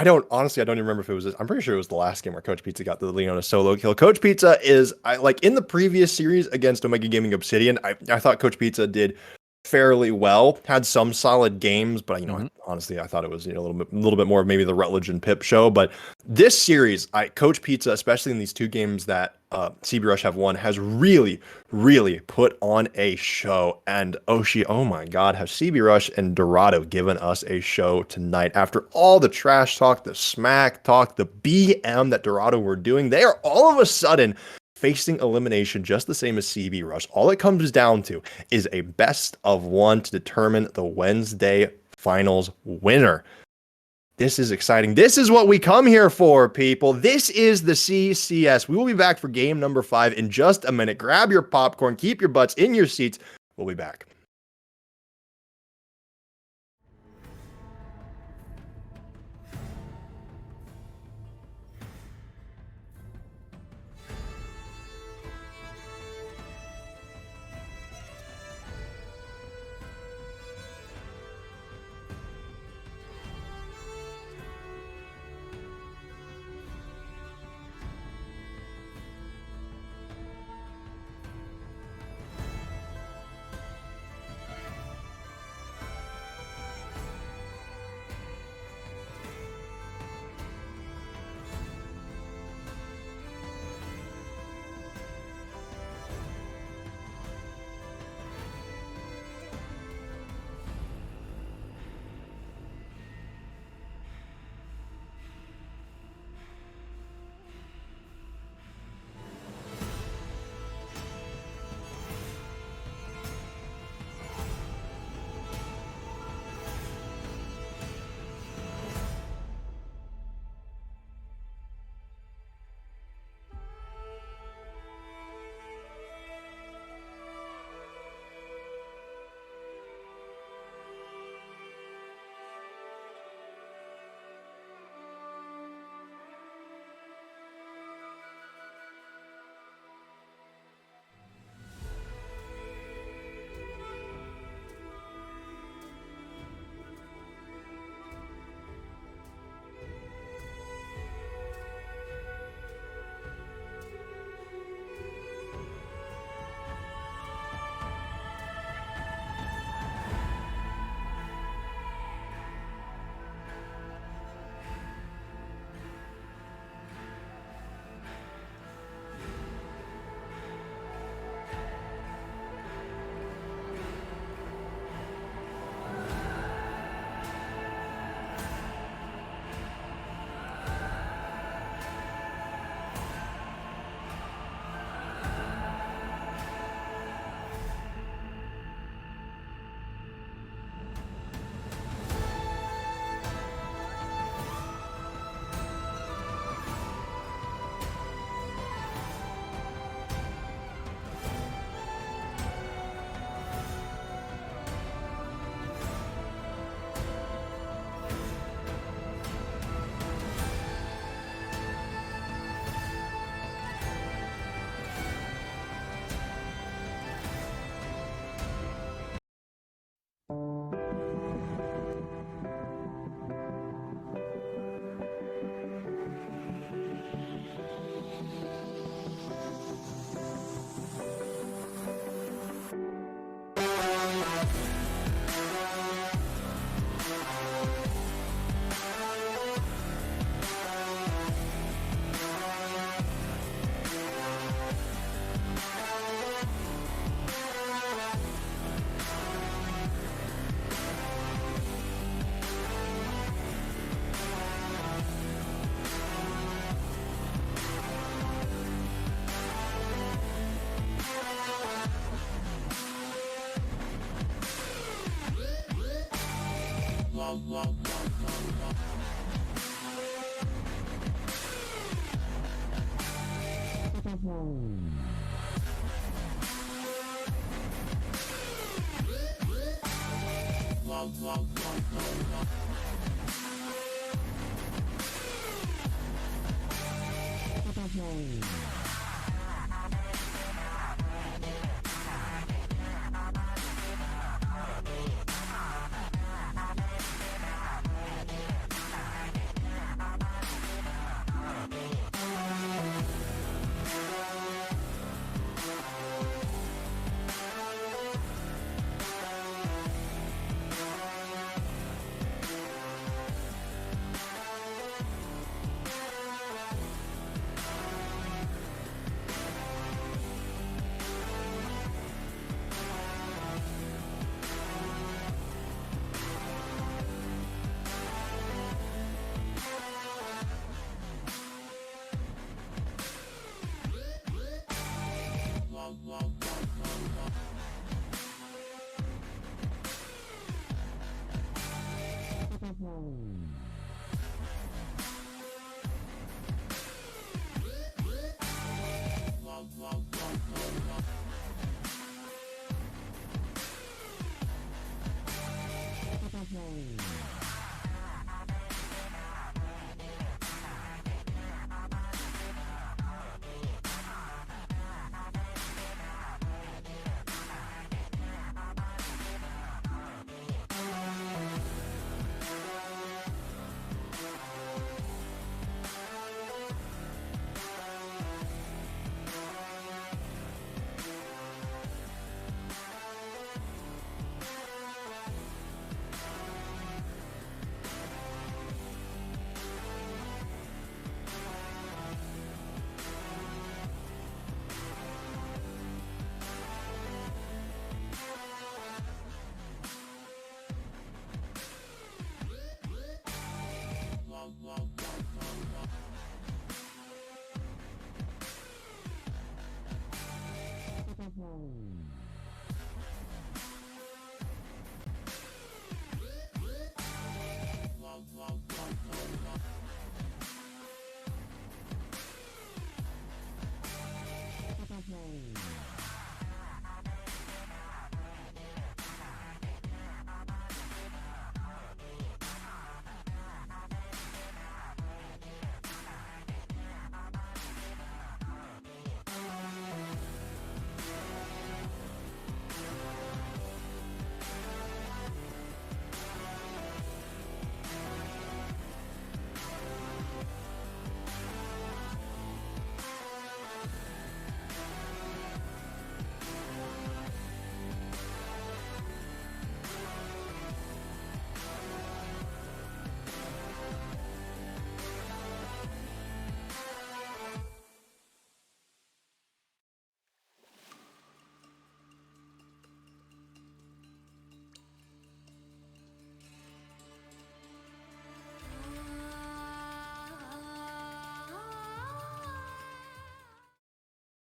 don't even remember if it was this. I'm pretty sure it was the last game where Coach Pizza got the Leona solo kill. Coach Pizza is, like in the previous series against Omega Gaming Obsidian, I thought Coach Pizza did fairly well, had some solid games, but honestly, I thought it was a little bit more of maybe the Rutledge and Pip show. But this series, Coach Pizza, especially in these 2 games that CB Rush have won, has really, really put on a show. And Oshi, oh my God, have CB Rush and Dorado given us a show tonight? After all the trash talk, the smack talk, the BM that Dorado were doing, they are all of a sudden facing elimination just the same as CB Rush. All it comes down to is a best of 1 to determine the Wednesday finals winner. This is exciting. This is what we come here for, people. This is the CCS. We will be back for game number 5 in just a minute. Grab your popcorn, keep your butts in your seats. We'll be back.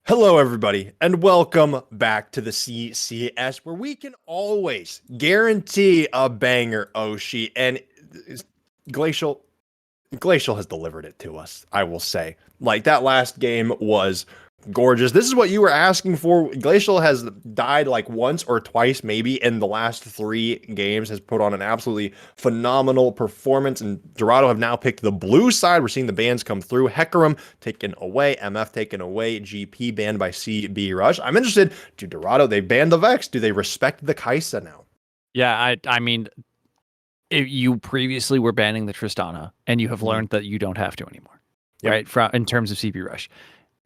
Hello, everybody, and welcome back to the CCS, where we can always guarantee a banger, Oshi. And Glacial has delivered it to us, I will say. Like, that last game was gorgeous. This is what you were asking for. Glacial has died like once or twice, maybe, in the last 3 games, has put on an absolutely phenomenal performance, and Dorado have now picked the blue side. We're seeing the bans come through. Hecarim taken away, MF taken away, GP banned by CB Rush. I'm interested, do Dorado, they banned the Vex, do they respect the Kai'Sa now? Yeah, I mean, you previously were banning the Tristana, and you have learned that you don't have to anymore, right? In terms of CB Rush.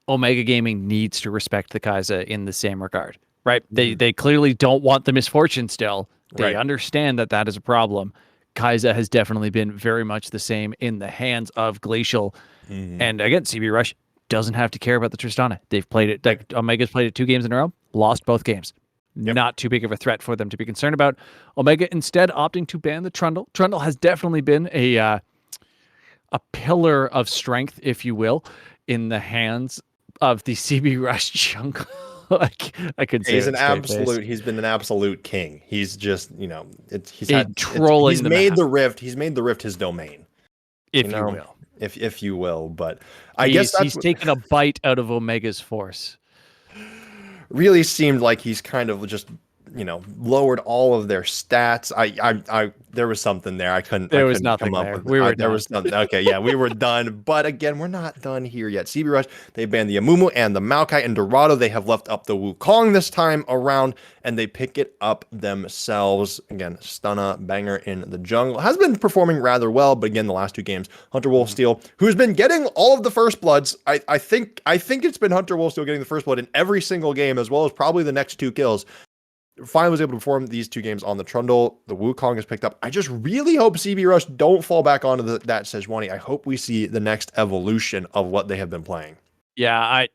Omega Gaming needs to respect the Kai'Sa in the same regard, right? They clearly don't want the misfortune still. They understand that that is a problem. Kai'Sa has definitely been very much the same in the hands of Glacial. And again, CB Rush doesn't have to care about the Tristana. They've played it, like Omega's played it 2 games in a row, lost both games. Not too big of a threat for them to be concerned about. Omega instead opting to ban the Trundle. Trundle has definitely been a pillar of strength, if you will, in the hands of the CB Rush jungle. I could say He's it an with a straight face. absolute. He's been an absolute king. He's just, Trolling he's the made map, the rift. He's made the rift his domain. if you will. If you will. But I guess that's He's taken a bite out of Omega's force. really seemed like he's kind of just lowered all of their stats. I there was something there. I couldn't nothing come up there. with. We were There was something. Okay, yeah, we were done. But again, we're not done here yet. CB Rush, they banned the Amumu and the Maokai and Dorado. They have left up the Wukong this time around, and they pick it up themselves. Again, Stunna banger in the jungle has been performing rather well, but again, the last two games, Hunter Wolfsteal, who's been getting all of the first bloods. I think it's been Hunter Wolfsteal getting the first blood in every single game, as well as probably the next two kills. Finally was able to perform these two games on the Trundle. The Wukong is picked up. I just really hope CB Rush don't fall back onto that Sejuani. I hope we see the next evolution of what they have been playing. Yeah,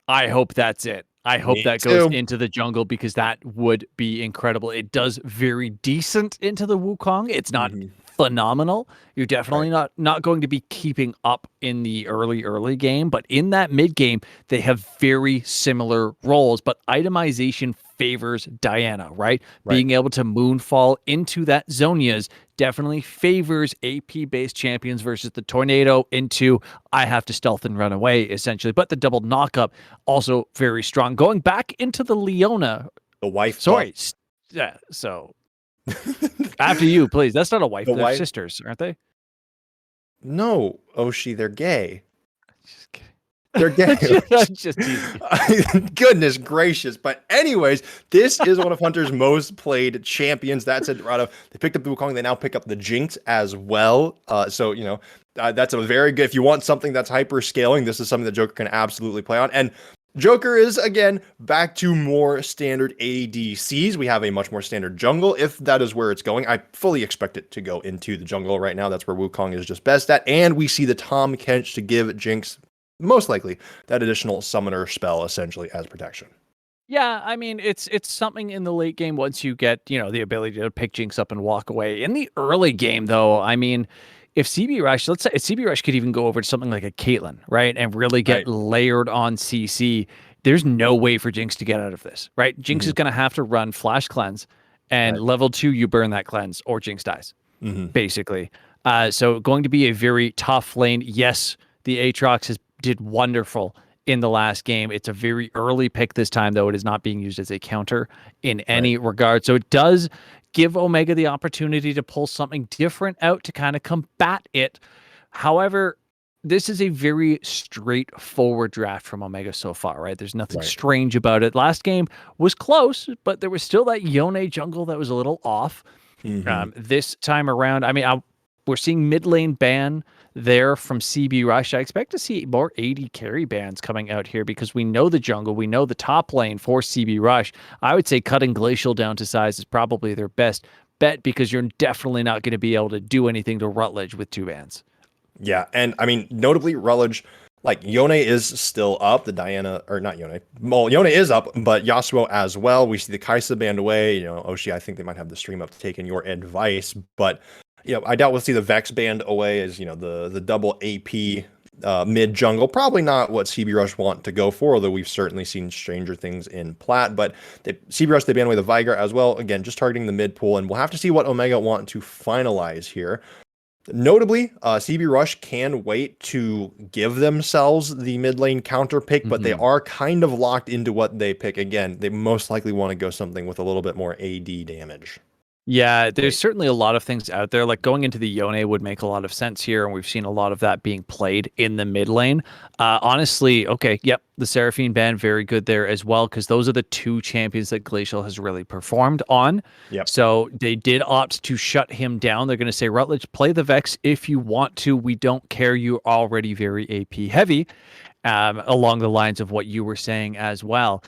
I hope that's it. I hope that goes into the jungle because that would be incredible. It does very decent into the Wukong. It's not phenomenal. You're definitely not going to be keeping up in the early game, but in that mid game, they have very similar roles, but itemization favors Diana, right? Being able to moonfall into that Zonias definitely favors AP-based champions versus the Tornado into I have to stealth and run away, essentially. But the double knockup, also very strong. Going back into the Leona. The wife. Sorry. Yeah, so after you, please. That's not a wife. They're sisters, aren't they? No, Oshi, they're gay. Just kidding. They're gay. Just Goodness gracious. But anyways, this is one of Hunter's most played champions. That's Dorado. They picked up the Wukong. They now pick up the Jinx as well. So, that's a very good, if you want something that's hyper scaling, this is something that Joker can absolutely play on. And Joker is, again, back to more standard ADCs. We have a much more standard jungle, if that is where it's going. I fully expect it to go into the jungle right now. That's where Wukong is just best at. And we see the Tahm Kench to give Jinx, most likely, that additional summoner spell, essentially, as protection. Yeah, I mean, it's something in the late game once you get, the ability to pick Jinx up and walk away. In the early game, though, I mean, if CB Rush, let's say if CB Rush could even go over to something like a Caitlyn, right, and really get layered on CC, there's no way for Jinx to get out of this, right? Jinx is going to have to run Flash Cleanse, and level 2, you burn that cleanse, or Jinx dies, basically. So going to be a very tough lane. Yes, the Aatrox did wonderful in the last game. It's a very early pick this time, though. It is not being used as a counter in any regard. So it does give Omega the opportunity to pull something different out to kind of combat it. However, this is a very straightforward draft from Omega so far, right? There's nothing strange about it. Last game was close, but there was still that Yone jungle that was a little off. This time around, I mean, we're seeing mid lane ban there from CB Rush. I expect to see more AD carry bans coming out here because we know the jungle, we know the top lane for CB Rush. I would say cutting Glacial down to size is probably their best bet because you're definitely not going to be able to do anything to Rutledge with 2 bans. Yeah, and I mean, notably, Rutledge, like, Yone is still up. The Diana, or not Yone. Well, Yone is up, but Yasuo as well. We see the Kaisa banned away. Oshi, I think they might have the stream up to take in your advice, but I doubt we'll see the Vex banned away as, the double AP mid jungle. Probably not what CB Rush want to go for, although we've certainly seen stranger things in Plat. But CB Rush, they banned away the Viger as well. Again, just targeting the mid pool, and we'll have to see what Omega want to finalize here. Notably, CB Rush can wait to give themselves the mid lane counter pick, but they are kind of locked into what they pick. Again, they most likely want to go something with a little bit more AD damage. Yeah, there's certainly a lot of things out there. Like going into the Yone would make a lot of sense here, and we've seen a lot of that being played in the mid lane. Honestly, okay, yep, the Seraphine ban, very good there as well, because those are the 2 champions that Glacial has really performed on. Yep. So they did opt to shut him down. They're going to say, Rutledge, play the Vex if you want to. We don't care. You're already very AP heavy, along the lines of what you were saying as well.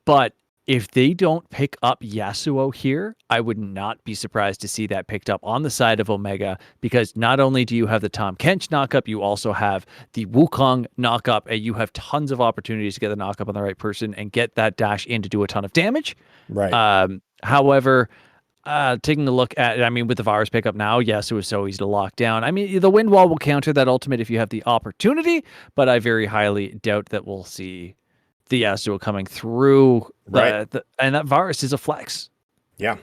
But if they don't pick up Yasuo here, I would not be surprised to see that picked up on the side of Omega, because not only do you have the Tahm Kench knockup, you also have the Wukong knockup, and you have tons of opportunities to get the knockup on the right person and get that dash in to do a ton of damage. Right. However, taking a look at, I mean, with the Virus pickup now, yes, it was so easy to lock down. I mean, the Wind Wall will counter that ultimate if you have the opportunity, but I very highly doubt that we'll see the Yasuo coming through. Right. And that Varus is a flex. Yeah.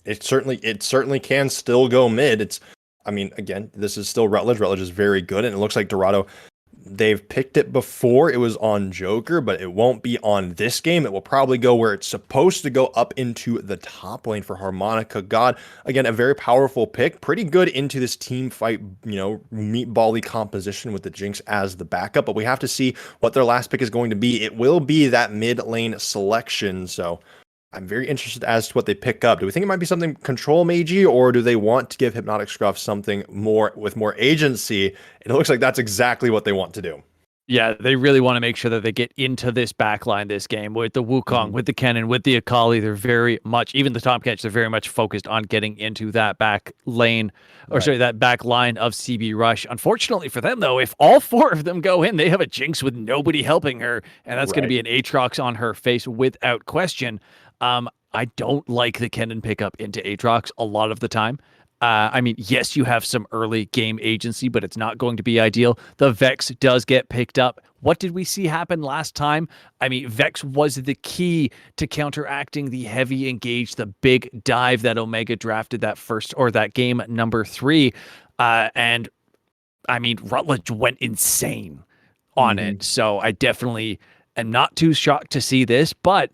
It certainly can still go mid. I mean, again, this is still Rutledge. Rutledge is very good, and it looks like Dorado, they've picked it before. It was on Joker, but it won't be on this game. It will probably go where it's supposed to go, up into the top lane for Harmonica God. Again, a very powerful pick. Pretty good into this team fight, meatball-y composition with the Jinx as the backup, but we have to see what their last pick is going to be. It will be that mid lane selection, so I'm very interested as to what they pick up. Do we think it might be something control magey, or do they want to give Hypnotic Scruff something more with more agency? It looks like that's exactly what they want to do. Yeah, they really want to make sure that they get into this backline this game with the Wukong, with the Kennen, with the Akali. They're very much, even the Top Catch, they're very much focused on getting into that back lane, that back line of CB Rush. Unfortunately for them, though, if all 4 of them go in, they have a Jinx with nobody helping her, and that's going to be an Aatrox on her face without question. I don't like the Kennen pickup into Aatrox a lot of the time. I mean, yes, you have some early game agency, but it's not going to be ideal. The Vex does get picked up. What did we see happen last time? I mean, Vex was the key to counteracting the heavy engage, the big dive that Omega drafted that game number 3. And I mean, Rutledge went insane on it. So I definitely am not too shocked to see this, but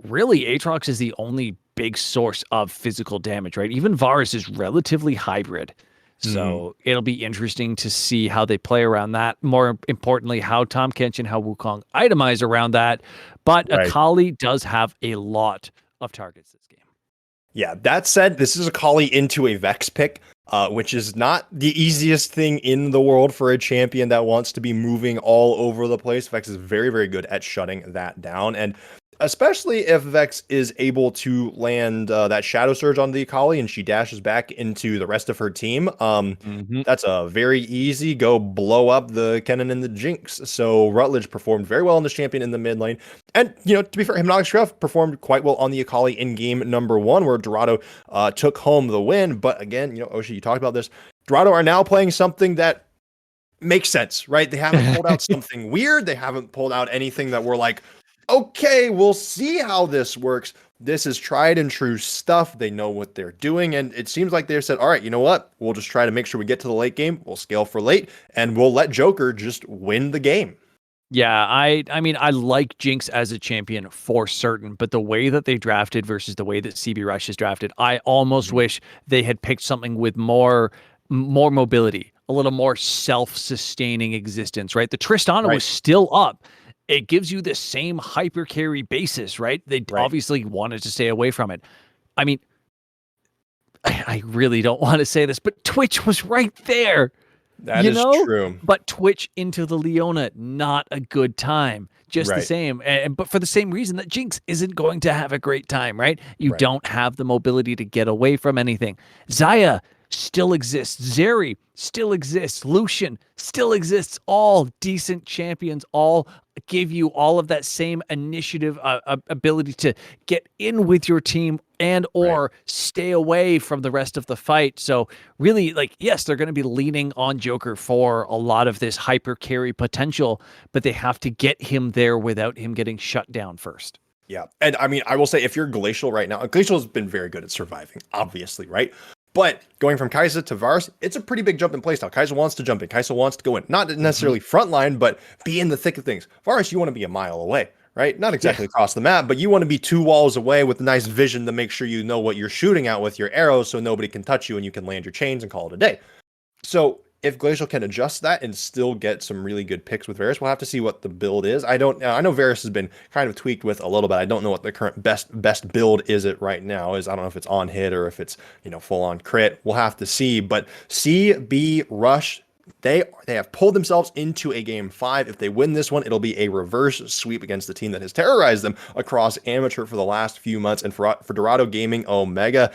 really, Aatrox is the only big source of physical damage, right? Even Varus is relatively hybrid. So it'll be interesting to see how they play around that. More importantly, how Tom Kench and how Wukong itemize around that. But Akali does have a lot of targets this game. Yeah, that said, this is Akali into a Vex pick, which is not the easiest thing in the world for a champion that wants to be moving all over the place. Vex is very, very good at shutting that down. And especially if Vex is able to land that Shadow Surge on the Akali and she dashes back into the rest of her team. That's a very easy go blow up the Kennen and the Jinx. So Rutledge performed very well on this champion in the mid lane. And, to be fair, Hypnotic Scruff performed quite well on the Akali in game number 1, where Dorado took home the win. But again, Oshi, you talked about this. Dorado are now playing something that makes sense, right? They haven't pulled out something weird. They haven't pulled out anything that we're like, okay, we'll see how this works. This is tried and true stuff. They know what they're doing. And it seems like they've said, all right, you know what? We'll just try to make sure we get to the late game. We'll scale for late, and we'll let Joker just win the game. Yeah, I mean, I like Jinx as a champion for certain, but the way that they drafted versus the way that CB Rush is drafted, I almost wish they had picked something with more mobility, a little more self-sustaining existence, right? The Tristana was still up. It gives you the same hyper carry basis, right? They obviously wanted to stay away from it. I mean, I really don't want to say this, but Twitch was right there. That is true. But Twitch into the Leona, not a good time. Just the same. But for the same reason that Jinx isn't going to have a great time, right? You don't have the mobility to get away from anything. Xayah still exists. Zeri still exists. Lucian still exists. All decent champions, all give you all of that same initiative, ability to get in with your team and or stay away from the rest of the fight. So really, yes, they're going to be leaning on Joker for a lot of this hyper carry potential, but they have to get him there without him getting shut down first. Yeah. And I mean, I will say, if you're Glacial right now, Glacial has been very good at surviving, obviously, right? But going from Kai'Sa to Varus, it's a pretty big jump in playstyle. Kai'Sa wants to jump in. Kai'Sa wants to go in. Not necessarily frontline, but be in the thick of things. Varus, you want to be a mile away, right? Not exactly across the map, but you want to be 2 walls away with nice vision to make sure you know what you're shooting at with your arrows so nobody can touch you and you can land your chains and call it a day. So if Glacial can adjust that and still get some really good picks with Varus, we'll have to see what the build is. I know Varus has been kind of tweaked with a little bit. I don't know what the current best build is it right now is. I don't know if it's on hit or if it's, full on crit. We'll have to see. But CB Rush, they have pulled themselves into a game 5. If they win this one, it'll be a reverse sweep against the team that has terrorized them across amateur for the last few months. And for Dorado Gaming Omega,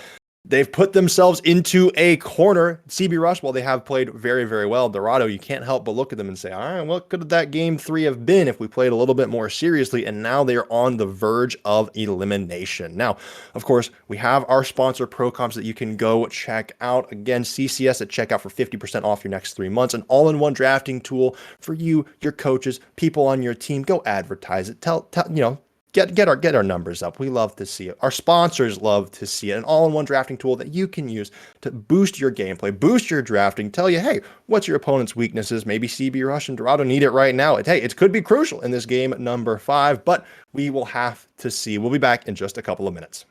they've put themselves into a corner. CB Rush, while they have played very, very well, Dorado, you can't help but look at them and say, all right, what could that game 3 have been if we played a little bit more seriously? And now they're on the verge of elimination. Now, of course, we have our sponsor ProComps that you can go check out. Again, CCS at checkout for 50% off your next 3 months. An all-in-one drafting tool for you, your coaches, people on your team. Go advertise it. Tell Get our numbers up. We love to see it. Our sponsors love to see it. An all-in-one drafting tool that you can use to boost your gameplay, boost your drafting, tell you, hey, what's your opponent's weaknesses? Maybe CB Rush and Dorado need it right now. It could be crucial in this game number 5, but we will have to see. We'll be back in just a couple of minutes.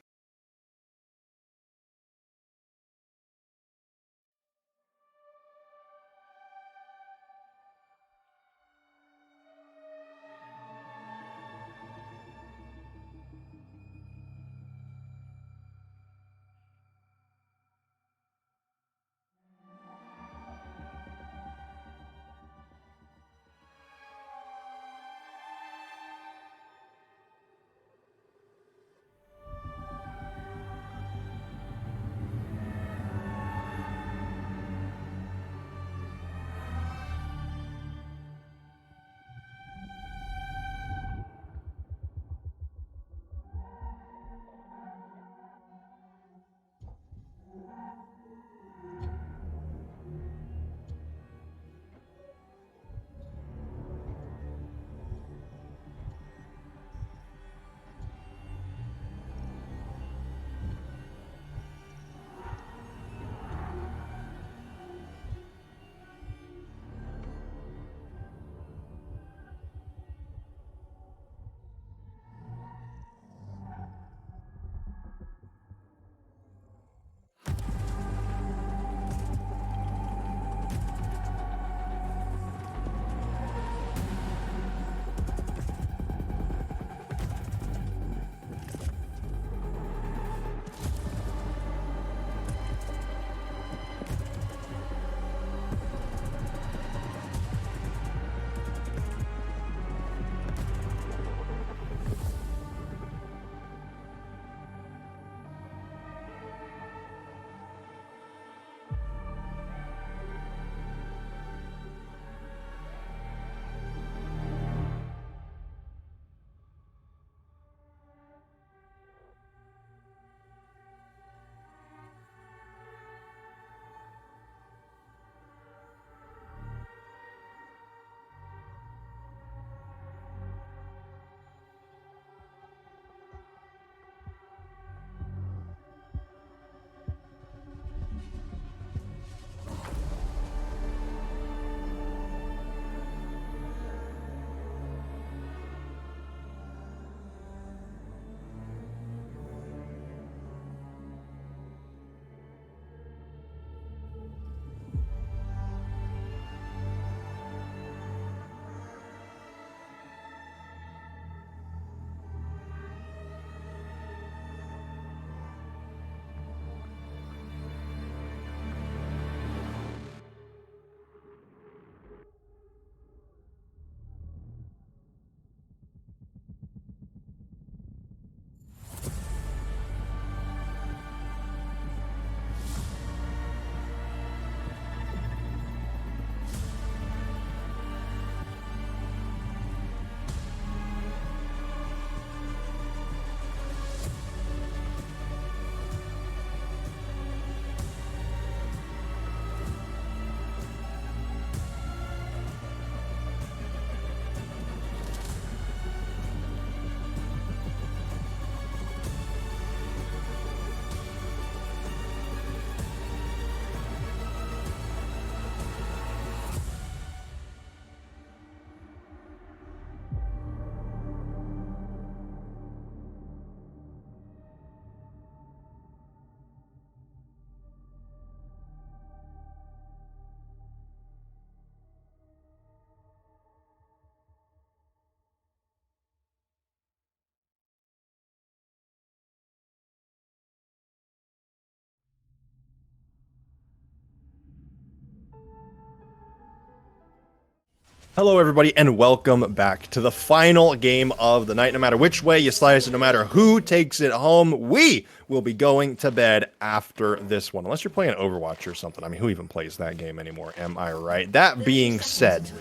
Hello, everybody, and welcome back to the final game of the night. No matter which way you slice it, no matter who takes it home, we will be going to bed after this one. Unless you're playing Overwatch or something. I mean, who even plays that game anymore? Am I right? That being said,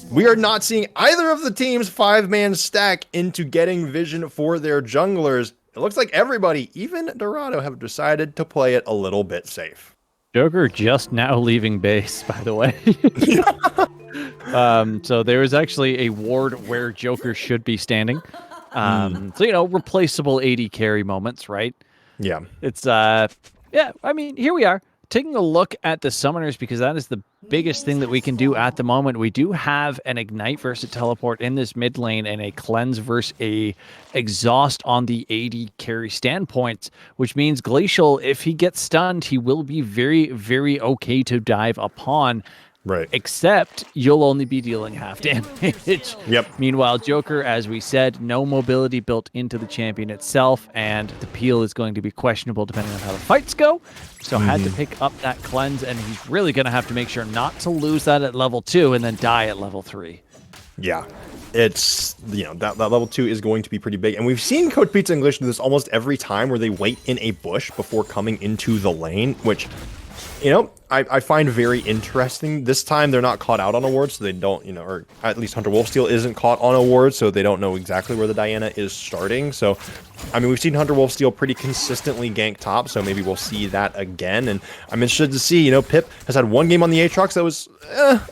we are not seeing either of the teams 5-man stack into getting vision for their junglers. It looks like everybody, even Dorado, have decided to play it a little bit safe. Joker just now leaving base, by the way. So there is actually a ward where Joker should be standing. So, replaceable AD carry moments, right? Yeah. It's, yeah, I mean, here we are taking a look at the summoners because that is the biggest thing that we can do at the moment. We do have an Ignite versus Teleport in this mid lane and a Cleanse versus a Exhaust on the AD carry standpoint, which means Glacial, if he gets stunned, he will be very, very okay to dive upon. Right. Except you'll only be dealing half damage. Yep. Meanwhile, Joker, as we said, no mobility built into the champion itself, and the peel is going to be questionable depending on how the fights go. So had to pick up that cleanse, and he's really going to have to make sure not to lose that at level 2 and then die at level 3. Yeah. It's, that level 2 is going to be pretty big. And we've seen Coach Pizza English do this almost every time where they wait in a bush before coming into the lane, which, I find very interesting. This time they're not caught out on a ward, so they don't, or at least Hunter Wolfsteal isn't caught on a ward, so they don't know exactly where the Diana is starting. So, I mean, we've seen Hunter Wolfsteal pretty consistently gank top, so maybe we'll see that again. And I'm interested to see, Pip has had one game on the Aatrox that was,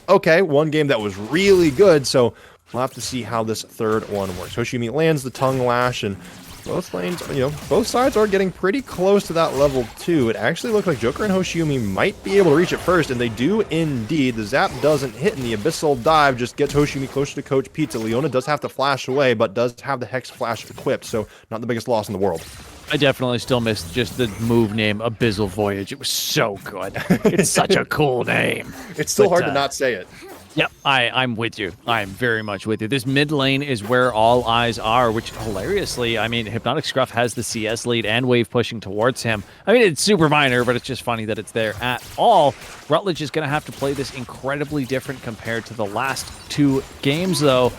okay, one game that was really good, so we'll have to see how this third one works. Hoshimi lands the Tongue Lash, and both lanes, both sides are getting pretty close to that level 2. It actually looked like Joker and Hoshimi might be able to reach it first, and they do indeed. The zap doesn't hit, and the Abyssal Dive just gets Hoshimi closer to Coach Pizza. Leona does have to flash away, but does have the Hex Flash equipped, so not the biggest loss in the world. I definitely still missed just the move name, Abyssal Voyage. It was so good. It's such a cool name. It's still hard to not say it. Yep, I'm with you. I'm very much with you. This mid lane is where all eyes are, which hilariously, I mean, Hypnotic Scruff has the CS lead and wave pushing towards him. I mean, it's super minor, but it's just funny that it's there at all. Rutledge is going to have to play this incredibly different compared to the last 2 games, though.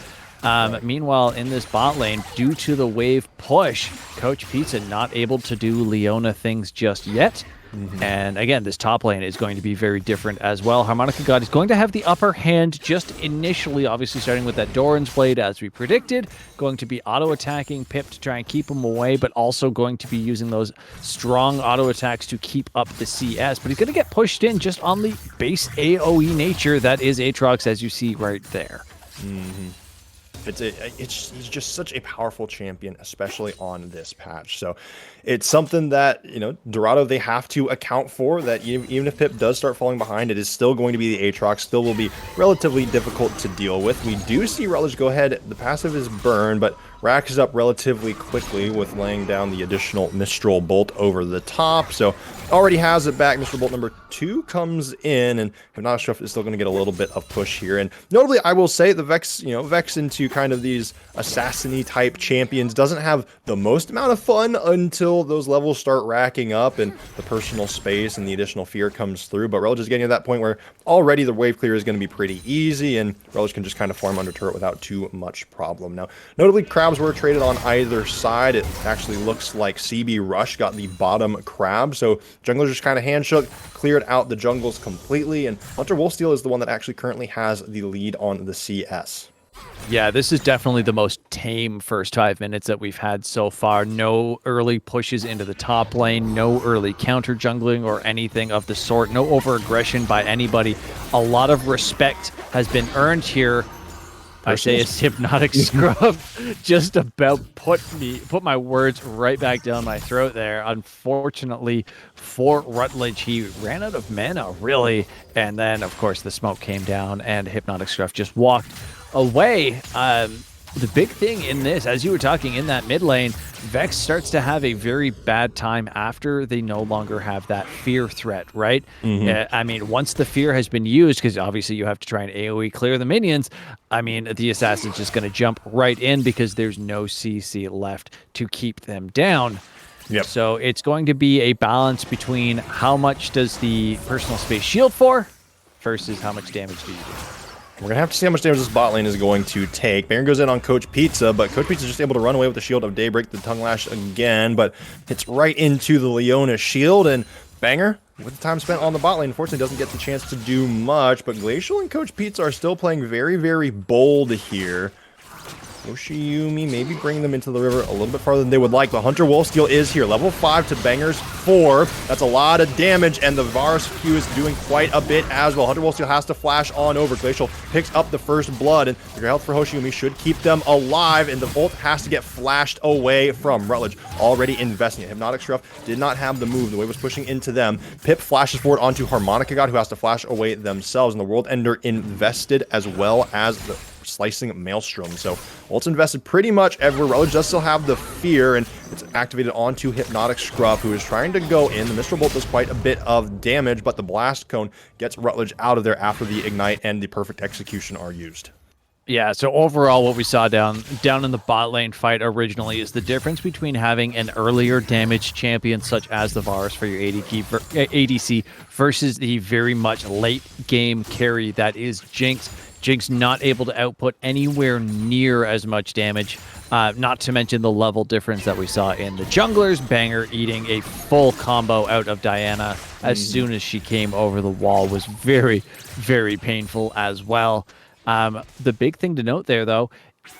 Meanwhile, in this bot lane, due to the wave push, Coach Pizza not able to do Leona things just yet. And again, this top lane is going to be very different as well. Harmonica God is going to have the upper hand just initially, obviously starting with that Doran's Blade as we predicted, going to be auto-attacking Pip to try and keep him away, but also going to be using those strong auto-attacks to keep up the CS. But he's going to get pushed in just on the base AoE nature that is Aatrox, as you see right there. He's just such a powerful champion, especially on this patch. So it's something that, Dorado, they have to account for, that even if Pip does start falling behind, it is still going to be the Aatrox, still will be relatively difficult to deal with. We do see Rutledge go ahead. The passive is burn, but racks up relatively quickly with laying down the additional Mistral Bolt over the top. So already has it back. Mistral Bolt number 2 comes in, and Hypnotic Scruff is still going to get a little bit of push here. And notably, I will say the Vex, Vex into kind of these assassin-y type champions doesn't have the most amount of fun until those levels start racking up and the personal space and the additional fear comes through. But Relish is getting to that point where already the wave clear is going to be pretty easy, and Relish can just kind of farm under turret without too much problem. Now, notably, crabs were traded on either side. It actually looks like CB Rush got the bottom crab, so junglers just kind of handshook, cleared out the jungles completely, and Hunter Wolfsteal is the one that actually currently has the lead on the CS. Yeah, this is definitely the most tame first 5 minutes that we've had so far. No early pushes into the top lane, no early counter jungling or anything of the sort, no over-aggression by anybody. A lot of respect has been earned here. I say it's Hypnotic Scruff just about put my words right back down my throat there. Unfortunately for Rutledge, he ran out of mana, really. And then, of course, the smoke came down and Hypnotic Scruff just walked away. The big thing in this, as you were talking in that mid lane, Vex starts to have a very bad time after they no longer have that fear threat, right? I mean, once the fear has been used, because obviously you have to try and AoE clear the minions, I mean, the assassin's just going to jump right in because there's no CC left to keep them down. Yep. So it's going to be a balance between how much does the personal space shield for versus how much damage do you do. We're going to have to see how much damage this bot lane is going to take. Baron goes in on Coach Pizza, but Coach Pizza is just able to run away with the Shield of Daybreak, the Tongue Lash again, but hits right into the Leona shield, and Banger, with the time spent on the bot lane, unfortunately doesn't get the chance to do much, but Glacial and Coach Pizza are still playing very, very bold here. Yoshiyumi maybe bring them into the river a little bit farther than they would like, but Hunter Wolfsteal is here. Level 5 to Banger's 4. That's a lot of damage, and the Varus Q is doing quite a bit as well. Hunter Wolfsteal has to flash on over. Glacial picks up the first blood, and the health for Hoshiyumi should keep them alive, and the ult has to get flashed away from Rutledge. Already investing it. Hypnotic Shroff did not have the move. The wave was pushing into them. Pip flashes forward onto Harmonica God, who has to flash away themselves, and the World Ender invested as well as the Slicing Maelstrom. So ult's invested pretty much everywhere. Rutledge does still have the fear, and it's activated onto Hypnotic Scruff, who is trying to go in. The Mistral Bolt does quite a bit of damage, but the Blast Cone gets Rutledge out of there after the Ignite and the Perfect Execution are used. Yeah, so overall what we saw down in the bot lane fight originally is the difference between having an earlier damage champion such as the Varus for your ADC versus the very much late game carry that is Jinx. Jinx not able to output anywhere near as much damage, not to mention the level difference that we saw in the junglers. Banger eating a full combo out of Diana as soon as she came over the wall was very, very painful as well. The big thing to note there, though,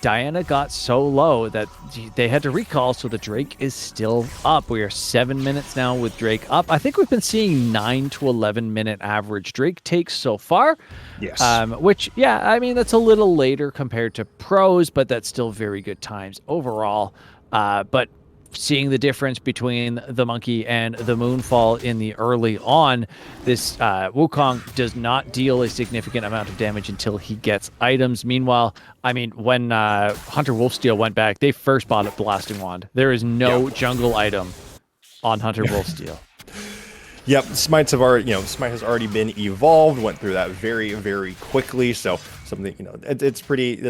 Diana got so low that they had to recall, so the Drake is still up. We are 7 minutes now with Drake up. I think we've been seeing 9 to 11 minute average Drake takes so far. Yes. Which, yeah, I mean, that's a little later compared to pros, but that's still very good times overall. But seeing the difference between the Monkey and the Moonfall in the early on, this Wukong does not deal a significant amount of damage until he gets items. Meanwhile, I mean, when Hunter Wolfsteal went back, they first bought a Blasting Wand. There is no jungle item on Hunter Wolfsteal. Yep, Smites have already, Smite has already been evolved, went through that very, very quickly. So something, it's pretty,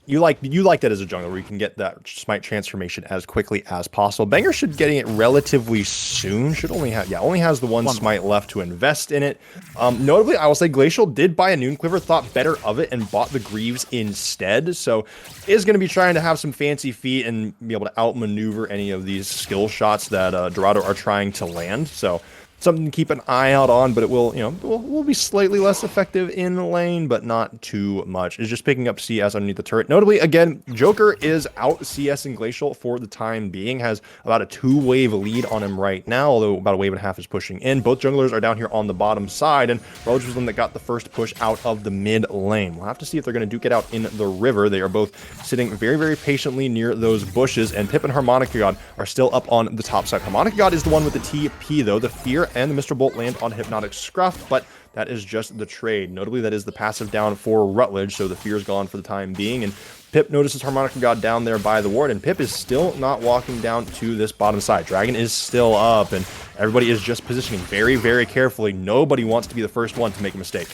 you like that as a jungler where you can get that Smite transformation as quickly as possible. Banger should getting it relatively soon. Should only has the one Smite left to invest in it. Notably, I will say Glacial did buy a Noon Quiver, thought better of it, and bought the Greaves instead. So is going to be trying to have some fancy feet and be able to outmaneuver any of these skill shots that Dorado are trying to land. So something to keep an eye out on, but it will, will be slightly less effective in the lane, but not too much. It's just picking up CS underneath the turret. Notably, again, Joker is out CS and Glacial for the time being, has about a 2-wave lead on him right now, although about a wave and a half is pushing in. Both junglers are down here on the bottom side, and Rutledge was the one that got the first push out of the mid lane. We'll have to see if they're going to duke it out in the river. They are both sitting very, very patiently near those bushes, and Pip and Harmonica God are still up on the top side. Harmonica God is the one with the TP, though. The Fear and the Mr. Bolt land on Hypnotic Scruff, but that is just the trade. Notably, that is the passive down for Rutledge, so the Fear is gone for the time being, and Pip notices Harmonica God down there by the ward, and Pip is still not walking down to this bottom side. Dragon is still up, and everybody is just positioning very, very carefully. Nobody wants to be the first one to make a mistake.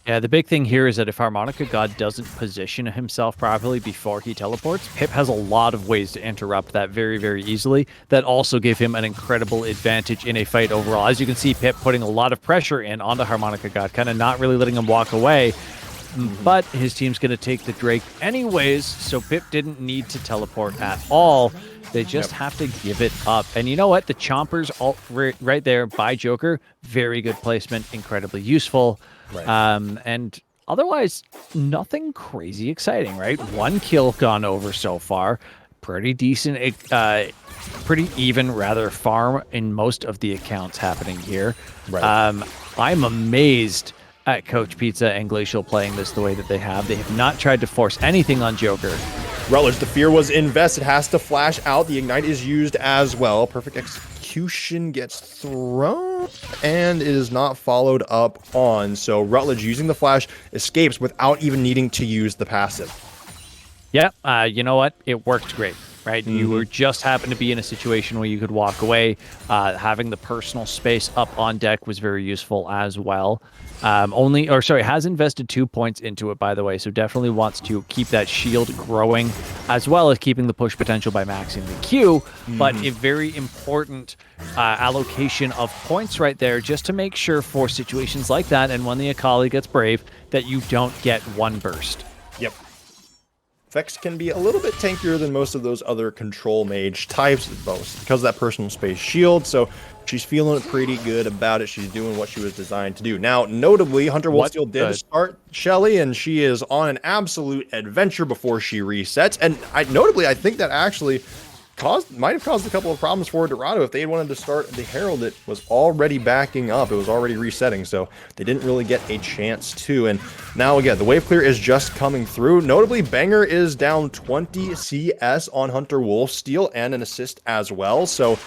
Yeah, the big thing here is that if Harmonica God doesn't position himself properly before he teleports, Pip has a lot of ways to interrupt that very, very easily that also give him an incredible advantage in a fight overall. As you can see, Pip putting a lot of pressure in onto Harmonica God, kind of not really letting him walk away. But his team's going to take the Drake anyways, so Pip didn't need to teleport at all. They just have to give it up. And you know what? The Chompers right there by Joker, very good placement, incredibly useful. Right. And otherwise, nothing crazy exciting, right? 1 kill gone over so far. Pretty decent, pretty even, rather, farm in most of the accounts happening here. Right. I'm amazed at Coach Pizza and Glacial playing this the way that they have. They have not tried to force anything on Joker. Rutledge, the Fear was invested, has to flash out. The Ignite is used as well. Perfect Execution gets thrown, and it is not followed up on. So Rutledge, using the flash, escapes without even needing to use the passive. Yeah, you know what? It worked great. right? You were just happened to be in a situation where you could walk away. Having the personal space up on deck was very useful as well. Has invested 2 points into it, by the way, so definitely wants to keep that shield growing, as well as keeping the push potential by maxing the Q, but a very important allocation of points right there, just to make sure for situations like that, and when the Akali gets brave, that you don't get one burst. Yep. Vex can be a little bit tankier than most of those other control mage types, both because of that personal space shield, so she's feeling pretty good about it. She's doing what she was designed to do. Now, notably, Hunter Wolfsteal did start Shelly, and she is on an absolute adventure before she resets. And I think that actually might have caused a couple of problems for Dorado. If they had wanted to start the Herald, it was already backing up. It was already resetting, so they didn't really get a chance to. And now, again, the wave clear is just coming through. Notably, Banger is down 20 CS on Hunter Wolfsteal and an assist as well. So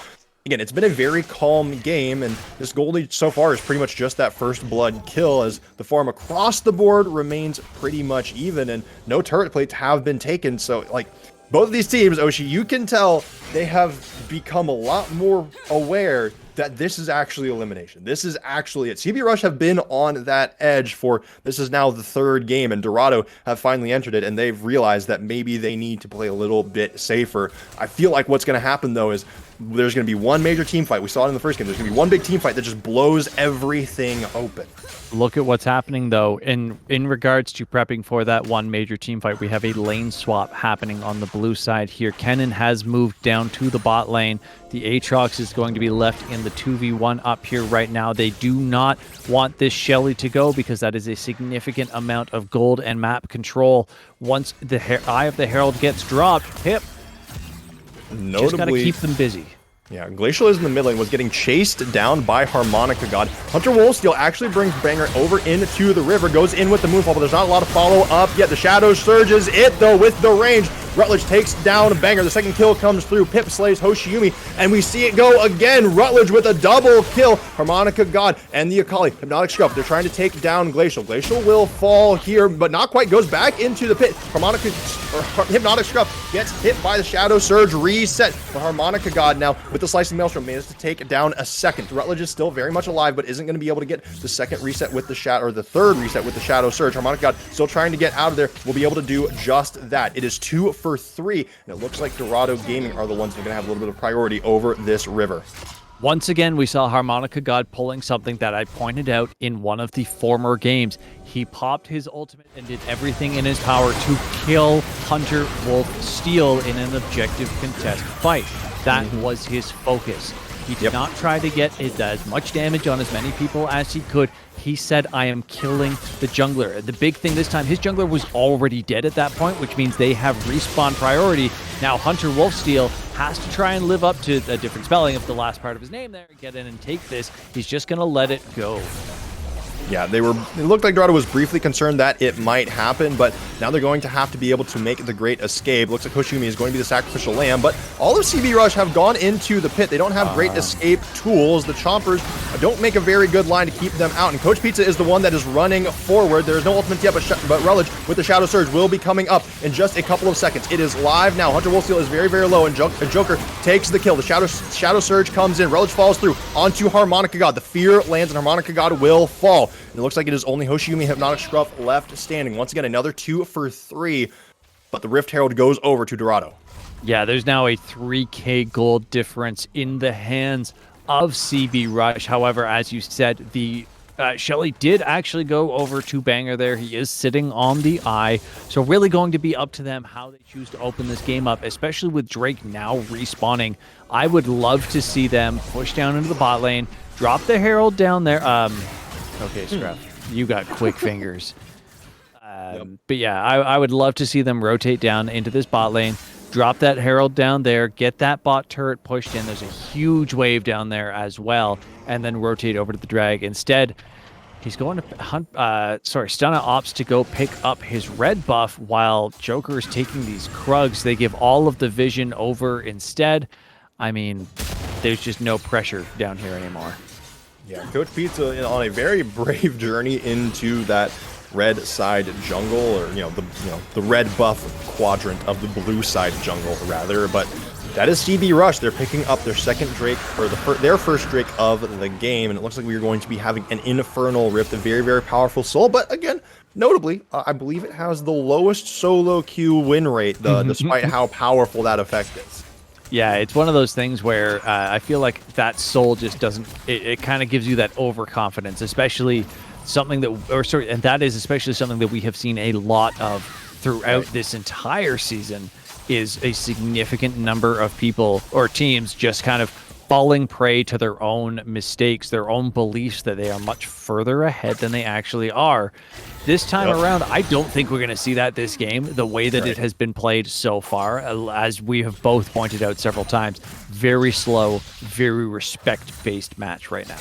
again, it's been a very calm game, and this Goldie so far is pretty much just that first blood kill, as the farm across the board remains pretty much even, and no turret plates have been taken. So, like, both of these teams, Oshi, you can tell they have become a lot more aware that this is actually elimination. This is actually it. CB Rush have been on that edge for, this is now the third game, and Dorado have finally entered it, and they've realized that maybe they need to play a little bit safer. I feel like what's going to happen, though, is there's going to be one major team fight. We saw it in the first game. There's going to be one big team fight that just blows everything open. Look at what's happening, though. In regards to prepping for that one major team fight, we have a lane swap happening on the blue side here. Kennen has moved down to the bot lane. The Aatrox is going to be left in the 2v1 up here right now. They do not want this Shelly to go, because that is a significant amount of gold and map control. Once the Eye of the Herald gets dropped, Hip Notably, just got to keep them busy. Yeah, Glacial is in the mid lane, was getting chased down by Harmonica God. Hunter Wolfsteal actually brings Banger over into the river, goes in with the Moonfall, but there's not a lot of follow-up yet. The Shadow surges it, though, with the range. Rutledge takes down Banger. The second kill comes through. Pip slays Hoshiumi, and we see it go again. Rutledge with a double kill. Harmonica God and the Akali. Hypnotic Scruff. They're trying to take down Glacial. Glacial will fall here, but not quite. Goes back into the pit. Hypnotic Scruff gets hit by the Shadow Surge. Reset. But Harmonica God now with the Slicing Maelstrom manages to take down a second. Rutledge is still very much alive, but isn't going to be able to get the second reset with the Shadow, or the third reset with the Shadow Surge. Harmonica God still trying to get out of there. Will be able to do just that. It is 2 for 3, and it looks like Dorado Gaming are the ones that are going to have a little bit of priority over this river. Once again, we saw Harmonica God pulling something that I pointed out in one of the former games. He popped his ultimate and did everything in his power to kill Hunter Wolfsteal in an objective contest fight. That was his focus. He did not try to get as much damage on as many people as he could. He said, I am killing the jungler. The big thing this time, his jungler was already dead at that point, which means they have respawn priority. Now Hunter Wolfsteal has to try and live up to a different spelling of the last part of his name there, get in and take this. He's just going to let it go. Yeah, it looked like Dorado was briefly concerned that it might happen, but now they're going to have to be able to make the great escape. Looks like Hoshiumi is going to be the sacrificial lamb, but all of CB Rush have gone into the pit. They don't have great escape tools. The Chompers don't make a very good line to keep them out, and Coach Pizza is the one that is running forward. There's no ultimate yet, but Rutledge with the Shadow Surge will be coming up in just a couple of seconds. It is live now. Hunter Wolfsteal is very, very low, and Joker takes the kill. The Shadow Surge comes in. Rutledge falls through onto Harmonica God. The fear lands, and Harmonica God will fall. And it looks like it is only Hoshiumi Hypnotic Scruff left standing. Once again, another 2 for 3, but the Rift Herald goes over to Dorado. Yeah, there's now a 3k gold difference in the hands of CB Rush. However, as you said, the Shelly did actually go over to Banger there. He is sitting on the eye. So really going to be up to them how they choose to open this game up, especially with Drake now respawning. I would love to see them push down into the bot lane, drop the Herald down there. Okay, Scruff, you got quick fingers. But yeah, I would love to see them rotate down into this bot lane, drop that Herald down there, get that bot turret pushed in. There's a huge wave down there as well, and then rotate over to the drag. Instead, he's going to Stunna opts to go pick up his red buff while Joker is taking these Krugs. They give all of the vision over instead. I mean, there's just no pressure down here anymore. Yeah, Coach Pizza on a very brave journey into that red side jungle, or the red buff quadrant of the blue side jungle rather. But that is CB Rush. They're picking up their second Drake, or their first Drake of the game, and it looks like we're going to be having an Infernal Rift, a very, very powerful soul. But again, notably, I believe it has the lowest solo queue win rate, despite how powerful that effect is. Yeah, it's one of those things where I feel like that soul just doesn't. It kind of gives you that overconfidence, especially something and that is especially something that we have seen a lot of throughout this entire season. Is a significant number of people or teams just kind of falling prey to their own mistakes, their own beliefs that they are much further ahead than they actually are. This time around, I don't think we're going to see that this game, the way that it has been played so far, as we have both pointed out several times. Very slow, very respect-based match right now.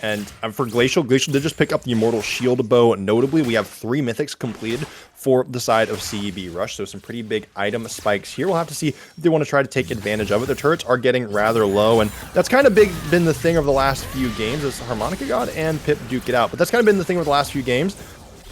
And for Glacial did just pick up the Immortal Shield Bow. Notably, we have 3 mythics completed for the side of CB Rush, so some pretty big item spikes here. We'll have to see if they want to try to take advantage of it. The turrets are getting rather low, and that's kind of been the thing of the last few games, as Harmonica God and Pip duke it out. But that's kind of been the thing of the last few games.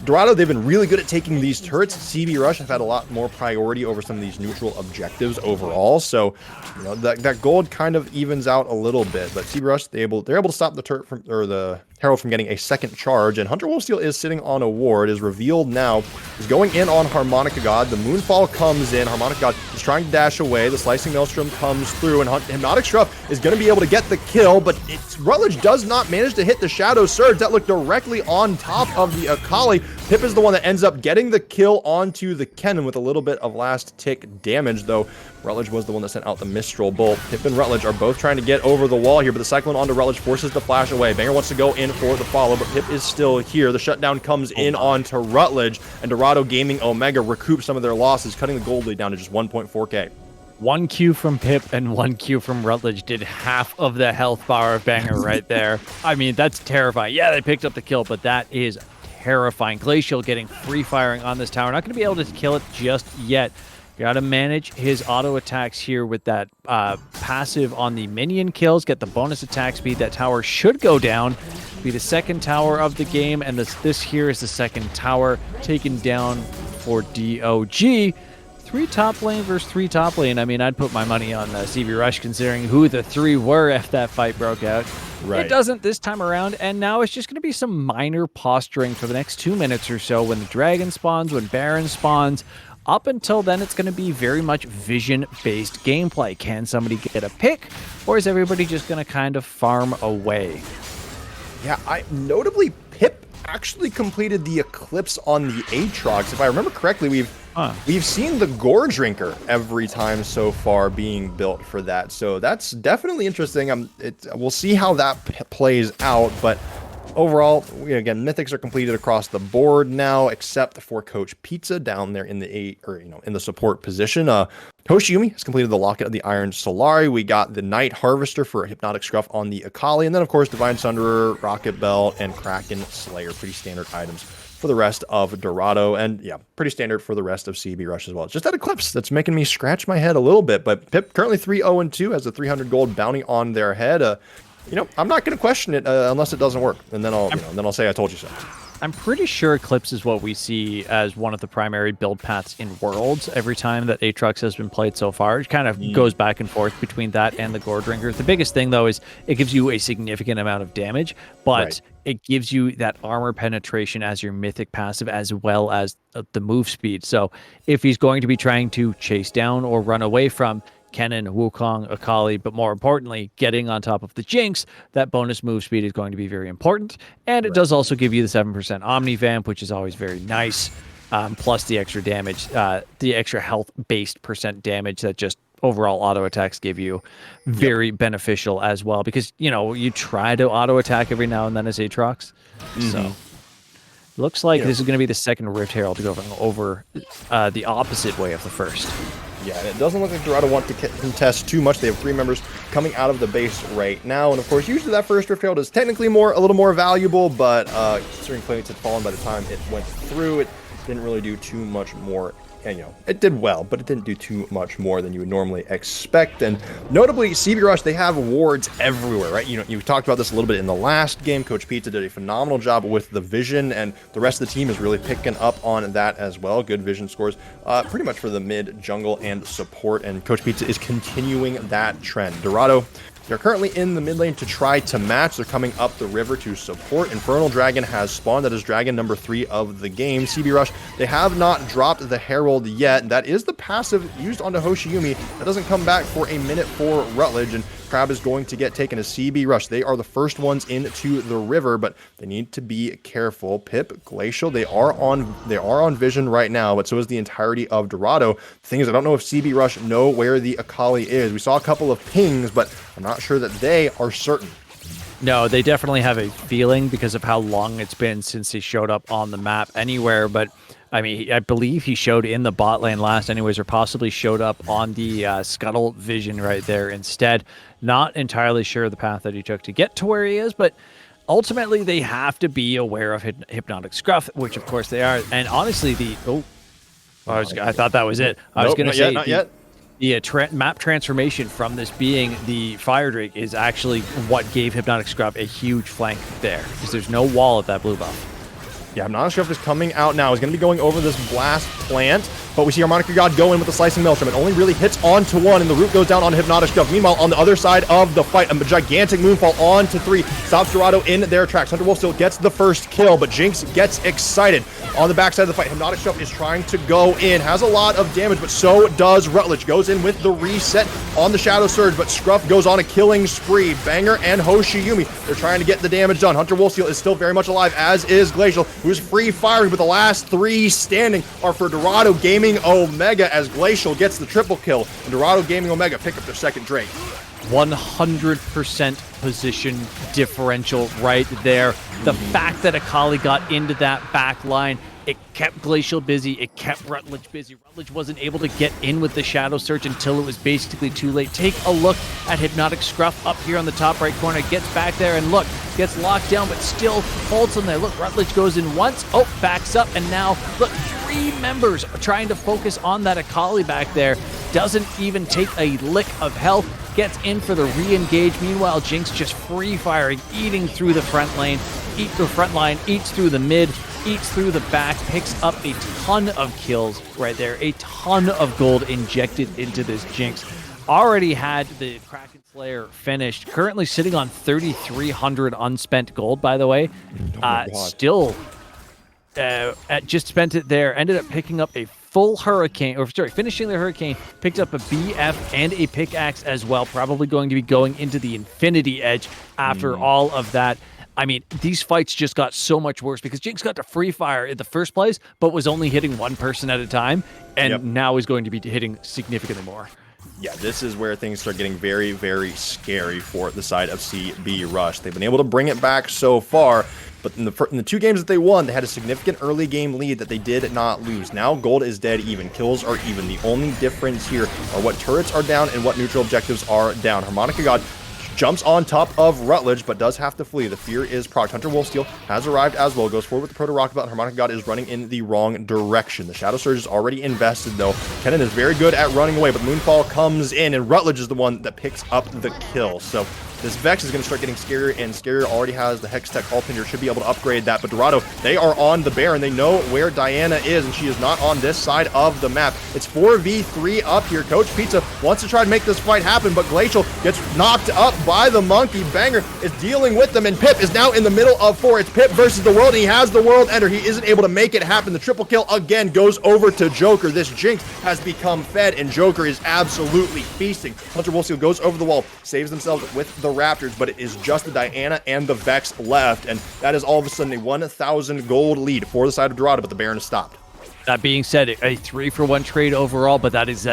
Dorado, they've been really good at taking these turrets. CB Rush have had a lot more priority over some of these neutral objectives overall. So, that gold kind of evens out a little bit. But CB Rush, they're able to stop the turret the Herald from getting a second charge. And Hunter Wolfsteel is sitting on a ward, is revealed now, is going in on Harmonica God. The Moonfall comes in. Harmonica God is trying to dash away. The Slicing Maelstrom comes through, and Hypnotic Struff is going to be able to get the kill, but Rutledge does not manage to hit the Shadow Surge. That looked directly on top of the Akali. Pip is the one that ends up getting the kill onto the Kennen with a little bit of last tick damage, though Rutledge was the one that sent out the Mistral Bolt. Pip and Rutledge are both trying to get over the wall here, but the Cyclone onto Rutledge forces the flash away. Banger wants to go in for the follow, but Pip is still here. The shutdown comes in onto Rutledge, and Dorado Gaming Omega recoup some of their losses, cutting the gold lead down to just 1.4k. 1 Q from Pip and 1 Q from Rutledge did half of the health bar of Banger right there. I mean, that's terrifying. Yeah, they picked up the kill, but that is terrifying. Glacial getting free firing on this tower. Not going to be able to kill it just yet. Got to manage his auto attacks here with that passive on the minion kills. Get the bonus attack speed. That tower should go down. Be the second tower of the game, and this here is the second tower taken down for DoG. 3 top lane versus 3 top lane. I mean, I'd put my money on CB Rush, considering who the 3 were if that fight broke out. Right. It doesn't this time around, and now it's just going to be some minor posturing for the next 2 minutes or so when the Dragon spawns, when Baron spawns. Up until then, it's going to be very much vision-based gameplay. Can somebody get a pick, or is everybody just going to kind of farm away? Yeah, notably, Pip actually completed the Eclipse on the Aatrox. If I remember correctly, we've seen the Gore Drinker every time so far being built for that. So that's definitely interesting. We'll see how that plays out, but overall, again, mythics are completed across the board now, except for Coach Pizza down there in the support position. Hoshiumi has completed the Locket of the Iron Solari. We got the Night Harvester for Hypnotic Scruff on the Akali, and then of course Divine Sunderer, Rocket Belt, and Kraken Slayer. Pretty standard items for the rest of Dorado, and yeah, pretty standard for the rest of CB Rush as well. It's just that Eclipse that's making me scratch my head a little bit, but Pip currently 3-0-2 has a 300 gold bounty on their head. I'm not going to question it unless it doesn't work, and then I'll say I told you so. I'm pretty sure Eclipse is what we see as one of the primary build paths in Worlds every time that Aatrox has been played so far. It kind of goes back and forth between that and the Gore Drinker. The biggest thing, though, is it gives you a significant amount of damage, but it gives you that armor penetration as your mythic passive, as well as the move speed. So if he's going to be trying to chase down or run away from Kennen, Wukong, Akali, but more importantly, getting on top of the Jinx, that bonus move speed is going to be very important. And it does also give you the 7% Omni Vamp, which is always very nice, plus the extra damage, the extra health-based percent damage that just overall auto attacks give you. Very beneficial as well, because, you try to auto attack every now and then as Aatrox. So looks like this is going to be the second Rift Herald to go over the opposite way of the first. Yeah, and it doesn't look like Dorado want to contest too much. They have 3 members coming out of the base right now, and of course, usually that first Rift Herald is technically a little more valuable, but considering playmates had fallen by the time it went through, it didn't really do too much more and it did well, but it didn't do too much more than you would normally expect. And notably, CB Rush, they have wards everywhere, right? You talked about this a little bit in the last game. Coach Pizza did a phenomenal job with the vision, and the rest of the team is really picking up on that as well. Good vision scores, pretty much for the mid, jungle, and support, and Coach Pizza is continuing that trend. Dorado, they're currently in the mid lane to try to match. They're coming up the river to support. Infernal Dragon has spawned. That is Dragon number 3 of the game. CB Rush, they have not dropped the Herald yet. That is the passive used onto Hoshiumi. That doesn't come back for a minute for Rutledge, and Crab is going to get taken as CB Rush. They are the first ones into the river, but they need to be careful. Pip, Glacial, they are on vision right now, but so is the entirety of Dorado. The thing is, I don't know if CB Rush know where the Akali is. We saw a couple of pings, but I'm not sure that they are certain. No, they definitely have a feeling because of how long it's been since he showed up on the map anywhere, but I mean, I believe he showed in the bot lane last anyways, or possibly showed up on the Scuttle vision right there instead. Not entirely sure of the path that he took to get to where he is, but ultimately they have to be aware of Hypnotic Scruff, which of course they are. And honestly, I thought that was it. I was going to say, not yet. The map transformation from this being the Fire Drake is actually what gave Hypnotic Scruff a huge flank there, because there's no wall at that blue buff. Yeah, Hypnotic Scruff is coming out now. He's going to be going over this blast plant, but we see Harmonica God go in with the slicing maelstrom. It only really hits onto one, and the root goes down on Hypnotic Scruff. Meanwhile, on the other side of the fight, a gigantic moonfall onto 3 stops Dorado in their tracks. Hunter Wolf still gets the first kill, but Jinx gets excited. On the backside of the fight, Hypnotic Scruff is trying to go in, has a lot of damage, but so does Rutledge. Goes in with the reset on the Shadow Surge, but Scruff goes on a killing spree. Banger and Hoshiumi, they're trying to get the damage done. Hunter Wolfsteel is still very much alive, as is Glacial, who's free firing, but the last 3 standing are for Dorado Gaming Omega, as Glacial gets the triple kill, and Dorado Gaming Omega pick up their second Drake. 100% position differential right there. The fact that Akali got into that back line, it kept Glacial busy, it kept Rutledge busy. Rutledge wasn't able to get in with the Shadow Search until it was basically too late. Take a look at Hypnotic Scruff up here on the top right corner. Gets back there and look, gets locked down, but still holds him there. Look, Rutledge goes in once, backs up, and now, look, 3 members are trying to focus on that Akali back there. Doesn't even take a lick of health. Gets in for the re-engage. Meanwhile, Jinx just free firing, eating through the front line, eats through the mid, eats through the back, picks up a ton of kills right there, a ton of gold injected into this Jinx. Already had the Kraken Slayer finished, currently sitting on 3,300 unspent gold, by the way. Still, just spent it there, ended up picking up a full Hurricane, finishing the Hurricane, picked up a BF and a pickaxe as well, probably going to be going into the Infinity Edge after all of that. I mean, these fights just got so much worse because Jinx got to free fire in the first place, but was only hitting one person at a time, and now is going to be hitting significantly more. Yeah, this is where things start getting very, very scary for the side of CB Rush. They've been able to bring it back so far, but in the 2 games that they won, they had a significant early game lead that they did not lose. Now gold is dead even, kills are even. The only difference here are what turrets are down and what neutral objectives are down. Harmonica God jumps on top of Rutledge, but does have to flee. The fear is proc. Hunter Wolfsteel has arrived as well, goes forward with the Proto Rocket Belt, and Harmonica God is running in the wrong direction. The Shadow Surge is already invested, though. Kennen is very good at running away, but Moonfall comes in, and Rutledge is the one that picks up the kill. So this Vex is going to start getting scarier and scarier. Already has the Hextech Altinger, should be able to upgrade that. But Dorado, they are on the Baron. They know where Diana is, and she is not on this side of the map. It's 4v3 up here. Coach Pizza wants to try to make this fight happen, but Glacial gets knocked up by the Monkey. Banger is dealing with them, and Pip is now in the middle of 4. It's Pip versus the world, and he has the World Ender. He isn't able to make it happen. The triple kill again goes over to Joker. This Jinx has become fed, and Joker is absolutely feasting. Hunter Wolfsteel goes over the wall, saves themselves with the Raptors, but it is just the Diana and the Vex left, and that is all of a sudden a 1,000 gold lead for the side of Dorado, but the Baron is stopped. That being said, a 3-for-1 trade overall, but that is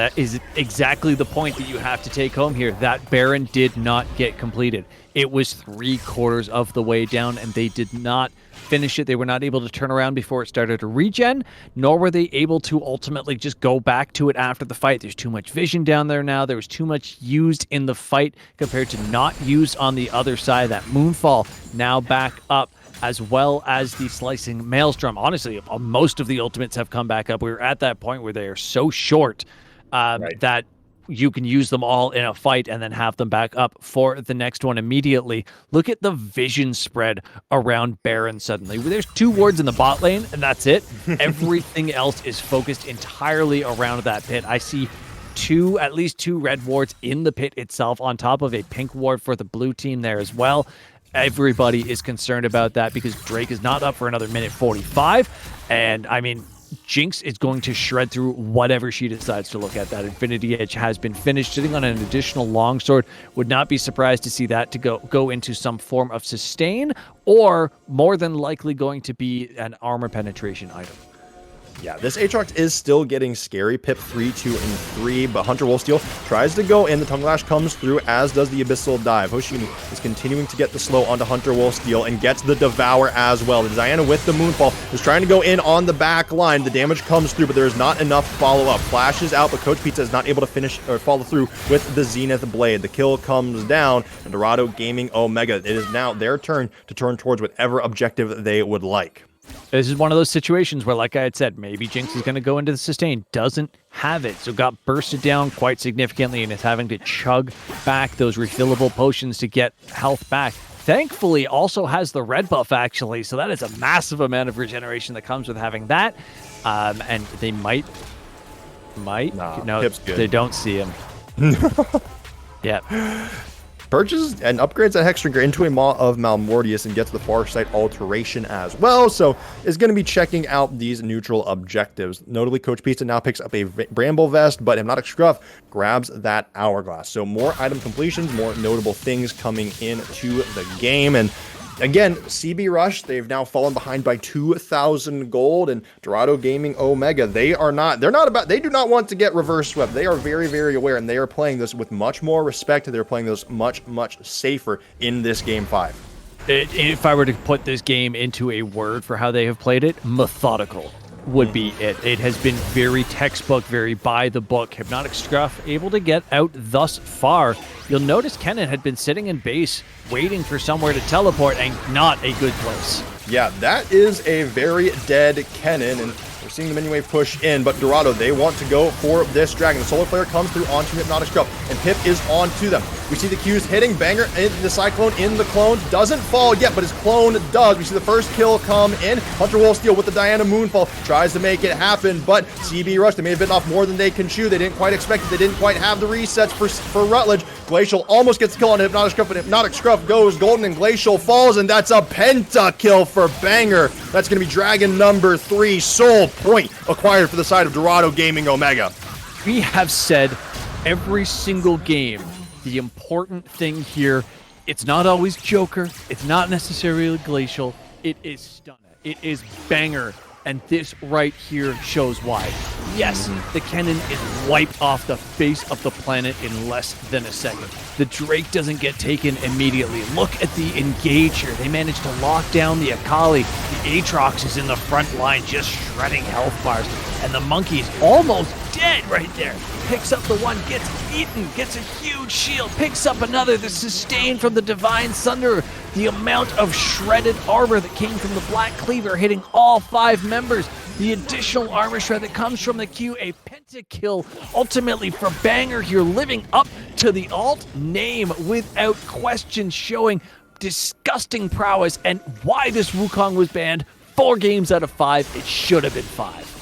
exactly the point that you have to take home here. That Baron did not get completed. It was 3/4 of the way down, and they did not finish it. They were not able to turn around before it started to regen, nor were they able to ultimately just go back to it after the fight. There's too much vision down there now. There was too much used in the fight compared to not used on the other side. That Moonfall now back up as well as the Slicing Maelstrom. Honestly, most of the ultimates have come back up. We're at that point where they are so short that you can use them all in a fight and then have them back up for the next one immediately. Look at the vision spread around Baron suddenly. There's 2 wards in the bot lane, and that's it. Everything else is focused entirely around that pit. I see at least two red wards in the pit itself, on top of a pink ward for the blue team there as well. Everybody is concerned about that because Drake is not up for another minute 45. And I mean, Jinx is going to shred through whatever she decides to look at. That Infinity Edge has been finished, sitting on an additional longsword. Would not be surprised to see that to go into some form of sustain, or more than likely going to be an armor penetration item. Yeah, this Aatrox is still getting scary. Pip 3, 2, and 3, but Hunter Wolfsteal tries to go in. The Tongue Lash comes through, as does the Abyssal Dive. Hoshimi is continuing to get the slow onto Hunter Wolfsteal and gets the Devour as well. The Diana with the Moonfall is trying to go in on the back line. The damage comes through, but there is not enough follow-up. Flash is out, but Coach Pizza is not able to finish or follow through with the Zenith Blade. The kill comes down, and Dorado Gaming Omega. It is now their turn to turn towards whatever objective they would like. This is one of those situations where, like I had said, maybe Jinx is going to go into the sustain. Doesn't have it, so got bursted down quite significantly and is having to chug back those refillable potions to get health back. Thankfully, also has the red buff, actually, so that is a massive amount of regeneration that comes with having that. And they might... No, Pip's good. They don't see him. Yeah. Purchases and upgrades that Hexdrinker into a Maw of Malmortius and gets the Farsight alteration as well, so is going to be checking out these neutral objectives. Notably, Coach Pizza now picks up a Bramble Vest, but Hypnotic Scruff grabs that Hourglass. So more item completions, more notable things coming into the game. And again, CB Rush, they've now fallen behind by 2,000 gold, and Dorado Gaming Omega, they do not want to get reverse swept. They are very, very aware, and they are playing this with much more respect. They're playing this much, much safer in this game 5. If I were to put this game into a word for how they have played it, methodical would be it. It has been very textbook, very by the book. Hypnotic Scruff able to get out thus far. You'll notice Kennen had been sitting in base, waiting for somewhere to teleport, and not a good place. Yeah, that is a very dead Kennen, and we're seeing the minion wave push in, but Dorado, they want to go for this dragon. The Solar Flare comes through onto Hypnotic Scruff, and Pip is onto them. We see the Qs hitting, Banger in the Cyclone in the clone, doesn't fall yet, but his clone does. We see the first kill come in. Hunter Wolfsteal with the Diana Moonfall tries to make it happen, but CB Rush, they may have bitten off more than they can chew. They didn't quite expect it. They didn't quite have the resets for Rutledge. Glacial almost gets the kill on Hypnotic Scruff, but Hypnotic Scruff goes golden, and Glacial falls, and that's a penta kill for Banger. That's going to be Dragon number 3, Soul Point acquired for the side of Dorado Gaming Omega. We have said every single game, the important thing here, it's not always Joker, it's not necessarily Glacial, it is Stunner, it is Banger, and this right here shows why. Yes, the Kennen is wiped off the face of the planet in less than a second. The Drake doesn't get taken immediately. Look at the Engager. They managed to lock down the Akali. The Aatrox is in the front line just shredding health bars. And the Monkey's almost dead right there. Picks up the one, gets eaten, gets a huge shield, picks up another. The sustain from the Divine Thunder. The amount of shredded armor that came from the Black Cleaver hitting all 5 members. The additional armor shred that comes from the Q, a pentakill ultimately for Banger here, living up to the alt name without question, showing disgusting prowess and why this Wukong was banned. 4 games out of 5, it should have been 5.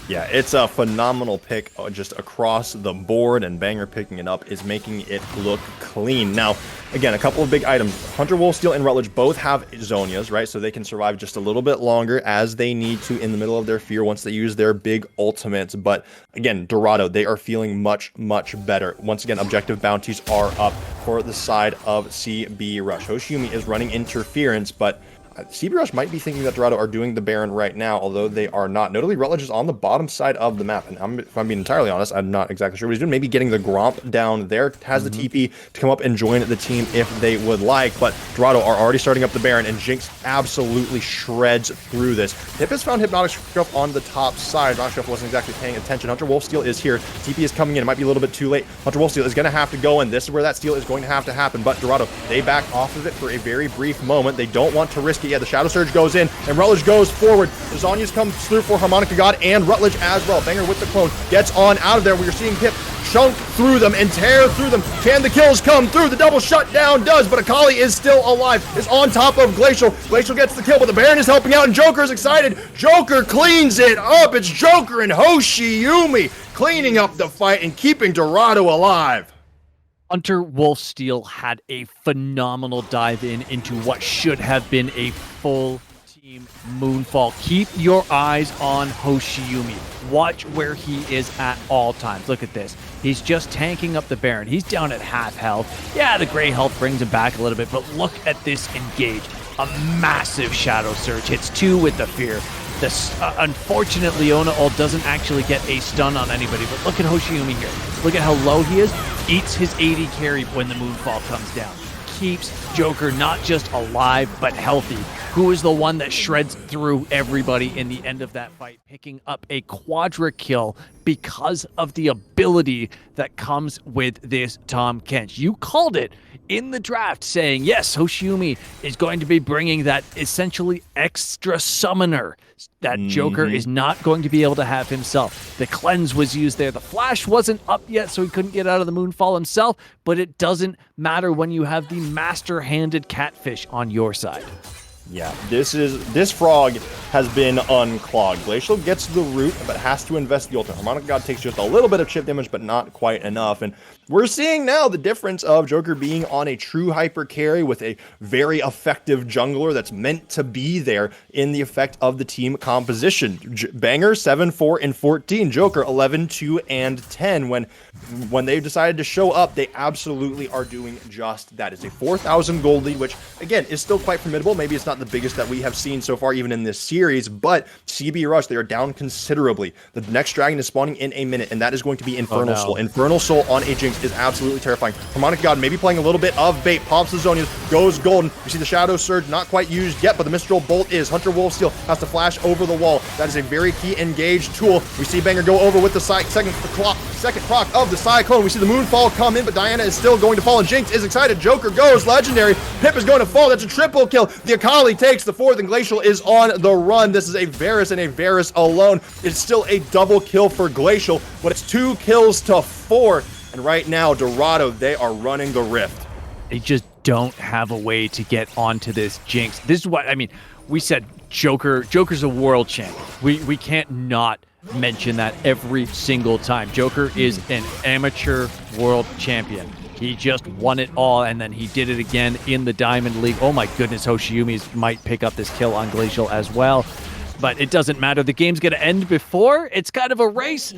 Yeah, it's a phenomenal pick just across the board, and Banger picking it up is making it look clean. Now, again, a couple of big items. Hunter Wolfsteal and Rutledge both have Zonias, right? So they can survive just a little bit longer as they need to in the middle of their fear once they use their big ultimates. But again, Dorado, they are feeling much, much better. Once again, objective bounties are up for the side of CB Rush. Hoshimi is running interference, but CB Rush might be thinking that Dorado are doing the Baron right now, although they are not. Notably, Rutledge is on the bottom side of the map, and if I'm being entirely honest, I'm not exactly sure what he's doing. Maybe getting the Gromp down there, has the TP to come up and join the team if they would like, but Dorado are already starting up the Baron, and Jinx absolutely shreds through this. Pip has found Hypnotic Scruff on the top side. Hypnotic Scruff wasn't exactly paying attention. Hunter Wolfsteal is here. TP is coming in. It might be a little bit too late. Hunter Wolfsteal is going to have to go in. This is where that steal is going to have to happen, but Dorado, they back off of it for a very brief moment. They don't want to risk it yet. The Shadow Surge goes in, and Rutledge goes forward. The Zhonya's comes through for Harmonica God and Rutledge as well. Banger with the clone gets on out of there. We are seeing Pip chunk through them and tear through them. Can the kills come through? The double shutdown does, but Akali is still alive, is on top of Glacial. Glacial gets the kill, but the Baron is helping out, and Joker is excited. Joker cleans it up. It's Joker and Hoshiumi cleaning up the fight and keeping Dorado alive. Hunter Wolfsteel had a phenomenal dive into what should have been a full team moonfall. Keep your eyes on Hoshiumi. Watch where he is at all times. Look at this. He's just tanking up the Baron. He's down at half health. Yeah, the gray health brings him back a little bit, but look at this engage. A massive Shadow Surge. Hits 2 with the Fear. Unfortunately, Leona ult doesn't actually get a stun on anybody, but look at Hoshiumi here. Look at how low he is. Eats his 80 carry when the Moonfall comes down. Keeps Joker not just alive, but healthy. Who is the one that shreds through everybody in the end of that fight, picking up a quadra kill because of the ability that comes with this Tahm Kench. You called it in the draft, saying, yes, Hoshiumi is going to be bringing that essentially extra summoner that Joker is not going to be able to have himself. The cleanse was used there. The flash wasn't up yet, so he couldn't get out of the Moonfall himself, but it doesn't matter when you have the master-handed catfish on your side. Yeah, this frog has been unclogged. Glacial gets the root, but has to invest the ultimate. Harmonica God takes just a little bit of chip damage, but not quite enough. And we're seeing now the difference of Joker being on a true hyper carry with a very effective jungler that's meant to be there in the effect of the team composition. Banger 7, 4, and 14. Joker 11, 2, and 10. When they've decided to show up, they absolutely are doing just that. It's a 4,000 gold lead, which again is still quite formidable. Maybe it's not the biggest that we have seen so far, even in this series, but CB Rush, they are down considerably. The next dragon is spawning in a minute, and that is going to be Infernal Soul. Infernal Soul on a Jinx is absolutely terrifying. Harmonica God maybe playing a little bit of bait, pops the Zonias, goes golden. We see the Shadow Surge not quite used yet, but the Mistral Bolt is. Hunter Wolfsteel has to flash over the wall. That is a very key engage tool. We see Banger go over with the second proc of the Cyclone. We see the Moonfall come in, but Diana is still going to fall, and Jinx is excited. Joker goes legendary. Pip is going to fall. That's a triple kill. The Akali takes the fourth, and Glacial is on the run. This is a Varus and a Varus alone. It's still a double kill for Glacial, but it's 2 kills to 4. And right now, Dorado, they are running the Rift. They just don't have a way to get onto this Jinx. This is what, I mean, we said Joker's a world champ. We can't not mention that every single time. Joker is an amateur world champion. He just won it all, and then he did it again in the Diamond League. Oh my goodness, Hoshiumi might pick up this kill on Glacial as well. But it doesn't matter. The game's going to end before. It's kind of a race.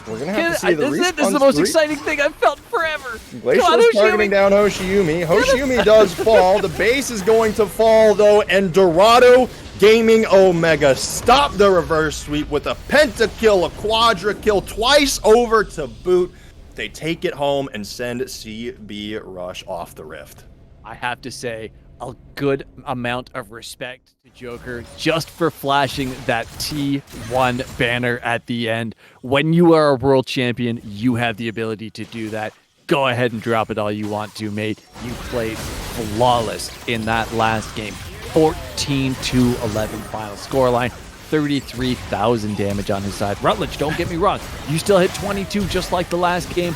We're going to have to see the respawn. This is the most exciting thing I've felt forever. Glacial's targeting down Hoshiumi. Hoshiumi does fall. The base is going to fall, though, and Dorado Gaming Omega stop the reverse sweep with a pentakill, a quadra kill, twice over to boot. They take it home and send CB Rush off the Rift. I have to say, a good amount of respect to Joker just for flashing that T1 banner at the end. When you are a world champion, you have the ability to do that. Go ahead and drop it all you want to, mate. You played flawless in that last game. 14-11 final scoreline. 33,000 damage on his side. Rutledge, don't get me wrong, you still hit 22 just like the last game.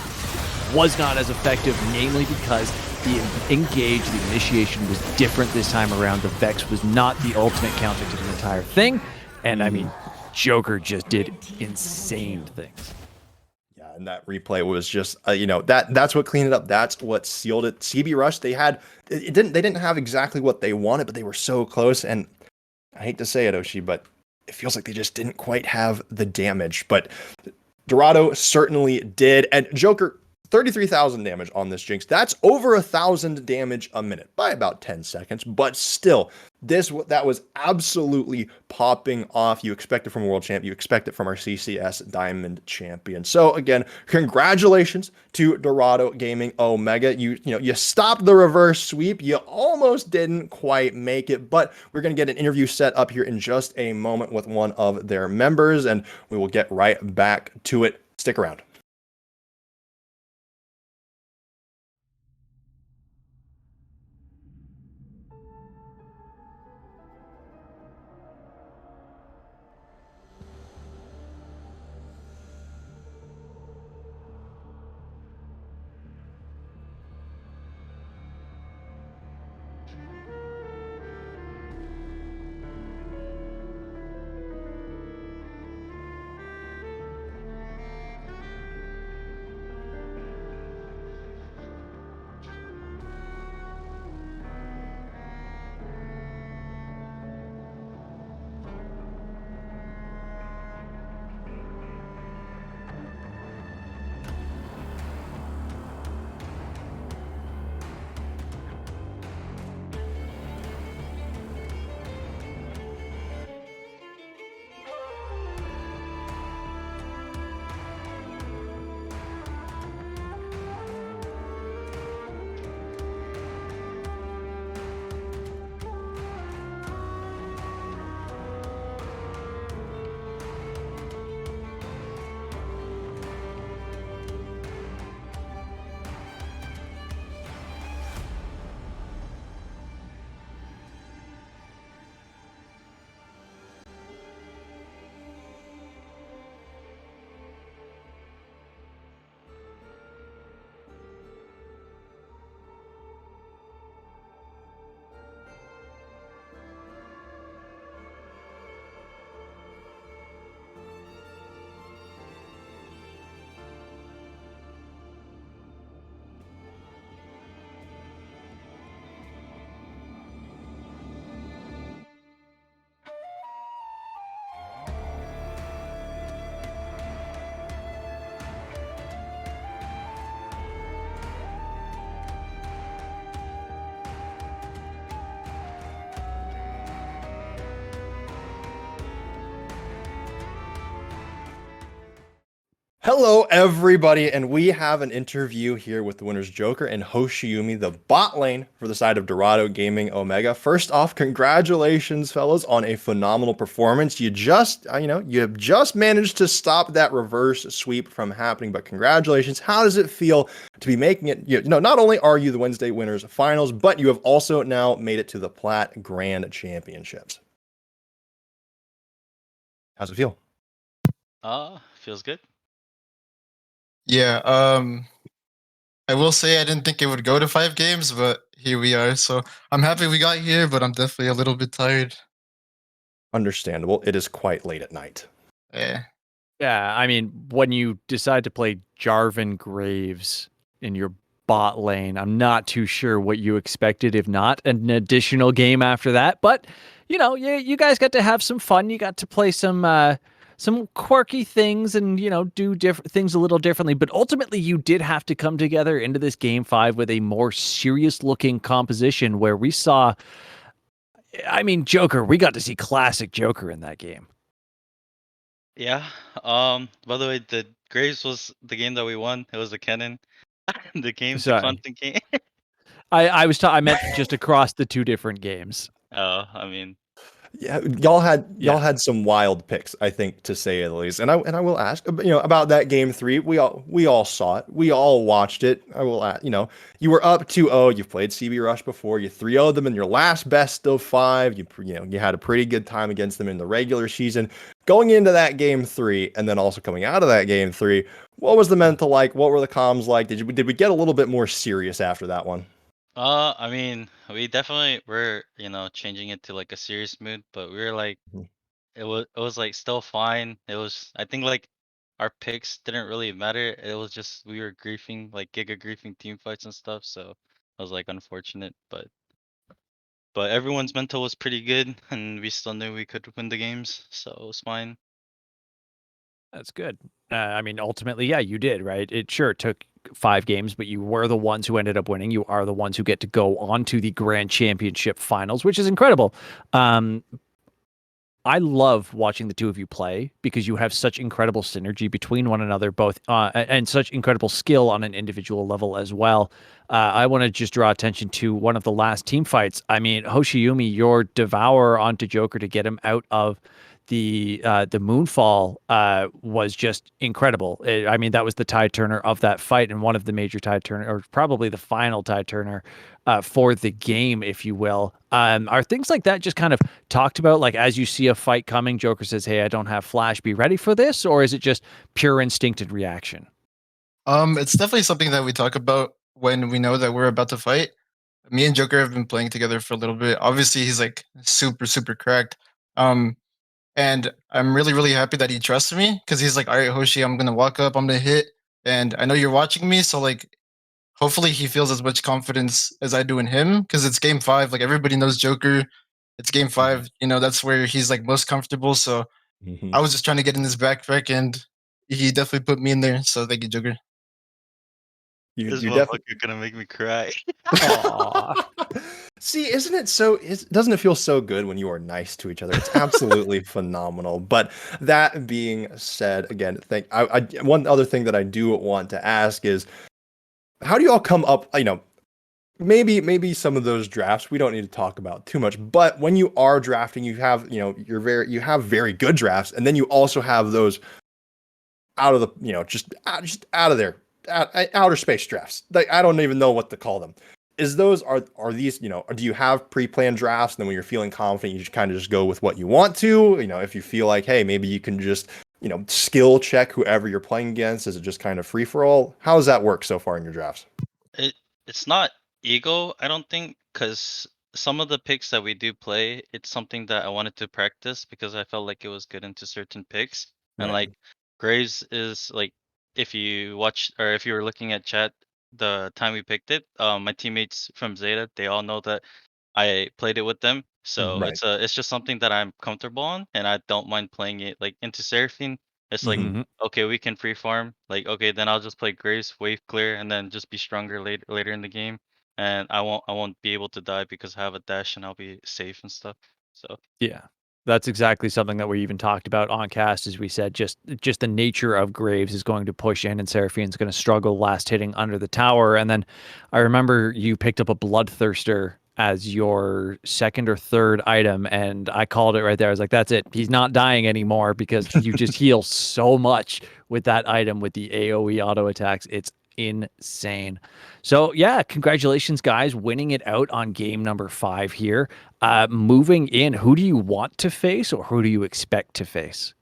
Was not as effective, mainly because the engage, the initiation was different this time around. The Vex was not the ultimate counter to the entire thing. And I mean, Joker just did insane things. Yeah, and that replay was just, that's what cleaned it up. That's what sealed it. CB Rush, they didn't have exactly what they wanted, but they were so close. And I hate to say it, Oshi, but it feels like they just didn't quite have the damage. But Dorado certainly did. And Joker, 33,000 damage on this Jinx. That's over 1,000 damage a minute by about 10 seconds. But still, that was absolutely popping off. You expect it from a world champ. You expect it from our CCS Diamond champion. So again, congratulations to Dorado Gaming Omega. You stopped the reverse sweep. You almost didn't quite make it, but we're going to get an interview set up here in just a moment with one of their members, and we will get right back to it. Stick around. Hello, everybody, and we have an interview here with the winner's Joker and Hoshiumi, the bot lane for the side of Dorado Gaming Omega. First off, congratulations, fellas, on a phenomenal performance. You have just managed to stop that reverse sweep from happening, but congratulations. How does it feel to be making it? Not only are you the Wednesday winners finals, but you have also now made it to the Plat Grand Championships. How's it feel? Feels good. Yeah, I will say I didn't think it would go to 5 games, but here we are. So I'm happy we got here, but I'm definitely a little bit tired. Understandable. It is quite late at night. Yeah. Yeah, I mean, when you decide to play Jarvan Graves in your bot lane, I'm not too sure what you expected, if not an additional game after that. But you guys got to have some fun. You got to play some quirky things and do different things a little differently. But ultimately, you did have to come together into this game 5 with a more serious looking composition where we saw. I mean, Joker. We got to see classic Joker in that game. Yeah. By the way, the Graves was the game that we won. It was the Cannon. The Sorry, content game. I meant just across the two different games. Oh, I mean, Yeah, y'all Yeah. had some wild picks, I think, to say the least. And I will ask, about that game 3. We all saw it. We all watched it. I will ask, you were up 2-0. You've played CB Rush before. You 3-0'd them in your last best of 5. You had a pretty good time against them in the regular season. Going into that game 3, and then also coming out of that game 3, what was the mental like? What were the comms like? Did we get a little bit more serious after that one? I mean, we definitely were, changing it to like a serious mood, but we were like, Mhm. it was like still fine. I think like our picks didn't really matter. It was just we were griefing, like giga griefing team fights and stuff. So it was like unfortunate, but everyone's mental was pretty good, and we still knew we could win the games, so it was fine. That's good. I mean, ultimately, yeah, you did, right? It sure took 5 games, but you were the ones who ended up winning. You are the ones who get to go on to the Grand Championship finals, which is incredible. Um, I love watching the two of you play because you have such incredible synergy between one another, both and such incredible skill on an individual level as well. I want to just draw attention to one of the last team fights. I mean, Hoshiumi, your devour onto Joker to get him out of the moonfall was just incredible. I mean, that was the tide turner of that fight and one of the major tide turner, or probably the final tide turner for the game, if you will. Are things like that just kind of talked about, like as you see a fight coming, Joker says, "Hey, I don't have flash. Be ready for this," or is it just pure instinct and reaction? It's definitely something that we talk about when we know that we're about to fight. Me and Joker have been playing together for a little bit. Obviously, he's like super, super cracked. Um, and I'm really, really happy that he trusts me because he's like, all right, Hoshi, I'm gonna walk up, I'm gonna hit, and I know you're watching me, so like hopefully he feels as much confidence as I do in him because it's game 5. Like everybody knows Joker. It's game Mhm. 5. That's where he's like most comfortable. So Mhm. I was just trying to get in his backpack, and he definitely put me in there. So thank you, Joker. This You definitely. motherfucker gonna make me cry. Aw. See, doesn't it feel so good when you are nice to each other? It's absolutely phenomenal. But that being said, again, one other thing that I do want to ask is, how do you all come up, maybe some of those drafts we don't need to talk about too much, but when you are drafting, you have, you have very good drafts, and then you also have those out of the, just out of there, outer space drafts. Like, I don't even know what to call them. Are these, do you have pre-planned drafts, and then when you're feeling confident, you just kind of just go with what you want to? If you feel like, hey, maybe you can just, skill check whoever you're playing against. Is it just kind of free for all? How does that work so far in your drafts? It it's not ego, I don't think, because some of the picks that we do play, it's something that I wanted to practice because I felt like it was good into certain picks. And Right. like Graves is like, if you watch or if you were looking at chat the time we picked it, my teammates from Zeta, they all know that I played it with them. So Right. it's just something that I'm comfortable on, and I don't mind playing it like into Seraphine. It's like, Mhm. Mhm. okay, we can free farm. Like, okay, then I'll just play Graves, wave clear, and then just be stronger later in the game. And I won't be able to die because I have a dash and I'll be safe and stuff. So Yeah. That's exactly something that we even talked about on cast, as we said, just the nature of Graves is going to push in, and Seraphine's going to struggle last hitting under the tower. And then I remember you picked up a Bloodthirster as your second or third item, and I called it right there. I was like, that's it. He's not dying anymore because you just heal so much with that item with the AoE auto attacks. It's insane. So yeah, congratulations, guys, winning it out on game number 5 here. Moving in, who do you want to face, or who do you expect to face?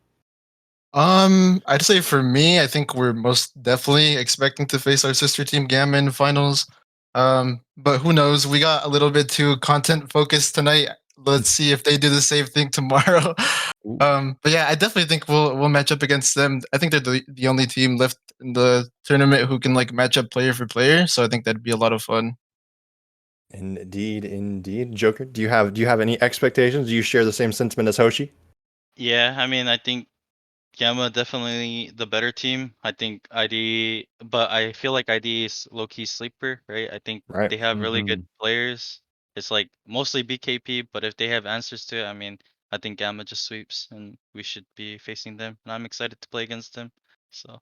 I'd say for me, I think we're most definitely expecting to face our sister team Gamma in finals. But who knows? We got a little bit too content focused tonight. Let's see if they do the same thing tomorrow. But yeah, I definitely think we'll match up against them. I think they're the only team left in the tournament who can like match up player for player. So I think that'd be a lot of fun. Indeed, indeed. Joker, do you have any expectations? Do you share the same sentiment as Hoshi? Yeah, I mean, I think Gamma definitely the better team. I think ID, but I feel like ID is low key sleeper, right? I think Right. they have really good Mhm. players. It's like mostly BKP, but if they have answers to it, I mean, I think Gamma just sweeps, and we should be facing them. And I'm excited to play against them. So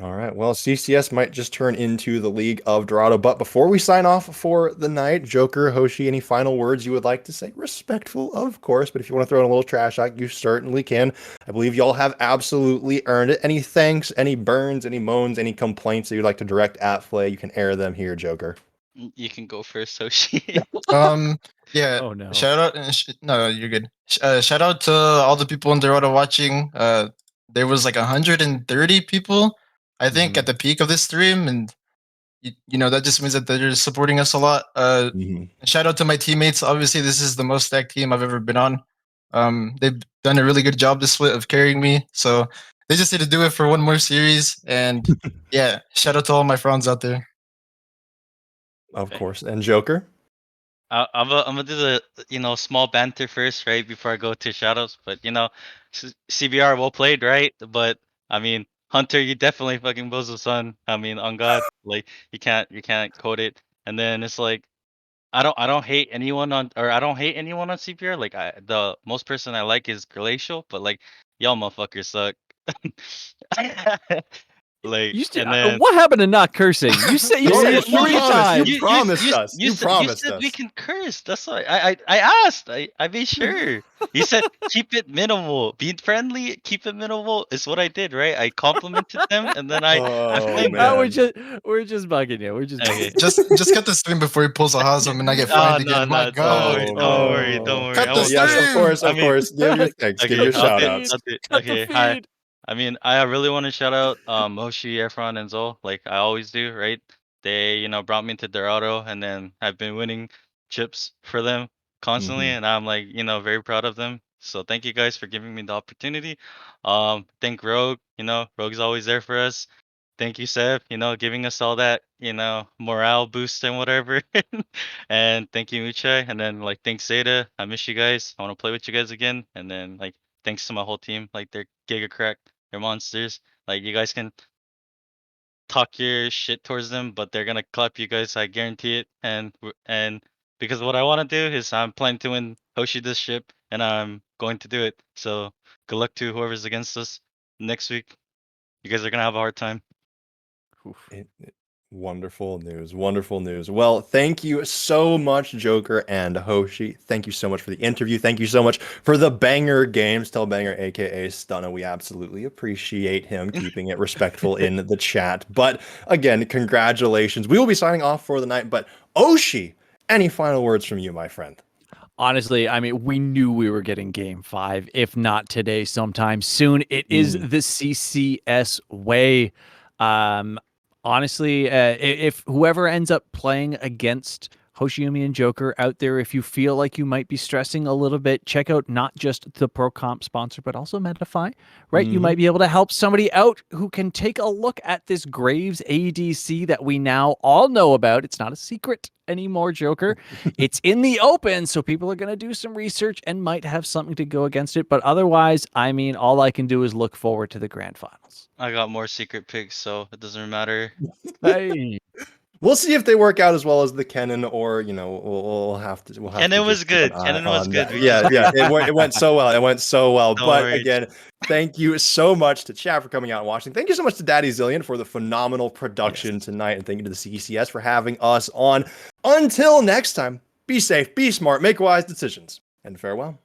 All right. Well, CCS might just turn into the League of Dorado. But before we sign off for the night, Joker, Hoshi, any final words you would like to say? Respectful, of course. But if you want to throw in a little trash out, you certainly can. I believe y'all have absolutely earned it. Any thanks, any burns, any moans, any complaints that you'd like to direct at Flay, you can air them here, Joker. you can go first, Soshi. Um, yeah. Oh no. Shout out. No, you're good. Shout out to all the people in Dorado watching. There was like 130 people, I think, at the peak of this stream, and you know that just means that they're supporting us a lot. Mhm. Shout out to my teammates. Obviously, this is the most stacked team I've ever been on. They've done a really good job this split of carrying me, so they just need to do it for one more series. And yeah, shout out to all my friends out there. Of Okay. course. And Joker? I'm gonna do the small banter first, right, before I go to shoutouts. But CBR well played, right? But I mean, Hunter, you definitely fucking bozo son. I mean, on God, like you can't code it. And then it's like I don't hate anyone on CPR. Like the most person I like is Glacial, but like y'all motherfuckers suck. Like You still, and then what happened to not cursing? You Oh, said you, it you three promised. You times. promised us. You you promised said we us. can curse. That's why I asked. I made sure. You said keep it minimal. Be friendly. Keep it minimal. Is what I did, right? I complimented them, and then I Oh, flamed No, them. man. we're just bugging you. We're just Okay. bugging you. Just cut the stream before he pulls a Hazam and I get Oh fined no again. My no! Don't God. worry! Oh, Don't man. worry! Don't worry! I Cut the won't Yes, do of it. stream. course, I of mean, course. Give your thanks. Give okay. your I'll shout do it. outs. I'll do it. Cut the Okay. Hi. feed. I mean, I really want to shout out Moshi, Efron, and Zol, like I always do, right? They, brought me into Dorado, and then I've been winning chips for them constantly, Mhm. and I'm like, very proud of them. So thank you guys for giving me the opportunity. Thank Rogue, Rogue's always there for us. Thank you, Seb, giving us all that, morale boost and whatever. And thank you, Uche. And then like thanks Zeta. I miss you guys. I want to play with you guys again. And then like thanks to my whole team. Like they're giga crack. They're monsters. Like you guys can talk your shit towards them, but they're gonna clap you guys. I guarantee it. And because what I want to do is I'm planning to win Hoshi this ship, and I'm going to do it. So good luck to whoever's against us next week. You guys are gonna have a hard time. Wonderful news. Wonderful news. Well, thank you so much, Joker and Hoshi. Thank you so much for the interview. Thank you so much for the banger games. Tell Banger, aka Stunna, we absolutely appreciate him keeping it respectful in the chat. But again, congratulations. We will be signing off for the night. But Oshi, any final words from you, my friend? Honestly, I mean, we knew we were getting game 5, if not today, sometime soon. It is the CCS way. Um, honestly, if whoever ends up playing against Hoshiumi and Joker out there, if you feel like you might be stressing a little bit, check out not just the Pro Comp sponsor, but also Medify, right? You might be able to help somebody out who can take a look at this Graves ADC that we now all know about. It's not a secret anymore, Joker. It's in the open, so people are going to do some research and might have something to go against it. But otherwise, I mean, all I can do is look forward to the grand finals. I got more secret picks, so it doesn't matter. Hey. We'll see if they work out as well as the Kennen, or we'll have to Kennen was just keep an good. eye Kennen was on good. that. We Yeah, just yeah, it went so well. It went so well. No But worries. again, thank you so much to chat for coming out and watching. Thank you so much to Daddy Zillion for the phenomenal production tonight, and thank you to the CCS for having us on. Until next time, be safe, be smart, make wise decisions, and farewell.